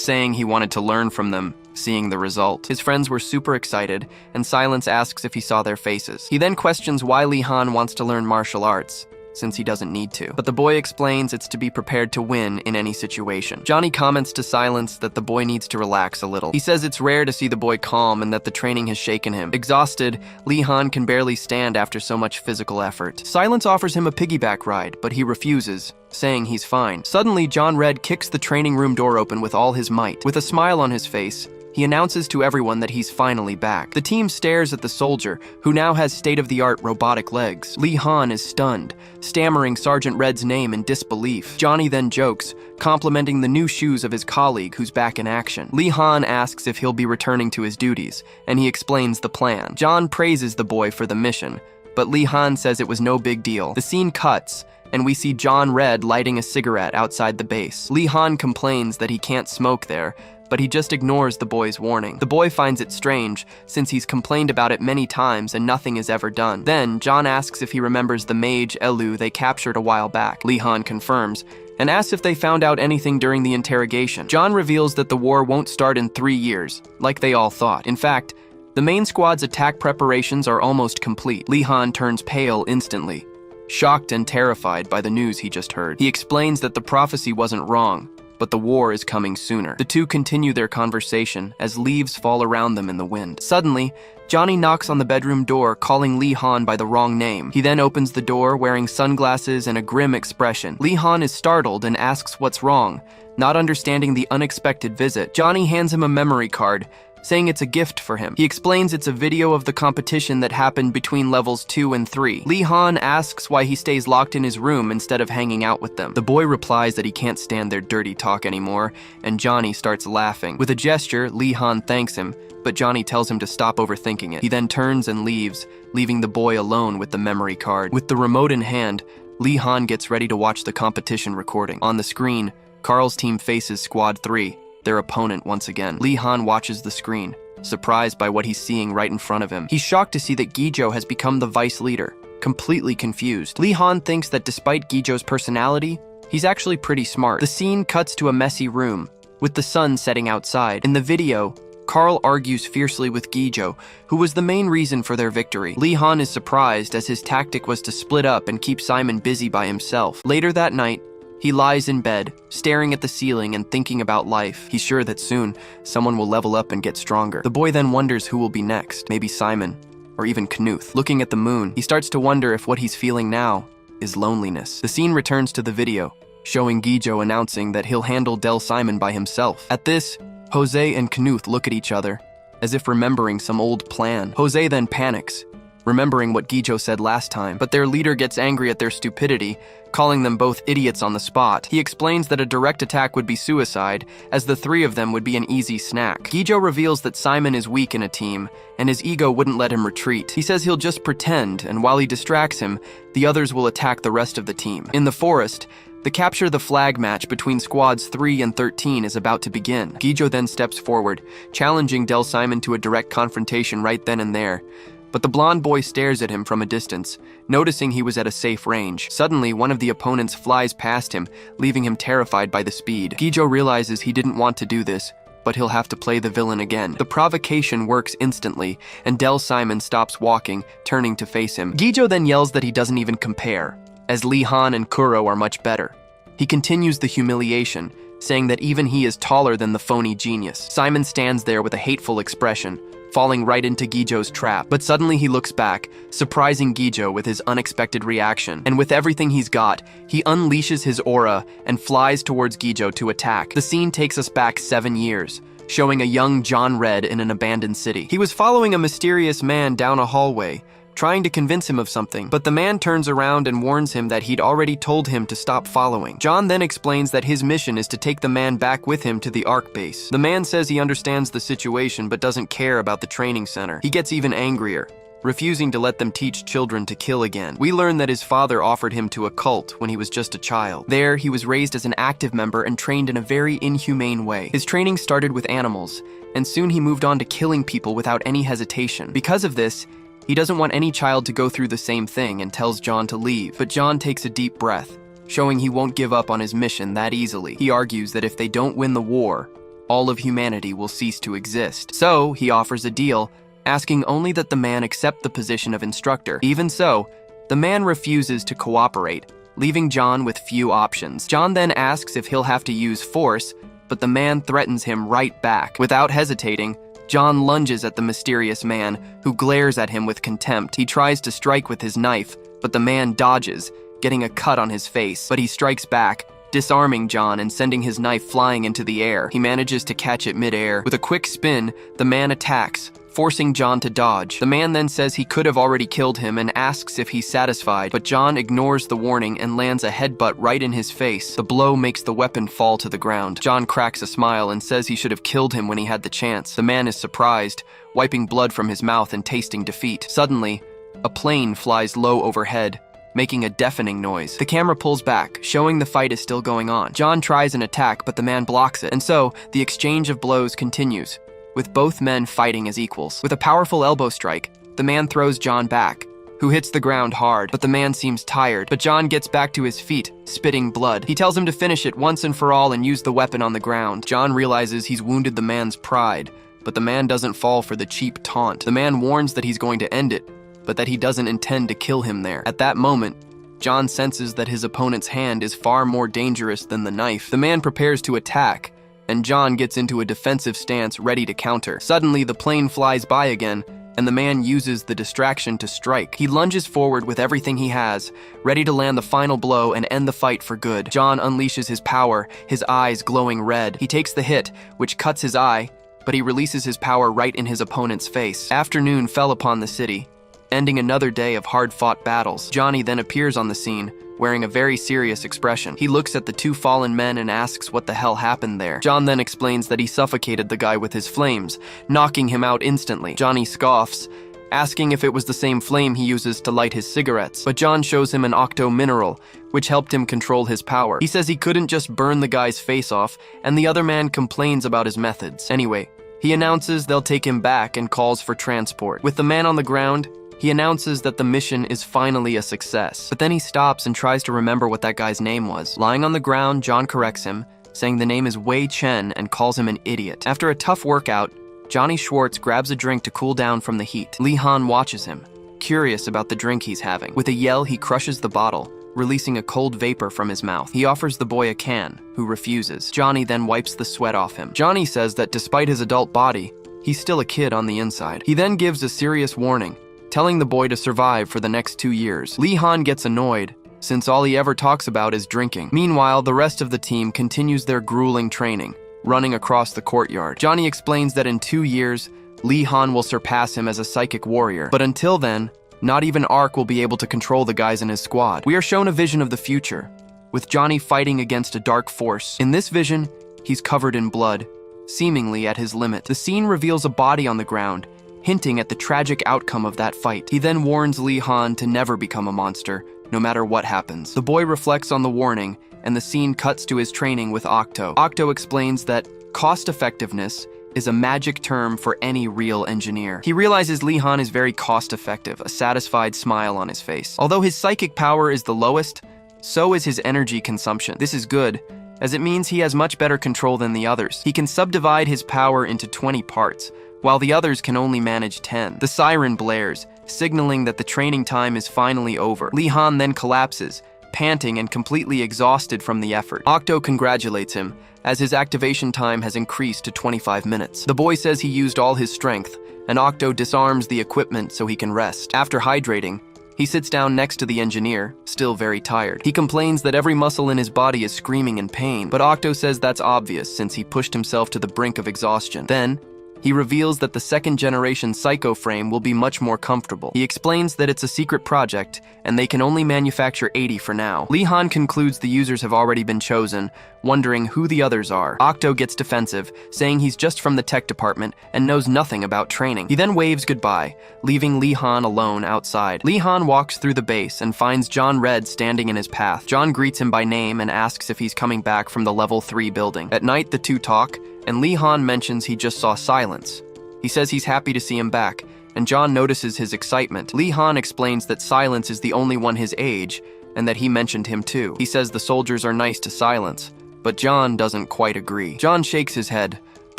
saying he wanted to learn from them, seeing the result. His friends were super excited, and Silence asks if he saw their faces. He then questions why Lee Han wants to learn martial arts, since he doesn't need to. But the boy explains it's to be prepared to win in any situation. Johnny comments to Silence that the boy needs to relax a little. He says it's rare to see the boy calm and that the training has shaken him. Exhausted, Lee Han can barely stand after so much physical effort. Silence offers him a piggyback ride, but he refuses, saying he's fine. Suddenly, John Red kicks the training room door open with all his might. With a smile on his face, he announces to everyone that he's finally back. The team stares at the soldier, who now has state-of-the-art robotic legs. Lee Han is stunned, stammering Sergeant Red's name in disbelief. Johnny then jokes, complimenting the new shoes of his colleague who's back in action. Lee Han asks if he'll be returning to his duties, and he explains the plan. John praises the boy for the mission, but Lee Han says it was no big deal. The scene cuts, and we see John Red lighting a cigarette outside the base. Lee Han complains that he can't smoke there, but he just ignores the boy's warning. The boy finds it strange, since he's complained about it many times and nothing is ever done. Then, John asks if he remembers the mage Elu they captured a while back. Lee Han confirms, and asks if they found out anything during the interrogation. John reveals that the war won't start in 3 years, like they all thought. In fact, the main squad's attack preparations are almost complete. Lee Han turns pale instantly, shocked and terrified by the news he just heard. He explains that the prophecy wasn't wrong, but the war is coming sooner. The two continue their conversation as leaves fall around them in the wind. Suddenly, Johnny knocks on the bedroom door, calling Lee Han by the wrong name. He then opens the door wearing sunglasses and a grim expression. Lee Han is startled and asks what's wrong, not understanding the unexpected visit. Johnny hands him a memory card, saying it's a gift for him. He explains it's a video of the competition that happened between levels 2 and 3. Lee Han asks why he stays locked in his room instead of hanging out with them. The boy replies that he can't stand their dirty talk anymore, and Johnny starts laughing. With a gesture, Lee Han thanks him, but Johnny tells him to stop overthinking it. He then turns and leaves, leaving the boy alone with the memory card. With the remote in hand, Lee Han gets ready to watch the competition recording. On the screen, Carl's team faces Squad 3, their opponent once again. Lee Han watches the screen, surprised by what he's seeing right in front of him. He's shocked to see that Gijo has become the vice leader, completely confused. Lee Han thinks that despite Gijo's personality, he's actually pretty smart. The scene cuts to a messy room, with the sun setting outside. In the video, Carl argues fiercely with Gijo, who was the main reason for their victory. Lee Han is surprised as his tactic was to split up and keep Simon busy by himself. Later that night, he lies in bed, staring at the ceiling and thinking about life. He's sure that soon, someone will level up and get stronger. The boy then wonders who will be next, maybe Simon, or even Knuth. Looking at the moon, he starts to wonder if what he's feeling now is loneliness. The scene returns to the video, showing Gijo announcing that he'll handle Del Simon by himself. At this, Jose and Knuth look at each other, as if remembering some old plan. Jose then panics, remembering what Gijo said last time, but their leader gets angry at their stupidity, calling them both idiots on the spot. He explains that a direct attack would be suicide, as the three of them would be an easy snack. Gijo reveals that Simon is weak in a team, and his ego wouldn't let him retreat. He says he'll just pretend, and while he distracts him, the others will attack the rest of the team. In the forest, the capture the flag match between squads 3 and 13 is about to begin. Gijo then steps forward, challenging Del Simon to a direct confrontation right then and there. But the blonde boy stares at him from a distance, noticing he was at a safe range. Suddenly, one of the opponents flies past him, leaving him terrified by the speed. Gijo realizes he didn't want to do this, but he'll have to play the villain again. The provocation works instantly, and Del Simon stops walking, turning to face him. Gijo then yells that he doesn't even compare, as Lee Han and Kuro are much better. He continues the humiliation, saying that even he is taller than the phony genius. Simon stands there with a hateful expression, falling right into Gijo's trap. But suddenly he looks back, surprising Gijo with his unexpected reaction. And with everything he's got, he unleashes his aura and flies towards Gijo to attack. The scene takes us back 7 years, showing a young John Red in an abandoned city. He was following a mysterious man down a hallway, trying to convince him of something, but the man turns around and warns him that he'd already told him to stop following. John then explains that his mission is to take the man back with him to the Ark base. The man says he understands the situation but doesn't care about the training center. He gets even angrier, refusing to let them teach children to kill again. We learn that his father offered him to a cult when he was just a child. There, he was raised as an active member and trained in a very inhumane way. His training started with animals, and soon he moved on to killing people without any hesitation. Because of this, he doesn't want any child to go through the same thing and tells John to leave. But John takes a deep breath, showing he won't give up on his mission that easily. He argues that if they don't win the war, all of humanity will cease to exist. So, he offers a deal, asking only that the man accept the position of instructor. Even so, the man refuses to cooperate, leaving John with few options. John then asks if he'll have to use force, but the man threatens him right back. Without hesitating, John lunges at the mysterious man, who glares at him with contempt. He tries to strike with his knife, but the man dodges, getting a cut on his face. But he strikes back, disarming John and sending his knife flying into the air. He manages to catch it mid-air. With a quick spin, the man attacks, forcing John to dodge. The man then says he could have already killed him and asks if he's satisfied, but John ignores the warning and lands a headbutt right in his face. The blow makes the weapon fall to the ground. John cracks a smile and says he should have killed him when he had the chance. The man is surprised, wiping blood from his mouth and tasting defeat. Suddenly, a plane flies low overhead, making a deafening noise. The camera pulls back, showing the fight is still going on. John tries an attack, but the man blocks it, and so the exchange of blows continues, with both men fighting as equals. With a powerful elbow strike, the man throws John back, who hits the ground hard, but the man seems tired. But John gets back to his feet, spitting blood. He tells him to finish it once and for all and use the weapon on the ground. John realizes he's wounded the man's pride, but the man doesn't fall for the cheap taunt. The man warns that he's going to end it, but that he doesn't intend to kill him there. At that moment, John senses that his opponent's hand is far more dangerous than the knife. The man prepares to attack, and John gets into a defensive stance ready to counter. Suddenly, the plane flies by again, and the man uses the distraction to strike. He lunges forward with everything he has, ready to land the final blow and end the fight for good. John unleashes his power, his eyes glowing red. He takes the hit, which cuts his eye, but he releases his power right in his opponent's face. Afternoon fell upon the city, ending another day of hard-fought battles. Johnny then appears on the scene, wearing a very serious expression. He looks at the two fallen men and asks what the hell happened there. John then explains that he suffocated the guy with his flames, knocking him out instantly. Johnny scoffs, asking if it was the same flame he uses to light his cigarettes. But John shows him an octo mineral, which helped him control his power. He says he couldn't just burn the guy's face off, and the other man complains about his methods. Anyway, he announces they'll take him back and calls for transport. With the man on the ground, he announces that the mission is finally a success. But then he stops and tries to remember what that guy's name was. Lying on the ground, John corrects him, saying the name is Wei Chen and calls him an idiot. After a tough workout, Johnny Schwartz grabs a drink to cool down from the heat. Lee Han watches him, curious about the drink he's having. With a yell, he crushes the bottle, releasing a cold vapor from his mouth. He offers the boy a can, who refuses. Johnny then wipes the sweat off him. Johnny says that despite his adult body, he's still a kid on the inside. He then gives a serious warning, telling the boy to survive for the next 2 years. Lee Han gets annoyed, since all he ever talks about is drinking. Meanwhile, the rest of the team continues their grueling training, running across the courtyard. Johnny explains that in 2 years, Lee Han will surpass him as a psychic warrior. But until then, not even Ark will be able to control the guys in his squad. We are shown a vision of the future, with Johnny fighting against a dark force. In this vision, he's covered in blood, seemingly at his limit. The scene reveals a body on the ground, hinting at the tragic outcome of that fight. He then warns Lee Han to never become a monster, no matter what happens. The boy reflects on the warning, and the scene cuts to his training with Octo. Octo explains that cost-effectiveness is a magic term for any real engineer. He realizes Lee Han is very cost-effective, a satisfied smile on his face. Although his psychic power is the lowest, so is his energy consumption. This is good, as it means he has much better control than the others. He can subdivide his power into 20 parts, while the others can only manage 10. The siren blares, signaling that the training time is finally over. Lee Han then collapses, panting and completely exhausted from the effort. Octo congratulates him, as his activation time has increased to 25 minutes. The boy says he used all his strength, and Octo disarms the equipment so he can rest. After hydrating, he sits down next to the engineer, still very tired. He complains that every muscle in his body is screaming in pain, but Octo says that's obvious since he pushed himself to the brink of exhaustion. Then, he reveals that the second-generation Psycho Frame will be much more comfortable. He explains that it's a secret project, and they can only manufacture 80 for now. Lee Han concludes the users have already been chosen, wondering who the others are. Octo gets defensive, saying he's just from the tech department and knows nothing about training. He then waves goodbye, leaving Lee Han alone outside. Lee Han walks through the base and finds John Red standing in his path. John greets him by name and asks if he's coming back from the level 3 building. At night, the two talk, and Lee Han mentions he just saw Silence. He says he's happy to see him back, and John notices his excitement. Lee Han explains that Silence is the only one his age, and that he mentioned him too. He says the soldiers are nice to Silence, but John doesn't quite agree. John shakes his head,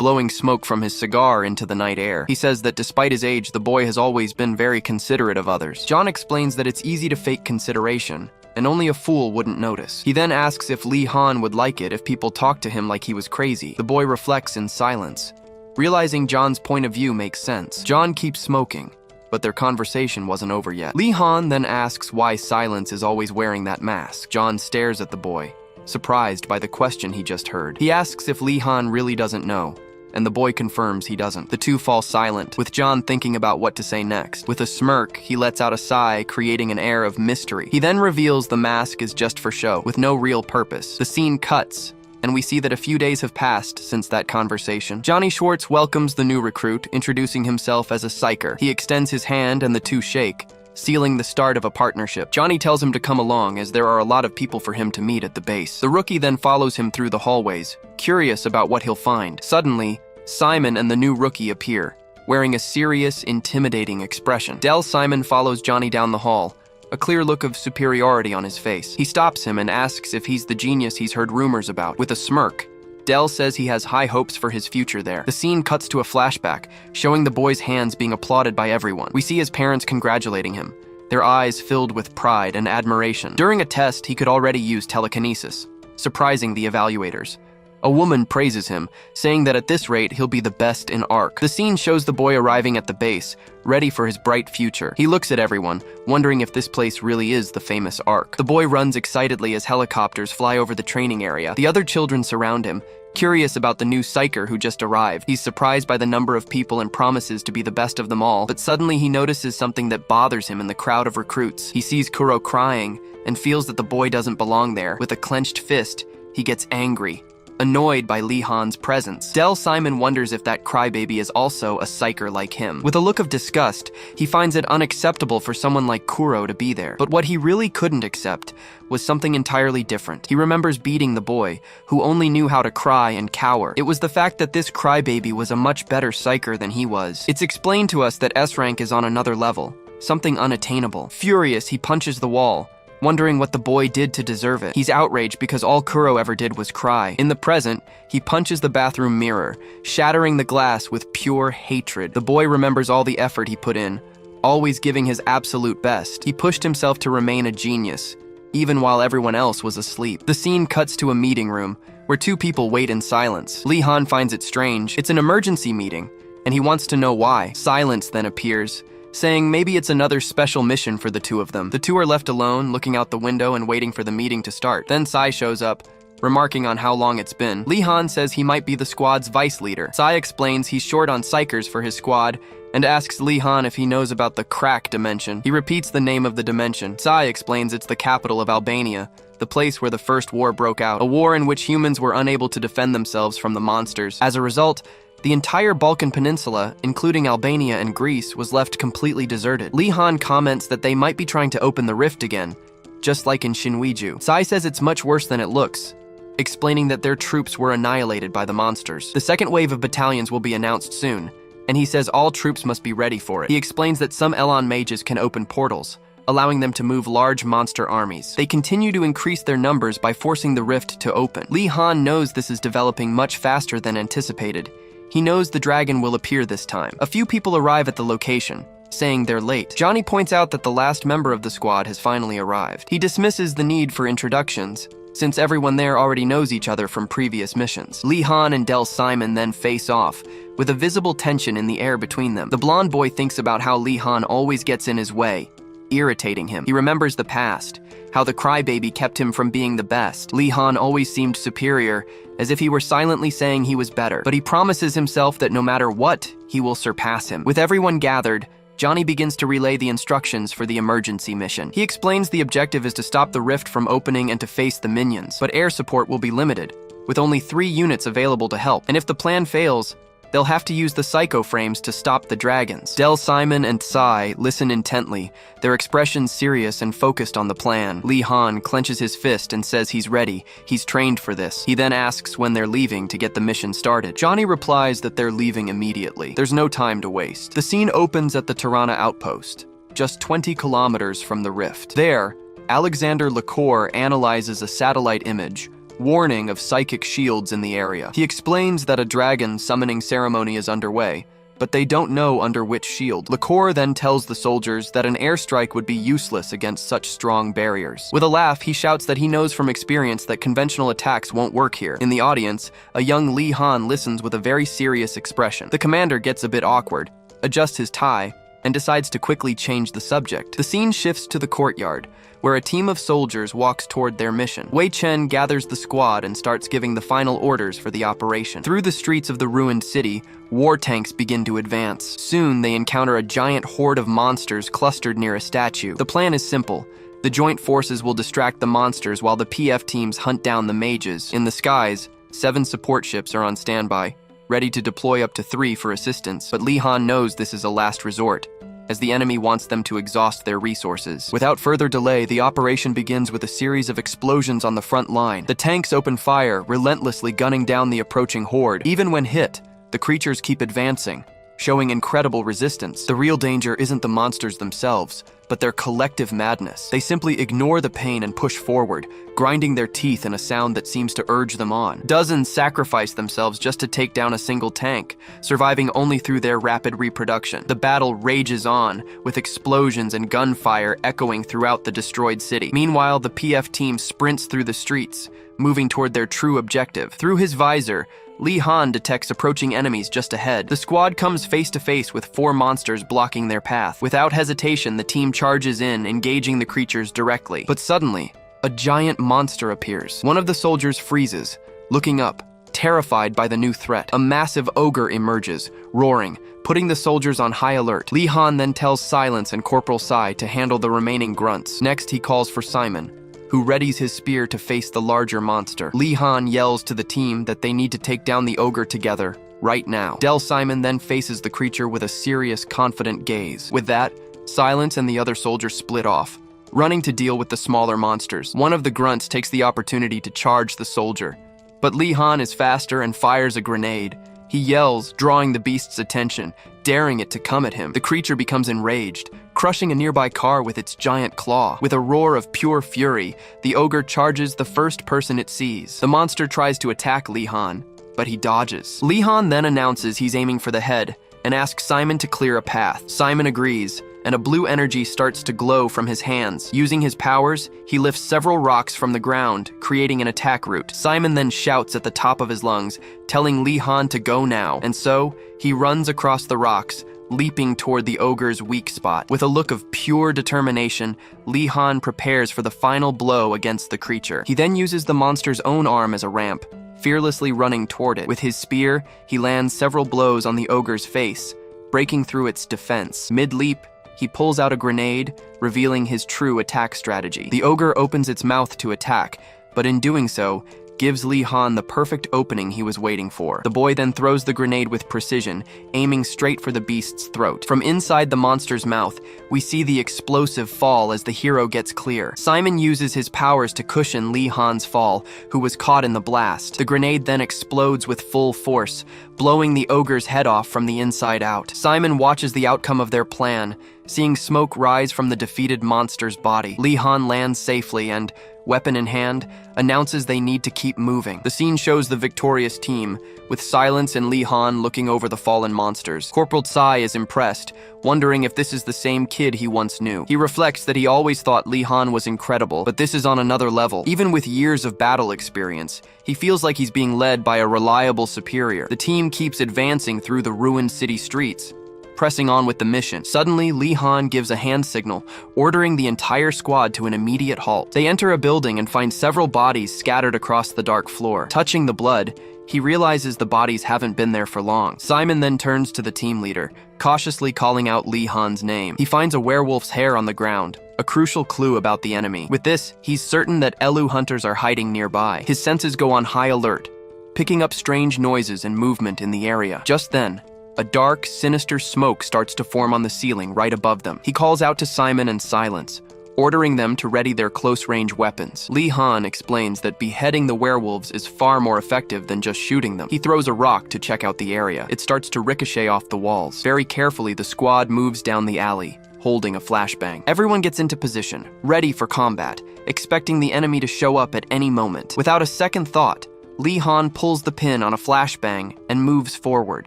blowing smoke from his cigar into the night air. He says that despite his age, the boy has always been very considerate of others. John explains that it's easy to fake consideration, and only a fool wouldn't notice. He then asks if Lee Han would like it if people talked to him like he was crazy. The boy reflects in silence, realizing John's point of view makes sense. John keeps smoking, but their conversation wasn't over yet. Lee Han then asks why Silence is always wearing that mask. John stares at the boy, surprised by the question he just heard. He asks if Lee Han really doesn't know, and the boy confirms he doesn't. The two fall silent, with John thinking about what to say next. With a smirk, he lets out a sigh, creating an air of mystery. He then reveals the mask is just for show, with no real purpose. The scene cuts, and we see that a few days have passed since that conversation. Johnny Schwartz welcomes the new recruit, introducing himself as a psyker. He extends his hand and the two shake, sealing the start of a partnership. Johnny tells him to come along, as there are a lot of people for him to meet at the base. The rookie then follows him through the hallways, curious about what he'll find. Suddenly, Simon and the new rookie appear, wearing a serious, intimidating expression. Del Simon follows Johnny down the hall, a clear look of superiority on his face. He stops him and asks if he's the genius he's heard rumors about. With a smirk, Del says he has high hopes for his future there. The scene cuts to a flashback, showing the boy's hands being applauded by everyone. We see his parents congratulating him, their eyes filled with pride and admiration. During a test, he could already use telekinesis, surprising the evaluators. A woman praises him, saying that at this rate, he'll be the best in Ark. The scene shows the boy arriving at the base, ready for his bright future. He looks at everyone, wondering if this place really is the famous Ark. The boy runs excitedly as helicopters fly over the training area. The other children surround him, curious about the new psyker who just arrived. He's surprised by the number of people and promises to be the best of them all, but suddenly he notices something that bothers him in the crowd of recruits. He sees Kuro crying and feels that the boy doesn't belong there. With a clenched fist, he gets angry, annoyed by Lee Han's presence. Del Simon wonders if that crybaby is also a psyker like him. With a look of disgust, he finds it unacceptable for someone like Kuro to be there. But what he really couldn't accept was something entirely different. He remembers beating the boy, who only knew how to cry and cower. It was the fact that this crybaby was a much better psyker than he was. It's explained to us that S rank is on another level, something unattainable. Furious, he punches the wall, wondering what the boy did to deserve it. He's outraged because all Kuro ever did was cry. In the present, he punches the bathroom mirror, shattering the glass with pure hatred. The boy remembers all the effort he put in, always giving his absolute best. He pushed himself to remain a genius, even while everyone else was asleep. The scene cuts to a meeting room, where two people wait in silence. Lee Han finds it strange. It's an emergency meeting, and he wants to know why. Silence then appears, saying maybe it's another special mission for the two of them. The two are left alone, looking out the window and waiting for the meeting to start. Then Sai shows up, remarking on how long it's been. Lee Han says he might be the squad's vice leader. Sai explains he's short on psychers for his squad and asks Lee Han if he knows about the crack dimension. He repeats the name of the dimension. Sai explains it's the capital of Albania, the place where the first war broke out, a war in which humans were unable to defend themselves from the monsters. As a result, the entire Balkan Peninsula, including Albania and Greece, was left completely deserted. Lee Han comments that they might be trying to open the rift again, just like in Shinwiju. Sai says it's much worse than it looks, explaining that their troops were annihilated by the monsters. The second wave of battalions will be announced soon, and he says all troops must be ready for it. He explains that some Elon mages can open portals, allowing them to move large monster armies. They continue to increase their numbers by forcing the rift to open. Lee Han knows this is developing much faster than anticipated. He knows the dragon will appear this time. A few people arrive at the location, saying they're late. Johnny points out that the last member of the squad has finally arrived. He dismisses the need for introductions, since everyone there already knows each other from previous missions. Lee Han and Del Simon then face off, with a visible tension in the air between them. The blonde boy thinks about how Lee Han always gets in his way, irritating him. He remembers the past, how the crybaby kept him from being the best. Lee Han always seemed superior, as if he were silently saying he was better. But he promises himself that no matter what, he will surpass him. With everyone gathered, Johnny begins to relay the instructions for the emergency mission. He explains the objective is to stop the rift from opening and to face the minions, but air support will be limited, with only 3 units available to help. And if the plan fails, they'll have to use the psycho frames to stop the dragons. Del Simon and Sai listen intently, their expressions serious and focused on the plan. Lee Han clenches his fist and says he's ready. He's trained for this. He then asks when they're leaving to get the mission started. Johnny replies that they're leaving immediately. There's no time to waste. The scene opens at the Tirana outpost, just 20 kilometers from the rift. There, Alexander Lacour analyzes a satellite image, warning of psychic shields in the area. He explains that a dragon summoning ceremony is underway, but they don't know under which shield. Lacour then tells the soldiers that an airstrike would be useless against such strong barriers. With a laugh, he shouts that he knows from experience that conventional attacks won't work here. In the audience, a young Lee Han listens with a very serious expression. The commander gets a bit awkward, adjusts his tie, and decides to quickly change the subject. The scene shifts to the courtyard, where a team of soldiers walks toward their mission. Wei Chen gathers the squad and starts giving the final orders for the operation. Through the streets of the ruined city, war tanks begin to advance. Soon, they encounter a giant horde of monsters clustered near a statue. The plan is simple. The joint forces will distract the monsters while the PF teams hunt down the mages. In the skies, 7 support ships are on standby, ready to deploy up to 3 for assistance. But Lee Han knows this is a last resort, as the enemy wants them to exhaust their resources. Without further delay, the operation begins with a series of explosions on the front line. The tanks open fire, relentlessly gunning down the approaching horde. Even when hit, the creatures keep advancing, showing incredible resistance. The real danger isn't the monsters themselves, but their collective madness. They simply ignore the pain and push forward, grinding their teeth in a sound that seems to urge them on. Dozens sacrifice themselves just to take down a single tank, surviving only through their rapid reproduction. The battle rages on, with explosions and gunfire echoing throughout the destroyed city. Meanwhile, the PF team sprints through the streets, moving toward their true objective. Through his visor, Lee Han detects approaching enemies just ahead. The squad comes face to face with 4 monsters blocking their path. Without hesitation, the team charges in, engaging the creatures directly. But suddenly, a giant monster appears. One of the soldiers freezes, looking up, terrified by the new threat. A massive ogre emerges, roaring, putting the soldiers on high alert. Lee Han then tells Silence and Corporal Sai to handle the remaining grunts. Next, he calls for Simon, who readies his spear to face the larger monster. Lee Han yells to the team that they need to take down the ogre together, right now. Del Simon then faces the creature with a serious, confident gaze. With that, Silence and the other soldiers split off, running to deal with the smaller monsters. One of the grunts takes the opportunity to charge the soldier, but Lee Han is faster and fires a grenade, He yells, drawing the beast's attention, daring it to come at him. The creature becomes enraged, crushing a nearby car with its giant claw. With a roar of pure fury, the ogre charges the first person it sees. The monster tries to attack Lee Han, but he dodges. Lee Han then announces he's aiming for the head and asks Simon to clear a path. Simon agrees, and a blue energy starts to glow from his hands. Using his powers, he lifts several rocks from the ground, creating an attack route. Simon then shouts at the top of his lungs, telling Lee Han to go now, and so he runs across the rocks, leaping toward the ogre's weak spot. With a look of pure determination, Lee Han prepares for the final blow against the creature. He then uses the monster's own arm as a ramp, fearlessly running toward it. With his spear, he lands several blows on the ogre's face, breaking through its defense. Mid-leap, he pulls out a grenade, revealing his true attack strategy. The ogre opens its mouth to attack, but in doing so, gives Lee Han the perfect opening he was waiting for. The boy then throws the grenade with precision, aiming straight for the beast's throat. From inside the monster's mouth, we see the explosive fall as the hero gets clear. Simon uses his powers to cushion Lee Han's fall, who was caught in the blast. The grenade then explodes with full force, blowing the ogre's head off from the inside out. Simon watches the outcome of their plan, seeing smoke rise from the defeated monster's body. Lee Han lands safely and, weapon in hand, announces they need to keep moving. The scene shows the victorious team, with Silence and Lee Han looking over the fallen monsters. Corporal Tsai is impressed, wondering if this is the same kid he once knew. He reflects that he always thought Lee Han was incredible, but this is on another level. Even with years of battle experience, he feels like he's being led by a reliable superior. The team keeps advancing through the ruined city streets, pressing on with the mission. Suddenly, Lee Han gives a hand signal, ordering the entire squad to an immediate halt. They enter a building and find several bodies scattered across the dark floor. Touching the blood, he realizes the bodies haven't been there for long. Simon then turns to the team leader, cautiously calling out Lee Han's name. He finds a werewolf's hair on the ground, a crucial clue about the enemy. With this, he's certain that Elu hunters are hiding nearby. His senses go on high alert, picking up strange noises and movement in the area. Just then, a dark, sinister smoke starts to form on the ceiling right above them. He calls out to Simon and Silence, ordering them to ready their close-range weapons. Lee Han explains that beheading the werewolves is far more effective than just shooting them. He throws a rock to check out the area. It starts to ricochet off the walls. Very carefully, the squad moves down the alley, holding a flashbang. Everyone gets into position, ready for combat, expecting the enemy to show up at any moment. Without a second thought, Lee Han pulls the pin on a flashbang and moves forward.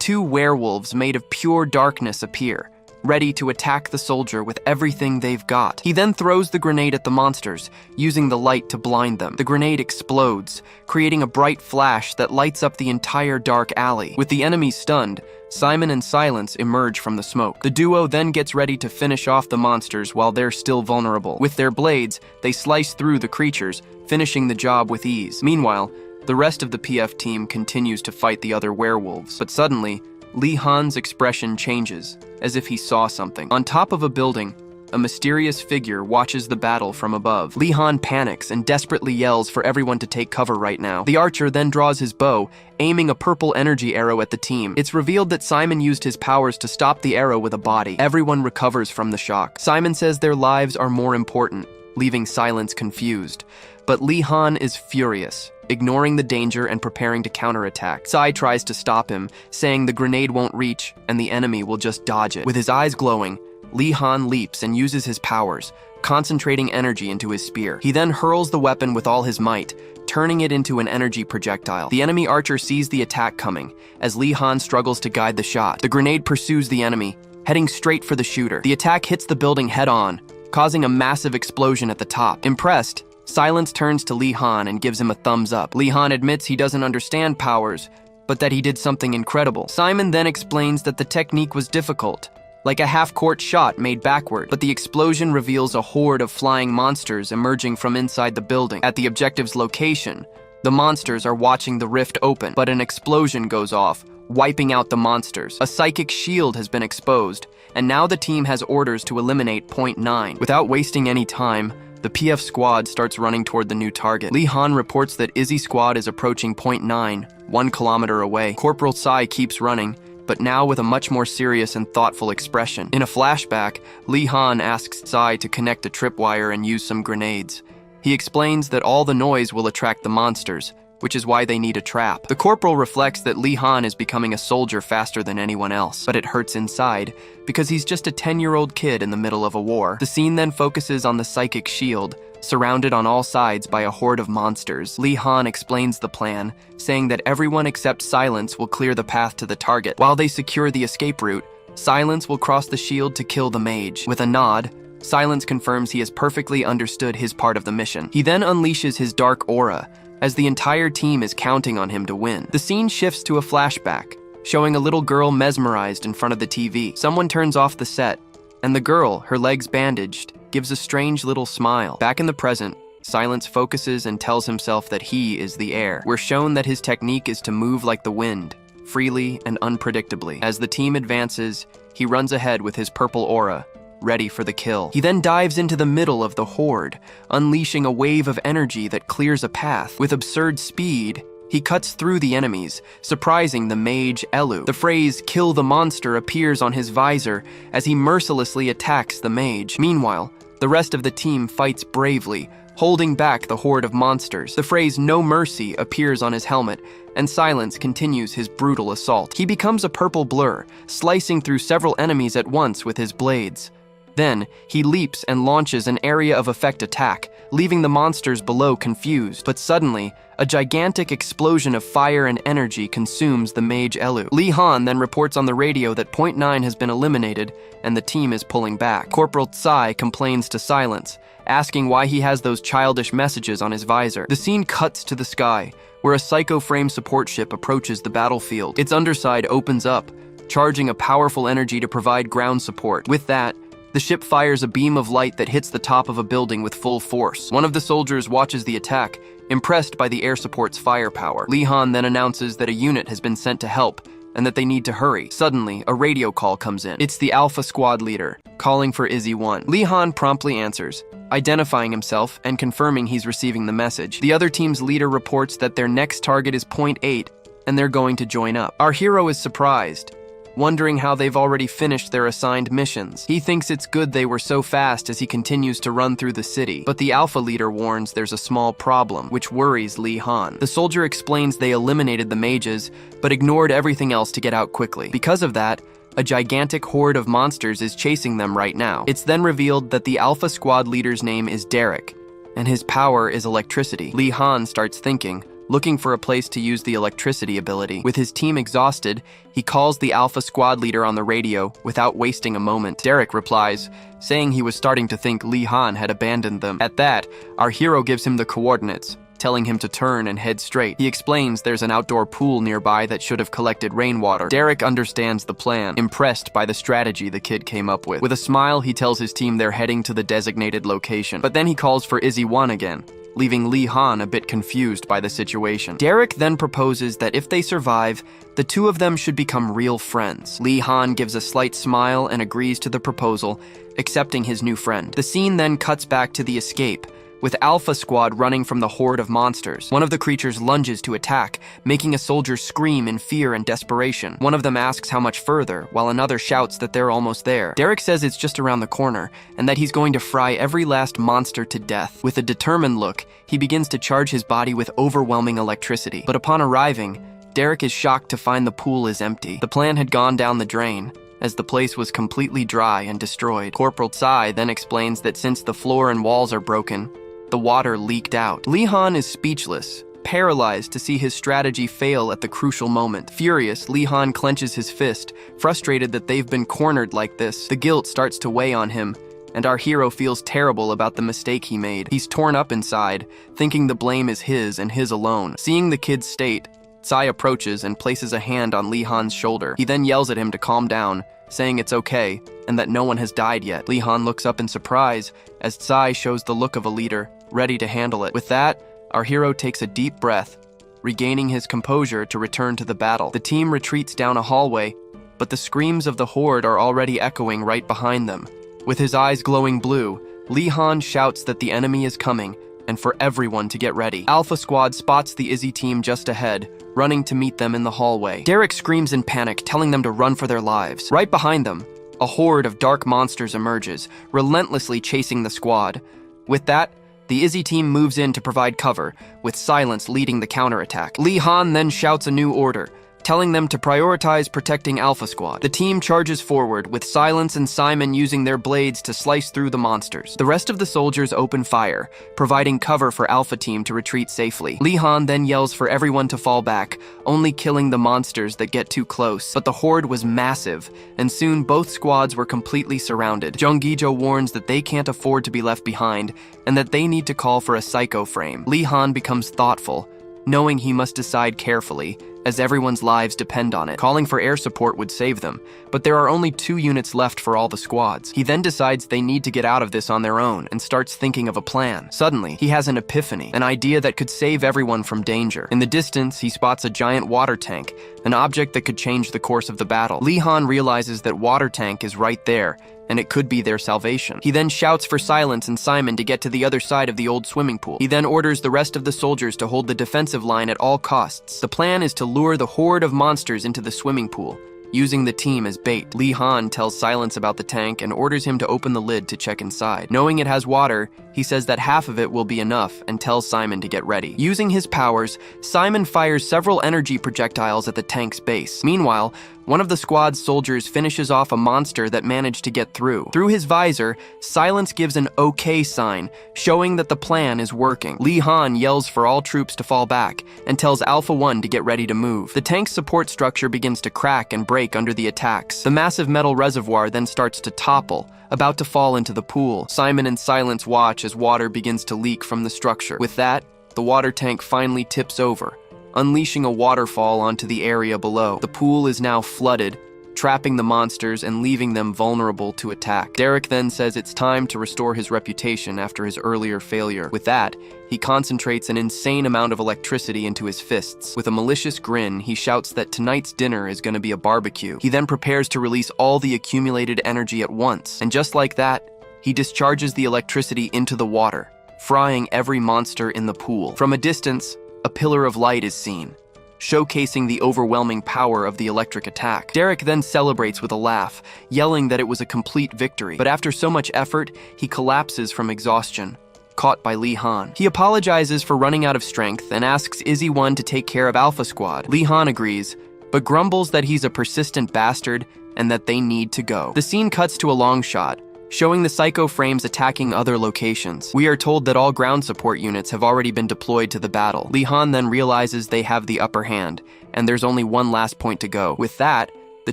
Two werewolves made of pure darkness appear, ready to attack the soldier with everything they've got. He then throws the grenade at the monsters, using the light to blind them. The grenade explodes, creating a bright flash that lights up the entire dark alley. With the enemy stunned, Simon and Silence emerge from the smoke. The duo then gets ready to finish off the monsters while they're still vulnerable. With their blades, they slice through the creatures, finishing the job with ease. Meanwhile, the rest of the PF team continues to fight the other werewolves. But suddenly, Lee Han's expression changes, as if he saw something. On top of a building, a mysterious figure watches the battle from above. Lee Han panics and desperately yells for everyone to take cover right now. The archer then draws his bow, aiming a purple energy arrow at the team. It's revealed that Simon used his powers to stop the arrow with a body. Everyone recovers from the shock. Simon says their lives are more important, leaving Silence confused. But Lee Han is furious, ignoring the danger and preparing to counterattack. Tsai tries to stop him, saying the grenade won't reach and the enemy will just dodge it. With his eyes glowing, Lee Han leaps and uses his powers, concentrating energy into his spear. He then hurls the weapon with all his might, turning it into an energy projectile. The enemy archer sees the attack coming, as Lee Han struggles to guide the shot. The grenade pursues the enemy, heading straight for the shooter. The attack hits the building head-on, causing a massive explosion at the top. Impressed, Silence turns to Lee Han and gives him a thumbs up. Lee Han admits he doesn't understand powers, but that he did something incredible. Simon then explains that the technique was difficult, like a half-court shot made backward, but the explosion reveals a horde of flying monsters emerging from inside the building. At the objective's location, the monsters are watching the rift open, but an explosion goes off, wiping out the monsters. A psychic shield has been exposed, and now the team has orders to eliminate Point 9. Without wasting any time, the PF squad starts running toward the new target. Lee Han reports that Izzy squad is approaching Point 9, 1 kilometer away. Corporal Tsai keeps running, but now with a much more serious and thoughtful expression. In a flashback, Lee Han asks Tsai to connect a tripwire and use some grenades. He explains that all the noise will attract the monsters, which is why they need a trap. The corporal reflects that Lee Han is becoming a soldier faster than anyone else, but it hurts inside because he's just a 10-year-old kid in the middle of a war. The scene then focuses on the psychic shield, surrounded on all sides by a horde of monsters. Lee Han explains the plan, saying that everyone except Silence will clear the path to the target. While they secure the escape route, Silence will cross the shield to kill the mage. With a nod, Silence confirms he has perfectly understood his part of the mission. He then unleashes his dark aura, as the entire team is counting on him to win. The scene shifts to a flashback, showing a little girl mesmerized in front of the TV. Someone turns off the set, and the girl, her legs bandaged, gives a strange little smile. Back in the present, Silence focuses and tells himself that he is the heir. We're shown that his technique is to move like the wind, freely and unpredictably. As the team advances, he runs ahead with his purple aura, ready for the kill. He then dives into the middle of the horde, unleashing a wave of energy that clears a path. With absurd speed, he cuts through the enemies, surprising the mage Elu. The phrase, "kill the monster," appears on his visor as he mercilessly attacks the mage. Meanwhile, the rest of the team fights bravely, holding back the horde of monsters. The phrase, "no mercy," appears on his helmet, and Silence continues his brutal assault. He becomes a purple blur, slicing through several enemies at once with his blades. Then, he leaps and launches an area of effect attack, leaving the monsters below confused. But suddenly, a gigantic explosion of fire and energy consumes the mage Elu. Lee Han then reports on the radio that Point 9 has been eliminated, and the team is pulling back. Corporal Tsai complains to Silence, asking why he has those childish messages on his visor. The scene cuts to the sky, where a Psycho Frame support ship approaches the battlefield. Its underside opens up, charging a powerful energy to provide ground support. With that, the ship fires a beam of light that hits the top of a building with full force. One of the soldiers watches the attack, impressed by the air support's firepower. Lee Han then announces that a unit has been sent to help, and that they need to hurry. Suddenly, a radio call comes in. It's the Alpha Squad leader, calling for Izzy 1. Lee Han promptly answers, identifying himself and confirming he's receiving the message. The other team's leader reports that their next target is Point 8, and they're going to join up. Our hero is surprised, wondering how they've already finished their assigned missions. He thinks it's good they were so fast as he continues to run through the city, but the Alpha leader warns there's a small problem, which worries Lee Han. The soldier explains they eliminated the mages, but ignored everything else to get out quickly. Because of that, a gigantic horde of monsters is chasing them right now. It's then revealed that the Alpha Squad leader's name is Derek, and his power is electricity. Lee Han starts thinking, looking for a place to use the electricity ability. With his team exhausted, he calls the Alpha Squad leader on the radio without wasting a moment. Derek replies, saying he was starting to think Lee Han had abandoned them. At that, our hero gives him the coordinates, telling him to turn and head straight. He explains there's an outdoor pool nearby that should have collected rainwater. Derek understands the plan, impressed by the strategy the kid came up with. With a smile, he tells his team they're heading to the designated location. But then he calls for Izzy 1 again, leaving Lee Han a bit confused by the situation. Derek then proposes that if they survive, the two of them should become real friends. Lee Han gives a slight smile and agrees to the proposal, accepting his new friend. The scene then cuts back to the escape, with Alpha Squad running from the horde of monsters. One of the creatures lunges to attack, making a soldier scream in fear and desperation. One of them asks how much further, while another shouts that they're almost there. Derek says it's just around the corner, and that he's going to fry every last monster to death. With a determined look, he begins to charge his body with overwhelming electricity. But upon arriving, Derek is shocked to find the pool is empty. The plan had gone down the drain, as the place was completely dry and destroyed. Corporal Tsai then explains that since the floor and walls are broken, the water leaked out. Lee Han is speechless, paralyzed to see his strategy fail at the crucial moment. Furious, Lee Han clenches his fist, frustrated that they've been cornered like this. The guilt starts to weigh on him, and our hero feels terrible about the mistake he made. He's torn up inside, thinking the blame is his and his alone. Seeing the kid's state, Tsai approaches and places a hand on Lee Han's shoulder. He then yells at him to calm down, saying it's okay, and that no one has died yet. Lee Han looks up in surprise, as Tsai shows the look of a leader, ready to handle it. With that, our hero takes a deep breath, regaining his composure to return to the battle. The team retreats down a hallway, but the screams of the horde are already echoing right behind them. With his eyes glowing blue, Lee Han shouts that the enemy is coming, and for everyone to get ready. Alpha Squad spots the Izzy team just ahead, running to meet them in the hallway. Derek screams in panic, telling them to run for their lives. Right behind them, a horde of dark monsters emerges, relentlessly chasing the squad. With that, The Izzy team moves in to provide cover, with Silence leading the counterattack. Lee Han then shouts a new order, telling them to prioritize protecting Alpha Squad. The team charges forward, with Silence and Simon using their blades to slice through the monsters. The rest of the soldiers open fire, providing cover for Alpha Team to retreat safely. Lee Han then yells for everyone to fall back, only killing the monsters that get too close. But the horde was massive, and soon both squads were completely surrounded. Jonggijo warns that they can't afford to be left behind, and that they need to call for a psycho frame. Lee Han becomes thoughtful, knowing he must decide carefully, as everyone's lives depend on it. Calling for air support would save them, but there are only 2 units left for all the squads. He then decides they need to get out of this on their own and starts thinking of a plan. Suddenly, he has an epiphany, an idea that could save everyone from danger. In the distance, he spots a giant water tank, an object that could change the course of the battle. Lee Han realizes that water tank is right there, and it could be their salvation. He then shouts for Silence and Simon to get to the other side of the old swimming pool. He then orders the rest of the soldiers to hold the defensive line at all costs. The plan is to lure the horde of monsters into the swimming pool, using the team as bait. Lee Han tells Silence about the tank and orders him to open the lid to check inside. Knowing it has water, he says that half of it will be enough and tells Simon to get ready. Using his powers, Simon fires several energy projectiles at the tank's base. Meanwhile, one of the squad's soldiers finishes off a monster that managed to get through. Through his visor, Silence gives an OK sign, showing that the plan is working. Lee Han yells for all troops to fall back and tells Alpha 1 to get ready to move. The tank's support structure begins to crack and break under the attacks. The massive metal reservoir then starts to topple, about to fall into the pool. Simon and Silence watch as water begins to leak from the structure. With that, the water tank finally tips over, unleashing a waterfall onto the area below. The pool is now flooded, trapping the monsters and leaving them vulnerable to attack. Derek then says it's time to restore his reputation after his earlier failure. With that, he concentrates an insane amount of electricity into his fists. With a malicious grin, he shouts that tonight's dinner is going to be a barbecue. He then prepares to release all the accumulated energy at once, and just like that, he discharges the electricity into the water, frying every monster in the pool. From a distance, a pillar of light is seen, showcasing the overwhelming power of the electric attack. Derek then celebrates with a laugh, yelling that it was a complete victory. But after so much effort, he collapses from exhaustion, caught by Lee Han. He apologizes for running out of strength and asks Izzy 1 to take care of Alpha Squad. Lee Han agrees, but grumbles that he's a persistent bastard and that they need to go. The scene cuts to a long shot, showing the psycho frames attacking other locations. We are told that all ground support units have already been deployed to the battle. Lee Han then realizes they have the upper hand, and there's only one last point to go. With that, the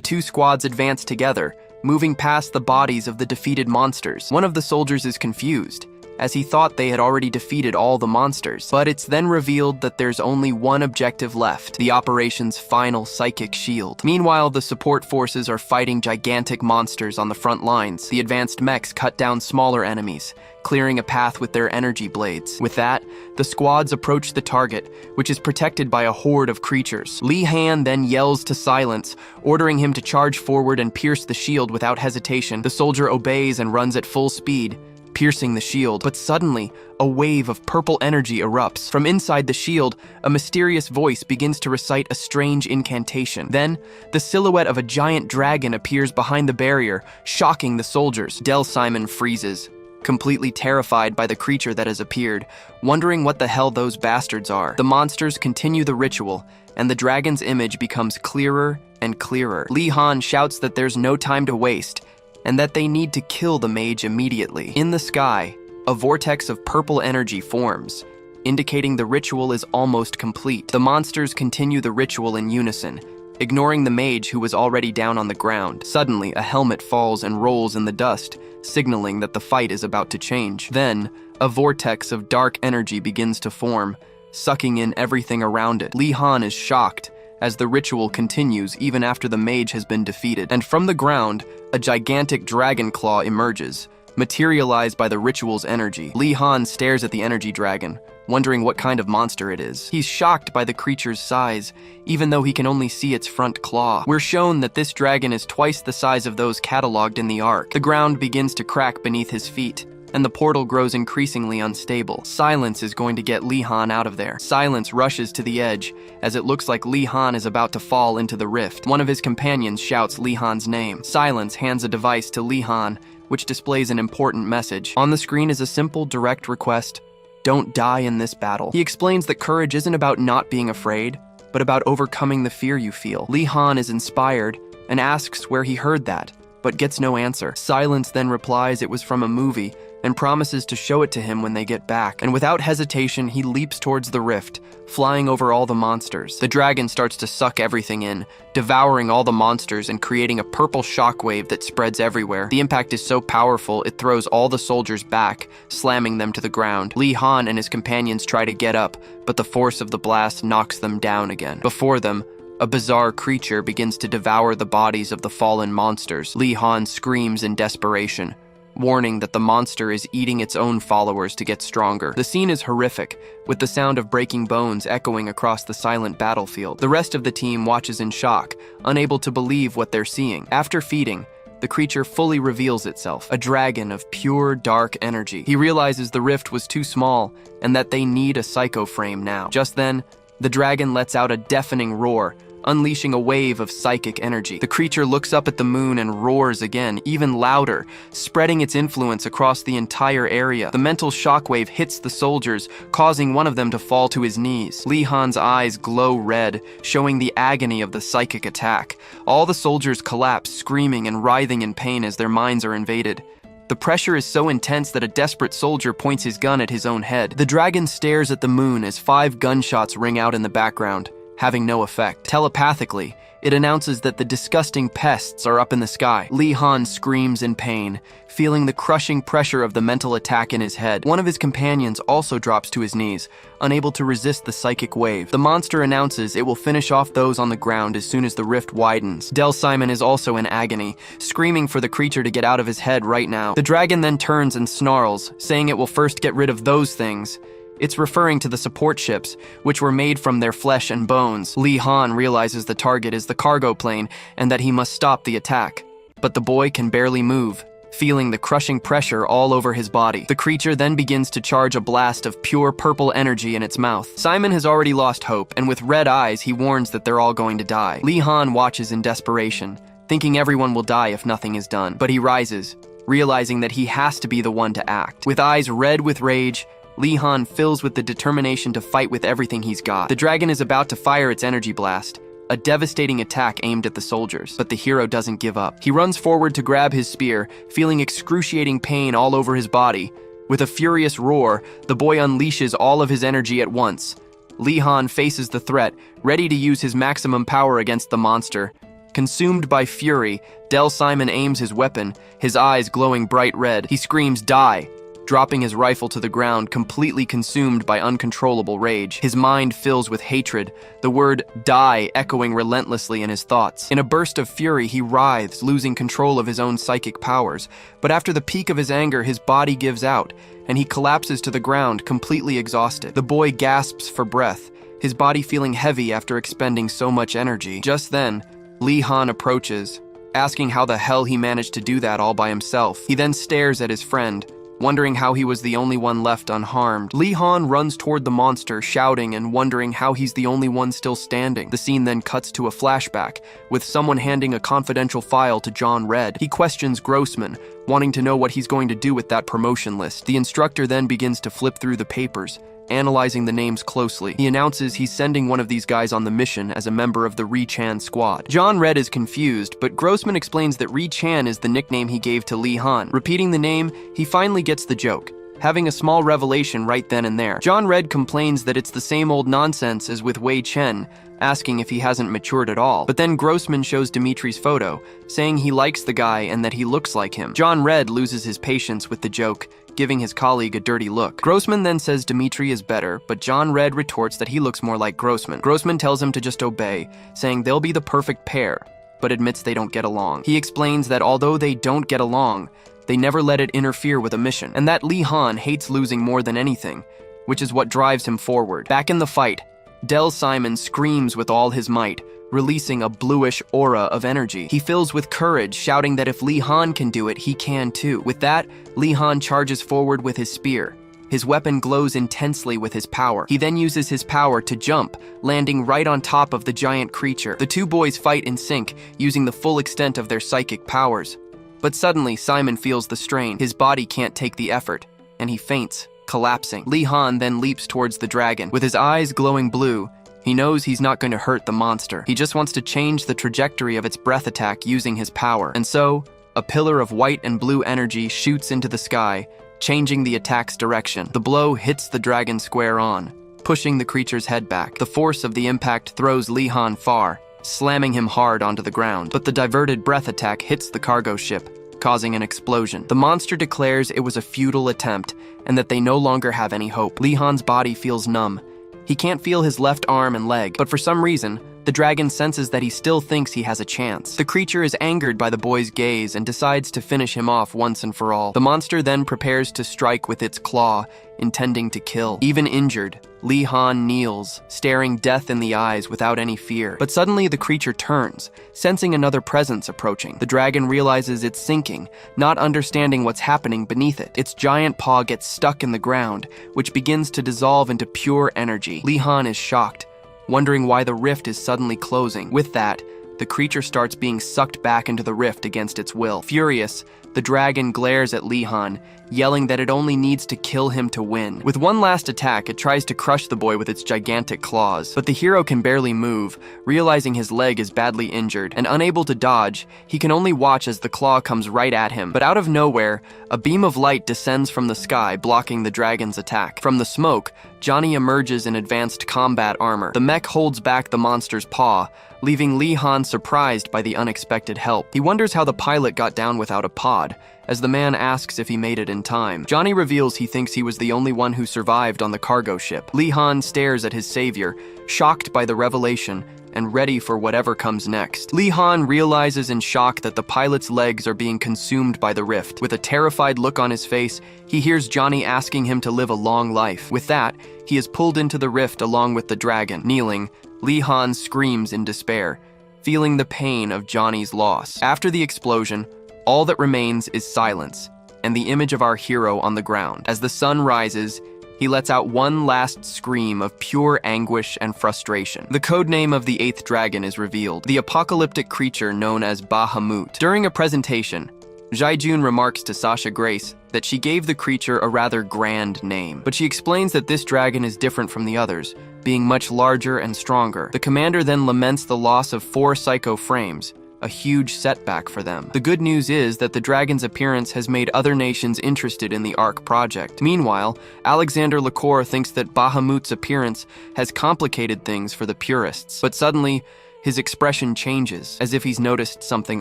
2 squads advance together, moving past the bodies of the defeated monsters. One of the soldiers is confused, as he thought they had already defeated all the monsters. But it's then revealed that there's only one objective left, the operation's final psychic shield. Meanwhile, the support forces are fighting gigantic monsters on the front lines. The advanced mechs cut down smaller enemies, clearing a path with their energy blades. With that, the squads approach the target, which is protected by a horde of creatures. Lee Han then yells to Silence, ordering him to charge forward and pierce the shield without hesitation. The soldier obeys and runs at full speed, piercing the shield. But suddenly, a wave of purple energy erupts. From inside the shield, a mysterious voice begins to recite a strange incantation. Then, the silhouette of a giant dragon appears behind the barrier, shocking the soldiers. Del Simon freezes, completely terrified by the creature that has appeared, wondering what the hell those bastards are. The monsters continue the ritual, and the dragon's image becomes clearer and clearer. Lee Han shouts that there's no time to waste, and that they need to kill the mage immediately. In the sky, a vortex of purple energy forms, indicating the ritual is almost complete. The monsters continue the ritual in unison, ignoring the mage who was already down on the ground. Suddenly, a helmet falls and rolls in the dust, signaling that the fight is about to change. Then, a vortex of dark energy begins to form, sucking in everything around it. Lee Han is shocked, as the ritual continues even after the mage has been defeated. And from the ground, a gigantic dragon claw emerges, materialized by the ritual's energy. Lee Han stares at the energy dragon, wondering what kind of monster it is. He's shocked by the creature's size, even though he can only see its front claw. We're shown that this dragon is twice the size of those cataloged in the Ark. The ground begins to crack beneath his feet, and the portal grows increasingly unstable. Silence is going to get Lee Han out of there. Silence rushes to the edge, as it looks like Lee Han is about to fall into the rift. One of his companions shouts Lee Han's name. Silence hands a device to Lee Han, which displays an important message. On the screen is a simple, direct request: "Don't die in this battle." He explains that courage isn't about not being afraid, but about overcoming the fear you feel. Lee Han is inspired and asks where he heard that, but gets no answer. Silence then replies it was from a movie and promises to show it to him when they get back. And without hesitation, he leaps towards the rift, flying over all the monsters. The dragon starts to suck everything in, devouring all the monsters and creating a purple shockwave that spreads everywhere. The impact is so powerful, it throws all the soldiers back, slamming them to the ground. Lee Han and his companions try to get up, but the force of the blast knocks them down again. Before them, a bizarre creature begins to devour the bodies of the fallen monsters. Lee Han screams in desperation, warning that the monster is eating its own followers to get stronger. The scene is horrific, with the sound of breaking bones echoing across the silent battlefield. The rest of the team watches in shock, unable to believe what they're seeing. After feeding, the creature fully reveals itself, a dragon of pure dark energy. He realizes the rift was too small and that they need a psycho frame now. Just then, the dragon lets out a deafening roar, unleashing a wave of psychic energy. The creature looks up at the moon and roars again, even louder, spreading its influence across the entire area. The mental shockwave hits the soldiers, causing one of them to fall to his knees. Lee Han's eyes glow red, showing the agony of the psychic attack. All the soldiers collapse, screaming and writhing in pain as their minds are invaded. The pressure is so intense that a desperate soldier points his gun at his own head. The dragon stares at the moon as 5 gunshots ring out in the background, having no effect. Telepathically, it announces that the disgusting pests are up in the sky. Lee Han screams in pain, feeling the crushing pressure of the mental attack in his head. One of his companions also drops to his knees, unable to resist the psychic wave. The monster announces it will finish off those on the ground as soon as the rift widens. Del Simon is also in agony, screaming for the creature to get out of his head right now. The dragon then turns and snarls, saying it will first get rid of those things. It's referring to the support ships, which were made from their flesh and bones. Lee Han realizes the target is the cargo plane and that he must stop the attack. But the boy can barely move, feeling the crushing pressure all over his body. The creature then begins to charge a blast of pure purple energy in its mouth. Simon has already lost hope, and with red eyes, he warns that they're all going to die. Lee Han watches in desperation, thinking everyone will die if nothing is done. But he rises, realizing that he has to be the one to act. With eyes red with rage, Lee Han fills with the determination to fight with everything he's got. The dragon is about to fire its energy blast, a devastating attack aimed at the soldiers, but the hero doesn't give up. He runs forward to grab his spear, feeling excruciating pain all over his body. With a furious roar, the boy unleashes all of his energy at once. Lee Han faces the threat, ready to use his maximum power against the monster. Consumed by fury, Del Simon aims his weapon, his eyes glowing bright red. He screams, "Die!" dropping his rifle to the ground, completely consumed by uncontrollable rage. His mind fills with hatred, the word "die" echoing relentlessly in his thoughts. In a burst of fury, he writhes, losing control of his own psychic powers. But after the peak of his anger, his body gives out, and he collapses to the ground, completely exhausted. The boy gasps for breath, his body feeling heavy after expending so much energy. Just then, Lee Han approaches, asking how the hell he managed to do that all by himself. He then stares at his friend, wondering how he was the only one left unharmed. Lee Han runs toward the monster, shouting and wondering how he's the only one still standing. The scene then cuts to a flashback, with someone handing a confidential file to John Red. He questions Grossman, wanting to know what he's going to do with that promotion list. The instructor then begins to flip through the papers, analyzing the names closely. He announces he's sending one of these guys on the mission as a member of the Ri-chan squad. John Red is confused, but Grossman explains that Ri-chan is the nickname he gave to Lee Han. Repeating the name, he finally gets the joke, having a small revelation right then and there. John Red complains that it's the same old nonsense as with Wei Chen, asking if he hasn't matured at all. But then Grossman shows Dimitri's photo, saying he likes the guy and that he looks like him. John Red loses his patience with the joke, giving his colleague a dirty look. Grossman then says Dimitri is better, but John Red retorts that he looks more like Grossman. Grossman tells him to just obey, saying they'll be the perfect pair, but admits they don't get along. He explains that although they don't get along, they never let it interfere with a mission, and that Lee Han hates losing more than anything, which is what drives him forward. Back in the fight, Del Simon screams with all his might, releasing a bluish aura of energy. He fills with courage, shouting that if Lee Han can do it, he can too. With that, Lee Han charges forward with his spear. His weapon glows intensely with his power. He then uses his power to jump, landing right on top of the giant creature. The two boys fight in sync, using the full extent of their psychic powers. But suddenly, Simon feels the strain. His body can't take the effort, and he faints. collapsing. Li Han then leaps towards the dragon. With his eyes glowing blue, he knows he's not going to hurt the monster. He just wants to change the trajectory of its breath attack using his power. And so, a pillar of white and blue energy shoots into the sky, changing the attack's direction. The blow hits the dragon square on, pushing the creature's head back. The force of the impact throws Li Han far, slamming him hard onto the ground. But the diverted breath attack hits the cargo ship, causing an explosion. The monster declares it was a futile attempt and that they no longer have any hope. Li Han's body feels numb. He can't feel his left arm and leg, but for some reason, the dragon senses that he still thinks he has a chance. The creature is angered by the boy's gaze and decides to finish him off once and for all. The monster then prepares to strike with its claw, intending to kill. Even injured, Li Han kneels, staring death in the eyes without any fear. But suddenly the creature turns, sensing another presence approaching. The dragon realizes it's sinking, not understanding what's happening beneath it. Its giant paw gets stuck in the ground, which begins to dissolve into pure energy. Li Han is shocked, wondering why the rift is suddenly closing. With that, the creature starts being sucked back into the rift against its will. Furious, the dragon glares at Li Han, yelling that it only needs to kill him to win. With one last attack, it tries to crush the boy with its gigantic claws, but the hero can barely move, realizing his leg is badly injured, and unable to dodge, he can only watch as the claw comes right at him. But out of nowhere, a beam of light descends from the sky, blocking the dragon's attack. From the smoke, Johnny emerges in advanced combat armor. The mech holds back the monster's paw, leaving Li Han surprised by the unexpected help. He wonders how the pilot got down without a pod, as the man asks if he made it in time. Johnny reveals he thinks he was the only one who survived on the cargo ship. Li Han stares at his savior, shocked by the revelation and ready for whatever comes next. Li Han realizes in shock that the pilot's legs are being consumed by the rift. With a terrified look on his face, he hears Johnny asking him to live a long life. With that, he is pulled into the rift along with the dragon. Kneeling, Li Han screams in despair, feeling the pain of Johnny's loss. After the explosion, all that remains is silence and the image of our hero on the ground. As the sun rises, he lets out one last scream of pure anguish and frustration. The codename of the 8th dragon is revealed, the apocalyptic creature known as Bahamut. During a presentation, Jaijun remarks to Sasha Grace that she gave the creature a rather grand name, but she explains that this dragon is different from the others, being much larger and stronger. The commander then laments the loss of 4 psycho frames, a huge setback for them. The good news is that the dragon's appearance has made other nations interested in the Ark project. Meanwhile, Alexander Lacour thinks that Bahamut's appearance has complicated things for the purists, but suddenly, his expression changes, as if he's noticed something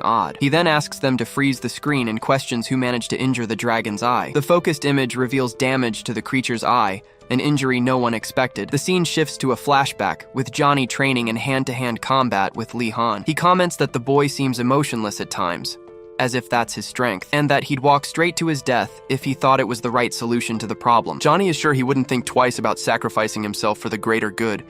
odd. He then asks them to freeze the screen and questions who managed to injure the dragon's eye. The focused image reveals damage to the creature's eye, an injury no one expected. The scene shifts to a flashback, with Johnny training in hand-to-hand combat with Li Han. He comments that the boy seems emotionless at times, as if that's his strength, and that he'd walk straight to his death if he thought it was the right solution to the problem. Johnny is sure he wouldn't think twice about sacrificing himself for the greater good.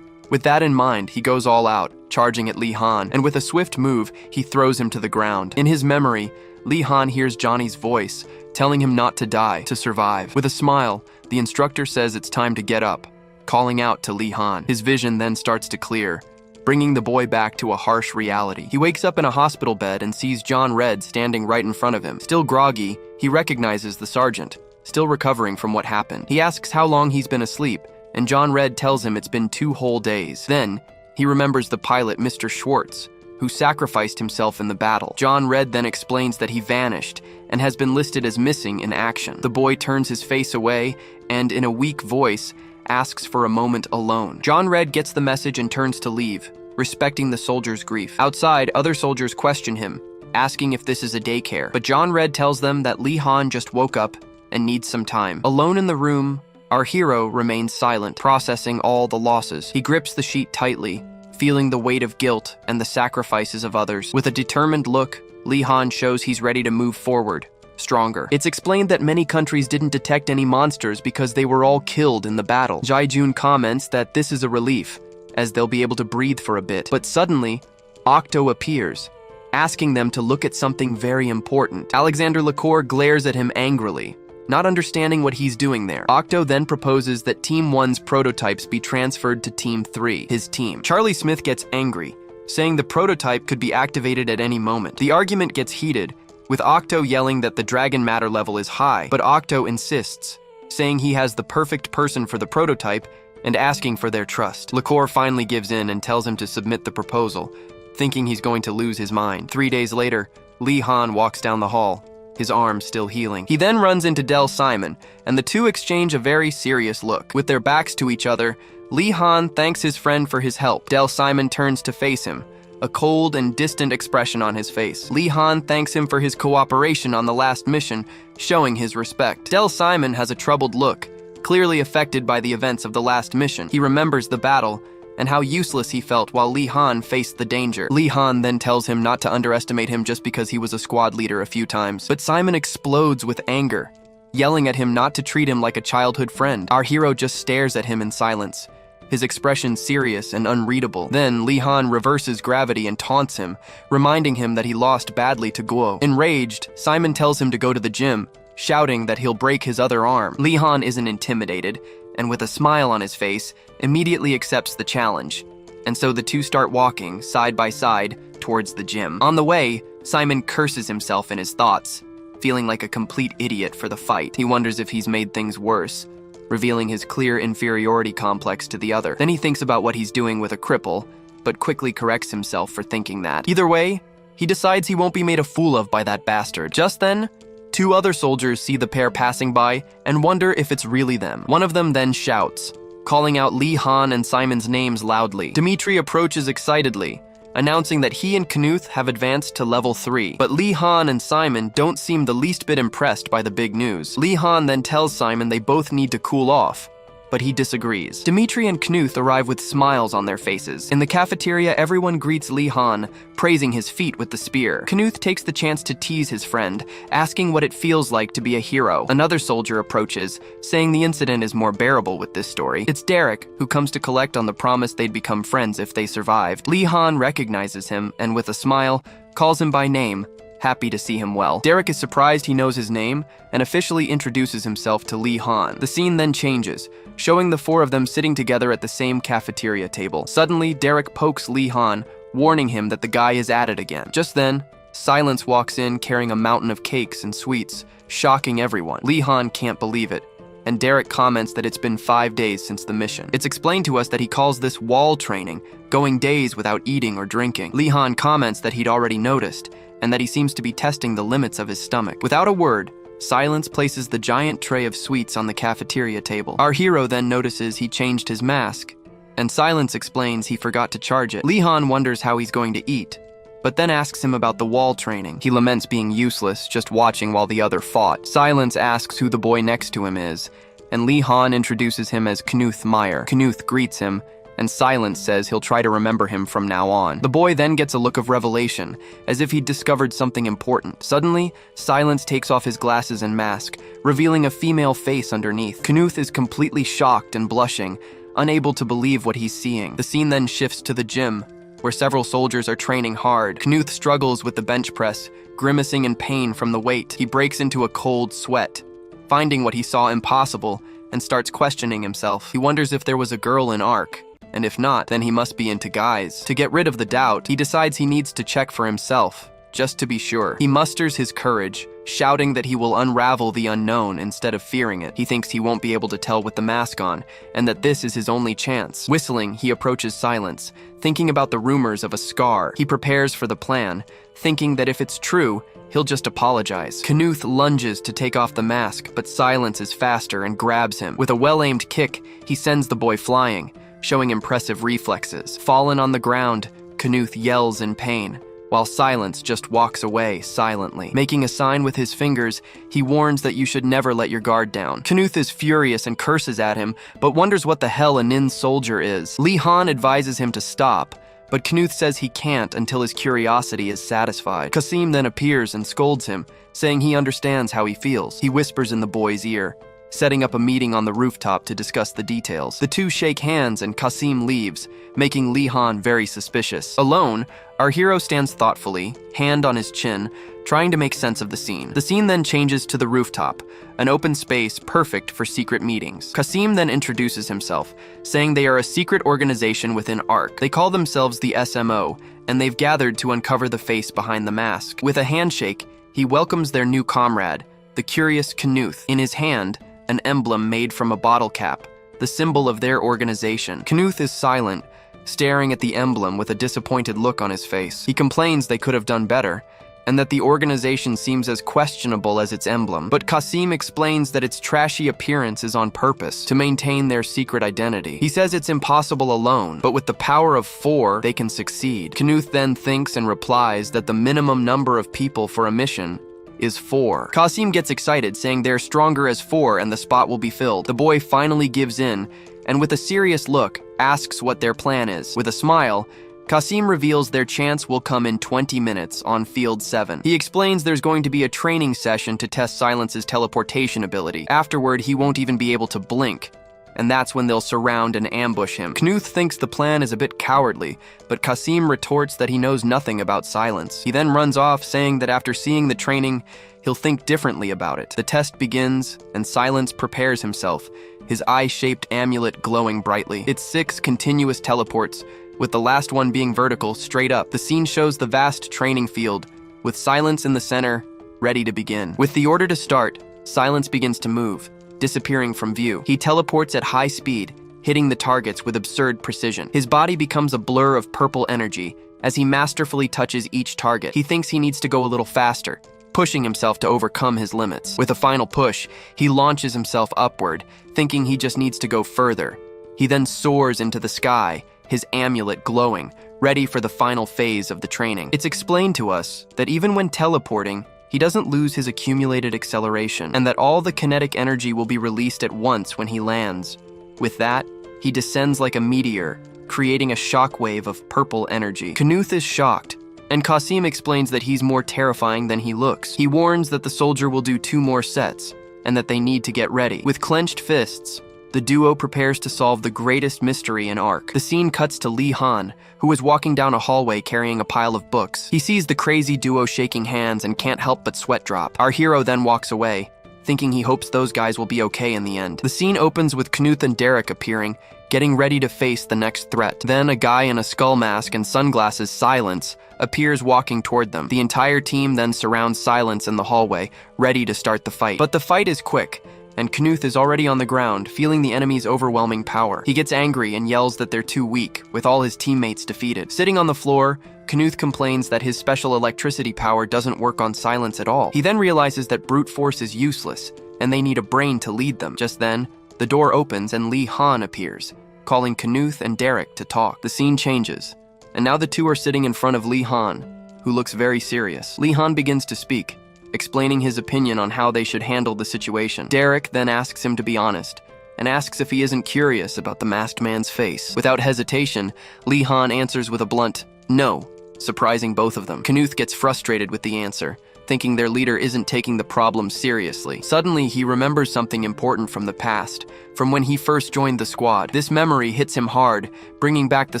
With that in mind, he goes all out, charging at Li Han, and with a swift move, he throws him to the ground. In his memory, Li Han hears Johnny's voice, telling him not to die, to survive. With a smile, the instructor says it's time to get up, calling out to Li Han. His vision then starts to clear, bringing the boy back to a harsh reality. He wakes up in a hospital bed and sees John Red standing right in front of him. Still groggy, he recognizes the sergeant, still recovering from what happened. He asks how long he's been asleep, and John Red tells him it's been 2 whole days. Then, he remembers the pilot, Mr. Schwartz, who sacrificed himself in the battle. John Red then explains that he vanished and has been listed as missing in action. The boy turns his face away and, in a weak voice, asks for a moment alone. John Red gets the message and turns to leave, respecting the soldier's grief. Outside, other soldiers question him, asking if this is a daycare, but John Red tells them that Li Han just woke up and needs some time. Alone in the room, our hero remains silent, processing all the losses. He grips the sheet tightly, feeling the weight of guilt and the sacrifices of others. With a determined look, Li Han shows he's ready to move forward, stronger. It's explained that many countries didn't detect any monsters because they were all killed in the battle. Jaijun comments that this is a relief, as they'll be able to breathe for a bit. But suddenly, Octo appears, asking them to look at something very important. Alexander Lacour glares at him angrily, not understanding what he's doing there. Octo then proposes that Team 1's prototypes be transferred to Team 3, his team. Charlie Smith gets angry, saying the prototype could be activated at any moment. The argument gets heated, with Octo yelling that the dragon matter level is high, but Octo insists, saying he has the perfect person for the prototype and asking for their trust. Liqueur finally gives in and tells him to submit the proposal, thinking he's going to lose his mind. 3 days later, Lee Han walks down the hall, his arm still healing. He then runs into Del Simon, and the two exchange a very serious look. With their backs to each other, Lee Han thanks his friend for his help. Del Simon turns to face him, a cold and distant expression on his face. Lee Han thanks him for his cooperation on the last mission, showing his respect. Del Simon has a troubled look, clearly affected by the events of the last mission. He remembers the battle and how useless he felt while Lee Han faced the danger. Lee Han then tells him not to underestimate him just because he was a squad leader a few times. But Simon explodes with anger, yelling at him not to treat him like a childhood friend. Our hero just stares at him in silence, his expression serious and unreadable. Then Lee Han reverses gravity and taunts him, reminding him that he lost badly to Guo. Enraged, Simon tells him to go to the gym, shouting that he'll break his other arm. Lee Han isn't intimidated, and with a smile on his face, immediately accepts the challenge. And so the two start walking, side by side, towards the gym. On the way, Simon curses himself in his thoughts, feeling like a complete idiot for the fight. He wonders if he's made things worse, revealing his clear inferiority complex to the other. Then he thinks about what he's doing with a cripple, but quickly corrects himself for thinking that. Either way, he decides he won't be made a fool of by that bastard. Just then, two other soldiers see the pair passing by and wonder if it's really them. One of them then shouts, calling out Lee Han and Simon's names loudly. Dimitri approaches excitedly, announcing that he and Knuth have advanced to level 3. But Lee Han and Simon don't seem the least bit impressed by the big news. Lee Han then tells Simon they both need to cool off, but he disagrees. Dimitri and Knuth arrive with smiles on their faces. In the cafeteria, everyone greets Lee Han, praising his feat with the spear. Knuth takes the chance to tease his friend, asking what it feels like to be a hero. Another soldier approaches, saying the incident is more bearable with this story. It's Derek, who comes to collect on the promise they'd become friends if they survived. Lee Han recognizes him, and with a smile, calls him by name, happy to see him well. Derek is surprised he knows his name and officially introduces himself to Lee Han. The scene then changes, showing the four of them sitting together at the same cafeteria table. Suddenly, Derek pokes Lee Han, warning him that the guy is at it again. Just then, Silence walks in carrying a mountain of cakes and sweets, shocking everyone. Lee Han can't believe it, and Derek comments that it's been 5 days since the mission. It's explained to us that he calls this wall training, going days without eating or drinking. Lee Han comments that he'd already noticed, and that he seems to be testing the limits of his stomach. Without a word, Silence places the giant tray of sweets on the cafeteria table. Our hero then notices he changed his mask, and Silence explains he forgot to charge it. Lee Han wonders how he's going to eat, but then asks him about the wall training. He laments being useless, just watching while the other fought. Silence asks who the boy next to him is, and Lee Han introduces him as Knuth Meyer. Knuth greets him, and Silence says he'll try to remember him from now on. The boy then gets a look of revelation, as if he'd discovered something important. Suddenly, Silence takes off his glasses and mask, revealing a female face underneath. Knuth is completely shocked and blushing, unable to believe what he's seeing. The scene then shifts to the gym, where several soldiers are training hard. Knuth struggles with the bench press, grimacing in pain from the weight. He breaks into a cold sweat, finding what he saw impossible, and starts questioning himself. He wonders if there was a girl in ARC, and if not, then he must be into guys. To get rid of the doubt, he decides he needs to check for himself, just to be sure. He musters his courage, shouting that he will unravel the unknown instead of fearing it. He thinks he won't be able to tell with the mask on, and that this is his only chance. Whistling, he approaches Silence, thinking about the rumors of a scar. He prepares for the plan, thinking that if it's true, he'll just apologize. Knuth lunges to take off the mask, but Silence is faster and grabs him. With a well-aimed kick, he sends the boy flying, showing impressive reflexes. Fallen on the ground, Knuth yells in pain, while Silence just walks away silently. Making a sign with his fingers, he warns that you should never let your guard down. Knuth is furious and curses at him, but wonders what the hell a Nin soldier is. Lee Han advises him to stop, but Knuth says he can't until his curiosity is satisfied. Kasim then appears and scolds him, saying he understands how he feels. He whispers in the boy's ear, setting up a meeting on the rooftop to discuss the details. The two shake hands and Kasim leaves, making Lee Han very suspicious. Alone, our hero stands thoughtfully, hand on his chin, trying to make sense of the scene. The scene then changes to the rooftop, an open space perfect for secret meetings. Kasim then introduces himself, saying they are a secret organization within ARC. They call themselves the SMO, and they've gathered to uncover the face behind the mask. With a handshake, he welcomes their new comrade, the curious Knuth. In his hand, an emblem made from a bottle cap, the symbol of their organization. Knuth is silent, staring at the emblem with a disappointed look on his face. He complains they could have done better, and that the organization seems as questionable as its emblem. But Kasim explains that its trashy appearance is on purpose, to maintain their secret identity. He says it's impossible alone, but with the power of 4, they can succeed. Knuth then thinks and replies that the minimum number of people for a mission is 4. Kasim gets excited, saying they're stronger as 4 and the spot will be filled. The boy finally gives in, and with a serious look, asks what their plan is. With a smile, Kasim reveals their chance will come in 20 minutes on Field 7. He explains there's going to be a training session to test Silence's teleportation ability. Afterward, he won't even be able to blink, and that's when they'll surround and ambush him. Knuth thinks the plan is a bit cowardly, but Kasim retorts that he knows nothing about Silence. He then runs off, saying that after seeing the training, he'll think differently about it. The test begins, and Silence prepares himself, his eye-shaped amulet glowing brightly. It's 6 continuous teleports, with the last one being vertical, straight up. The scene shows the vast training field, with Silence in the center, ready to begin. With the order to start, Silence begins to move, disappearing from view. He teleports at high speed, hitting the targets with absurd precision. His body becomes a blur of purple energy as he masterfully touches each target. He thinks he needs to go a little faster, pushing himself to overcome his limits. With a final push, he launches himself upward, thinking he just needs to go further. He then soars into the sky, his amulet glowing, ready for the final phase of the training. It's explained to us that even when teleporting, he doesn't lose his accumulated acceleration, and that all the kinetic energy will be released at once when he lands. With that, he descends like a meteor, creating a shockwave of purple energy. Knuth is shocked, and Kasim explains that he's more terrifying than he looks. He warns that the soldier will do 2 more sets, and that they need to get ready. With clenched fists, the duo prepares to solve the greatest mystery in Arc. The scene cuts to Lee Han, who is walking down a hallway carrying a pile of books. He sees the crazy duo shaking hands and can't help but sweat drop. Our hero then walks away, thinking he hopes those guys will be okay in the end. The scene opens with Knuth and Derek appearing, getting ready to face the next threat. Then a guy in a skull mask and sunglasses, Silence, appears walking toward them. The entire team then surrounds Silence in the hallway, ready to start the fight. But the fight is quick, and Knuth is already on the ground, feeling the enemy's overwhelming power. He gets angry and yells that they're too weak, with all his teammates defeated. Sitting on the floor, Knuth complains that his special electricity power doesn't work on Silence at all. He then realizes that brute force is useless, and they need a brain to lead them. Just then, the door opens and Lee Han appears, calling Knuth and Derek to talk. The scene changes, and now the two are sitting in front of Lee Han, who looks very serious. Lee Han begins to speak, explaining his opinion on how they should handle the situation. Derek then asks him to be honest, and asks if he isn't curious about the masked man's face. Without hesitation, Lee Han answers with a blunt no, surprising both of them. Knuth gets frustrated with the answer, thinking their leader isn't taking the problem seriously. Suddenly, he remembers something important from the past, from when he first joined the squad. This memory hits him hard, bringing back the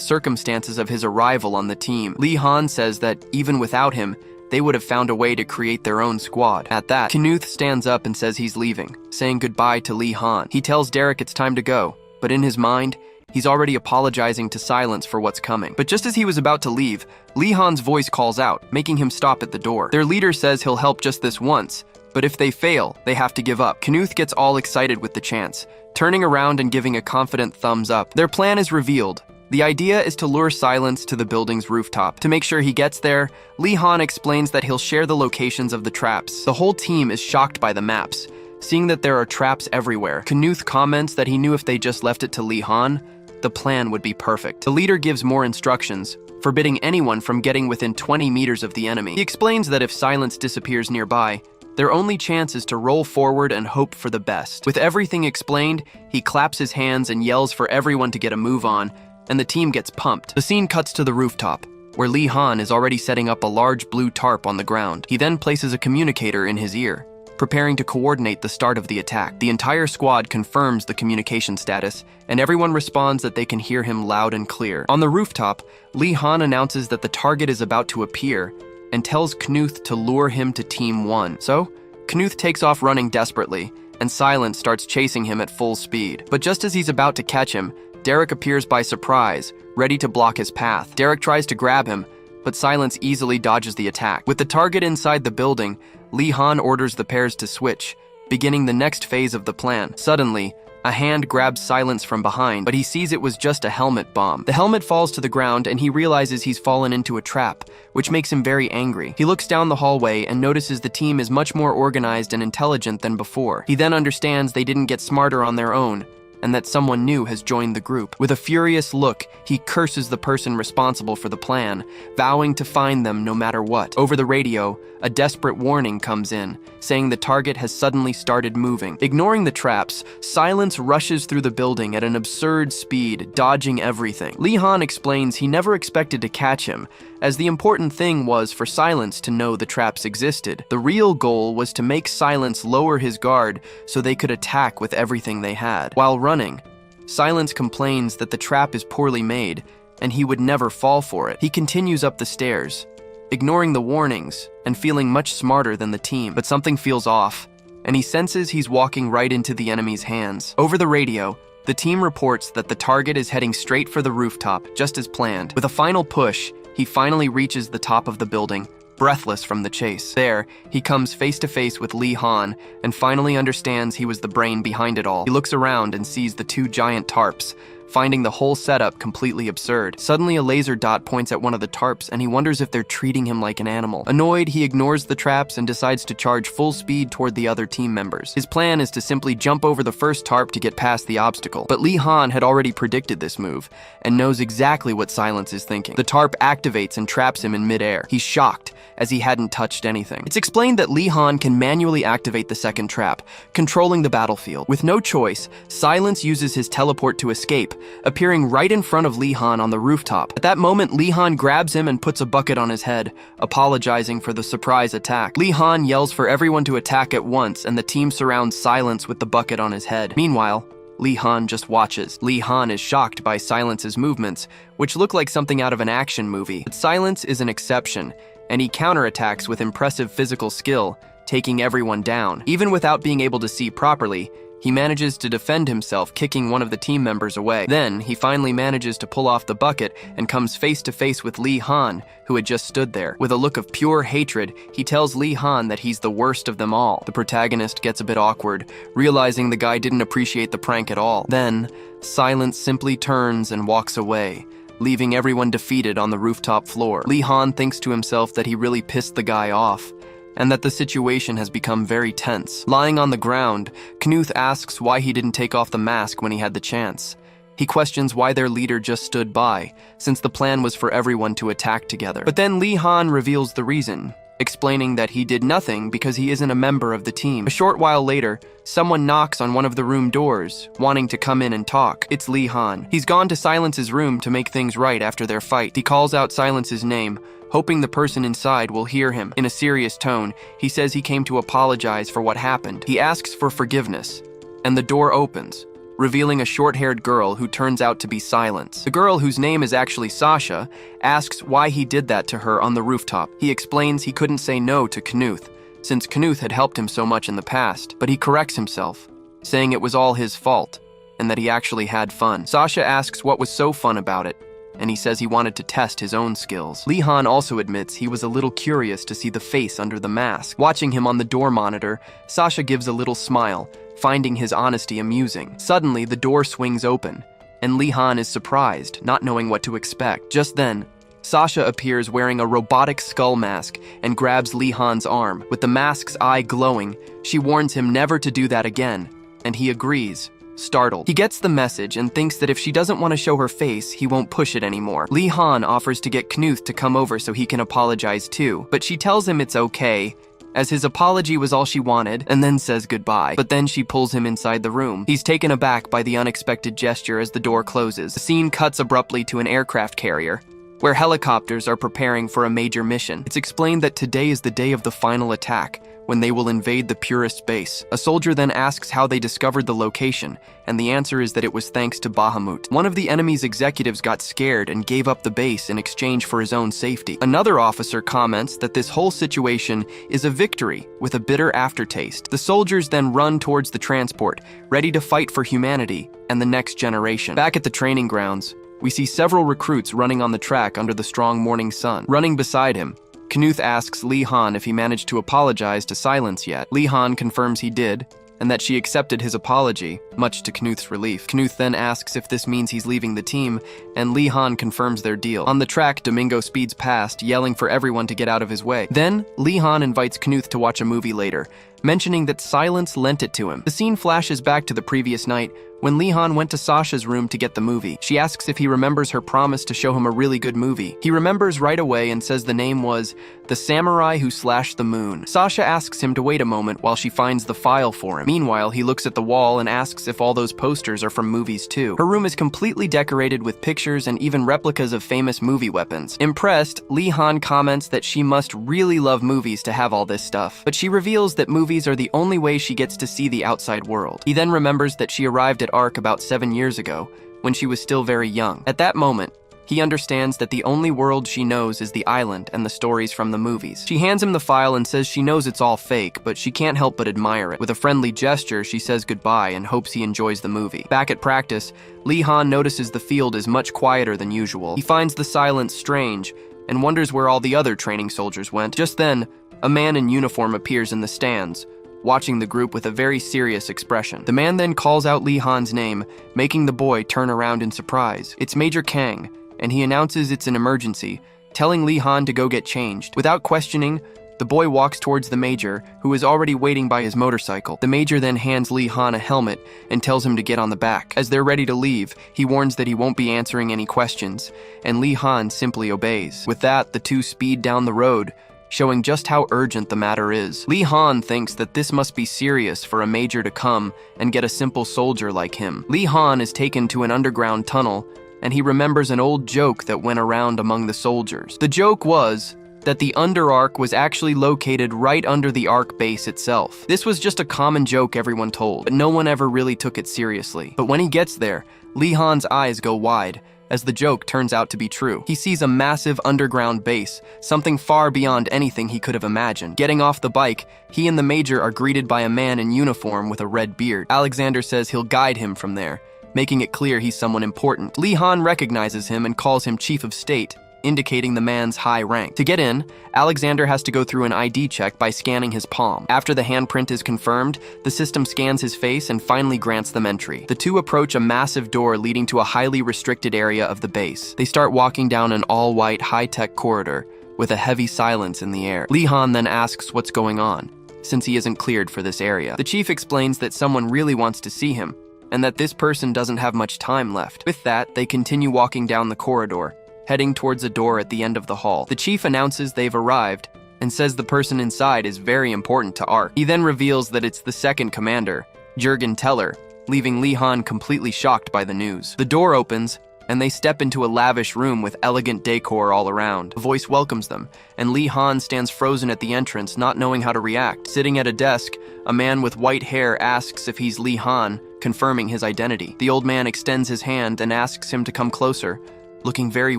circumstances of his arrival on the team. Lee Han says that, even without him, they would have found a way to create their own squad. At that, Knuth stands up and says he's leaving, saying goodbye to Lee Han. He tells Derek it's time to go, but in his mind, he's already apologizing to Silence for what's coming. But just as he was about to leave, Lee Han's voice calls out, making him stop at the door. Their leader says he'll help just this once, but if they fail, they have to give up. Knuth gets all excited with the chance, turning around and giving a confident thumbs up. Their plan is revealed. The idea is to lure Silence to the building's rooftop. To make sure he gets there, Lee Han explains that he'll share the locations of the traps. The whole team is shocked by the maps, seeing that there are traps everywhere. Knuth comments that he knew if they just left it to Lee Han, the plan would be perfect. The leader gives more instructions, forbidding anyone from getting within 20 meters of the enemy. He explains that if Silence disappears nearby, their only chance is to roll forward and hope for the best. With everything explained, he claps his hands and yells for everyone to get a move on, and the team gets pumped. The scene cuts to the rooftop, where Lee Han is already setting up a large blue tarp on the ground. He then places a communicator in his ear, preparing to coordinate the start of the attack. The entire squad confirms the communication status, and everyone responds that they can hear him loud and clear. On the rooftop, Lee Han announces that the target is about to appear, and tells Knuth to lure him to Team 1. So, Knuth takes off running desperately, and Silence starts chasing him at full speed. But just as he's about to catch him, Derek appears by surprise, ready to block his path. Derek tries to grab him, but Silence easily dodges the attack. With the target inside the building, Lee Han orders the pairs to switch, beginning the next phase of the plan. Suddenly, a hand grabs Silence from behind, but he sees it was just a helmet bomb. The helmet falls to the ground and he realizes he's fallen into a trap, which makes him very angry. He looks down the hallway and notices the team is much more organized and intelligent than before. He then understands they didn't get smarter on their own, and that someone new has joined the group. With a furious look, he curses the person responsible for the plan, vowing to find them no matter what. Over the radio, a desperate warning comes in, saying the target has suddenly started moving. Ignoring the traps, Silence rushes through the building at an absurd speed, dodging everything. Lee Han explains he never expected to catch him, as the important thing was for Silence to know the traps existed. The real goal was to make Silence lower his guard so they could attack with everything they had. While running, Silence complains that the trap is poorly made and he would never fall for it. He continues up the stairs, ignoring the warnings and feeling much smarter than the team. But something feels off, and he senses he's walking right into the enemy's hands. Over the radio, the team reports that the target is heading straight for the rooftop, just as planned. With a final push, he finally reaches the top of the building, breathless from the chase. There, he comes face to face with Lee Han and finally understands he was the brain behind it all. He looks around and sees the two giant tarps, finding the whole setup completely absurd. Suddenly, a laser dot points at one of the tarps and he wonders if they're treating him like an animal. Annoyed, he ignores the traps and decides to charge full speed toward the other team members. His plan is to simply jump over the first tarp to get past the obstacle. But Lee Han had already predicted this move and knows exactly what Silence is thinking. The tarp activates and traps him in midair. He's shocked, as he hadn't touched anything. It's explained that Lee Han can manually activate the second trap, controlling the battlefield. With no choice, Silence uses his teleport to escape, appearing right in front of Lee Han on the rooftop. At that moment, Lee Han grabs him and puts a bucket on his head, apologizing for the surprise attack. Lee Han yells for everyone to attack at once, and the team surrounds Silence with the bucket on his head. Meanwhile, Lee Han just watches. Lee Han is shocked by Silence's movements, which look like something out of an action movie. But Silence is an exception, and he counterattacks with impressive physical skill, taking everyone down. Even without being able to see properly, he manages to defend himself, kicking one of the team members away. Then, he finally manages to pull off the bucket and comes face to face with Lee Han, who had just stood there. With a look of pure hatred, he tells Lee Han that he's the worst of them all. The protagonist gets a bit awkward, realizing the guy didn't appreciate the prank at all. Then, Silence simply turns and walks away, leaving everyone defeated on the rooftop floor. Lee Han thinks to himself that he really pissed the guy off, and that the situation has become very tense. Lying on the ground, Knuth asks why he didn't take off the mask when he had the chance. He questions why their leader just stood by, since the plan was for everyone to attack together. But then Lee Han reveals the reason, explaining that he did nothing because he isn't a member of the team. A short while later, someone knocks on one of the room doors, wanting to come in and talk. It's Lee Han. He's gone to Silence's room to make things right after their fight. He calls out Silence's name, hoping the person inside will hear him. In a serious tone, he says he came to apologize for what happened. He asks for forgiveness, and the door opens, revealing a short-haired girl who turns out to be Silence. The girl, whose name is actually Sasha, asks why he did that to her on the rooftop. He explains he couldn't say no to Knuth, since Knuth had helped him so much in the past, but he corrects himself, saying it was all his fault, and that he actually had fun. Sasha asks what was so fun about it, and he says he wanted to test his own skills. Lee Han also admits he was a little curious to see the face under the mask. Watching him on the door monitor, Sasha gives a little smile, finding his honesty amusing. Suddenly, the door swings open, and Lee Han is surprised, not knowing what to expect. Just then, Sasha appears wearing a robotic skull mask and grabs Lee Han's arm. With the mask's eye glowing, she warns him never to do that again, and he agrees, startled. He gets the message and thinks that if she doesn't want to show her face, he won't push it anymore. Lee Han offers to get Knuth to come over so he can apologize too, but she tells him it's okay, as his apology was all she wanted, and then says goodbye. But then she pulls him inside the room. He's taken aback by the unexpected gesture as the door closes. The scene cuts abruptly to an aircraft carrier, where helicopters are preparing for a major mission. It's explained that today is the day of the final attack, when they will invade the Purist base. A soldier then asks how they discovered the location, and the answer is that it was thanks to Bahamut. One of the enemy's executives got scared and gave up the base in exchange for his own safety. Another officer comments that this whole situation is a victory with a bitter aftertaste. The soldiers then run towards the transport, ready to fight for humanity and the next generation. Back at the training grounds, we see several recruits running on the track under the strong morning sun. Running beside him, Knuth asks Lee Han if he managed to apologize to Silence yet. Lee Han confirms he did, and that she accepted his apology, much to Knuth's relief. Knuth then asks if this means he's leaving the team, and Lee Han confirms their deal. On the track, Domingo speeds past, yelling for everyone to get out of his way. Then, Lee Han invites Knuth to watch a movie later, mentioning that Silence lent it to him. The scene flashes back to the previous night, when Lee Han went to Sasha's room to get the movie. She asks if he remembers her promise to show him a really good movie. He remembers right away and says the name was The Samurai Who Slashed the Moon. Sasha asks him to wait a moment while she finds the file for him. Meanwhile, he looks at the wall and asks if all those posters are from movies too. Her room is completely decorated with pictures and even replicas of famous movie weapons. Impressed, Lee Han comments that she must really love movies to have all this stuff, but she reveals that movies are the only way she gets to see the outside world. He then remembers that she arrived at Ark about 7 years ago, when she was still very young. At that moment, he understands that the only world she knows is the island and the stories from the movies. She hands him the file and says she knows it's all fake, but she can't help but admire it. With a friendly gesture, she says goodbye and hopes he enjoys the movie. Back at practice, Lee Han notices the field is much quieter than usual. He finds the silence strange and wonders where all the other training soldiers went. Just then, a man in uniform appears in the stands, watching the group with a very serious expression. The man then calls out Lee Han's name, making the boy turn around in surprise. It's Major Kang, and he announces it's an emergency, telling Lee Han to go get changed. Without questioning, the boy walks towards the Major, who is already waiting by his motorcycle. The Major then hands Lee Han a helmet and tells him to get on the back. As they're ready to leave, he warns that he won't be answering any questions, and Lee Han simply obeys. With that, the two speed down the road, showing just how urgent the matter is. Lee Han thinks that this must be serious for a major to come and get a simple soldier like him. Lee Han is taken to an underground tunnel, and he remembers an old joke that went around among the soldiers. The joke was that the Underark was actually located right under the Ark base itself. This was just a common joke everyone told, but no one ever really took it seriously. But when he gets there, Lee Han's eyes go wide, as the joke turns out to be true. He sees a massive underground base, something far beyond anything he could have imagined. Getting off the bike, he and the Major are greeted by a man in uniform with a red beard. Alexander says he'll guide him from there, making it clear he's someone important. Lee Han recognizes him and calls him Chief of State, indicating the man's high rank. To get in, Alexander has to go through an ID check by scanning his palm. After the handprint is confirmed, the system scans his face and finally grants them entry. The two approach a massive door leading to a highly restricted area of the base. They start walking down an all-white, high-tech corridor with a heavy silence in the air. Lee Han then asks what's going on, since he isn't cleared for this area. The chief explains that someone really wants to see him, and that this person doesn't have much time left. With that, they continue walking down the corridor, heading towards a door at the end of the hall. The chief announces they've arrived and says the person inside is very important to Ark. He then reveals that it's the second commander, Jurgen Teller, leaving Lee Han completely shocked by the news. The door opens, and they step into a lavish room with elegant decor all around. A voice welcomes them, and Lee Han stands frozen at the entrance, not knowing how to react. Sitting at a desk, a man with white hair asks if he's Lee Han, confirming his identity. The old man extends his hand and asks him to come closer, looking very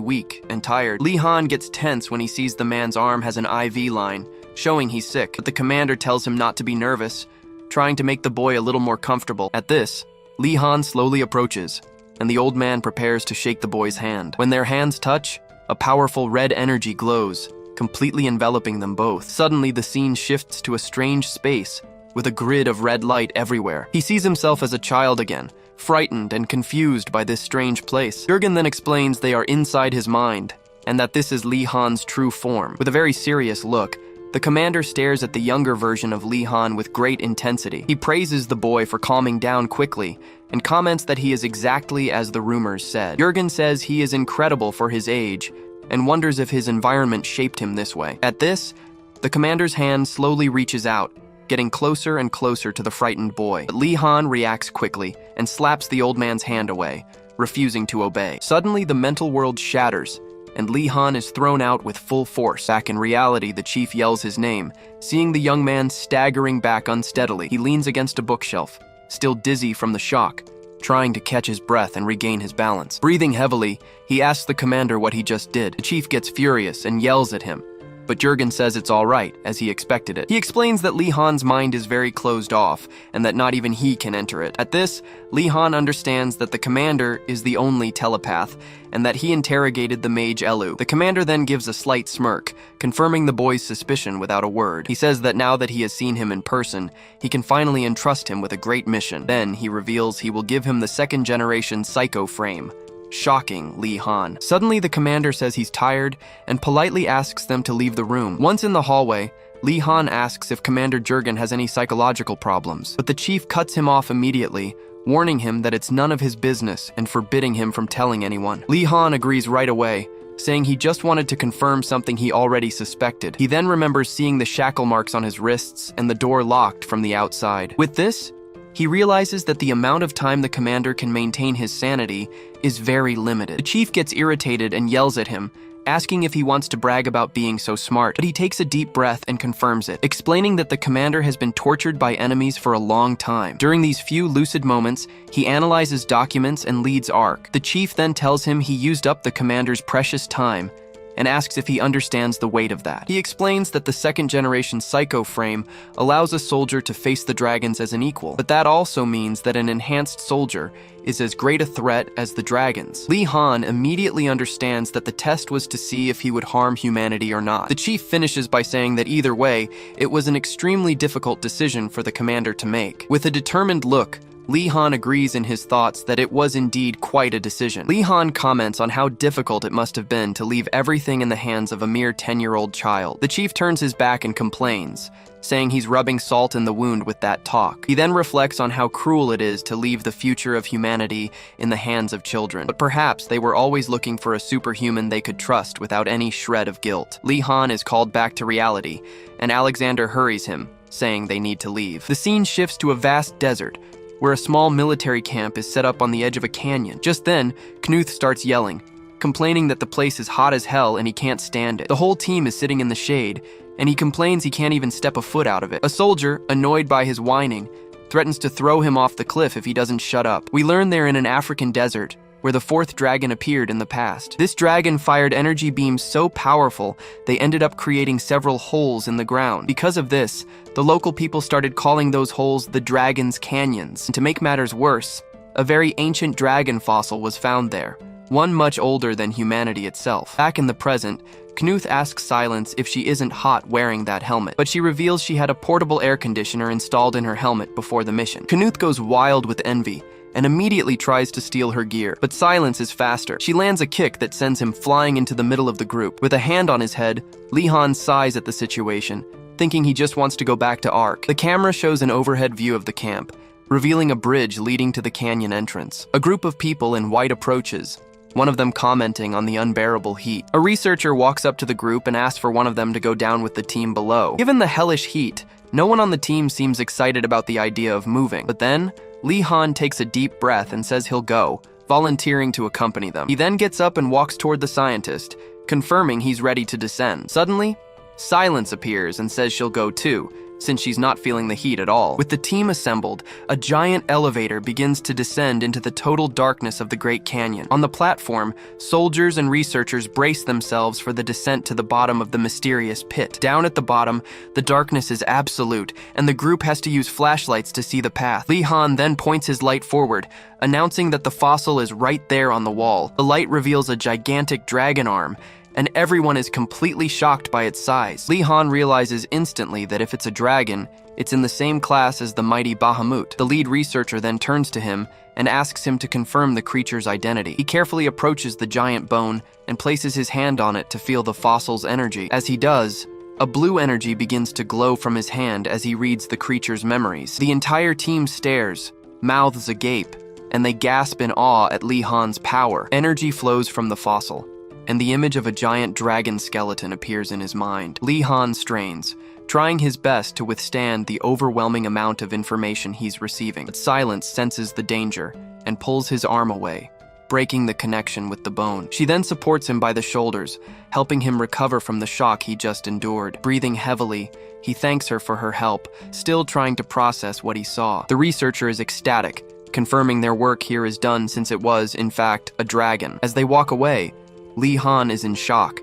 weak and tired. Lee Han gets tense when he sees the man's arm has an IV line, showing he's sick, but the commander tells him not to be nervous, trying to make the boy a little more comfortable. At this, Lee Han slowly approaches, and the old man prepares to shake the boy's hand. When their hands touch, a powerful red energy glows, completely enveloping them both. Suddenly, the scene shifts to a strange space, with a grid of red light everywhere. He sees himself as a child again, frightened and confused by this strange place. Jurgen then explains they are inside his mind, and that this is Lee Han's true form. With a very serious look, the commander stares at the younger version of Lee Han with great intensity. He praises the boy for calming down quickly, and comments that he is exactly as the rumors said. Jurgen says he is incredible for his age, and wonders if his environment shaped him this way. At this, the commander's hand slowly reaches out, getting closer and closer to the frightened boy. But Lee Han reacts quickly and slaps the old man's hand away, refusing to obey. Suddenly, the mental world shatters, and Lee Han is thrown out with full force. Back in reality, the chief yells his name, seeing the young man staggering back unsteadily. He leans against a bookshelf, still dizzy from the shock, trying to catch his breath and regain his balance. Breathing heavily, he asks the commander what he just did. The chief gets furious and yells at him, but Jurgen says it's all right, as he expected it. He explains that Li Han's mind is very closed off, and that not even he can enter it. At this, Li Han understands that the commander is the only telepath, and that he interrogated the mage Elu. The commander then gives a slight smirk, confirming the boy's suspicion without a word. He says that now that he has seen him in person, he can finally entrust him with a great mission. Then he reveals he will give him the second-generation Psycho Frame, shocking Li Han. Suddenly, the commander says he's tired and politely asks them to leave the room. Once in the hallway, Li Han asks if Commander Jurgen has any psychological problems, but the chief cuts him off immediately, warning him that it's none of his business and forbidding him from telling anyone. Li Han agrees right away, saying he just wanted to confirm something he already suspected. He then remembers seeing the shackle marks on his wrists and the door locked from the outside. With this, he realizes that the amount of time the commander can maintain his sanity is very limited. The chief gets irritated and yells at him, asking if he wants to brag about being so smart, but he takes a deep breath and confirms it, explaining that the commander has been tortured by enemies for a long time. During these few lucid moments, he analyzes documents and leads ARC. The chief then tells him he used up the commander's precious time and asks if he understands the weight of that. He explains that the second-generation Psycho Frame allows a soldier to face the dragons as an equal, but that also means that an enhanced soldier is as great a threat as the dragons. Li Han immediately understands that the test was to see if he would harm humanity or not. The chief finishes by saying that either way, it was an extremely difficult decision for the commander to make. With a determined look, Li Han agrees in his thoughts that it was indeed quite a decision. Li Han comments on how difficult it must have been to leave everything in the hands of a mere 10-year-old child. The chief turns his back and complains, saying he's rubbing salt in the wound with that talk. He then reflects on how cruel it is to leave the future of humanity in the hands of children. But perhaps they were always looking for a superhuman they could trust without any shred of guilt. Li Han is called back to reality, and Alexander hurries him, saying they need to leave. The scene shifts to a vast desert, where a small military camp is set up on the edge of a canyon. Just then, Knuth starts yelling, complaining that the place is hot as hell and he can't stand it. The whole team is sitting in the shade, and he complains he can't even step a foot out of it. A soldier, annoyed by his whining, threatens to throw him off the cliff if he doesn't shut up. We learn they're in an African desert, where the fourth dragon appeared in the past. This dragon fired energy beams so powerful, they ended up creating several holes in the ground. Because of this, the local people started calling those holes the Dragon's Canyons. And to make matters worse, a very ancient dragon fossil was found there, one much older than humanity itself. Back in the present, Knuth asks Silence if she isn't hot wearing that helmet, but she reveals she had a portable air conditioner installed in her helmet before the mission. Knuth goes wild with envy and immediately tries to steal her gear, but Silence is faster. She lands a kick that sends him flying into the middle of the group. With a hand on his head, Li Han sighs at the situation, thinking he just wants to go back to ARC. The camera shows an overhead view of the camp, revealing a bridge leading to the canyon entrance. A group of people in white approaches, one of them commenting on the unbearable heat. A researcher walks up to the group and asks for one of them to go down with the team below. Given the hellish heat, no one on the team seems excited about the idea of moving. But then, Li Han takes a deep breath and says he'll go, volunteering to accompany them. He then gets up and walks toward the scientist, confirming he's ready to descend. Suddenly, Silence appears and says she'll go too, since she's not feeling the heat at all. With the team assembled, a giant elevator begins to descend into the total darkness of the Great Canyon. On the platform, soldiers and researchers brace themselves for the descent to the bottom of the mysterious pit. Down at the bottom, the darkness is absolute, and the group has to use flashlights to see the path. Li Han then points his light forward, announcing that the fossil is right there on the wall. The light reveals a gigantic dragon arm, and everyone is completely shocked by its size. Li Han realizes instantly that if it's a dragon, it's in the same class as the mighty Bahamut. The lead researcher then turns to him and asks him to confirm the creature's identity. He carefully approaches the giant bone and places his hand on it to feel the fossil's energy. As he does, a blue energy begins to glow from his hand as he reads the creature's memories. The entire team stares, mouths agape, and they gasp in awe at Li Han's power. Energy flows from the fossil, and the image of a giant dragon skeleton appears in his mind. Li Han strains, trying his best to withstand the overwhelming amount of information he's receiving. But Silence senses the danger and pulls his arm away, breaking the connection with the bone. She then supports him by the shoulders, helping him recover from the shock he just endured. Breathing heavily, he thanks her for her help, still trying to process what he saw. The researcher is ecstatic, confirming their work here is done since it was, in fact, a dragon. As they walk away, Li Han is in shock,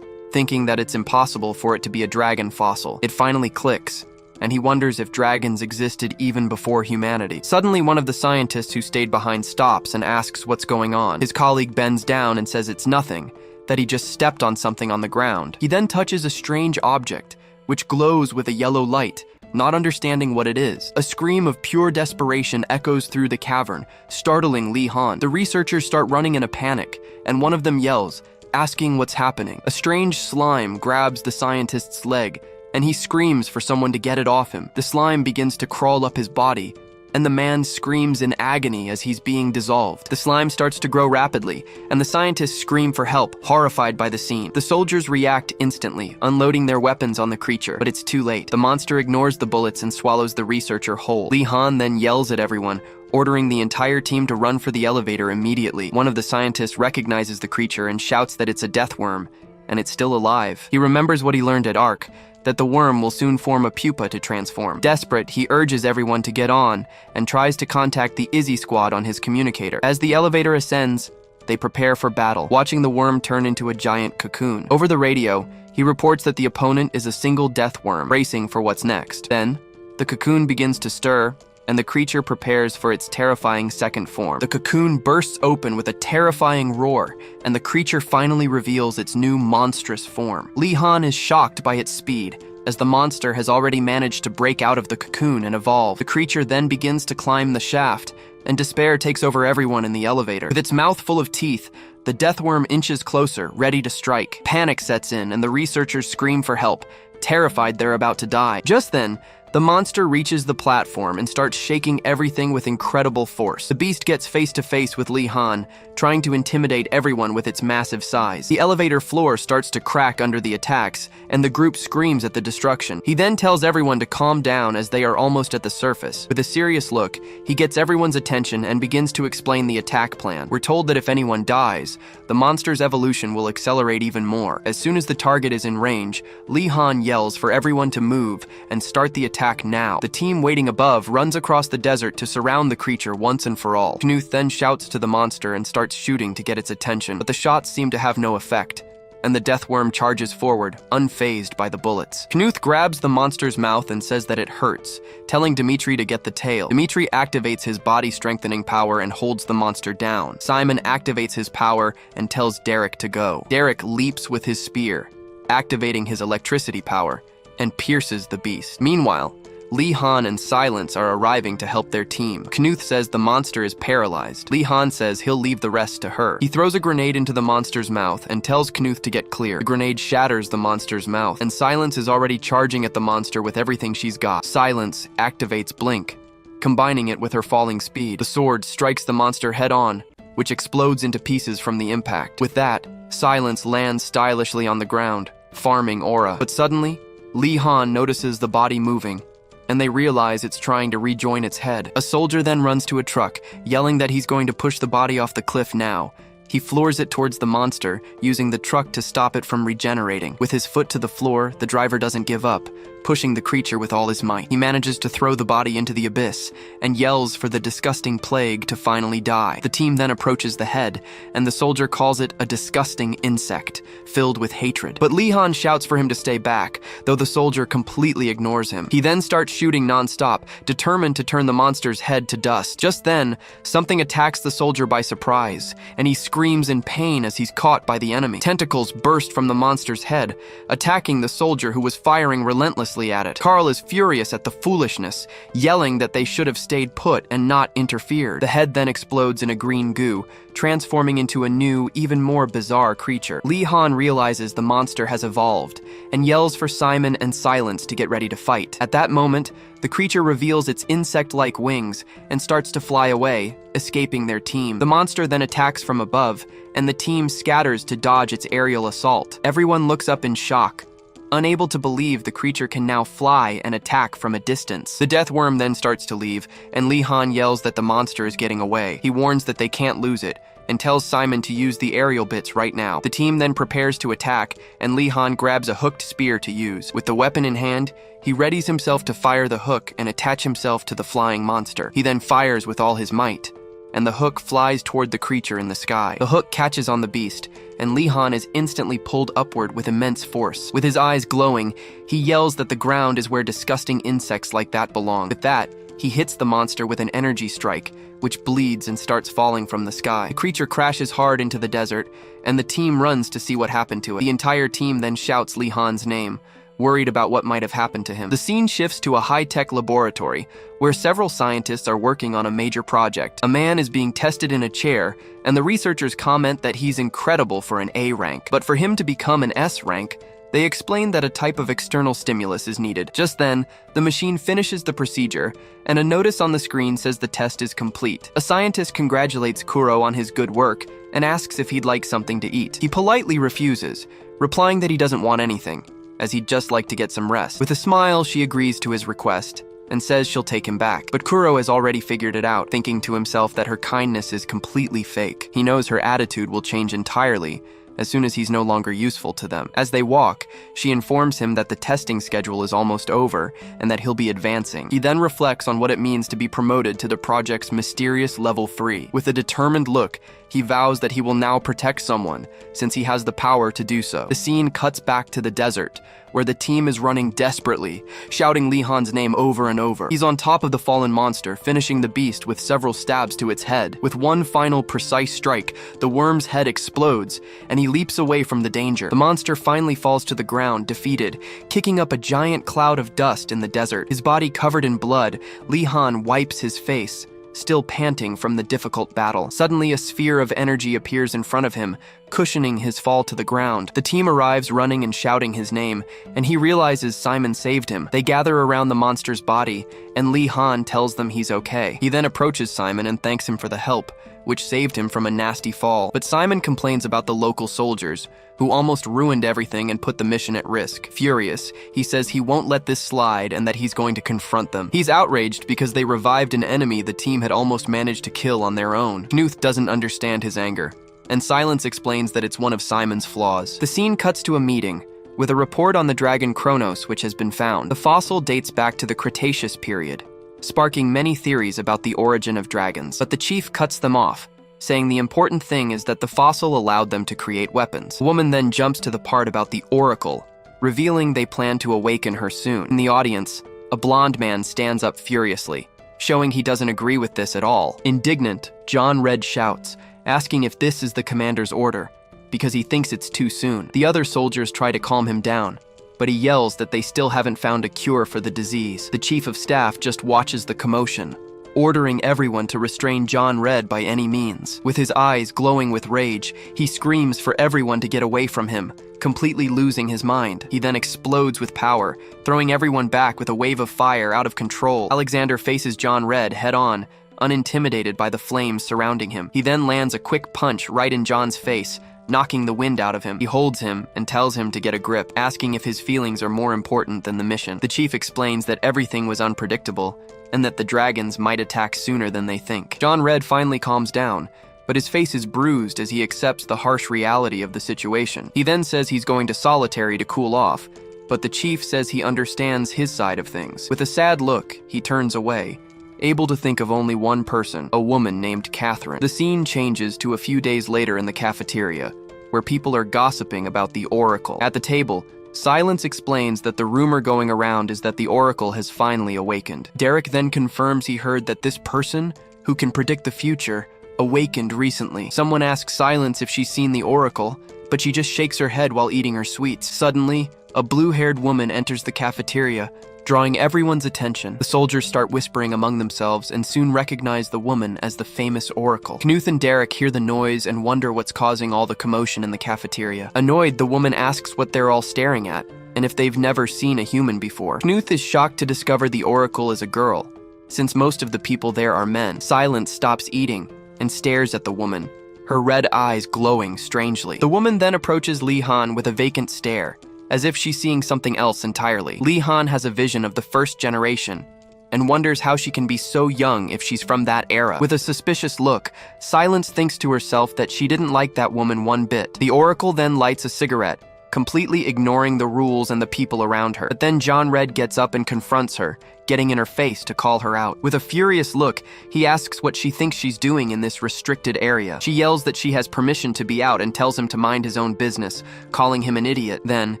thinking that it's impossible for it to be a dragon fossil. It finally clicks, and he wonders if dragons existed even before humanity. Suddenly, one of the scientists who stayed behind stops and asks what's going on. His colleague bends down and says it's nothing, that he just stepped on something on the ground. He then touches a strange object, which glows with a yellow light, not understanding what it is. A scream of pure desperation echoes through the cavern, startling Li Han. The researchers start running in a panic, and one of them yells, asking what's happening. A strange slime grabs the scientist's leg, and he screams for someone to get it off him. The slime begins to crawl up his body, and the man screams in agony as he's being dissolved. The slime starts to grow rapidly, and the scientists scream for help, horrified by the scene. The soldiers react instantly, unloading their weapons on the creature, but it's too late. The monster ignores the bullets and swallows the researcher whole. Li Han then yells at everyone, ordering the entire team to run for the elevator immediately. One of the scientists recognizes the creature and shouts that it's a death worm, and it's still alive. He remembers what he learned at ARC, that the worm will soon form a pupa to transform. Desperate, he urges everyone to get on and tries to contact the Izzy squad on his communicator. As the elevator ascends, they prepare for battle, watching the worm turn into a giant cocoon. Over the radio, he reports that the opponent is a single death worm, bracing for what's next. Then, the cocoon begins to stir, and the creature prepares for its terrifying second form. The cocoon bursts open with a terrifying roar, and the creature finally reveals its new monstrous form. Li Han is shocked by its speed, as the monster has already managed to break out of the cocoon and evolve. The creature then begins to climb the shaft, and despair takes over everyone in the elevator. With its mouth full of teeth, the death worm inches closer, ready to strike. Panic sets in, and the researchers scream for help, terrified they're about to die. Just then, the monster reaches the platform and starts shaking everything with incredible force. The beast gets face to face with Li Han, trying to intimidate everyone with its massive size. The elevator floor starts to crack under the attacks, and the group screams at the destruction. He then tells everyone to calm down as they are almost at the surface. With a serious look, he gets everyone's attention and begins to explain the attack plan. We're told that if anyone dies, the monster's evolution will accelerate even more. As soon as the target is in range, Li Han yells for everyone to move and start the attack now. The team waiting above runs across the desert to surround the creature once and for all. Knuth then shouts to the monster and starts shooting to get its attention, but the shots seem to have no effect, and the death worm charges forward, unfazed by the bullets. Knuth grabs the monster's mouth and says that it hurts, telling Dimitri to get the tail. Dimitri activates his body-strengthening power and holds the monster down. Simon activates his power and tells Derek to go. Derek leaps with his spear, activating his electricity power, and pierces the beast. Meanwhile, Li Han and Silence are arriving to help their team. Knuth says the monster is paralyzed. Li Han says he'll leave the rest to her. He throws a grenade into the monster's mouth and tells Knuth to get clear. The grenade shatters the monster's mouth, and Silence is already charging at the monster with everything she's got. Silence activates Blink, combining it with her falling speed. The sword strikes the monster head-on, which explodes into pieces from the impact. With that, Silence lands stylishly on the ground, farming aura. But suddenly, Li Han notices the body moving, and they realize it's trying to rejoin its head. A soldier then runs to a truck, yelling that he's going to push the body off the cliff now. He floors it towards the monster, using the truck to stop it from regenerating. With his foot to the floor, the driver doesn't give up, pushing the creature with all his might. He manages to throw the body into the abyss, and yells for the disgusting plague to finally die. The team then approaches the head, and the soldier calls it a disgusting insect, filled with hatred. But Li Han shouts for him to stay back, though the soldier completely ignores him. He then starts shooting non-stop, determined to turn the monster's head to dust. Just then, something attacks the soldier by surprise, and he screams in pain as he's caught by the enemy. Tentacles burst from the monster's head, attacking the soldier who was firing relentlessly at it. Carl is furious at the foolishness, yelling that they should have stayed put and not interfered. The head then explodes in a green goo, transforming into a new, even more bizarre creature. Li Han realizes the monster has evolved and yells for Simon and Silence to get ready to fight. At that moment, the creature reveals its insect-like wings and starts to fly away, escaping their team. The monster then attacks from above, and the team scatters to dodge its aerial assault. Everyone looks up in shock, unable to believe the creature can now fly and attack from a distance. The death worm then starts to leave, and Li Han yells that the monster is getting away. He warns that they can't lose it, and tells Simon to use the aerial bits right now. The team then prepares to attack, and Li Han grabs a hooked spear to use. With the weapon in hand, he readies himself to fire the hook and attach himself to the flying monster. He then fires with all his might, and the hook flies toward the creature in the sky. The hook catches on the beast, and Li Han is instantly pulled upward with immense force. With his eyes glowing, he yells that the ground is where disgusting insects like that belong. With that, he hits the monster with an energy strike, which bleeds and starts falling from the sky. The creature crashes hard into the desert, and the team runs to see what happened to it. The entire team then shouts Li Han's name, worried about what might have happened to him. The scene shifts to a high-tech laboratory, where several scientists are working on a major project. A man is being tested in a chair, and the researchers comment that he's incredible for an A rank. But for him to become an S rank, they explain that a type of external stimulus is needed. Just then, the machine finishes the procedure, and a notice on the screen says the test is complete. A scientist congratulates Kuro on his good work and asks if he'd like something to eat. He politely refuses, replying that he doesn't want anything, as he'd just like to get some rest. With a smile, she agrees to his request and says she'll take him back. But Kuro has already figured it out, thinking to himself that her kindness is completely fake. He knows her attitude will change entirely as soon as he's no longer useful to them. As they walk, she informs him that the testing schedule is almost over and that he'll be advancing. He then reflects on what it means to be promoted to the project's mysterious level 3. With a determined look, he vows that he will now protect someone, since he has the power to do so. The scene cuts back to the desert, where the team is running desperately, shouting Li Han's name over and over. He's on top of the fallen monster, finishing the beast with several stabs to its head. With one final precise strike, the worm's head explodes, and he leaps away from the danger. The monster finally falls to the ground, defeated, kicking up a giant cloud of dust in the desert. His body covered in blood, Li Han wipes his face, still panting from the difficult battle. Suddenly, a sphere of energy appears in front of him, cushioning his fall to the ground. The team arrives running and shouting his name, and he realizes Simon saved him. They gather around the monster's body, and Li Han tells them he's okay. He then approaches Simon and thanks him for the help, which saved him from a nasty fall. But Simon complains about the local soldiers, who almost ruined everything and put the mission at risk. Furious, he says he won't let this slide and that he's going to confront them. He's outraged because they revived an enemy the team had almost managed to kill on their own. Knuth doesn't understand his anger, and Silence explains that it's one of Simon's flaws. The scene cuts to a meeting, with a report on the dragon Kronos which has been found. The fossil dates back to the Cretaceous period, sparking many theories about the origin of dragons. But the chief cuts them off, saying the important thing is that the fossil allowed them to create weapons. The woman then jumps to the part about the oracle, revealing they plan to awaken her soon. In the audience, a blonde man stands up furiously, showing he doesn't agree with this at all. Indignant, John Red shouts, asking if this is the commander's order, because he thinks it's too soon. The other soldiers try to calm him down, but he yells that they still haven't found a cure for the disease. The chief of staff just watches the commotion, ordering everyone to restrain John Red by any means. With his eyes glowing with rage, he screams for everyone to get away from him, completely losing his mind. He then explodes with power, throwing everyone back with a wave of fire out of control. Alexander faces John Red head-on, unintimidated by the flames surrounding him. He then lands a quick punch right in John's face, knocking the wind out of him. He holds him and tells him to get a grip, asking if his feelings are more important than the mission. The chief explains that everything was unpredictable, and that the dragons might attack sooner than they think. John Red finally calms down, but his face is bruised as he accepts the harsh reality of the situation. He then says he's going to solitary to cool off, but the chief says he understands his side of things. With a sad look, he turns away, able to think of only one person, a woman named Catherine. The scene changes to a few days later in the cafeteria, where people are gossiping about the oracle. At the table, Silence explains that the rumor going around is that the oracle has finally awakened. Derek then confirms he heard that this person, who can predict the future, awakened recently. Someone asks Silence if she's seen the oracle, but she just shakes her head while eating her sweets. Suddenly, a blue-haired woman enters the cafeteria, drawing everyone's attention. The soldiers start whispering among themselves and soon recognize the woman as the famous oracle. Knuth and Derek hear the noise and wonder what's causing all the commotion in the cafeteria. Annoyed, the woman asks what they're all staring at, and if they've never seen a human before. Knuth is shocked to discover the oracle is a girl, since most of the people there are men. Silence stops eating and stares at the woman, her red eyes glowing strangely. The woman then approaches Li Han with a vacant stare, as if she's seeing something else entirely. Li Han has a vision of the first generation and wonders how she can be so young if she's from that era. With a suspicious look, Silence thinks to herself that she didn't like that woman one bit. The oracle then lights a cigarette, completely ignoring the rules and the people around her. But then John Red gets up and confronts her, getting in her face to call her out. With a furious look, he asks what she thinks she's doing in this restricted area. She yells that she has permission to be out and tells him to mind his own business, calling him an idiot. Then,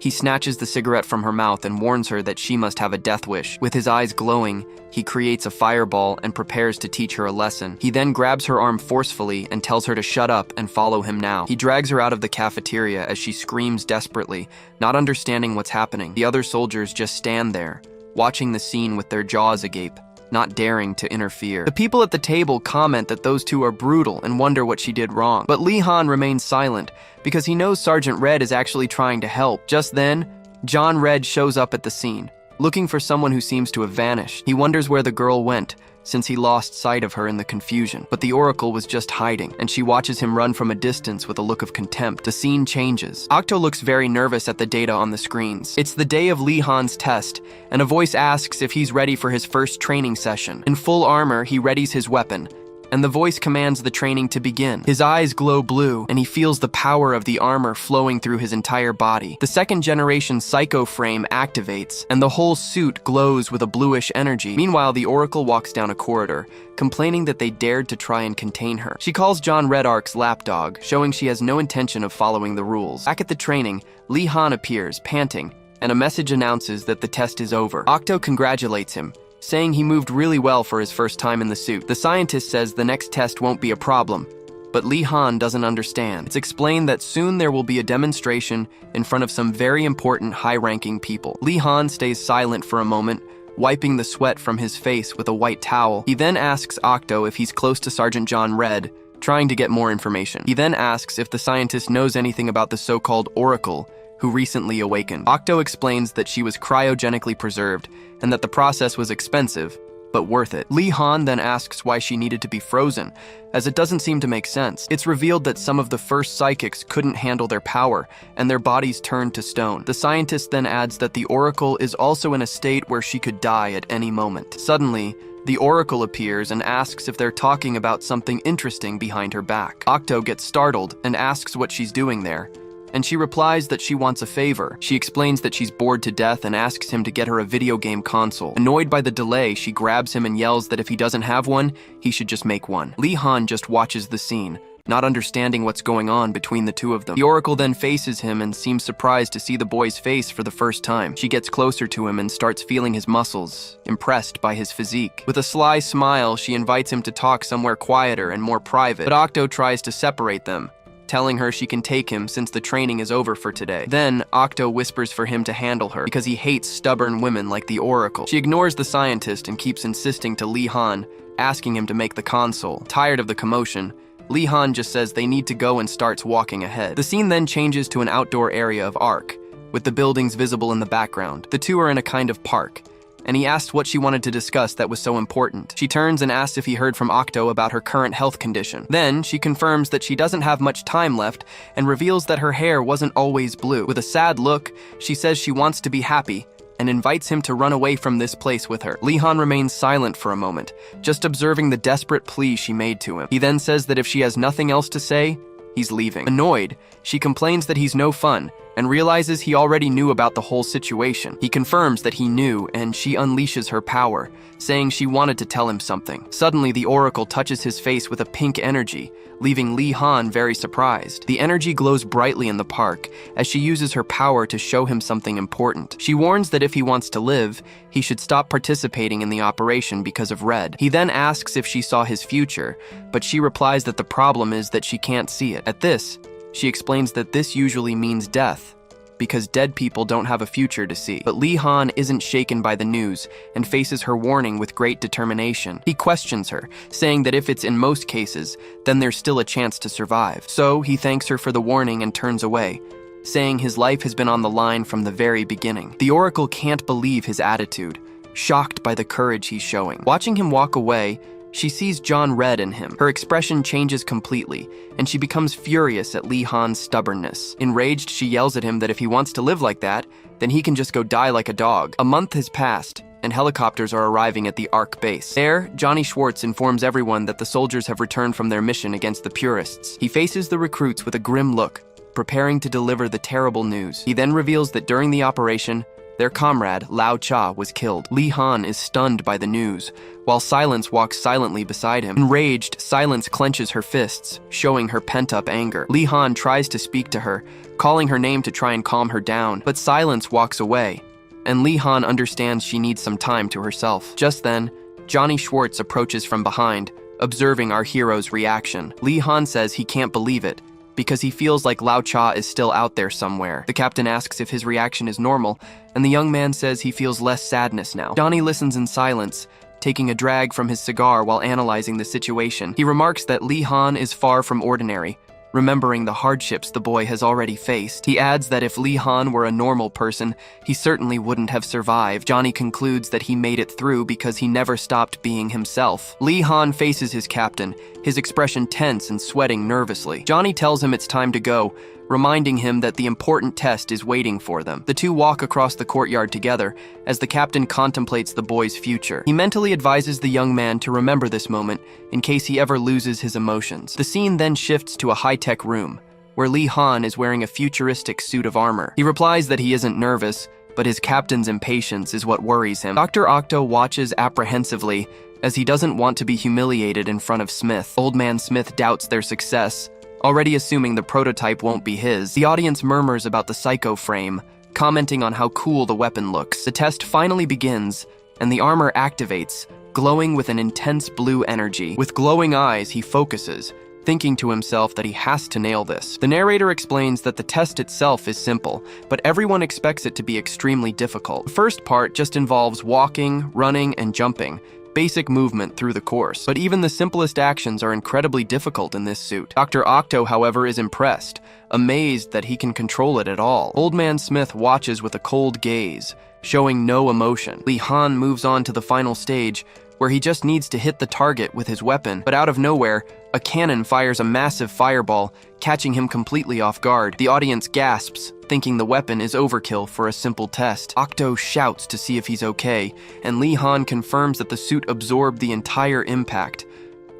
he snatches the cigarette from her mouth and warns her that she must have a death wish. With his eyes glowing, he creates a fireball and prepares to teach her a lesson. He then grabs her arm forcefully and tells her to shut up and follow him now. He drags her out of the cafeteria as she screams desperately, not understanding what's happening. The other soldiers just stand there, watching the scene with their jaws agape, not daring to interfere. The people at the table comment that those two are brutal and wonder what she did wrong. But Lee Han remains silent because he knows Sergeant Red is actually trying to help. Just then, John Red shows up at the scene, looking for someone who seems to have vanished. He wonders where the girl went, since he lost sight of her in the confusion. But the Oracle was just hiding, and she watches him run from a distance with a look of contempt. The scene changes. Octo looks very nervous at the data on the screens. It's the day of Lee Han's test, and a voice asks if he's ready for his first training session. In full armor, he readies his weapon, and the voice commands the training to begin. His eyes glow blue, and he feels the power of the armor flowing through his entire body. The second-generation Psycho Frame activates, and the whole suit glows with a bluish energy. Meanwhile, the Oracle walks down a corridor, complaining that they dared to try and contain her. She calls John Red Ark's lapdog, showing she has no intention of following the rules. Back at the training, Lee Han appears, panting, and a message announces that the test is over. Octo congratulates him, saying he moved really well for his first time in the suit. The scientist says the next test won't be a problem, but Lee Han doesn't understand. It's explained that soon there will be a demonstration in front of some very important high-ranking people. Lee Han stays silent for a moment, wiping the sweat from his face with a white towel. He then asks Octo if he's close to Sergeant John Red, trying to get more information. He then asks if the scientist knows anything about the so-called Oracle, who recently awakened. Octo explains that she was cryogenically preserved and that the process was expensive, but worth it. Lee Han then asks why she needed to be frozen, as it doesn't seem to make sense. It's revealed that some of the first psychics couldn't handle their power, and their bodies turned to stone. The scientist then adds that the Oracle is also in a state where she could die at any moment. Suddenly, the Oracle appears and asks if they're talking about something interesting behind her back. Octo gets startled and asks what she's doing there, and she replies that she wants a favor. She explains that she's bored to death and asks him to get her a video game console. Annoyed by the delay, she grabs him and yells that if he doesn't have one, he should just make one. Lee Han just watches the scene, not understanding what's going on between the two of them. The Oracle then faces him and seems surprised to see the boy's face for the first time. She gets closer to him and starts feeling his muscles, impressed by his physique. With a sly smile, she invites him to talk somewhere quieter and more private, but Octo tries to separate them, telling her she can take him since the training is over for today. Then, Octo whispers for him to handle her because he hates stubborn women like the Oracle. She ignores the scientist and keeps insisting to Lee Han, asking him to make the console. Tired of the commotion, Lee Han just says they need to go and starts walking ahead. The scene then changes to an outdoor area of Ark, with the buildings visible in the background. The two are in a kind of park, and he asked what she wanted to discuss that was so important. She turns and asks if he heard from Octo about her current health condition. Then, she confirms that she doesn't have much time left and reveals that her hair wasn't always blue. With a sad look, she says she wants to be happy and invites him to run away from this place with her. Lee Han remains silent for a moment, just observing the desperate plea she made to him. He then says that if she has nothing else to say, he's leaving. Annoyed, she complains that he's no fun and realizes he already knew about the whole situation. He confirms that he knew, and she unleashes her power, saying she wanted to tell him something. Suddenly, the Oracle touches his face with a pink energy, leaving Lee Han very surprised. The energy glows brightly in the park as she uses her power to show him something important. She warns that if he wants to live, he should stop participating in the operation because of Red. He then asks if she saw his future, but she replies that the problem is that she can't see it. At this, she explains that this usually means death, because dead people don't have a future to see. But Lee Han isn't shaken by the news and faces her warning with great determination. He questions her, saying that if it's in most cases, then there's still a chance to survive. So he thanks her for the warning and turns away, saying his life has been on the line from the very beginning. The Oracle can't believe his attitude, shocked by the courage he's showing. Watching him walk away, she sees John Red in him. Her expression changes completely, and she becomes furious at Lee Han's stubbornness. Enraged, she yells at him that if he wants to live like that, then he can just go die like a dog. A month has passed, and helicopters are arriving at the Ark base. There, Johnny Schwartz informs everyone that the soldiers have returned from their mission against the Purists. He faces the recruits with a grim look, preparing to deliver the terrible news. He then reveals that during the operation, Their comrade, Lao Cha, was killed. Li Han is stunned by the news, while Silence walks silently beside him. Enraged, Silence clenches her fists, showing her pent-up anger. Li Han tries to speak to her, calling her name to try and calm her down, but Silence walks away, and Li Han understands she needs some time to herself. Just then, Johnny Schwartz approaches from behind, observing our hero's reaction. Li Han says he can't believe it, because he feels like Lao Cha is still out there somewhere. The captain asks if his reaction is normal, and the young man says he feels less sadness now. Johnny listens in silence, taking a drag from his cigar while analyzing the situation. He remarks that Li Han is far from ordinary, remembering the hardships the boy has already faced. He adds that if Li Han were a normal person, he certainly wouldn't have survived. Johnny concludes that he made it through because he never stopped being himself. Li Han faces his captain, his expression tense and sweating nervously. Johnny tells him it's time to go, reminding him that the important test is waiting for them. The two walk across the courtyard together as the captain contemplates the boy's future. He mentally advises the young man to remember this moment in case he ever loses his emotions. The scene then shifts to a high-tech room, where Li Han is wearing a futuristic suit of armor. He replies that he isn't nervous, but his captain's impatience is what worries him. Dr. Octo watches apprehensively as he doesn't want to be humiliated in front of Smith. Old Man Smith doubts their success, already assuming the prototype won't be his. The audience murmurs about the psycho frame, commenting on how cool the weapon looks. The test finally begins, and the armor activates, glowing with an intense blue energy. With glowing eyes, he focuses, thinking to himself that he has to nail this. The narrator explains that the test itself is simple, but everyone expects it to be extremely difficult. The first part just involves walking, running, and jumping, basic movement through the course. But even the simplest actions are incredibly difficult in this suit. Dr. Octo, however, is impressed, amazed that he can control it at all. Old Man Smith watches with a cold gaze, showing no emotion. Li Han moves on to the final stage, where he just needs to hit the target with his weapon, but out of nowhere, a cannon fires a massive fireball, catching him completely off guard. The audience gasps, thinking the weapon is overkill for a simple test. Octo shouts to see if he's okay, and Li Han confirms that the suit absorbed the entire impact.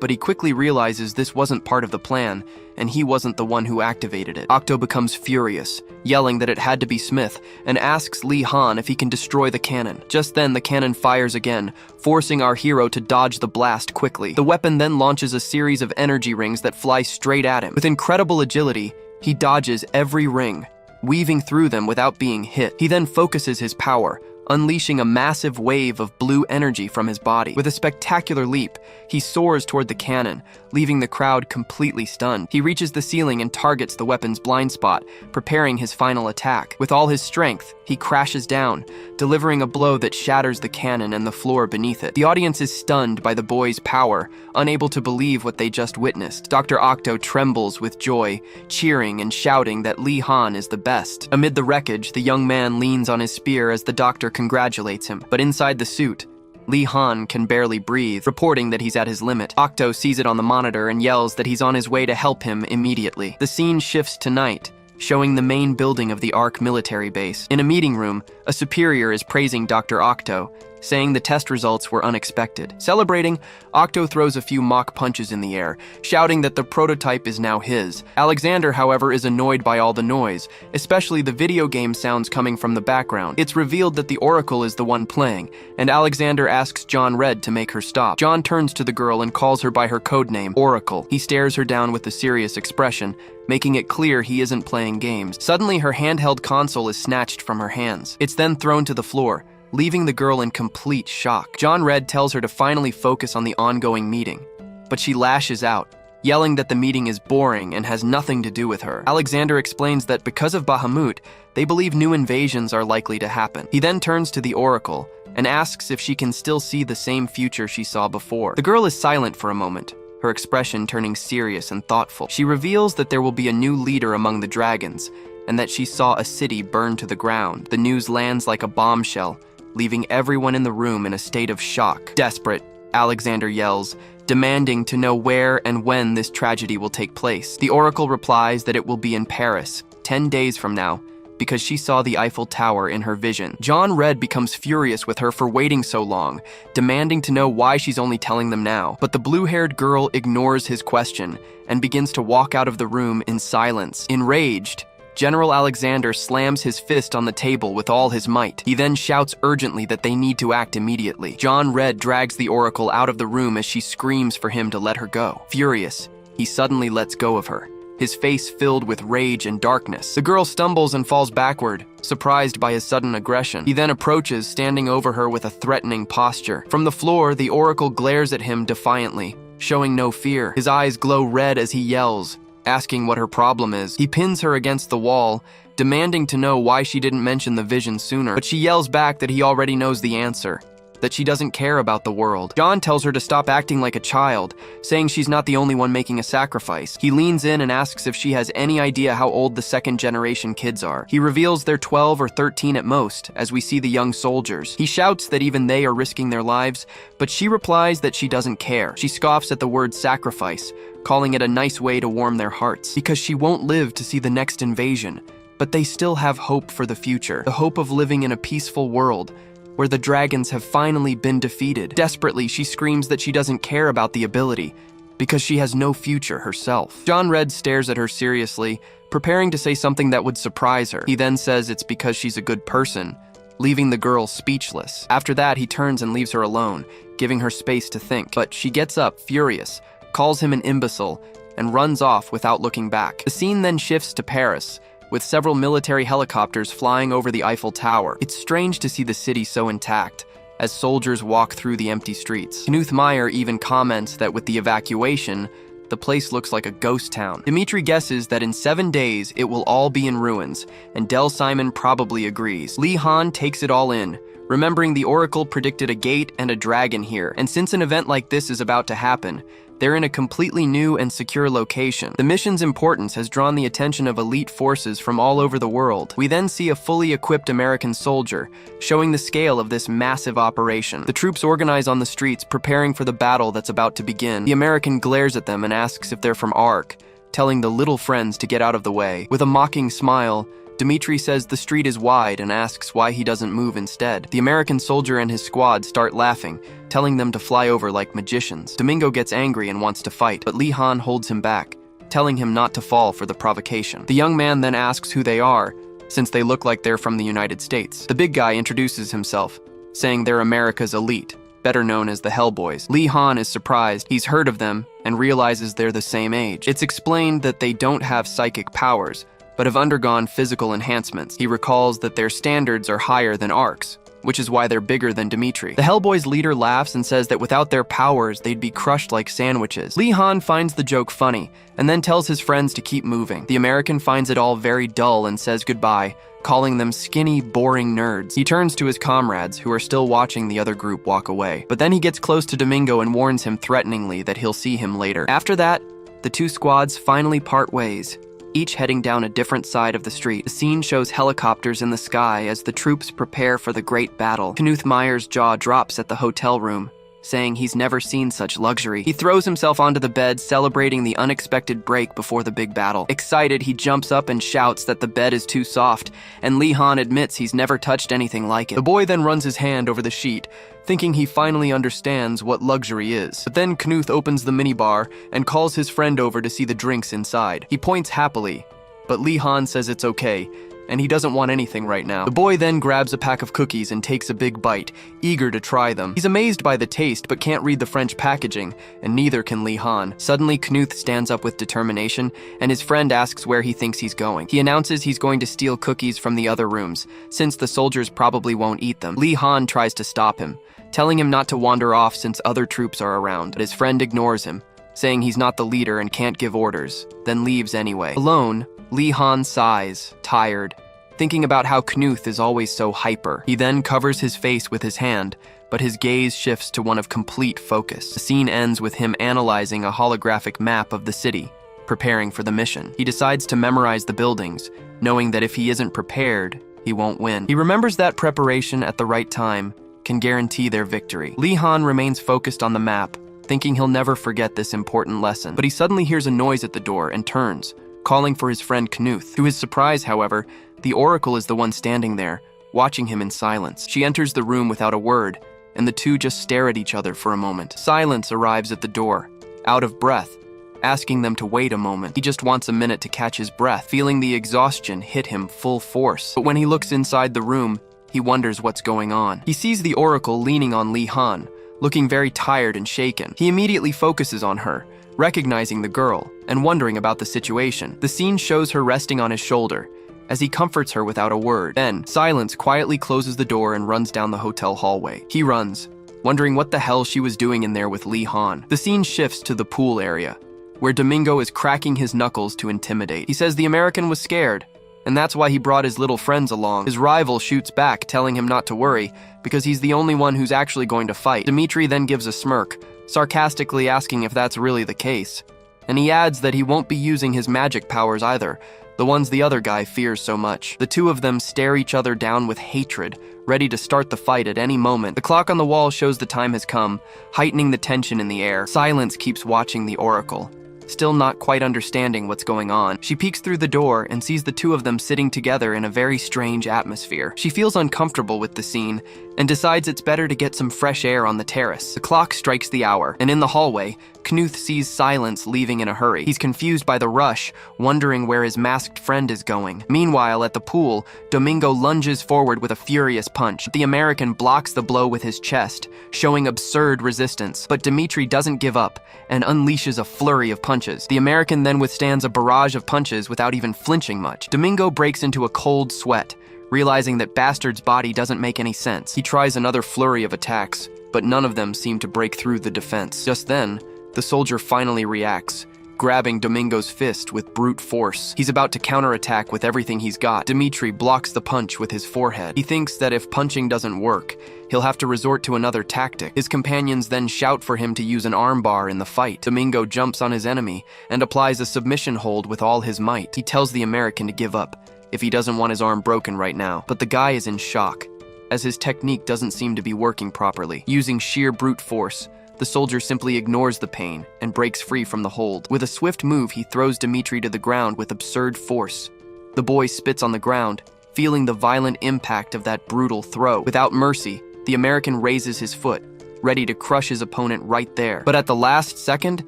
But he quickly realizes this wasn't part of the plan, and he wasn't the one who activated it. Octo becomes furious, yelling that it had to be Smith, and asks Li Han if he can destroy the cannon. Just then, the cannon fires again, forcing our hero to dodge the blast quickly. The weapon then launches a series of energy rings that fly straight at him. With incredible agility, he dodges every ring, weaving through them without being hit. He then focuses his power, unleashing a massive wave of blue energy from his body. With a spectacular leap, he soars toward the cannon, leaving the crowd completely stunned. He reaches the ceiling and targets the weapon's blind spot, preparing his final attack. With all his strength, he crashes down, delivering a blow that shatters the cannon and the floor beneath it. The audience is stunned by the boy's power, unable to believe what they just witnessed. Dr. Octo trembles with joy, cheering and shouting that Li Han is the best. Amid the wreckage, the young man leans on his spear as the doctor congratulates him. But inside the suit, Li Han can barely breathe, reporting that he's at his limit. Octo sees it on the monitor and yells that he's on his way to help him immediately. The scene shifts to night, showing the main building of the ARC military base. In a meeting room, a superior is praising Dr. Octo, saying the test results were unexpected. Celebrating, Octo throws a few mock punches in the air, shouting that the prototype is now his. Alexander, however, is annoyed by all the noise, especially the video game sounds coming from the background. It's revealed that the Oracle is the one playing, and Alexander asks John Red to make her stop. John turns to the girl and calls her by her codename, Oracle. He stares her down with a serious expression, making it clear he isn't playing games. Suddenly, her handheld console is snatched from her hands. It's then thrown to the floor, leaving the girl in complete shock. John Red tells her to finally focus on the ongoing meeting, but she lashes out, yelling that the meeting is boring and has nothing to do with her. Alexander explains that because of Bahamut, they believe new invasions are likely to happen. He then turns to the Oracle and asks if she can still see the same future she saw before. The girl is silent for a moment, her expression turning serious and thoughtful. She reveals that there will be a new leader among the dragons, and that she saw a city burn to the ground. The news lands like a bombshell, leaving everyone in the room in a state of shock. Desperate, Alexander yells, demanding to know where and when this tragedy will take place. The Oracle replies that it will be in Paris, 10 days from now, because she saw the Eiffel Tower in her vision. John Red becomes furious with her for waiting so long, demanding to know why she's only telling them now. But the blue-haired girl ignores his question and begins to walk out of the room in silence. Enraged, General Alexander slams his fist on the table with all his might. He then shouts urgently that they need to act immediately. John Red drags the Oracle out of the room as she screams for him to let her go. Furious, he suddenly lets go of her, his face filled with rage and darkness. The girl stumbles and falls backward, surprised by his sudden aggression. He then approaches, standing over her with a threatening posture. From the floor, the Oracle glares at him defiantly, showing no fear. His eyes glow red as he yells, asking what her problem is. He pins her against the wall, demanding to know why she didn't mention the vision sooner. But she yells back that he already knows the answer, that she doesn't care about the world. John tells her to stop acting like a child, saying she's not the only one making a sacrifice. He leans in and asks if she has any idea how old the second-generation kids are. He reveals they're 12 or 13 at most, as we see the young soldiers. He shouts that even they are risking their lives, but she replies that she doesn't care. She scoffs at the word sacrifice, calling it a nice way to warm their hearts, because she won't live to see the next invasion. But they still have hope for the future, the hope of living in a peaceful world, where the dragons have finally been defeated. Desperately, she screams that she doesn't care about the ability, because she has no future herself. John Red stares at her seriously, preparing to say something that would surprise her. He then says it's because she's a good person, leaving the girl speechless. After that, he turns and leaves her alone, giving her space to think. But she gets up, furious, calls him an imbecile, and runs off without looking back. The scene then shifts to Paris, with several military helicopters flying over the Eiffel Tower. It's strange to see the city so intact, as soldiers walk through the empty streets. Knuth Meyer even comments that with the evacuation, the place looks like a ghost town. Dimitri guesses that in 7 days, it will all be in ruins, and Del Simon probably agrees. Lee Han takes it all in, remembering the Oracle predicted a gate and a dragon here, and since an event like this is about to happen, they're in a completely new and secure location. The mission's importance has drawn the attention of elite forces from all over the world. We then see a fully equipped American soldier, showing the scale of this massive operation. The troops organize on the streets, preparing for the battle that's about to begin. The American glares at them and asks if they're from ARC, telling the little friends to get out of the way. With a mocking smile, Dimitri says the street is wide and asks why he doesn't move instead. The American soldier and his squad start laughing, telling them to fly over like magicians. Domingo gets angry and wants to fight, but Lee Han holds him back, telling him not to fall for the provocation. The young man then asks who they are, since they look like they're from the United States. The big guy introduces himself, saying they're America's elite, better known as the Hellboys. Lee Han is surprised. He's heard of them and realizes they're the same age. It's explained that they don't have psychic powers, but have undergone physical enhancements. He recalls that their standards are higher than ARC's, which is why they're bigger than Dimitri. The Hellboy's leader laughs and says that without their powers, they'd be crushed like sandwiches. Lee Han finds the joke funny, and then tells his friends to keep moving. The American finds it all very dull and says goodbye, calling them skinny, boring nerds. He turns to his comrades, who are still watching the other group walk away. But then he gets close to Domingo and warns him threateningly that he'll see him later. After that, the two squads finally part ways, each heading down a different side of the street. The scene shows helicopters in the sky as the troops prepare for the great battle. Knuth Meyer's jaw drops at the hotel room, saying he's never seen such luxury. He throws himself onto the bed, celebrating the unexpected break before the big battle. Excited, he jumps up and shouts that the bed is too soft, and Lee Han admits he's never touched anything like it. The boy then runs his hand over the sheet, thinking he finally understands what luxury is. But then Knuth opens the minibar and calls his friend over to see the drinks inside. He points happily, but Lee Han says it's okay, and he doesn't want anything right now. The boy then grabs a pack of cookies and takes a big bite, eager to try them. He's amazed by the taste, but can't read the French packaging, and neither can Lee Han. Suddenly, Knuth stands up with determination, and his friend asks where he thinks he's going. He announces he's going to steal cookies from the other rooms, since the soldiers probably won't eat them. Lee Han tries to stop him, telling him not to wander off since other troops are around, but his friend ignores him, saying he's not the leader and can't give orders, then leaves anyway. Alone, Lee Han sighs, tired, thinking about how Knuth is always so hyper. He then covers his face with his hand, but his gaze shifts to one of complete focus. The scene ends with him analyzing a holographic map of the city, preparing for the mission. He decides to memorize the buildings, knowing that if he isn't prepared, he won't win. He remembers that preparation at the right time can guarantee their victory. Lee Han remains focused on the map, thinking he'll never forget this important lesson. But he suddenly hears a noise at the door and turns, calling for his friend Knuth. To his surprise, however, the Oracle is the one standing there, watching him in silence. She enters the room without a word, and the two just stare at each other for a moment. Silence arrives at the door, out of breath, asking them to wait a moment. He just wants a minute to catch his breath, feeling the exhaustion hit him full force. But when he looks inside the room, he wonders what's going on. He sees the Oracle leaning on Li Han, looking very tired and shaken. He immediately focuses on her, recognizing the girl, and wondering about the situation. The scene shows her resting on his shoulder, as he comforts her without a word. Then, Silence quietly closes the door and runs down the hotel hallway. He runs, wondering what the hell she was doing in there with Li Han. The scene shifts to the pool area, where Domingo is cracking his knuckles to intimidate. He says the American was scared, and that's why he brought his little friends along. His rival shoots back, telling him not to worry, because he's the only one who's actually going to fight. Dimitri then gives a smirk, sarcastically asking if that's really the case. And he adds that he won't be using his magic powers either, the ones the other guy fears so much. The two of them stare each other down with hatred, ready to start the fight at any moment. The clock on the wall shows the time has come, heightening the tension in the air. Silence keeps watching the Oracle, still not quite understanding what's going on. She peeks through the door and sees the two of them sitting together in a very strange atmosphere. She feels uncomfortable with the scene and decides it's better to get some fresh air on the terrace. The clock strikes the hour, and in the hallway, Knuth sees Silence leaving in a hurry. He's confused by the rush, wondering where his masked friend is going. Meanwhile, at the pool, Domingo lunges forward with a furious punch. The American blocks the blow with his chest, showing absurd resistance. But Dimitri doesn't give up and unleashes a flurry of punches. The American then withstands a barrage of punches without even flinching much. Domingo breaks into a cold sweat, realizing that Bastard's body doesn't make any sense. He tries another flurry of attacks, but none of them seem to break through the defense. Just then, the soldier finally reacts, grabbing Domingo's fist with brute force. He's about to counterattack with everything he's got. Dimitri blocks the punch with his forehead. He thinks that if punching doesn't work, he'll have to resort to another tactic. His companions then shout for him to use an armbar in the fight. Domingo jumps on his enemy and applies a submission hold with all his might. He tells the American to give up if he doesn't want his arm broken right now. But the guy is in shock, as his technique doesn't seem to be working properly. Using sheer brute force, the soldier simply ignores the pain and breaks free from the hold. With a swift move, he throws Dimitri to the ground with absurd force. The boy spits on the ground, feeling the violent impact of that brutal throw. Without mercy, the American raises his foot, ready to crush his opponent right there. But at the last second,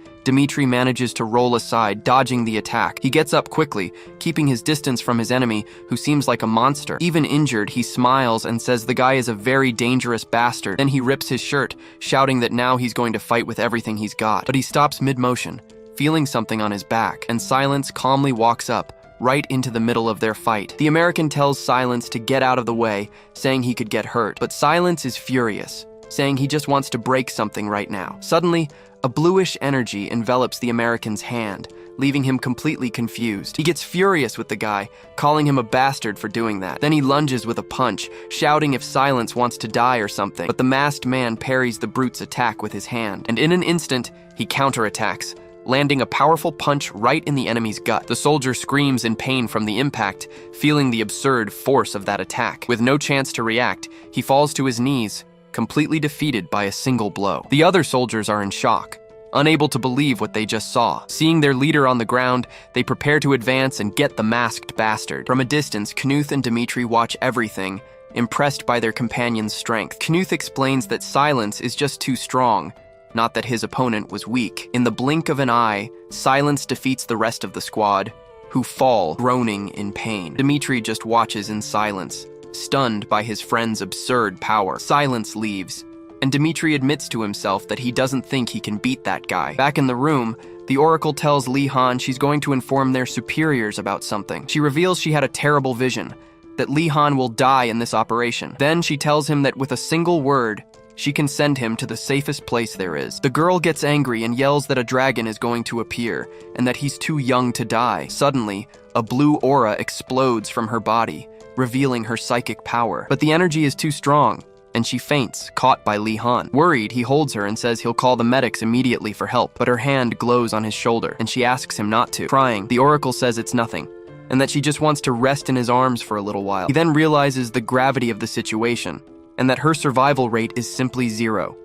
Dimitri manages to roll aside, dodging the attack. He gets up quickly, keeping his distance from his enemy, who seems like a monster. Even injured, he smiles and says the guy is a very dangerous bastard. Then he rips his shirt, shouting that now he's going to fight with everything he's got. But he stops mid-motion, feeling something on his back, and Silence calmly walks up, right into the middle of their fight. The American tells Silence to get out of the way, saying he could get hurt. But Silence is furious, saying he just wants to break something right now. Suddenly, a bluish energy envelops the American's hand, leaving him completely confused. He gets furious with the guy, calling him a bastard for doing that. Then he lunges with a punch, shouting if Silence wants to die or something. But the masked man parries the brute's attack with his hand, and in an instant, he counterattacks, landing a powerful punch right in the enemy's gut. The soldier screams in pain from the impact, feeling the absurd force of that attack. With no chance to react, he falls to his knees, completely defeated by a single blow. The other soldiers are in shock, unable to believe what they just saw. Seeing their leader on the ground, they prepare to advance and get the masked bastard. From a distance, Knuth and Dimitri watch everything, impressed by their companion's strength. Knuth explains that Silence is just too strong, not that his opponent was weak. In the blink of an eye, Silence defeats the rest of the squad, who fall, groaning in pain. Dimitri just watches in silence, stunned by his friend's absurd power. Silence leaves, and Dimitri admits to himself that he doesn't think he can beat that guy. Back in the room, the Oracle tells Li Han she's going to inform their superiors about something. She reveals she had a terrible vision, that Li Han will die in this operation. Then she tells him that with a single word, she can send him to the safest place there is. The girl gets angry and yells that a dragon is going to appear, and that he's too young to die. Suddenly, a blue aura explodes from her body, revealing her psychic power. But the energy is too strong, and she faints, caught by Li Han. Worried, he holds her and says he'll call the medics immediately for help, but her hand glows on his shoulder, and she asks him not to. Crying, the Oracle says it's nothing, and that she just wants to rest in his arms for a little while. He then realizes the gravity of the situation, and that her survival rate is simply 0.